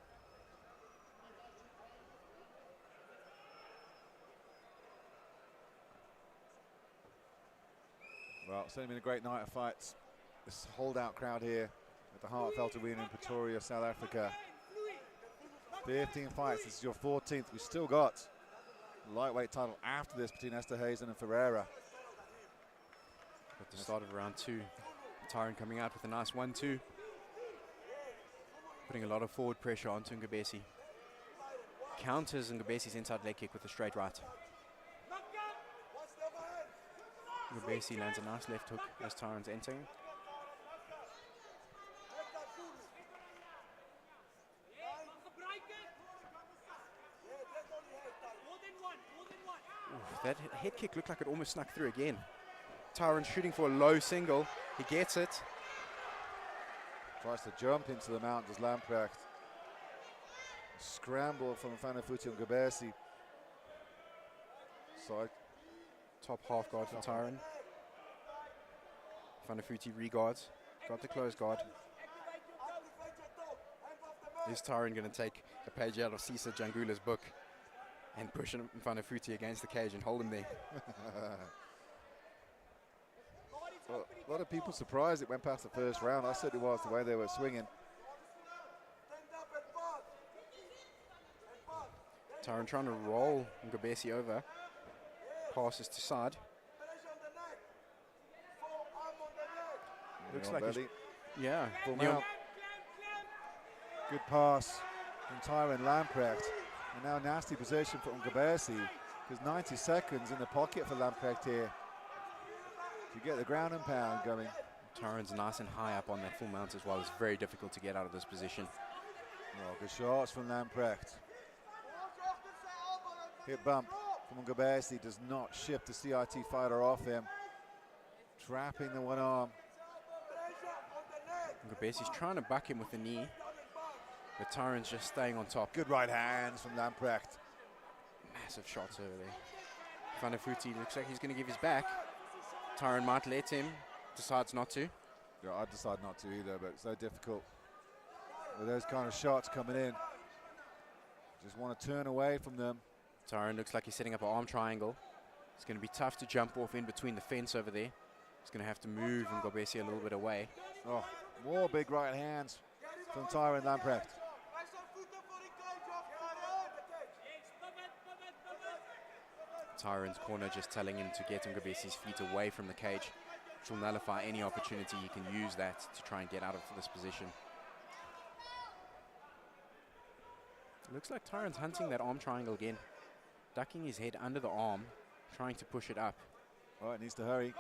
Well, it's only been a great night of fights. This holdout crowd here at the Heartfelt Arena in Pretoria, South Africa. 15 fights, this is your 14th. We've still got a lightweight title after this between Esther Heyden and Ferreira. At the start of round 2, Tyron coming out with a nice 1-2. Putting a lot of forward pressure onto Ngobesi. Counters Ngobesi's inside leg kick with a straight right. Ngobesi lands a nice left hook as Tyron's entering. Ooh, that head kick looked like it almost snuck through again. Tyron shooting for a low single. He gets it. Tries to jump into the mount, does Lamprecht. Scramble from Fanafuti and Ngobesi. Side. Top half guard for Tyron. Fanafuti reguards. Got the close guard. Is Tyron going to take a page out of Cesar Jangula's book? And push him in front of Futi against the cage and hold him there. Well, a lot of people surprised it went past the first round. I certainly was, the way they were swinging. Tyron trying to roll Ngobesi over. Passes to side. Looks like he's, yeah. Full mount. Good pass from Tyron Lamprecht. And now nasty position for Ngobesi, because 90 seconds in the pocket for Lamprecht here to get the ground and pound going. Tyron's nice and high up on that full mount as well. It's very difficult to get out of this position. Oh, good shots from Lamprecht. Hip bump from Ngobesi does not shift the CIT fighter off him. Trapping the one arm. Ngobesi's trying to back him with the knee, but Tyron's just staying on top. Good right hands from Lamprecht. Massive shots over there. Fanafuti looks like he's going to give his back. Tyron might let him, decides not to. Yeah, I'd decide not to either, but it's so difficult with those kind of shots coming in. Just want to turn away from them. Tyron looks like he's setting up an arm triangle. It's going to be tough to jump off in between the fence over there. He's going to have to move Ngobesi a little bit away. Oh, more big right hands from Tyron Lamprecht. Tyron's corner just telling him to get Ngobesi's feet away from the cage, which will nullify any opportunity he can use that to try and get out of this position. It looks like Tyron's hunting that arm triangle again, ducking his head under the arm, trying to push it up. Right, needs to hurry.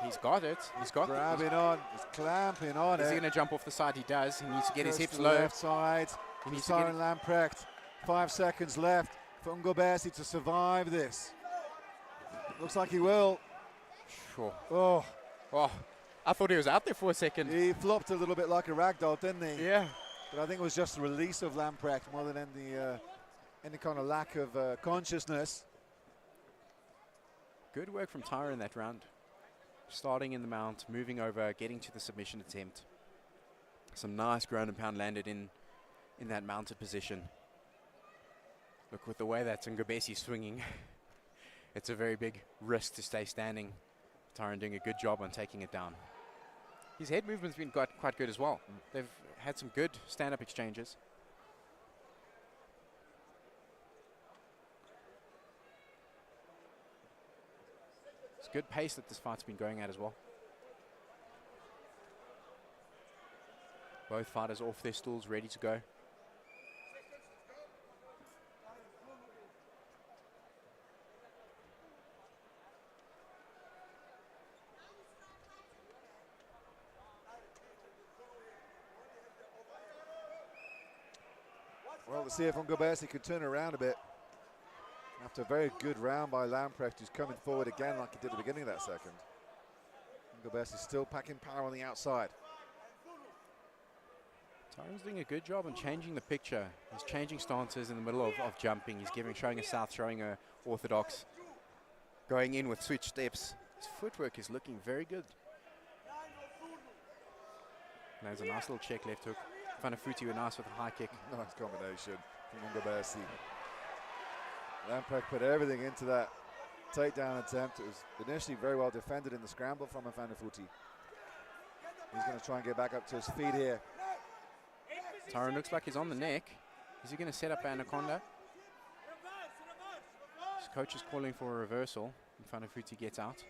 He's got it. He's got it. Grabbing on. He's clamping on it. Is he going to jump off the side? He does. He needs to get his hips the low. Left side. He needs Tyron Lamprecht. 5 seconds left for Ngobesi to survive this. Looks like he will. Sure. Oh. Oh. I thought he was out there for a second. He flopped a little bit like a ragdoll, didn't he? Yeah. But I think it was just the release of Lamprecht more than any kind of lack of consciousness. Good work from Tyron in that round. Starting in the mount, moving over, getting to the submission attempt. Some nice ground and pound landed in that mounted position. Look, with the way that Ngobesi's swinging, it's a very big risk to stay standing. Tyron doing a good job on taking it down. His head movement's been quite good as well. They've had some good stand-up exchanges. It's good pace that this fight's been going at as well. Both fighters off their stools, ready to go. Well, let's see if Ngobesi could turn around a bit. After a very good round by Lamprecht, who's coming forward again like he did at the beginning of that second. Ngobesi still packing power on the outside. Tyron's doing a good job on changing the picture. He's changing stances in the middle of jumping. He's showing a south, showing a orthodox. Going in with switch steps. His footwork is looking very good. There's a nice little check left hook. Fanafuti were nice with a high kick. Nice combination from Ngobesi. Lamprecht put everything into that takedown attempt. It was initially very well defended in the scramble from Fanafuti. He's going to try and get back up to his feet here. Tyron looks like he's on the neck. Is he going to set up Anaconda? His coach is calling for a reversal, and Fanafuti gets out.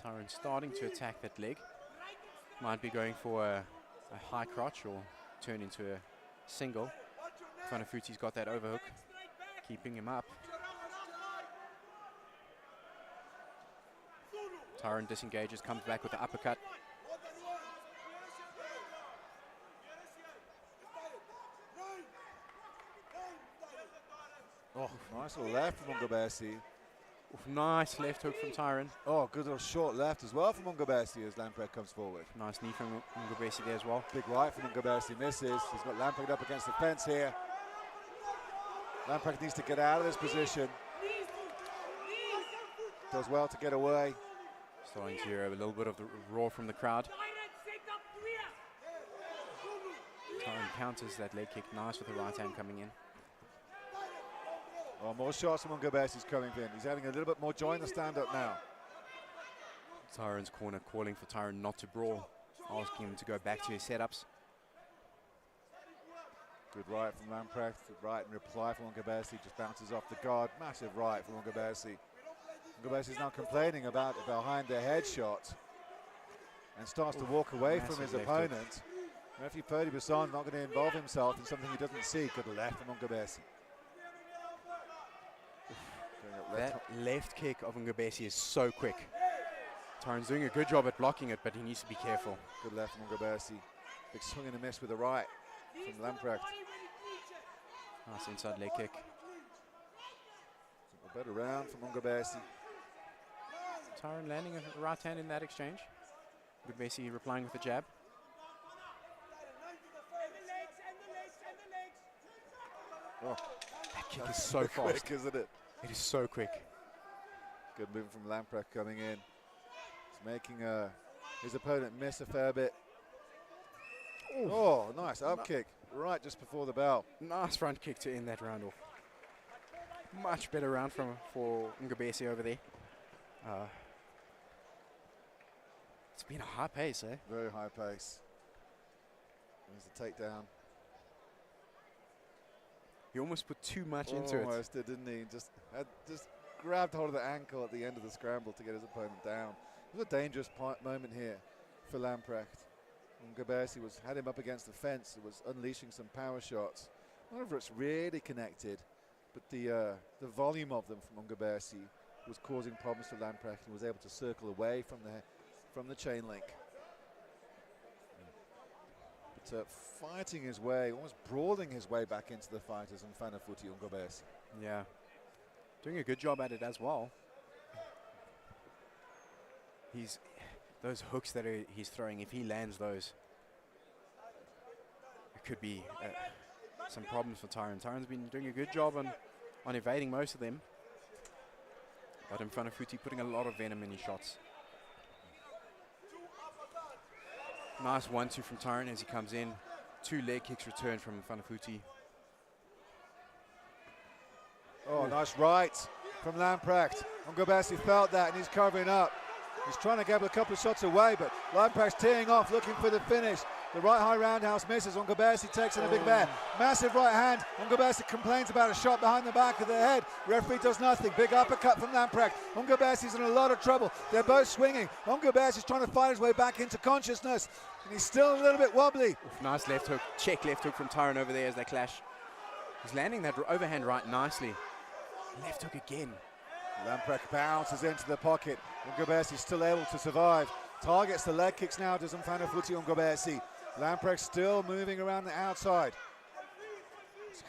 Tyron starting to attack that leg. Might be going for a high crotch or turn into a single. Fanafuti's got that overhook, keeping him up. Tyron disengages, comes back with the uppercut. Oh, nice little left from Ngobesi. Nice left hook from Tyron. Oh, good little short left as well from Ngobesi as Lamprecht comes forward. Nice knee from Ngobesi there as well. Big right from Ngobesi, misses. He's got Lamprecht up against the fence here. Lamprecht needs to get out of this position. Does well to get away. Starting to hear a little bit of the roar from the crowd. Tyron counters that leg kick. Nice with the right hand coming in. Oh, more shots from Ungabesi's coming in. He's having a little bit more joy in the stand-up now. Tyron's corner calling for Tyron not to brawl, asking him to go back to his setups. Good right from Lamprecht. Good right in reply from Ungabesi. Just bounces off the guard. Massive right from Ungabesi. Ungabesi's now complaining about a behind the head shot and starts to walk away from his opponent. Referee Purdy Bassan not going to involve himself in something he doesn't see. Good left from Ungabesi. That left kick of Ungabesi is so quick. Tyron's doing a good job at blocking it, but he needs to be careful. Good left from Ungabesi. Big swing and a miss with the right from Lamprecht. Nice inside leg kick. A better round from Ungabesi. Tyron landing a right hand in that exchange. Ungabesi replying with a jab. Oh, that kick is so fast. Quick, isn't it? It is so quick. Good move from Lamprecht coming in. He's making his opponent miss a fair bit. Ooh. Oh, nice up kick right just before the bell. Nice front kick to end that round off. Much better round for Ungabesi over there. It's been a high pace, eh? Very high pace. There's the takedown. He almost put too much into it. Almost did, didn't he? Just grabbed hold of the ankle at the end of the scramble to get his opponent down. It was a dangerous moment here for Lamprecht. Ungabesi had him up against the fence. It was unleashing some power shots. I don't know if it's really connected, but the volume of them from Ungabesi was causing problems for Lamprecht, and was able to circle away from the chain link. But fighting his way, almost brawling his way back into the fighters on Fanafuti Ungabesi. Yeah, doing a good job at it as well. Those hooks that he's throwing, if he lands those, it could be some problems for Tyron. Tyron's been doing a good job on evading most of them. But Mfanafuti putting a lot of venom in his shots. Nice 1-2 from Tyron as he comes in. 2 leg kicks return from Mfanafuti. Oh, nice right from Lamprecht. Ungabesi felt that and he's covering up. He's trying to get a couple of shots away, but Lamprecht's teeing off, looking for the finish. The right high roundhouse misses. Ungabesi takes in a big bear. Massive right hand. Ungabesi complains about a shot behind the back of the head. Referee does nothing. Big uppercut from Lamprecht. Ungabesi's in a lot of trouble. They're both swinging. Ungabesi's trying to fight his way back into consciousness, and he's still a little bit wobbly. Oof, nice left hook. Check left hook from Tyron over there as they clash. He's landing that overhand right nicely. Left hook again. Lamprecht bounces into the pocket. Ungabesi still able to survive. Targets the leg kicks now to Mfanafuti Ungabesi. Lamprecht still moving around the outside.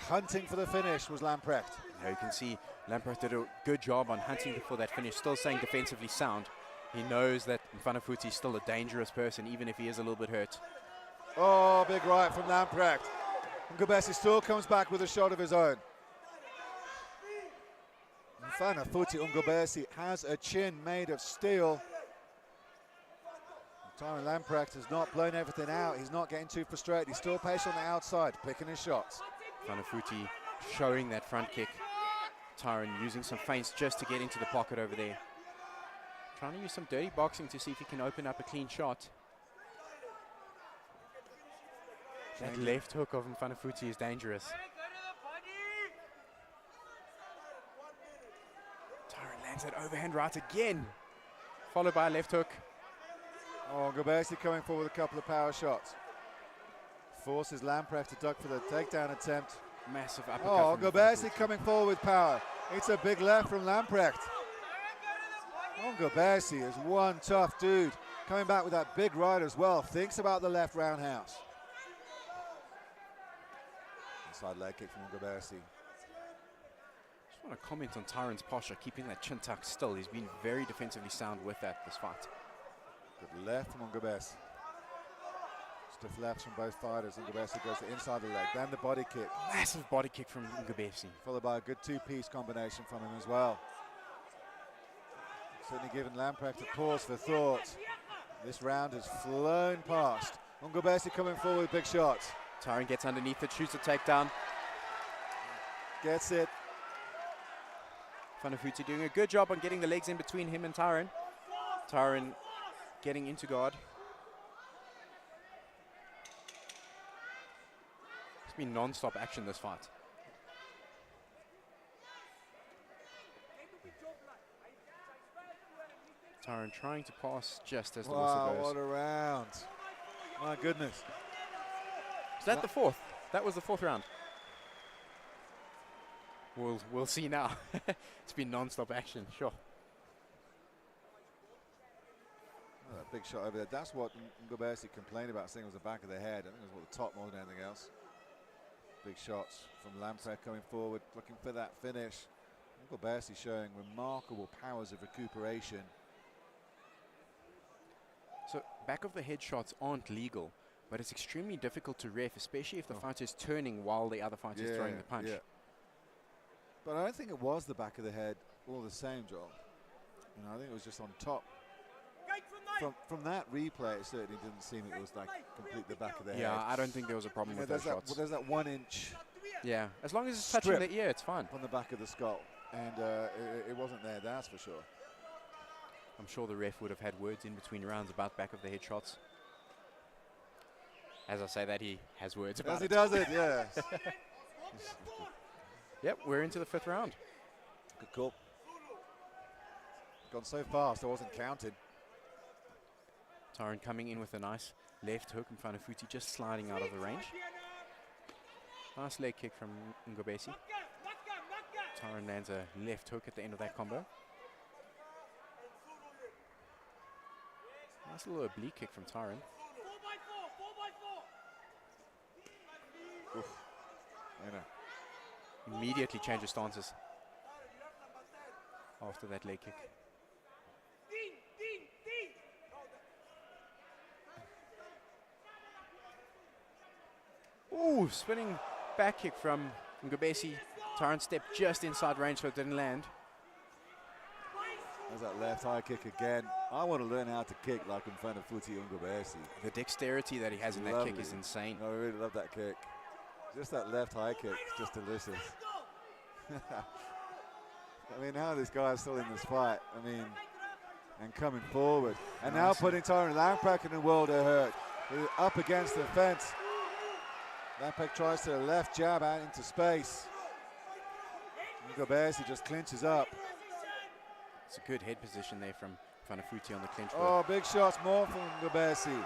Hunting for the finish was Lamprecht. Yeah, you can see Lamprecht did a good job on hunting for that finish, still staying defensively sound. He knows that Mfanafuti is still a dangerous person, even if he is a little bit hurt. Oh, big right from Lamprecht. Ungabesi still comes back with a shot of his own. Mfanafuti Ungabesi has a chin made of steel. Tyron Lamprecht has not blown everything out. He's not getting too frustrated. He's still patient on the outside, picking his shots. Mfanafuti showing that front kick. Tyron using some feints just to get into the pocket over there. Trying to use some dirty boxing to see if he can open up a clean shot. That left hook of Mfanafuti is dangerous. Tyron lands that overhand right again, followed by a left hook. Oh, Ungabesi coming forward with a couple of power shots. Forces Lamprecht to duck for the takedown attempt. Massive uppercut. Oh, Ungabesi coming forward with power. It's a big left from Lamprecht. Ungabesi is one tough dude. Coming back with that big right as well. Thinks about the left roundhouse. Inside leg kick from Ungabesi. Just want to comment on Tyron's posture, keeping that chin tuck still. He's been very defensively sound with that this fight. Good left from Ungabesi. Stiff lefts from both fighters. Ungabesi goes to inside the leg, then the body kick. Massive body kick from Ungabesi. Followed by a good two-piece combination from him as well. Certainly given Lamprecht a pause for thought. This round has flown past. Ungabesi coming forward with big shots. Tyron gets underneath it, shoots a takedown. Gets it. Fanafuti doing a good job on getting the legs in between him and Tyron. Tyron getting into guard. It's been non-stop action this fight. Tyron trying to pass just as the whistle goes. What a round. My goodness. Is that the fourth? That was the fourth round. We'll see now. It's been non-stop action, sure. Oh, that big shot over there. That's what Ngobesi complained about, saying it was the back of the head. I think it was what the top more than anything else. Big shots from Lamprecht coming forward, looking for that finish. Ngobesi showing remarkable powers of recuperation. So back of the head shots aren't legal, but it's extremely difficult to ref, especially if the fighter is turning while the other fighter is throwing the punch. Yeah. But I don't think it was the back of the head all the same, Joel. I think it was just on top. From that replay, it certainly didn't seem it was like complete the back of the head. Yeah, I don't think there was a problem with those shots. There's that 1 inch. Yeah, as long as it's touching the ear, it's fine. On the back of the skull, and it wasn't there. That's for sure. I'm sure the ref would have had words in between rounds about back of the head shots. As I say that, he has words about it. As he does it, yes. Yep, we're into the 5th round. Good call. Gone so fast, I wasn't counted. Tyron coming in with a nice left hook, and Fanafuti just sliding out of the range. Nice leg kick from Ngobesi. Tyron lands a left hook at the end of that combo. Nice little oblique kick from Tyron. Oof. Immediately changes stances after that leg kick. Ooh, spinning back kick from Ngobesi. Tyron stepped just inside range, so it didn't land. There's that left high kick again. I want to learn how to kick like Fanafuti Ngobesi. The dexterity that he has in that kick is insane. I really love that kick. Just that left high kick, just delicious. I mean, how this guy is still in this fight. I mean, and coming forward. And now putting Tyron Lamprecht in the world of hurt. Up against the fence. Lamprecht tries to the left jab out into space. Ngobesi just clinches up. It's a good head position there from Fanafuti on the clinch. Oh, big shots more from Ngobesi.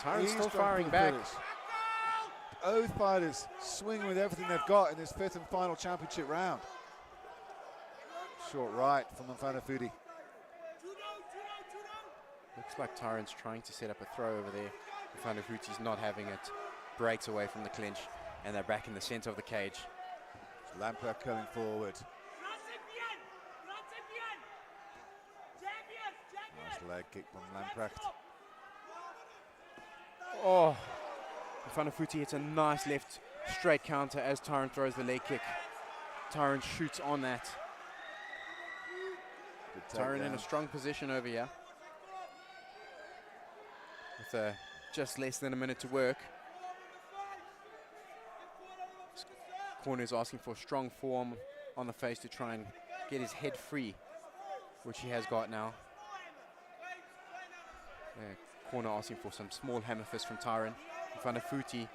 Tyron's still firing back. Both fighters swinging with everything they've got in this 5th and final championship round. Short right from Fanafuti. Looks like Tyron's trying to set up a throw over there. Fanafuti's not having it. Breaks away from the clinch, and they're back in the center of the cage. Lamprecht coming forward. Nice leg kick from Lamprecht. Oh, Fanafuti hits a nice left straight counter as Tyron throws the leg kick. Tyron shoots on that. Tyron in a strong position over here. With just less than a minute to work. Corner is asking for strong form on the face to try and get his head free, which he has got now. Corner asking for some small hammer fist from Tyron. Fanafuti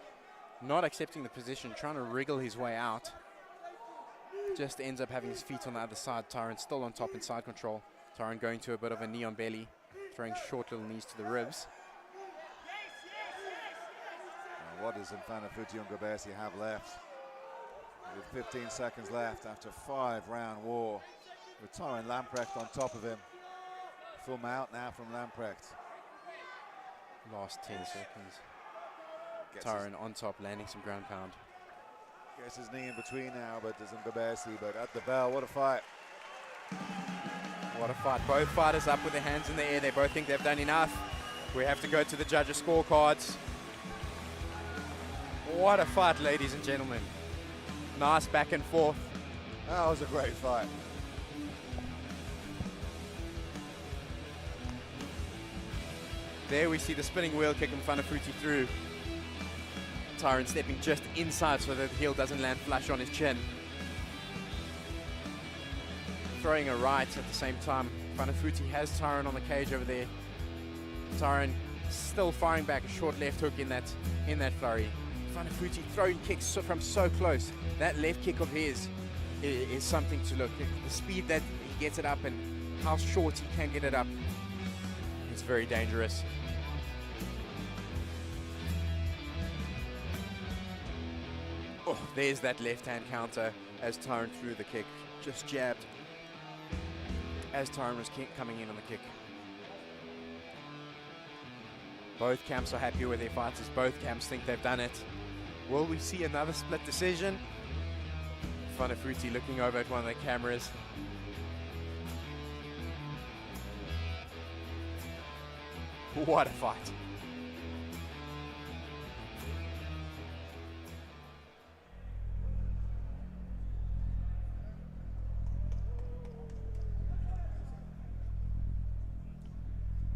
not accepting the position, trying to wriggle his way out. Just ends up having his feet on the other side. Tyron still on top in side control. Tyron going to a bit of a knee on belly, throwing short little knees to the ribs. Now what does Fanafuti Ngobesi have left? With 15 seconds left after a 5-round war, with Tyron Lamprecht on top of him. Full mount now from Lamprecht. Last 10 seconds. Tyron on top, landing some ground pound. Gets his knee in between now, but there's Ngobesi, but at the bell, what a fight. What a fight. Both fighters up with their hands in the air. They both think they've done enough. We have to go to the judges' scorecards. What a fight, ladies and gentlemen. Nice back and forth. That was a great fight. There we see the spinning wheel kick Fanafuti through. Tyron stepping just inside so that the heel doesn't land flush on his chin. Throwing a right at the same time. Fanafuti has Tyron on the cage over there. Tyron still firing back a short left hook in that flurry. Fanafuti throwing kicks from so close. That left kick of his is something to look at. The speed that he gets it up and how short he can get it up. It's very dangerous. Oh, there's that left hand counter as Tyron threw the kick. Just jabbed as Tyron was coming in on the kick. Both camps are happy with their fighters. Both camps think they've done it. Will we see another split decision? Fanafuti looking over at one of the cameras. What a fight.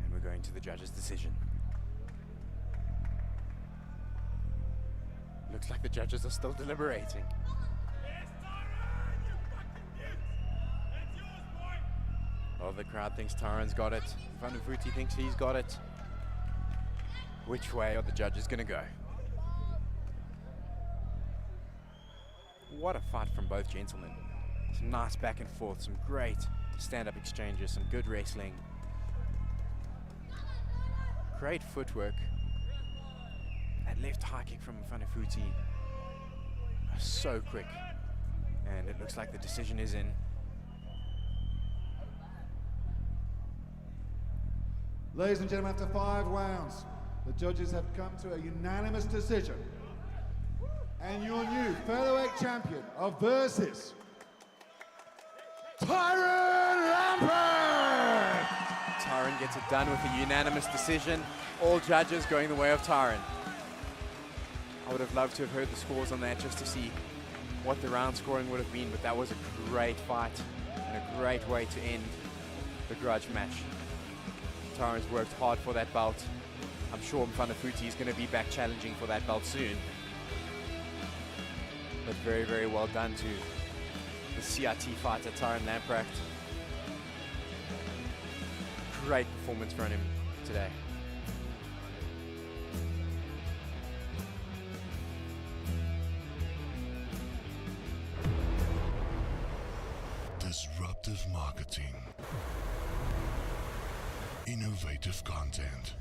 And we're going to the judge's decision. Looks like the judges are still deliberating. Oh, the crowd thinks Tyron's got it. Fanafuti thinks he's got it. Which way are the judges going to go? What a fight from both gentlemen. Some nice back and forth, some great stand-up exchanges, some good wrestling. Great footwork. That left high kick from Fanafuti was so quick. And it looks like the decision is in. Ladies and gentlemen, after 5 rounds, the judges have come to a unanimous decision. And your new featherweight champion of Versus, Tyron Lampert! Tyron gets it done with a unanimous decision. All judges going the way of Tyron. I would have loved to have heard the scores on that just to see what the round scoring would have been, but that was a great fight and a great way to end the grudge match. Tyron's worked hard for that belt. I'm sure Fanafuti is going to be back challenging for that belt soon. But very, very well done to the CRT fighter, Tyron Lampert. Great performance from him today. Disruptive marketing. Innovative content.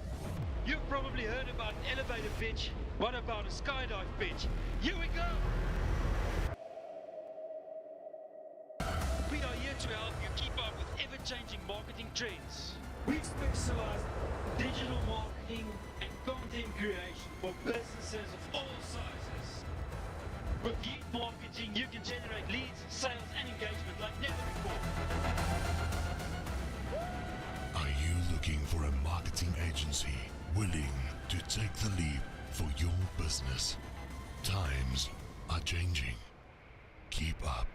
You've probably heard about an elevator pitch. What about a skydive pitch? Here we go! We are here to help you keep up with ever-changing marketing trends. We specialize in digital marketing and content creation for businesses of all sizes. With lead marketing, you can generate leads, sales, and engagement like never before. Are you looking for a marketing agency willing to take the leap for your business? Times are changing. Keep up.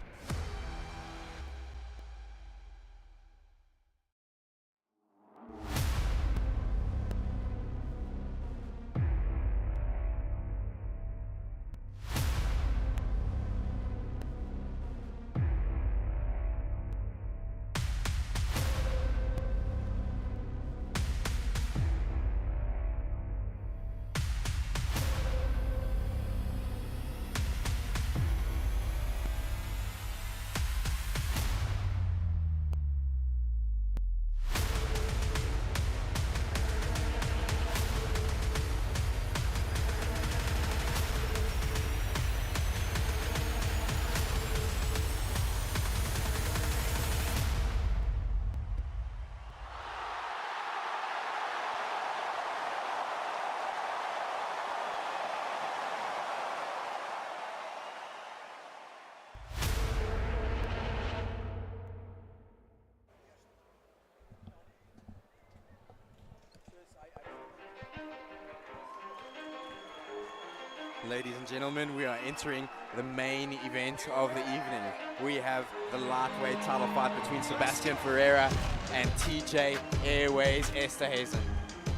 Ladies and gentlemen, we are entering the main event of the evening. We have the lightweight title fight between Sebastian Ferreira and TJ Airways Esterhuizen.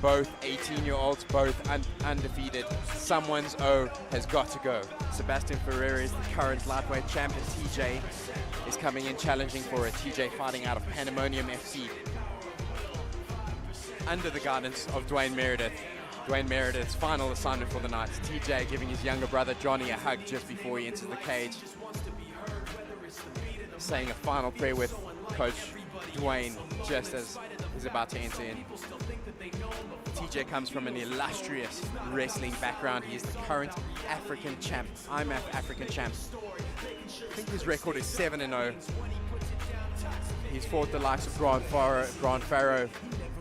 both 18-year-olds, both undefeated. Someone's O has got to go. Sebastian Ferreira is the current lightweight champion. TJ is coming in challenging for it. TJ fighting out of Pandemonium FC under the guidance of Dwayne Meredith. Dwayne Meredith's final assignment for the night. TJ giving his younger brother Johnny a hug just before he enters the cage. Saying a final prayer with Coach Dwayne just as he's about to enter in. TJ comes from an illustrious wrestling background. He is the current African champ, IMAF African champ. I think his record is 7-0. He's fought the likes of Grant Pharaoh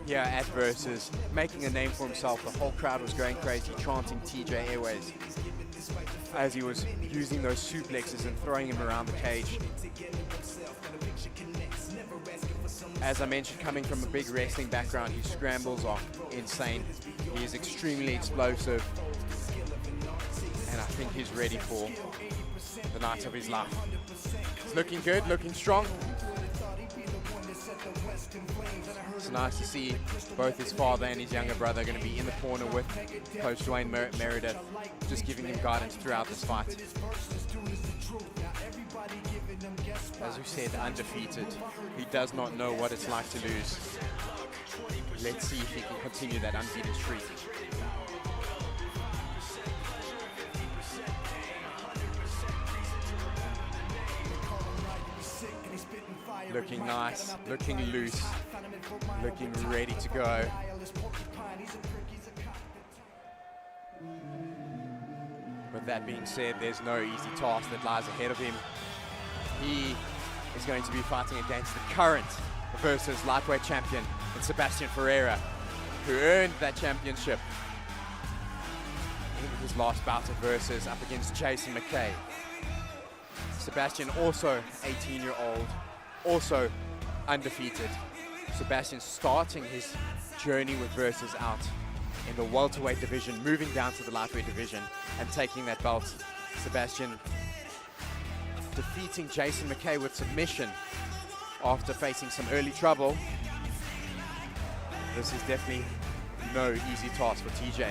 here at Versus, making a name for himself. The whole crowd was going crazy, chanting TJ Airways as he was using those suplexes and throwing him around the cage. As I mentioned, coming from a big wrestling background, his scrambles are insane. He is extremely explosive, and I think he's ready for the night of his life. He's looking good, looking strong. It's nice to see both his father and his younger brother going to be in the corner with Coach Dwayne Meredith, just giving him guidance throughout this fight. As we said, undefeated. He does not know what it's like to lose. Let's see if he can continue that unbeaten streak. Looking nice, looking loose, looking ready to go. With that being said, there's no easy task that lies ahead of him. He is going to be fighting against the current Versus lightweight champion, Sebastian Ferreira, who earned that championship in his last bout of Versus up against Jason McKay. Sebastian, also 18-year-old, also undefeated. Sebastian starting his journey with Versus out in the welterweight division, moving down to the lightweight division and taking that belt. Sebastian defeating Jason McKay with submission after facing some early trouble. This is definitely no easy task for TJ.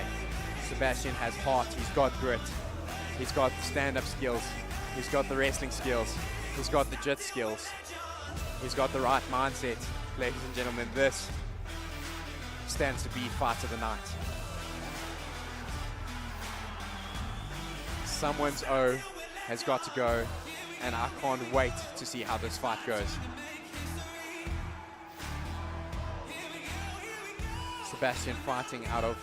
Sebastian has heart, he's got grit, he's got the stand-up skills, he's got the wrestling skills, he's got the jit skills, he's got the right mindset. Ladies and gentlemen, this stands to be fight of the night. Someone's O has got to go, and I can't wait to see how this fight goes. Sebastian fighting out of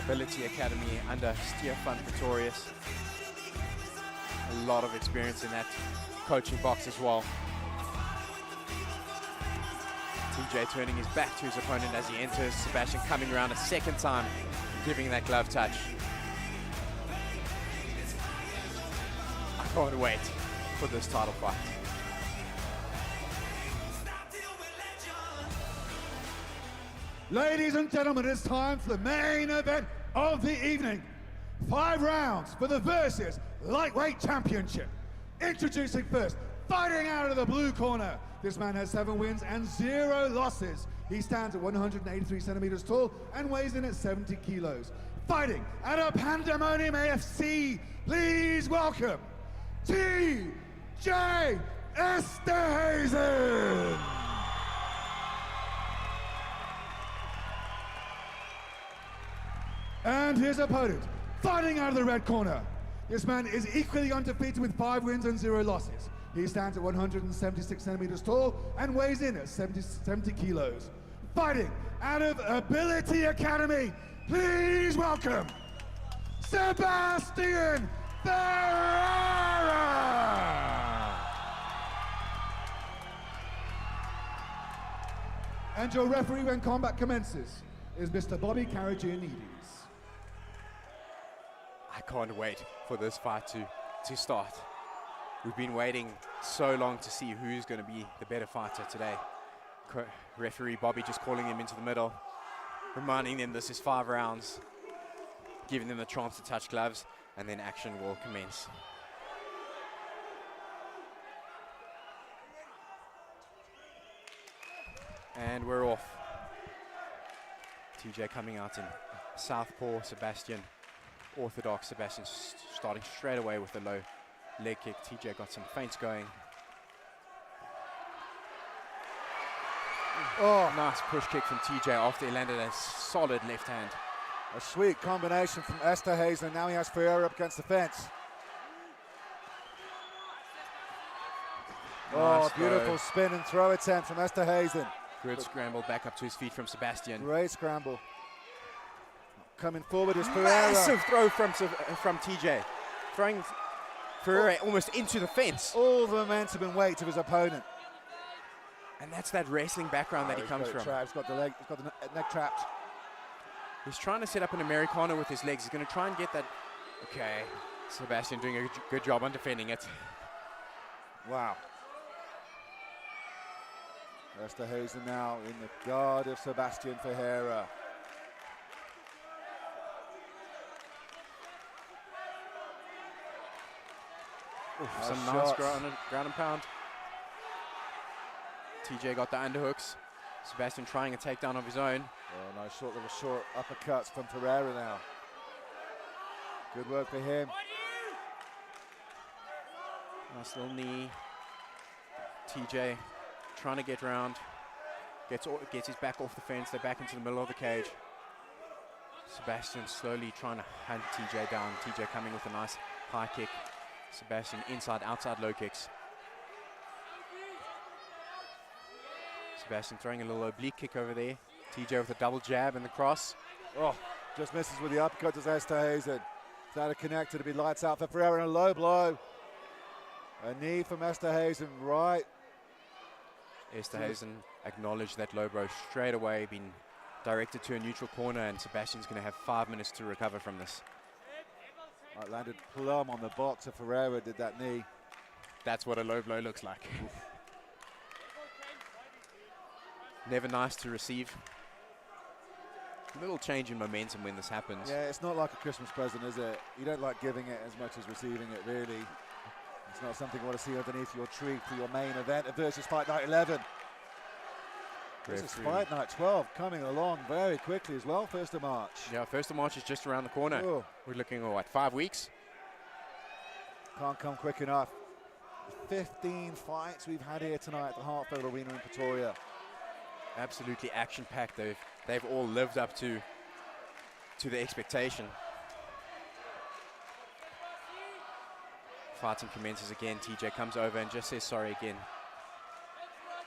Ability Academy under Stefan Pretorius. A lot of experience in that coaching box as well. TJ turning his back to his opponent as he enters. Sebastian coming around a second time, giving that glove touch. I can't wait for this title fight. Ladies and gentlemen, it's time for the main event of the evening. 5 rounds for the Versus Lightweight Championship. Introducing first, fighting out of the blue corner. This man has 7 wins and 0 losses. He stands at 183 centimeters tall and weighs in at 70 kilos. Fighting out of Pandemonium AFC, please welcome TJ Esterhazen. And his opponent, fighting out of the red corner. This man is equally undefeated with 5 wins and 0 losses. He stands at 176 centimeters tall and weighs in at 70 kilos. Fighting out of Ability Academy, please welcome Sebastian Ferreira. And your referee when combat commences is Mr. Bobby Karagianidis. I can't wait for this fight to start. We've been waiting so long to see who's going to be the better fighter today. Referee Bobby just calling them into the middle, reminding them this is 5 rounds, giving them the chance to touch gloves, and then action will commence. And we're off. TJ coming out in southpaw, Sebastian orthodox. Sebastian starting straight away with the low leg kick. TJ got some feints going. Oh, nice push kick from TJ after he landed a solid left hand. A sweet combination from Heyden. Now he has Ferreira up against the fence. Nice beautiful throw. spin and throw attempt from Heyden. Good scramble back up to his feet from Sebastian. Great scramble. Coming forward is Ferreira. Massive throw from TJ. Throwing Ferreira almost into the fence. All the momentum and weight of his opponent. And that's that wrestling background that he comes from. He's got the neck trapped. He's trying to set up an Americano with his legs. He's going to try and get that. Okay. Sebastian doing a good job on defending it. Wow. Heyden now in the guard of Sebastian Ferreira. Some nice ground and pound. TJ got the underhooks. Sebastian trying a takedown of his own. Oh, nice little short uppercuts from Ferreira now. Good work for him. Nice little knee. TJ trying to get round. Gets his back off the fence. They're back into the middle of the cage. Sebastian slowly trying to hunt TJ down. TJ coming with a nice high kick. Sebastian inside, outside low kicks. Sebastian throwing a little oblique kick over there. TJ with a double jab and the cross. Oh, just misses with the uppercut as Heyden. That'll connect. It'll be lights out for Ferreira and a low blow. A knee from Heyden right. Heyden acknowledged that low blow straight away, been directed to a neutral corner, and Sebastian's going to have 5 minutes to recover from this. Right, landed plumb on the box. Ferreira did that knee. That's what a low blow looks like. Never nice to receive. A little change in momentum when this happens. Yeah, it's not like a Christmas present, is it? You don't like giving it as much as receiving it, really. It's not something you want to see underneath your tree for your main event versus Fight Night 11. This is Fight Night 12 coming along very quickly as well, 1st of March. Yeah, 1st of March is just around the corner. Oh. We're looking at, what, 5 weeks? Can't come quick enough. 15 fights we've had here tonight at the Hartford Arena in Pretoria. Absolutely action-packed. They've all lived up to the expectation. Fighting commences again. TJ comes over and just says sorry again.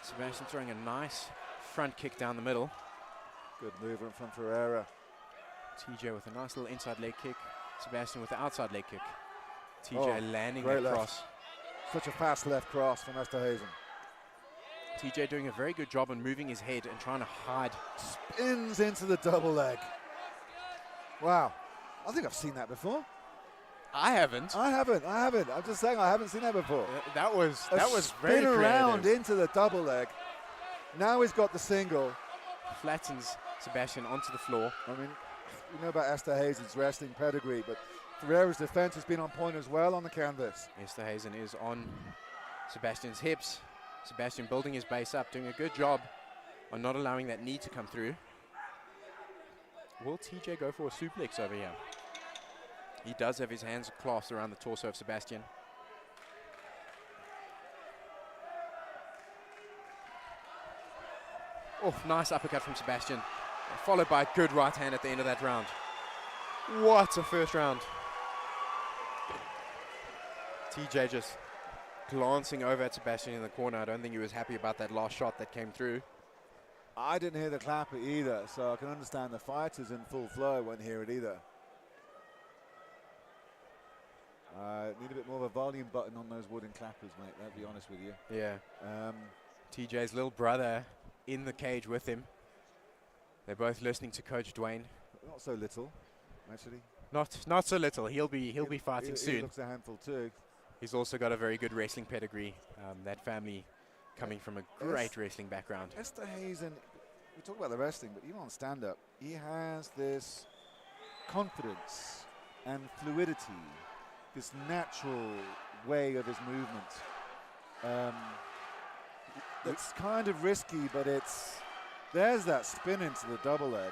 Sebastian throwing a nice front kick down the middle. Good movement from Ferreira. TJ with a nice little inside leg kick. Sebastian with the outside leg kick. TJ landing that cross. Such a fast left cross from Heyden. TJ doing a very good job on moving his head and trying to hide. Spins into the double leg. Wow. I think I've seen that before. I haven't. I'm just saying I haven't seen that before. That was spin very around creative. into the double leg. Now he's got the single. Flattens Sebastian onto the floor. I mean, you know about Heyden's wrestling pedigree, but Ferreira's defense has been on point as well on the canvas. Heyden is on Sebastian's hips. Sebastian building his base up, doing a good job on not allowing that knee to come through. Will TJ go for a suplex over here? He does have his hands clasped around the torso of Sebastian. Oh, nice uppercut from Sebastian. Followed by a good right hand at the end of that round. What a first round. TJ just glancing over at Sebastian in the corner. I don't think he was happy about that last shot that came through. I didn't hear the clapper either, so I can understand the fighters in full flow won't hear it either. Need a bit more of a volume button on those wooden clappers, mate, I'll be honest with you. Yeah. TJ's little brother in the cage with him. They're both listening to Coach Dwayne. Not so little, actually. Not so little. He'll be fighting soon. He looks a handful too. He's also got a very good wrestling pedigree. That family coming from a great wrestling background. Heyden, we talk about the wrestling, but even on stand-up, he has this confidence and fluidity, this natural way of his movement. It's kind of risky, but there's that spin into the double leg.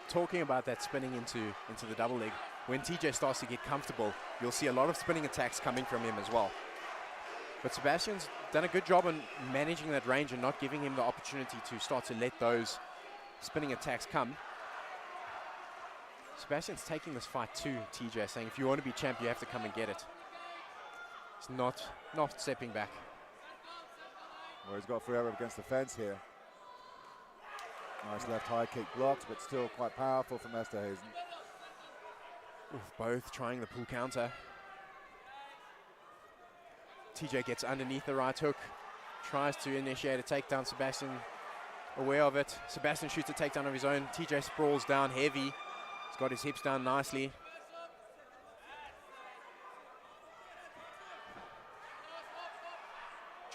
Talking about that spinning into the double leg, when TJ starts to get comfortable, you'll see a lot of spinning attacks coming from him as well. But Sebastian's done a good job in managing that range and not giving him the opportunity to start to let those spinning attacks come. Sebastian's taking this fight to TJ, saying if you want to be champ, you have to come and get it. He's not stepping back. Well, he's got Ferreira against the fence here. Nice left high kick blocked, but still quite powerful from Esterhuizen. Both trying the pull counter. TJ gets underneath the right hook, tries to initiate a takedown. Sebastian aware of it. Sebastian shoots a takedown of his own. TJ sprawls down heavy. He's got his hips down nicely.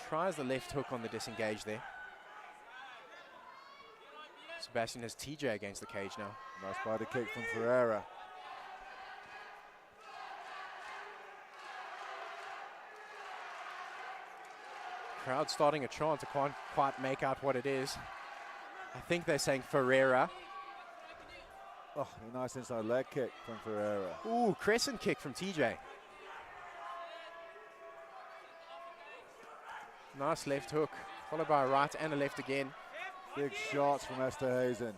Tries the left hook on the disengage there. Sebastian has TJ against the cage now. Nice body kick from Ferreira. Crowd starting a chant. I can't quite make out what it is. I think they're saying Ferreira. Oh, a nice inside leg kick from Ferreira. Ooh, crescent kick from TJ. Nice left hook, followed by a right and a left again. Big shots from Esterhuizen.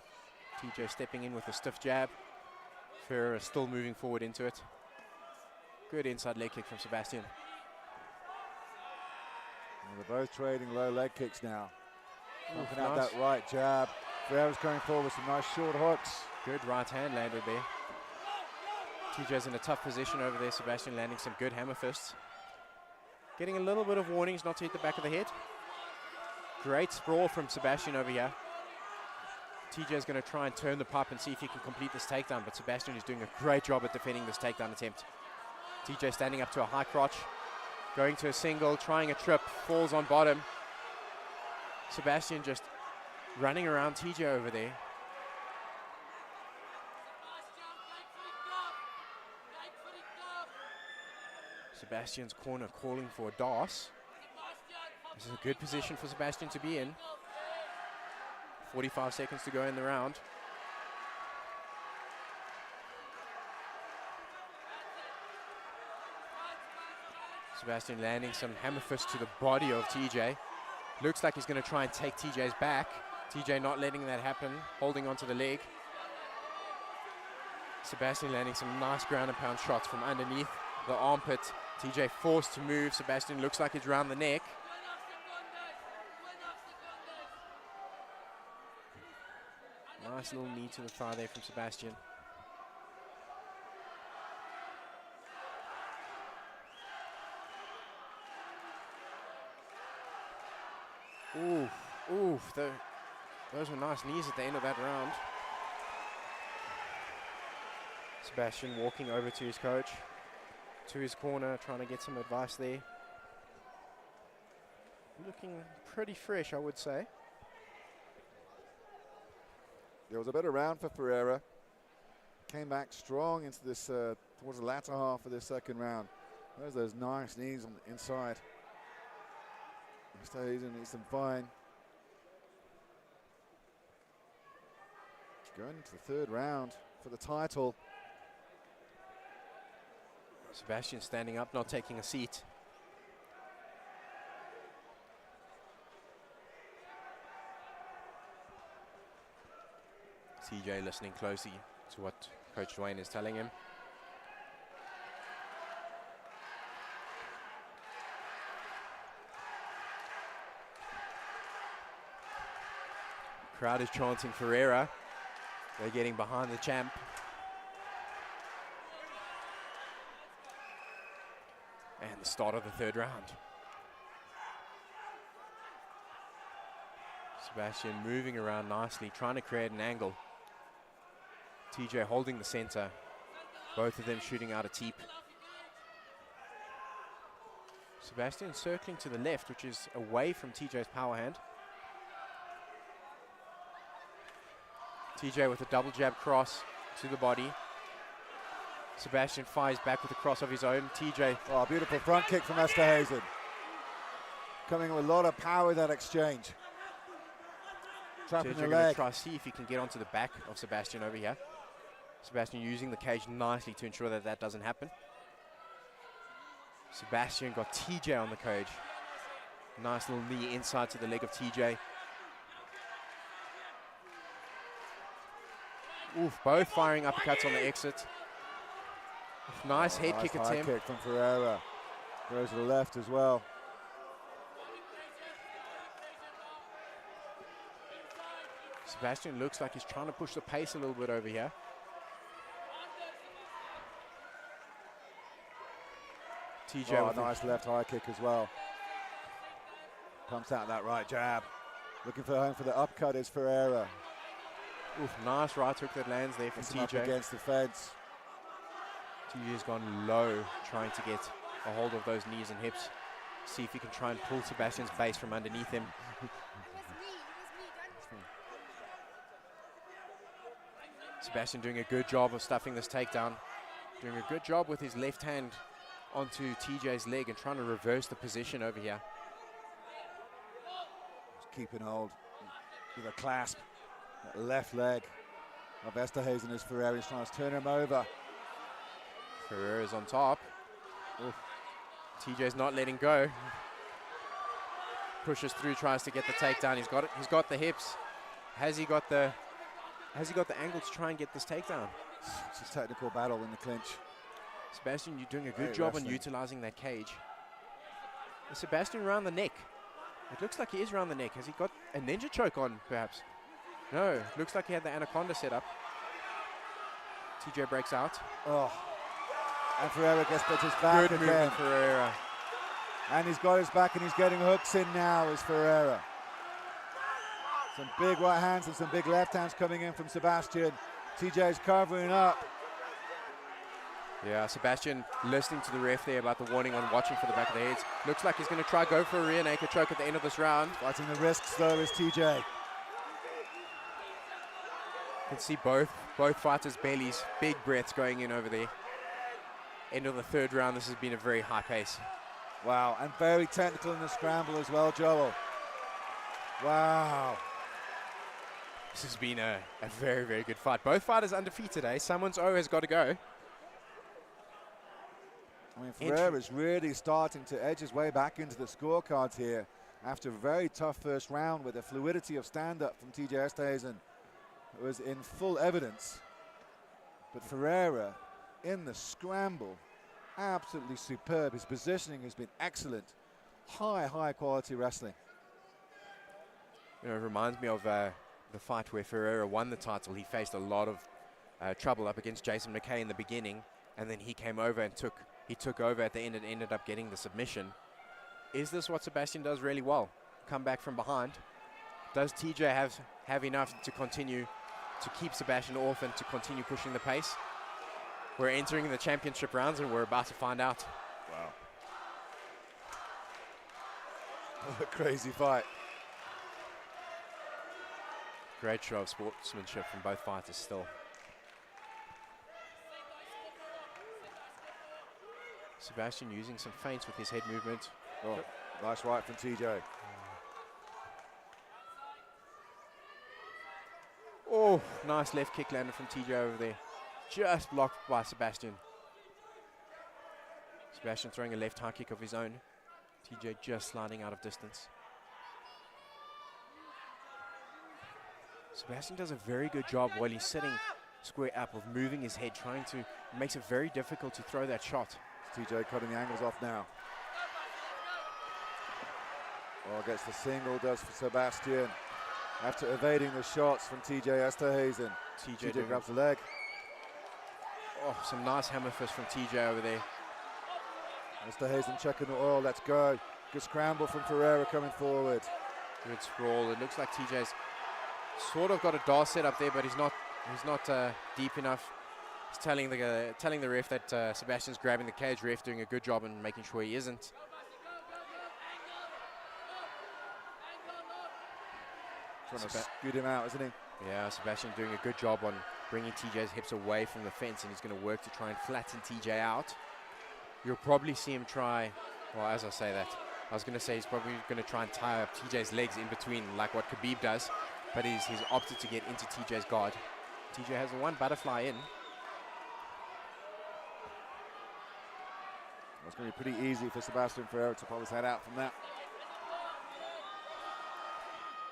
TJ stepping in with a stiff jab. Ferreira still moving forward into it. Good inside leg kick from Sebastian. And they're both trading low leg kicks now. Pumping out nice. that right jab. Ferreira's going forward with some nice short hooks. Good right hand landed there. TJ's in a tough position over there. Sebastian landing some good hammer fists. Getting a little bit of warnings not to hit the back of the head. Great sprawl from Sebastian over here. TJ's going to try and turn the pipe and see if he can complete this takedown, but Sebastian is doing a great job at defending this takedown attempt. TJ standing up to a high crotch, going to a single, trying a trip, falls on bottom. Sebastian just running around TJ over there. Sebastian's corner calling for a DOS. This is a good position for Sebastian to be in. 45 seconds to go in the round. Sebastian landing some hammer fist to the body of TJ. Looks like he's going to try and take TJ's back. TJ not letting that happen, holding onto the leg. Sebastian landing some nice ground and pound shots from underneath the armpit. TJ forced to move. Sebastian looks like he's around the neck. Nice little knee to the thigh there from Sebastian. Ooh, ooh, those were nice knees at the end of that round. Sebastian walking over to his coach, to his corner, trying to get some advice there. Looking pretty fresh, I would say. There was a better round for Ferreira. Came back strong into this, towards the latter half of this second round. There's those nice knees on the inside. Esterhuizen needs them fine. Going into the third round for the title. Sebastian standing up, not taking a seat. TJ listening closely to what Coach Dwayne is telling him. Crowd is chanting Ferreira. They're getting behind the champ. And the start of the third round. Sebastian moving around nicely, trying to create an angle. TJ holding the center. Both of them shooting out a teep. Sebastian circling to the left, which is away from TJ's power hand. TJ with a double jab cross to the body. Sebastian fires back with a cross of his own. TJ. Oh, beautiful front kick from Esterhuizen. Coming with a lot of power in that exchange. Trapping the going leg. to try to see if he can get onto the back of Sebastian over here. Sebastian using the cage nicely to ensure that that doesn't happen. Sebastian got TJ on the cage. Nice little knee inside to the leg of TJ. Oof, both firing uppercuts on the exit. Nice head nice kick high attempt. kick from Ferreira. Goes to the left as well. Sebastian looks like he's trying to push the pace a little bit over here. TJ with nice left high kick as well. Pumps out that right jab. Looking for home for the upcut is Ferreira. Oof, nice right hook that lands there from Gets him up TJ. against the fence. TJ's gone low, trying to get a hold of those knees and hips. See if he can try and pull Sebastian's base from underneath him. Sebastian doing a good job of stuffing this takedown. Doing a good job with his left hand onto TJ's leg and trying to reverse the position over here. Just keeping hold with a clasp. That left leg of Esterhuizen as Ferreira is trying to turn him over. Ferreira's on top. Oof. TJ's not letting go. Pushes through, tries to get the takedown. He's got it. He's got the hips. Has he got the angle to try and get this takedown? It's a technical battle in the clinch. Sebastian, you're doing a good Great job wrestling. on utilizing that cage. Is Sebastian around the neck? It looks like he is around the neck. Has he got a ninja choke on, perhaps? No, it looks like he had the anaconda set up. TJ breaks out. Oh, and Ferreira gets his back Good again. movement, Ferreira. And he's got his back and he's getting hooks in now as Ferreira. Some big right hands and some big left hands coming in from Sebastian. TJ's covering up. Yeah, Sebastian listening to the ref there about the warning on watching for the back of the heads. Looks like he's going to try go for a rear naked choke at the end of this round. Fighting the risks though is TJ. You can see both fighters' bellies, big breaths going in over there. End of the third round, this has been a very high pace. Wow, and very technical in the scramble as well, Joel. Wow. This has been a very, very good fight. Both fighters undefeated, eh? Someone's O has got to go. I mean, Ferreira's really starting to edge his way back into the scorecards here after a very tough first round with the fluidity of stand-up from TJ Esterhuizen. It was in full evidence. But Ferreira in the scramble, absolutely superb. His positioning has been excellent. High quality wrestling. You know, it reminds me of the fight where Ferreira won the title. He faced a lot of trouble up against Jason McKay in the beginning, and then he came over and took over at the end and ended up getting the submission. Is this what Sebastian does really well? Come back from behind. Does TJ have enough to continue to keep Sebastian off and to continue pushing the pace? We're entering the championship rounds and we're about to find out. Wow. What a crazy fight. Great show of sportsmanship from both fighters still. Sebastian using some feints with his head movement. Oh, nice right from TJ. Oh, nice left kick landed from TJ over there. Just blocked by Sebastian. Sebastian throwing a left high kick of his own. TJ just sliding out of distance. Sebastian does a very good job while he's sitting square up of moving his head, trying to, makes it very difficult to throw that shot. TJ cutting the angles off now. Oh, gets the single, does for Sebastian. After evading the shots from TJ Esterhuizen. TJ grabs the leg. Oh, some nice hammer fist from TJ over there. Esterhuizen checking the oil, let's go. Good scramble from Ferreira coming forward. Good sprawl. It looks like TJ's sort of got a DAR set up there, but he's not deep enough. He's telling the ref that Sebastian's grabbing the cage. Ref doing a good job in making sure he isn't. Trying to scoot him out, isn't he? Yeah, Sebastian doing a good job on bringing TJ's hips away from the fence, and he's going to work to try and flatten TJ out. You'll probably see him try, well, as I was going to say he's probably going to try and tie up TJ's legs in between, like what Khabib does. but he's opted to get into TJ's guard. TJ has one butterfly in. It's going to be pretty easy for Sebastian Ferreira to pull his head out from that.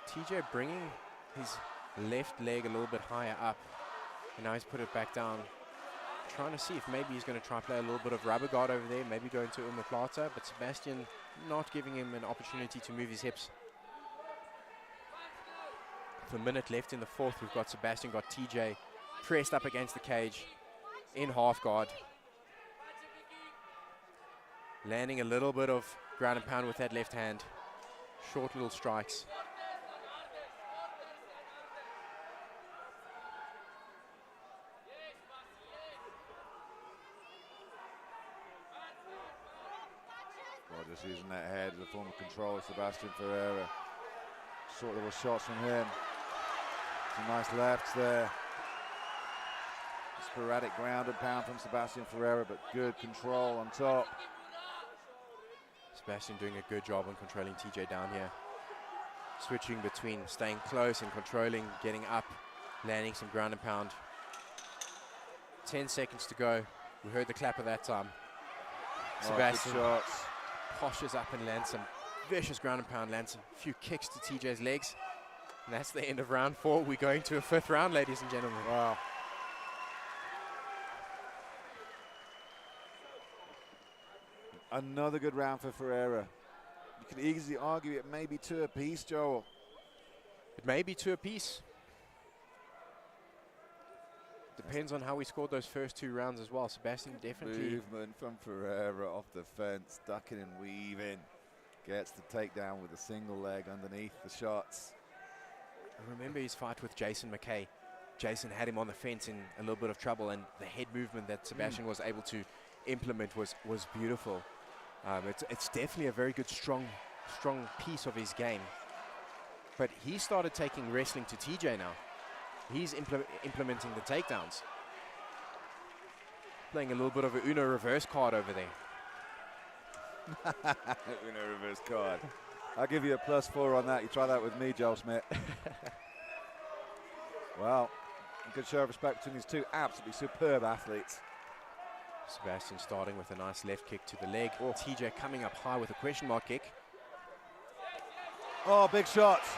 TJ bringing his left leg a little bit higher up, and now he's put it back down. Trying to see if maybe he's going to try play a little bit of rubber guard over there, maybe go into omoplata, but Sebastian not giving him an opportunity to move his hips. With a minute left in the fourth, we've got Sebastian, got TJ pressed up against the cage in half guard. Landing a little bit of ground and pound with that left hand. Short little strikes. Well, just using that head as a form of control, Sebastian Ferreira. Short little shots from him. Some nice lefts there. Sporadic ground and pound from Sebastian Ferreira, but good control on top. Sebastian doing a good job on controlling TJ down here. Switching between staying close and controlling, getting up, landing some ground and pound. 10 seconds to go. We heard the clap of that time. Sebastian poshes up and lands some vicious ground and pound, lands a few kicks to TJ's legs. And that's the end of round 4. We're going to a 5th round, ladies and gentlemen. Wow. Another good round for Ferreira. You could easily argue it may be 2 apiece, Joel. It may be 2 apiece. Depends on how we scored those first 2 rounds as well. Sebastian definitely... Movement from Ferreira off the fence, ducking and weaving. Gets the takedown with a single leg underneath the shots. I remember his fight with Jason McKay. Jason had him on the fence in a little bit of trouble, and the head movement that Sebastian was able to implement was beautiful. It's definitely a very good, strong piece of his game. But he started taking wrestling to TJ now. He's implementing the takedowns. Playing a little bit of a Uno reverse card over there. Uno reverse card. I'll give you a +4 on that. You try that with me, Joel Smith. Well, a good show of respect between these two absolutely superb athletes. Sebastian starting with a nice left kick to the leg. TJ coming up high with a question mark kick. Oh, big shots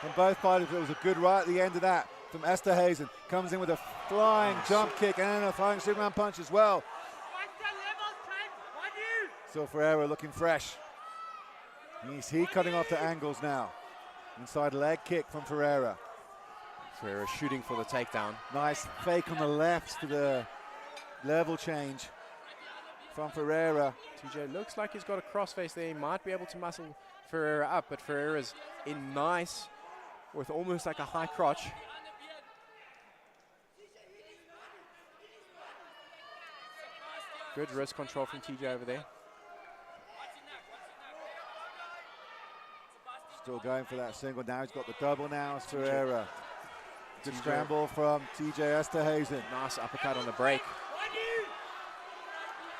from both fighters. It was a good right at the end of that from Esterhuizen. Comes in with a flying jump kick and then a flying Superman punch as well. Still Ferreira looking fresh. He's cutting off the angles now. Inside leg kick from Ferreira. Ferreira shooting for the takedown. Nice fake on the left to the level change from Ferreira. TJ looks like he's got a crossface there. He might be able to muscle Ferreira up, but Ferreira's in nice with almost like a high crotch. Good wrist control from TJ over there. Still going for that single. Now he's got the double now. It's Ferreira. Good scramble from TJ Esterhuizen. Nice uppercut on the break.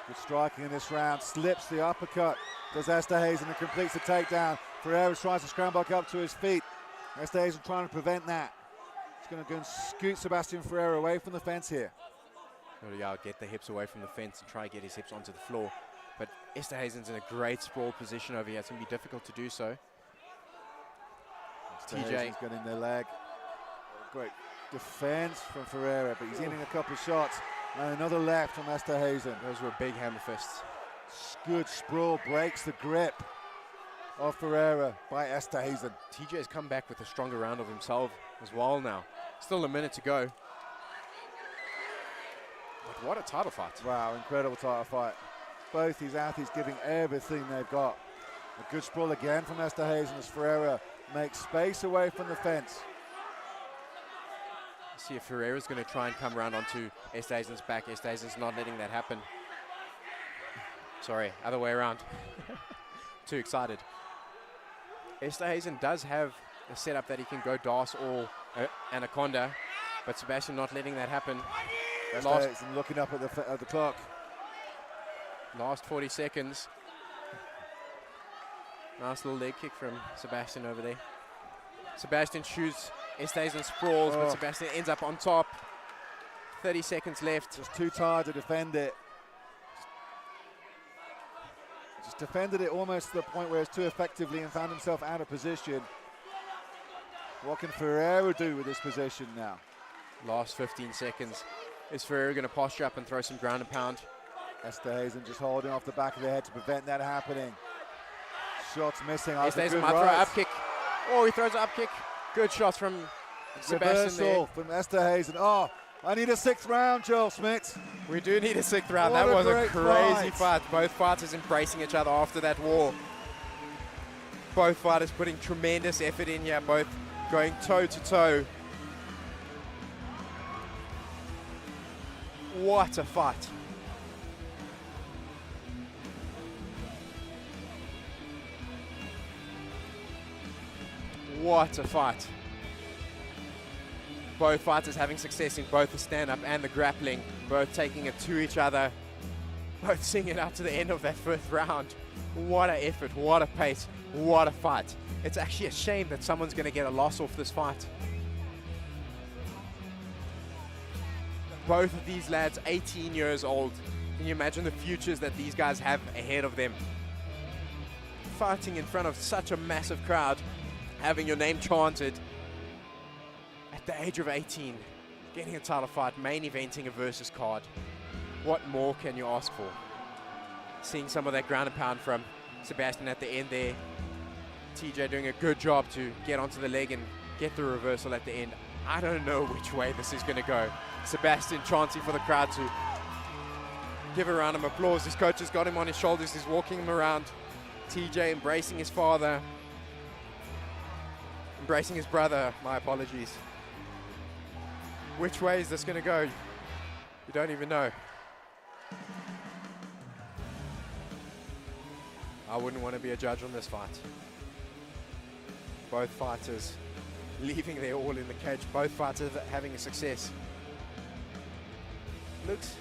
Good striking in this round. Slips the uppercut. Does Esterhuizen and completes the takedown. Ferreira tries to scramble back up to his feet. Esterhuizen trying to prevent that. He's going to go and scoot Sebastian Ferreira away from the fence here. Yeah, get the hips away from the fence and try to get his hips onto the floor. But Esterhuizen's in a great sprawl position over here. It's going to be difficult to do so. TJ's getting their leg. Great defense from Ferreira, but he's hitting a couple of shots. And another left from Esterhuizen. Those were big hammer fists. Good sprawl, breaks the grip of Ferreira by Esterhuizen. TJ has come back with a stronger round of himself as well now. Still a minute to go. But what a title fight. Wow, incredible title fight. Both these athletes giving everything they've got. A good sprawl again from Esterhuizen as Ferreira makes space away from the fence. See if Ferreira's going to try and come around onto Esterhuizen's back. Esterhuizen's not letting that happen. Sorry, other way around. Too excited. Esterhuizen does have a setup that he can go DAS or Anaconda, but Sebastian not letting that happen. Esterhuizen looking up at the clock. Last 40 seconds. Nice little leg kick from Sebastian over there. Sebastian shoots, it stays and sprawls, but Sebastian ends up on top. 30 seconds left. Just too tired to defend it. Just defended it almost to the point where it's too effectively and found himself out of position. What can Ferreira do with this position now? Last 15 seconds. Is Ferreira going to posture up and throw some ground and pound? Heyden just holding off the back of the head to prevent that happening. Shots missing. Heyden might throw an up kick. Oh, he throws an up kick. Good shots from Sebastian there. Reversal from Heyden. Oh, I need a 6th round, Joel Smith. We do need a 6th round. What that was a great crazy fight. Both fighters embracing each other after that war. Both fighters putting tremendous effort in here, both going toe to toe. What a fight. What a fight. Both fighters having success in both the stand-up and the grappling, both taking it to each other, both seeing it out to the end of that 5th round. What an effort, what a pace, what a fight. It's actually a shame that someone's going to get a loss off this fight. Both of these lads 18 years old. Can you imagine the futures that these guys have ahead of them? Fighting in front of such a massive crowd, having your name chanted at the age of 18, getting a title fight, main eventing a versus card. What more can you ask for? Seeing some of that ground and pound from Sebastian at the end there. TJ doing a good job to get onto the leg and get the reversal at the end. I don't know which way this is going to go. Sebastian chanting for the crowd to give a round of applause. His coach has got him on his shoulders. He's walking him around. TJ embracing his father. Embracing his brother. My apologies. Which way is this going to go? You don't even know. I wouldn't want to be a judge on this fight. Both fighters leaving their all in the cage. Both fighters having a success. Looks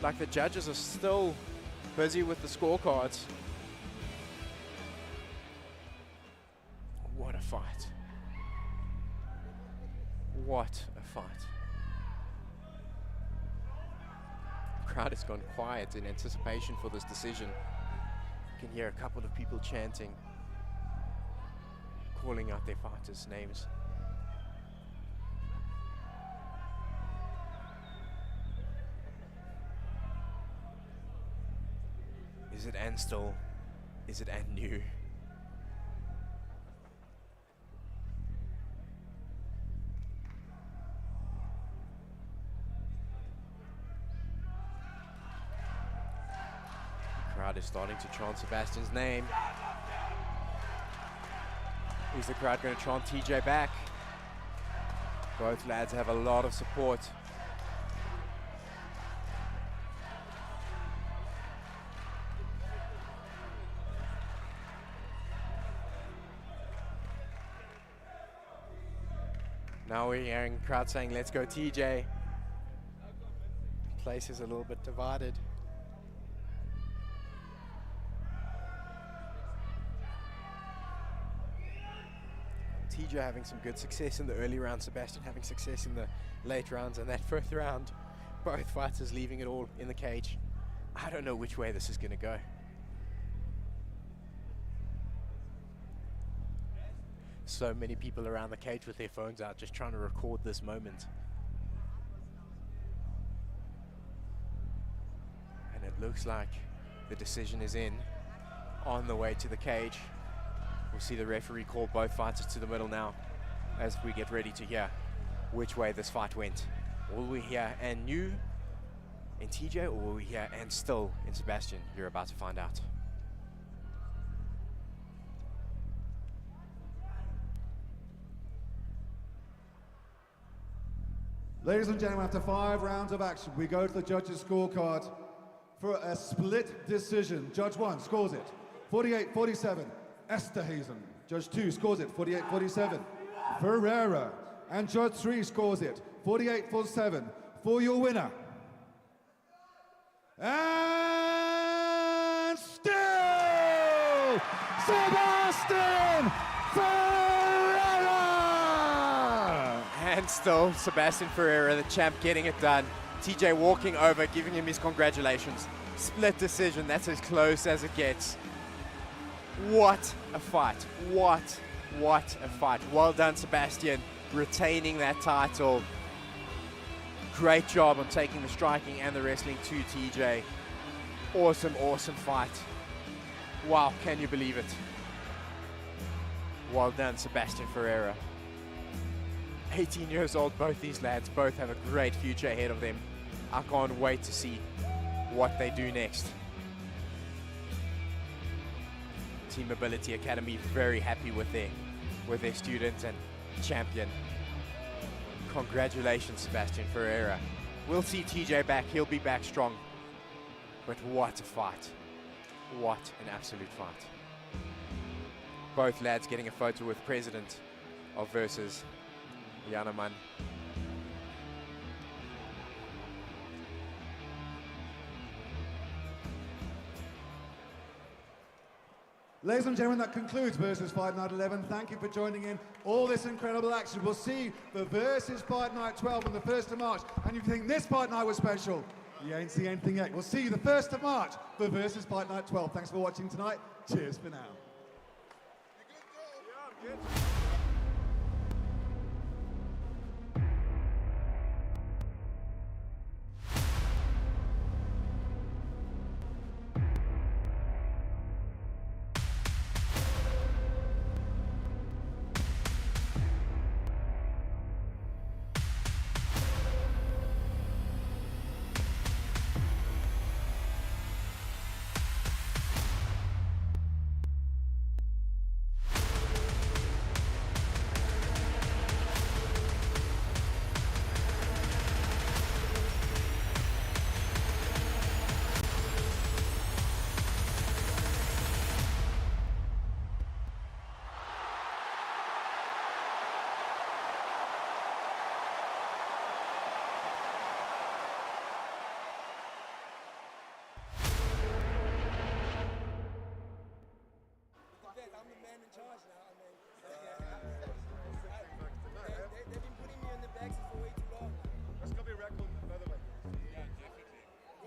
like the judges are still busy with the scorecards. What a fight. What a fight. The crowd has gone quiet in anticipation for this decision. You can hear a couple of people chanting, calling out their fighters' names. Is it Anstel? Is it Anu? The crowd is starting to chant Sebastian's name. Is the crowd going to chant TJ back? Both lads have a lot of support. Now we're hearing the crowd saying, "Let's go TJ." The place is a little bit divided. TJ having some good success in the early rounds, Sebastian having success in the late rounds, and that 4th round, both fighters leaving it all in the cage. I don't know which way this is going to go. So many people around the cage with their phones out just trying to record this moment. And it looks like the decision is in, on the way to the cage. We'll see the referee call both fighters to the middle now as we get ready to hear which way this fight went. Will we hear Anu in TJ, or will we hear and still in Sebastian? You're about to find out. Ladies and gentlemen, after 5 rounds of action, we go to the judges' scorecard for a split decision. Judge 1 scores it 48-47, Heyden. Judge 2 scores it 48-47, Ferreira. And Judge 3 scores it 48-47 for your winner. And still, Sebastian Ferreira! And still, Sebastian Ferreira, the champ, getting it done. TJ walking over, giving him his congratulations. Split decision, that's as close as it gets. What a fight. What a fight. Well done, Sebastian, retaining that title. Great job on taking the striking and the wrestling to TJ. Awesome fight. Wow, can you believe it? Well done, Sebastian Ferreira. 18 years old, both these lads, both have a great future ahead of them. I can't wait to see what they do next. Team Ability Academy very happy with their students and champion. Congratulations, Sebastian Ferreira. We'll see TJ back, he'll be back strong. But what a fight. What an absolute fight. Both lads getting a photo with president of Versus, Yanaman. Ladies and gentlemen, that concludes Versus Fight Night 11. Thank you for joining in. All this incredible action. We'll see the Versus Fight Night 12 on the 1st of March. And you think this fight night was special? You ain't seen anything yet. We'll see you the 1st of March for Versus Fight Night 12. Thanks for watching tonight. Cheers for now.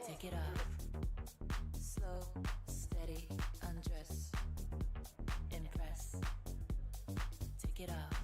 Take it off. Slow, steady, undress. Impress. Take it off.